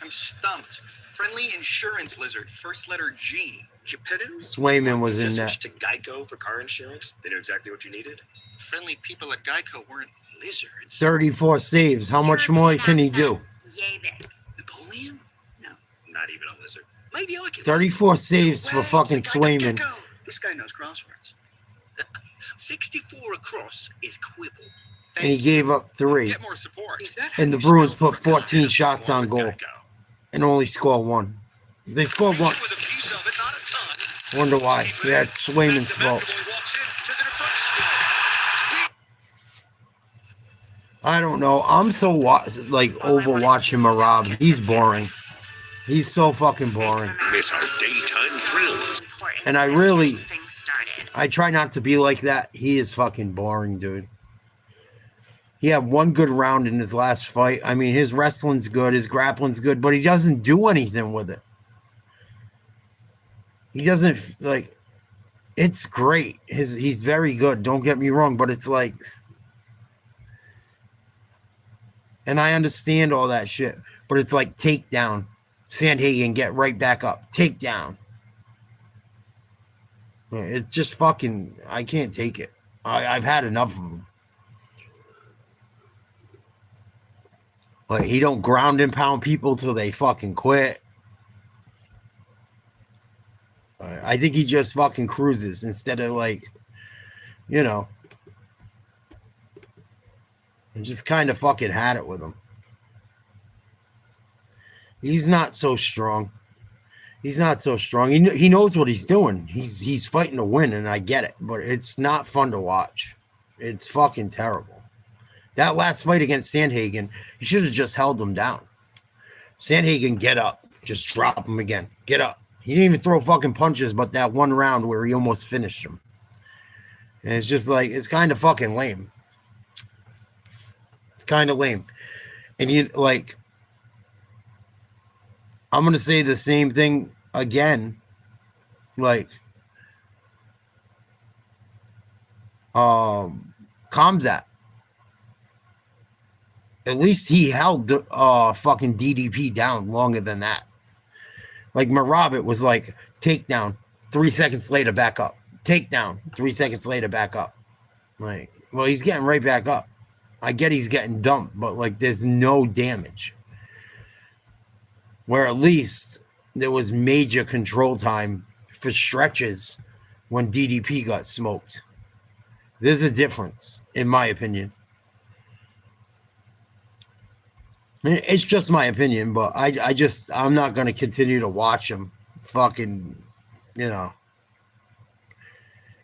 I'm stumped. Friendly insurance lizard. First letter G. Geppetto? Swayman was in Just net. switched to Geico for car insurance. They knew exactly what you needed. Friendly people at Geico weren't lizards. 34 saves. How much more can he do? Yay big. Napoleon? No, not even a lizard. Maybe I can. 34 saves for fucking Swayman. This guy knows crosswords. 64 across is quibble. And he gave up 3. Get more support. And the Bruins put 14 shots on goal and only scored 1. They scored once. Wonder why. Yeah, it's Swayman's fault. I don't know. I'm so overwatching Marab. He's boring. He's so fucking boring. Miss our daytime thrills. And I try not to be like that. He is fucking boring, dude. He had one good round in his last fight. I mean, his wrestling's good, his grappling's good, but he doesn't do anything with it. He doesn't, it's great. He's very good, don't get me wrong, but it's like, and I understand all that shit, but it's like takedown. Sandhagen, get right back up. Takedown. It's just fucking, I can't take it. I've had enough of them. But he don't ground and pound people till they fucking quit. I think he just fucking cruises instead of and just kind of fucking had it with him. He's not so strong. He's not so strong. He knows what he's doing. He's fighting to win, and I get it. But it's not fun to watch. It's fucking terrible. That last fight against Sandhagen, he should have just held him down. Sandhagen, get up. Just drop him again. Get up. He didn't even throw fucking punches, but that one round where he almost finished him. And it's just it's kind of fucking lame. It's kind of lame. And I'm going to say the same thing again. Kamzat. At least he held fucking DDP down longer than that. Marab, it was takedown, 3 seconds later, back up. Takedown, 3 seconds later, back up. Well, he's getting right back up. I get he's getting dumped, but there's no damage. Where at least there was major control time for stretches when DDP got smoked. There's a difference, in my opinion. It's just my opinion, but I'm not going to continue to watch him. Fucking, And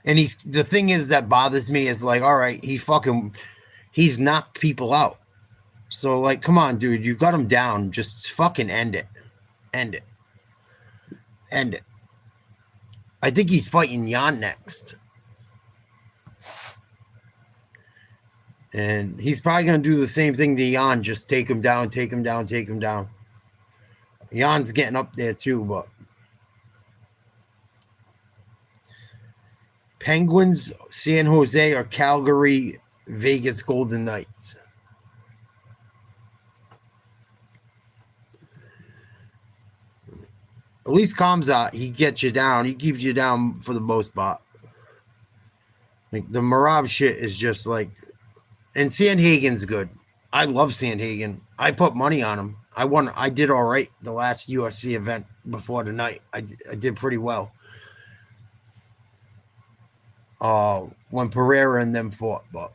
the thing is that bothers me is all right, he's knocked people out. So come on, dude, you got him down. Just fucking end it. End it. End it. I think he's fighting Jan next. And he's probably going to do the same thing to Jan. Just take him down, take him down, take him down. Jan's getting up there too, but Penguins, San Jose, or Calgary, Vegas Golden Knights? At least Kamzat, he gets you down. He keeps you down for the most part. Like the Marab shit is just like, and Sandhagen's good. I love Sandhagen. I put money on him. I won. I did all right the last UFC event before tonight. I did pretty well. When Pereira and them fought, but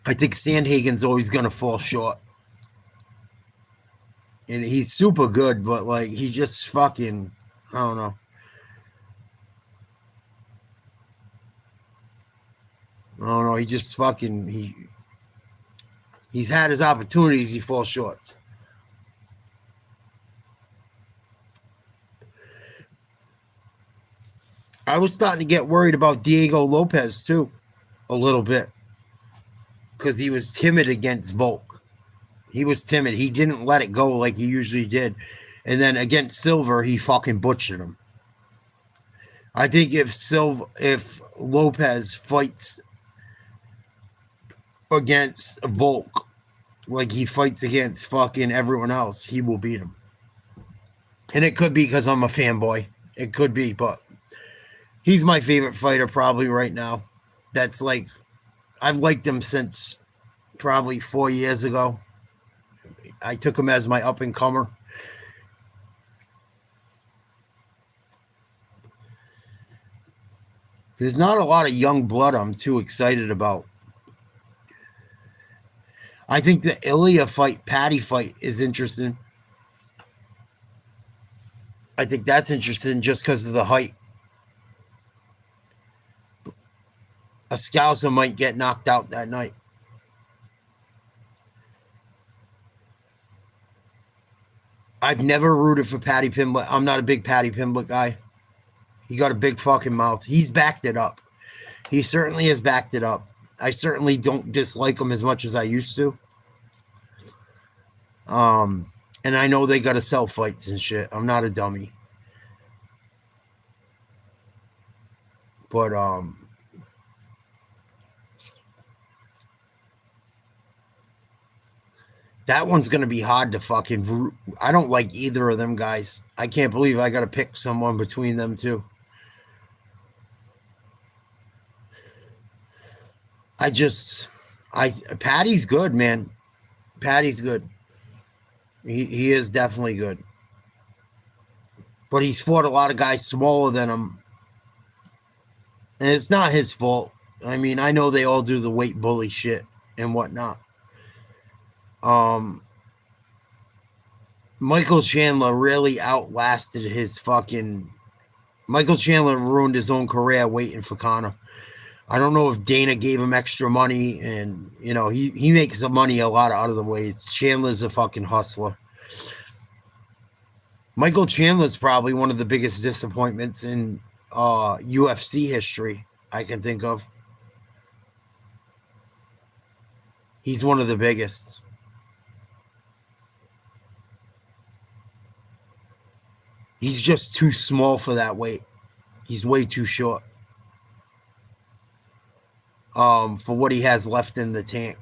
I think Sandhagen's always gonna fall short. And he's super good, but like he just fucking, I don't know. I don't know. He just fucking he's had his opportunities. He falls short. I was starting to get worried about Diego Lopez too, a little bit, because he was timid against Volk. He was timid. He didn't let it go like he usually did. And then against Silver, he fucking butchered him. I think if Lopez fights against Volk like he fights against fucking everyone else, he will beat him. And it could be because I'm a fanboy. It could be, but he's my favorite fighter probably right now. That's like, I've liked him since probably 4 years ago. I took him as my up-and-comer. There's not a lot of young blood I'm too excited about. I think the Ilya fight, Patty fight is interesting. I think that's interesting just because of the height. A Scouser might get knocked out that night. I've never rooted for Paddy Pimblett. I'm not a big Paddy Pimblett guy. He got a big fucking mouth. He's backed it up. He certainly has backed it up. I certainly don't dislike him as much as I used to. And I know they got to sell fights and shit. I'm not a dummy. But, that one's going to be hard to fucking... I don't like either of them guys. I can't believe I got to pick someone between them two. Patty's good, man. Patty's good. He is definitely good. But he's fought a lot of guys smaller than him. And it's not his fault. I mean, I know they all do the weight bully shit and whatnot. Michael Chandler really outlasted his fucking... Michael Chandler ruined his own career waiting for Conor. I don't know if Dana gave him extra money, and, you know, he makes the money a lot out of the ways. Chandler's a fucking hustler. Michael Chandler's probably one of the biggest disappointments in UFC history I can think of. He's one of the biggest. He's just too small for that weight. He's way too short. For what he has left in the tank.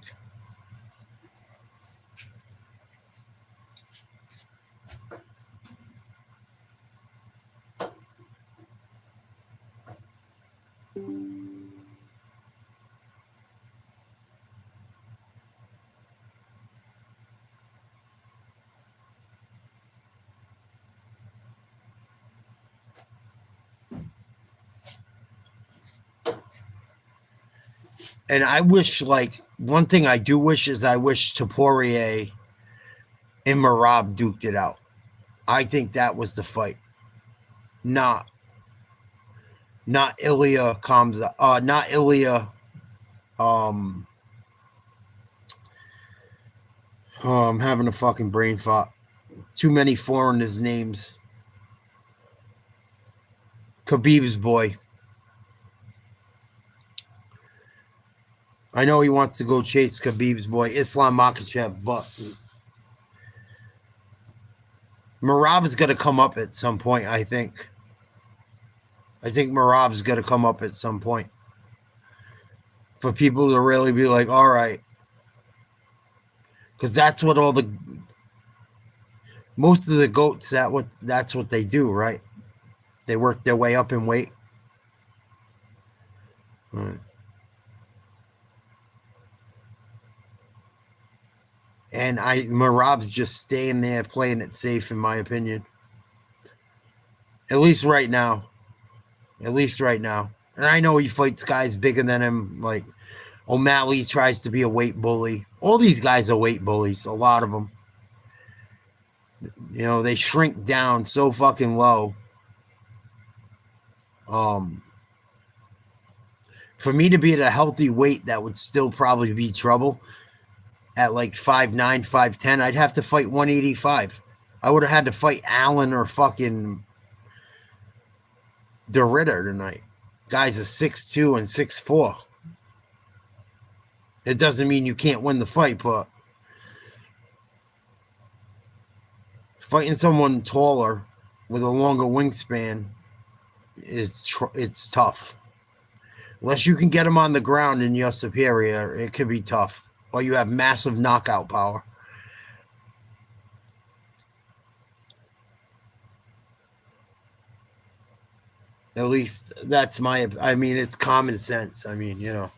And I wish, like, one thing I do wish is I wish Topuria and Merab duked it out. I think that was the fight. Not Ilya Kamza. Not Ilya. I'm having a fucking brain fart. Too many foreigners' names. Khabib's boy. I know he wants to go chase Khabib's boy, Islam Makhachev, but Merab is going to come up at some point, I think. I think Merab's got to come up at some point for people to really be like, all right. Because that's what most of the GOATs, that's what they do, right? They work their way up in weight. Right. And Merab's just staying there, playing it safe, in my opinion. At least right now. And I know he fights guys bigger than him. Like O'Malley tries to be a weight bully. All these guys are weight bullies. A lot of them. You know, they shrink down so fucking low. For me to be at a healthy weight, that would still probably be trouble. At like 5'9", 5'10", I'd have to fight 185. I would have had to fight Allen or fucking Dritter tonight. Guys are 6'2" and 6'4". It doesn't mean you can't win the fight, but fighting someone taller with a longer wingspan it's tough. Unless you can get them on the ground and you're superior, it could be tough. Or you have massive knockout power. At least that's I mean, it's common sense. I mean, you know.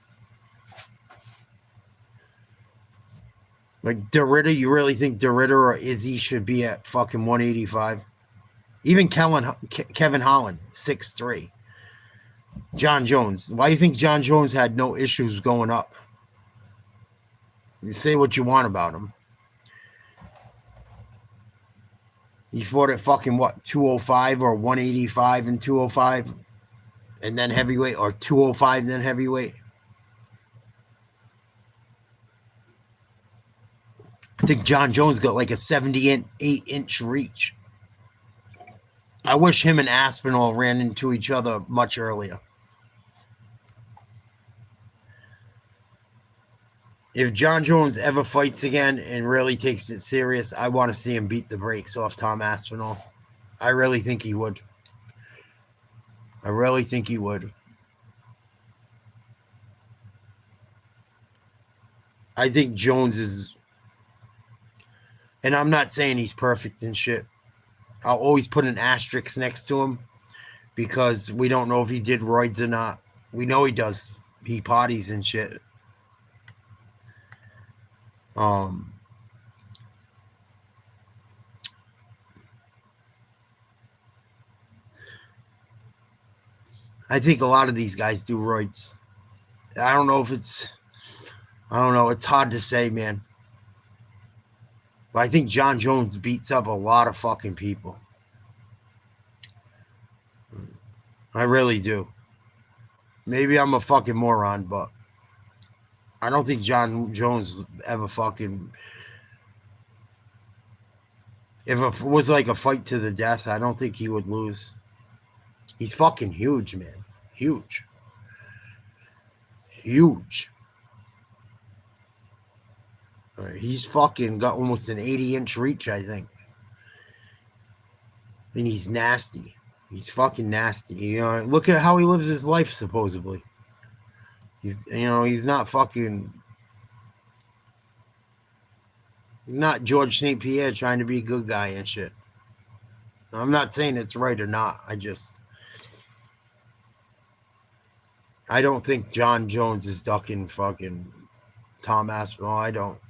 Like Dritter, you really think Dritter or Izzy should be at fucking 185? Even Kevin Holland, 6'3". John Jones. Why do you think John Jones had no issues going up? You say what you want about him. He fought at fucking what, 205 or 185 and 205 and then heavyweight, or 205 and then heavyweight. I think John Jones got like a 78-inch reach. I wish him and Aspinall ran into each other much earlier. If John Jones ever fights again and really takes it serious, I want to see him beat the brakes off Tom Aspinall. I really think he would. I think Jones is, and I'm not saying he's perfect and shit. I'll always put an asterisk next to him because we don't know if he did roids or not. We know he does. He potties and shit. I think a lot of these guys do roids. I don't know. It's hard to say, man. But I think John Jones beats up a lot of fucking people. I really do. Maybe I'm a fucking moron, but I don't think John Jones ever fucking... If it was like a fight to the death, I don't think he would lose. He's fucking huge, man. Huge. He's fucking got almost an 80-inch reach, I think. And he's nasty. He's fucking nasty. You know, look at how he lives his life, supposedly. He's not fucking... He's not George St. Pierre trying to be a good guy and shit. I'm not saying it's right or not. I don't think John Jones is ducking fucking Tom Aspinall. I don't.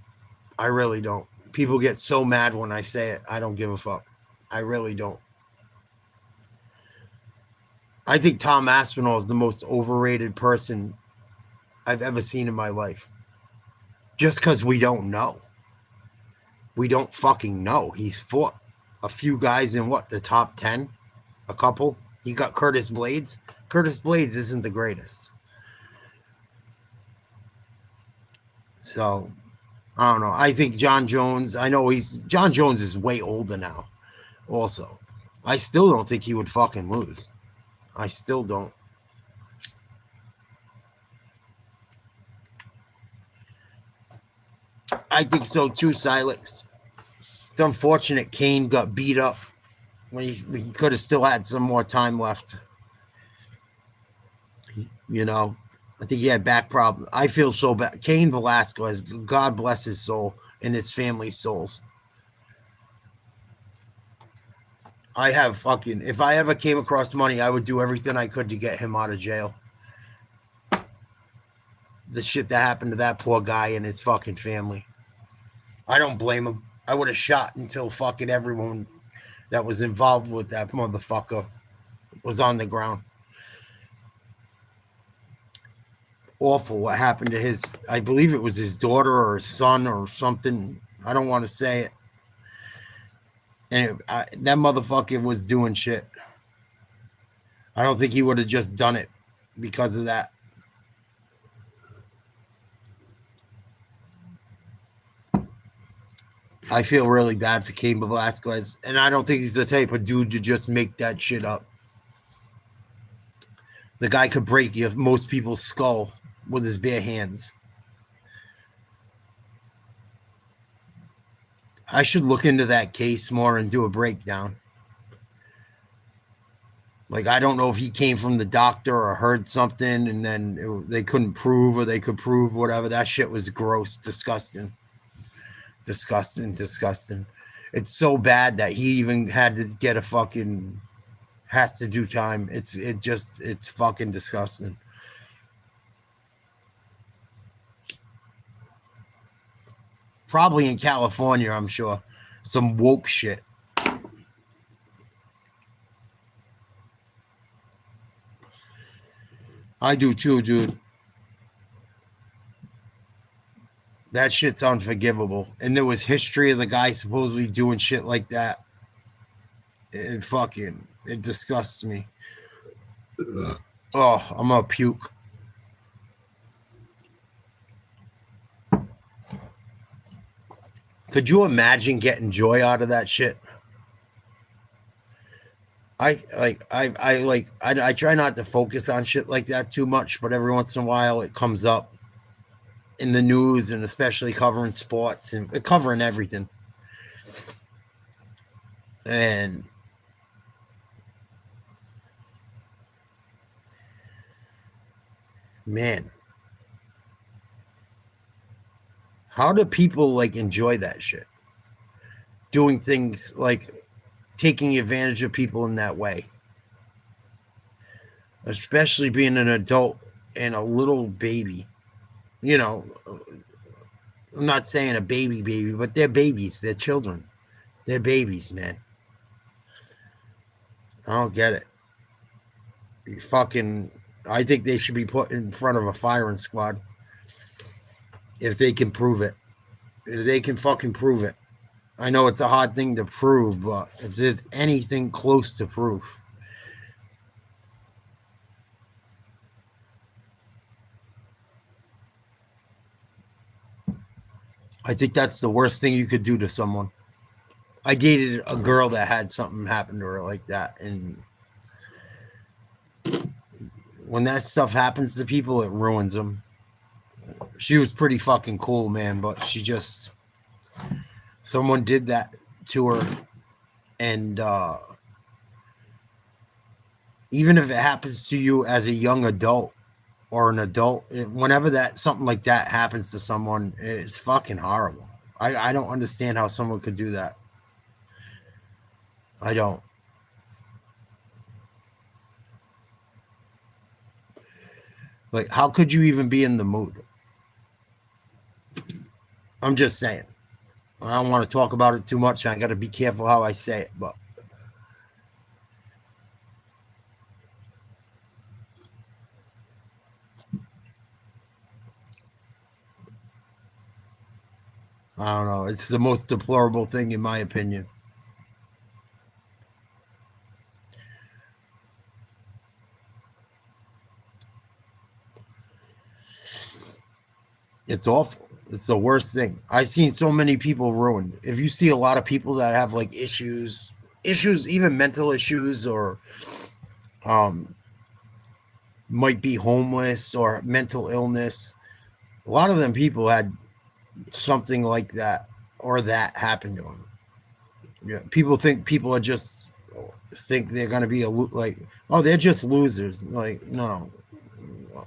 I really don't. People get so mad when I say it. I don't give a fuck. I really don't. I think Tom Aspinall is the most overrated person I've ever seen in my life. Just because we don't know. We don't fucking know. He's fought a few guys in the top 10? A couple? He got Curtis Blades. Curtis Blades isn't the greatest. So, I don't know. I think John Jones, John Jones is way older now. Also, I still don't think he would fucking lose. I still don't. I think so too, Silex. It's unfortunate Kane got beat up when he could have still had some more time left. You know, I think he had back problems. I feel so bad. Cain Velasquez, God bless his soul and his family's souls. I have fucking, if I ever came across money, I would do everything I could to get him out of jail. The shit that happened to that poor guy and his fucking family. I don't blame him. I would have shot until fucking everyone that was involved with that motherfucker was on the ground. Awful what happened to his, I believe it was his daughter or his son or something. I don't want to say it. And that motherfucker was doing shit. I don't think he would have just done it because of that. I feel really bad for Cain Velasquez, and I don't think he's the type of dude to just make that shit up. The guy could break most people's skull with his bare hands. I should look into that case more and do a breakdown. Like, I don't know if he came from the doctor or heard something and then they couldn't prove, or they could prove whatever. That shit was gross, disgusting. Disgusting. It's so bad that he even had to get has to do time. It's fucking disgusting. Probably in California, I'm sure. Some woke shit. I do too, dude. That shit's unforgivable. And there was history of the guy supposedly doing shit like that. It disgusts me. Oh, I'm gonna puke. Could you imagine getting joy out of that shit? I try not to focus on shit like that too much, but every once in a while it comes up in the news, and especially covering sports and covering everything. And man, how do people enjoy that shit? Doing things like taking advantage of people in that way. Especially being an adult and a little baby. You know, I'm not saying a baby, but they're babies. They're children. They're babies, man. I don't get it. I think they should be put in front of a firing squad. If they can prove it. If they can fucking prove it. I know it's a hard thing to prove, but if there's anything close to proof. I think that's the worst thing you could do to someone. I dated a girl that had something happen to her like that, and when that stuff happens to people, it ruins them. She was pretty fucking cool, man, but someone did that to her, and even if it happens to you as a young adult or an adult, whenever something like that happens to someone, it's fucking horrible. I don't understand how someone could do that. I don't. Like, how could you even be in the mood? I'm just saying. I don't want to talk about it too much. I got to be careful how I say it, but I don't know. It's the most deplorable thing in my opinion. It's awful. It's the worst thing. I've seen so many people ruined. If you see a lot of people that have issues, even mental issues, or might be homeless or mental illness, a lot of them people had something like that or that happened to them. Yeah, people think people are think they're going to be they're just losers. Like, no,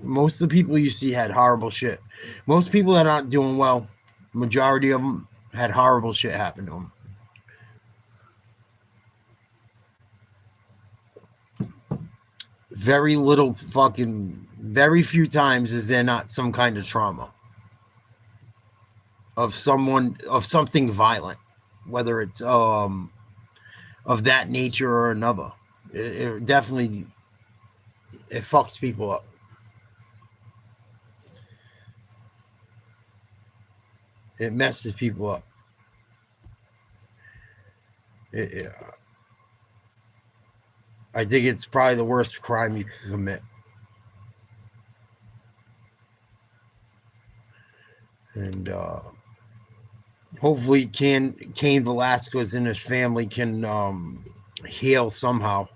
Most of the people you see had horrible shit. Most people that aren't doing well, majority of them had horrible shit happen to them. Very few times is there not some kind of trauma of something violent, whether it's of that nature or another. It definitely, it fucks people up. It messes people up. I think it's probably the worst crime you could commit. And hopefully Cain Velasquez and his family can heal somehow.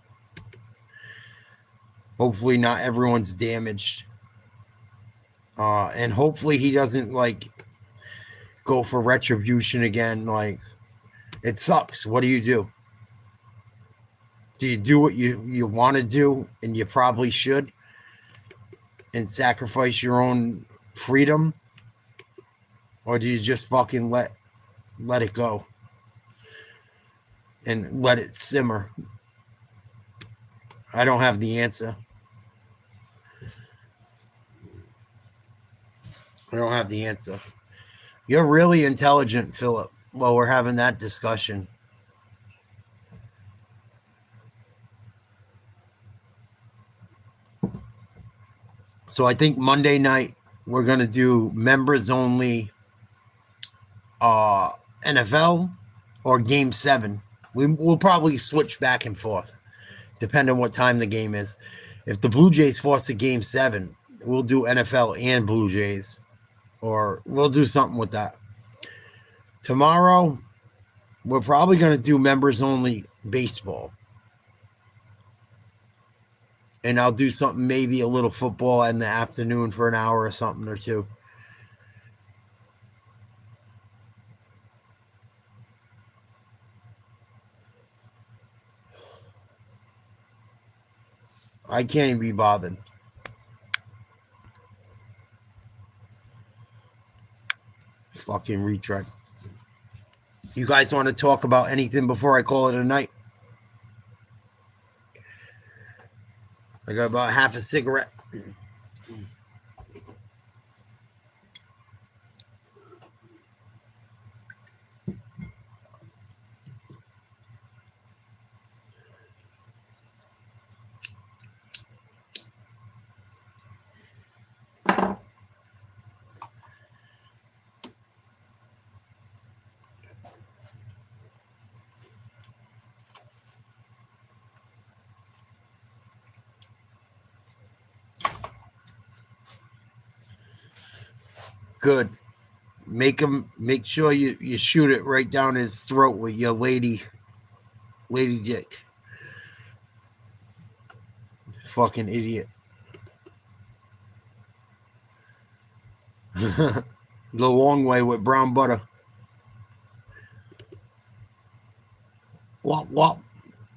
Hopefully not everyone's damaged. And hopefully he doesn't go for retribution again. It sucks. What do? Do you do what you want to do, and you probably should, and sacrifice your own freedom? Or do you just fucking let it go and let it simmer? I don't have the answer. I don't have the answer. You're really intelligent, Philip. Well, we're having that discussion. So I think Monday night we're going to do members only NFL or Game 7. We'll probably switch back and forth, depending on what time the game is. If the Blue Jays force a Game 7, we'll do NFL and Blue Jays, or we'll do something with that. Tomorrow, we're probably going to do members only baseball. And I'll do something, maybe a little football in the afternoon for an hour or something or two. I can't even be bothered. Fucking retread. You guys want to talk about anything before I call it a night? I got about half a cigarette. Good. Make sure you shoot it right down his throat with your lady dick. Fucking idiot. The long way with brown butter. Wop wop.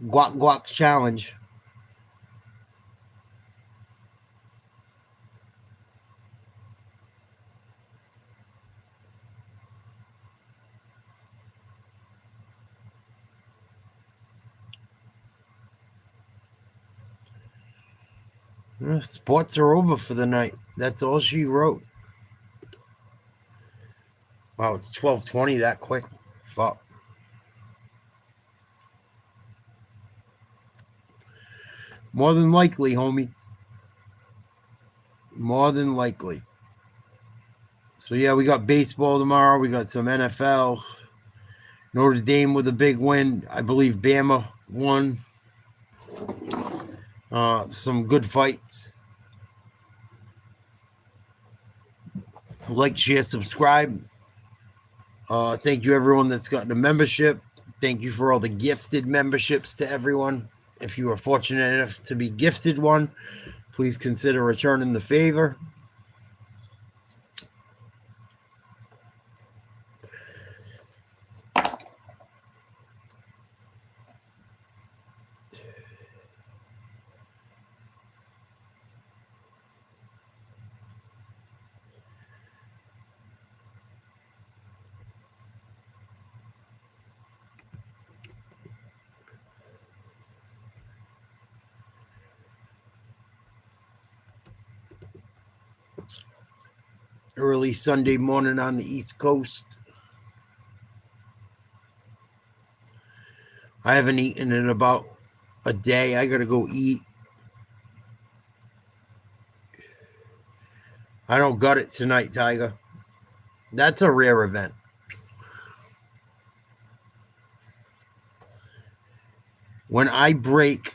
Guac guac challenge. Sports are over for the night. That's all she wrote. Wow, it's 12:20 that quick. Fuck. More than likely, homies. More than likely. So yeah, we got baseball tomorrow. We got some NFL. Notre Dame with a big win. I believe Bama won. Some good fights. Like, share, subscribe. Thank you everyone that's gotten a membership. Thank you for all the gifted memberships to everyone. If you are fortunate enough to be gifted one, please consider returning the favor. Early Sunday morning on the East Coast. I haven't eaten in about a day. I gotta go eat. I don't got it tonight, Tiger. That's a rare event. When I break,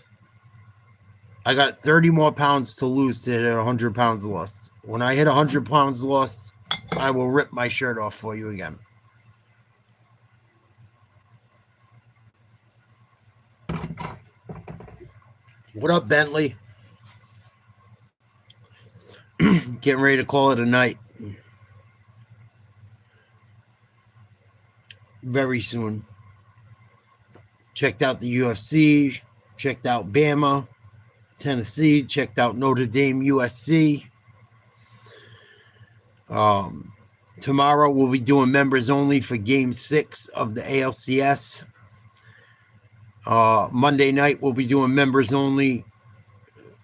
I got 30 more pounds to lose to hit 100 pounds lost. When I hit 100 pounds lost, I will rip my shirt off for you again. What up, Bentley? Getting ready to call it a night. Very soon. Checked out the UFC. Checked out Bama, Tennessee. Checked out Notre Dame, USC. Tomorrow we'll be doing members only for Game 6 of the ALCS. Monday night we'll be doing members only.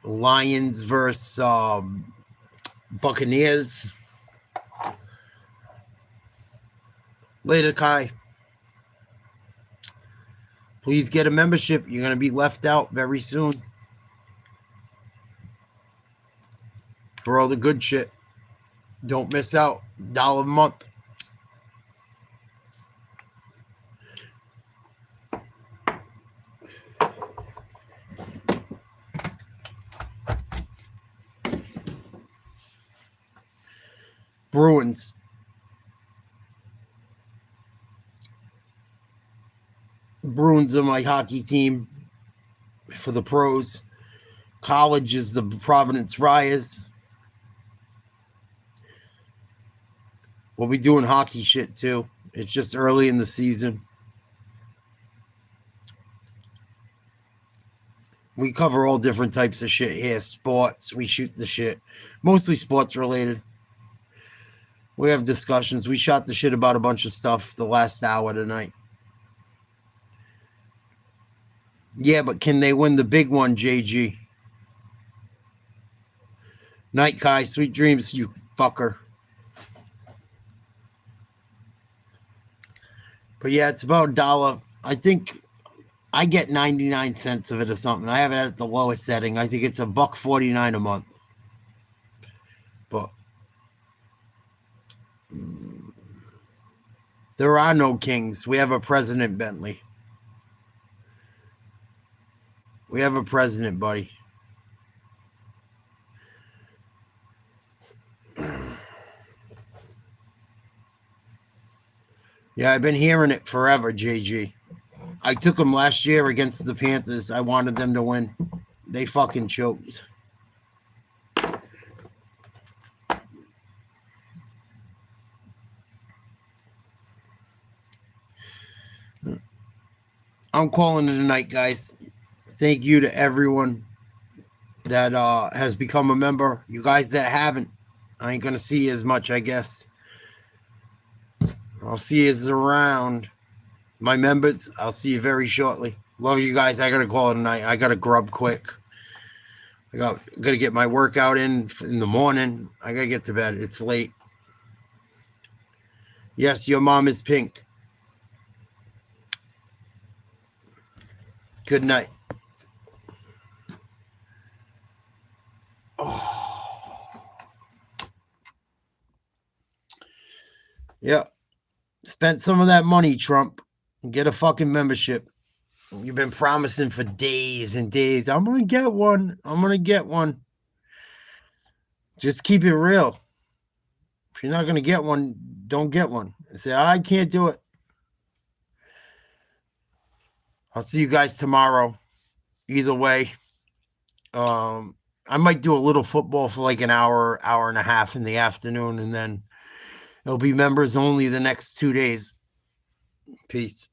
Lions versus Buccaneers. Later, Kai. Please get a membership. You're going to be left out very soon. For all the good shit. Don't miss out. $1 a month. Bruins. Bruins are my hockey team for the pros. College is the Providence Friars. We'll be doing hockey shit too. It's just early in the season. We cover all different types of shit here. Sports, we shoot the shit. Mostly sports related. We have discussions. We shot the shit about a bunch of stuff the last hour tonight. Yeah, but can they win the big one, JG? Night, Kai. Sweet dreams, you fucker. But yeah, it's about $1. I think I get 99 cents of it or something. I have it at the lowest setting. I think it's $1.49 a month. But there are no kings. We have a president, Bentley. We have a president, buddy. Yeah, I've been hearing it forever, JG. I took them last year against the Panthers. I wanted them to win. They fucking choked. I'm calling it a night, guys. Thank you to everyone that has become a member. You guys that haven't, I ain't going to see you as much, I guess. I'll see you around. My members, I'll see you very shortly. Love you guys. I got to call it a night. I got to grub quick. I got to get my workout in the morning. I got to get to bed. It's late. Yes, your mom is pink. Good night. Oh. Yeah. Spent some of that money, Trump. Get a fucking membership. You've been promising for days and days. I'm going to get one. I'm going to get one. Just keep it real. If you're not going to get one, don't get one. Say, I can't do it. I'll see you guys tomorrow. Either way. I might do a little football for like an hour, hour and a half in the afternoon, and then it'll be members only the next 2 days. Peace.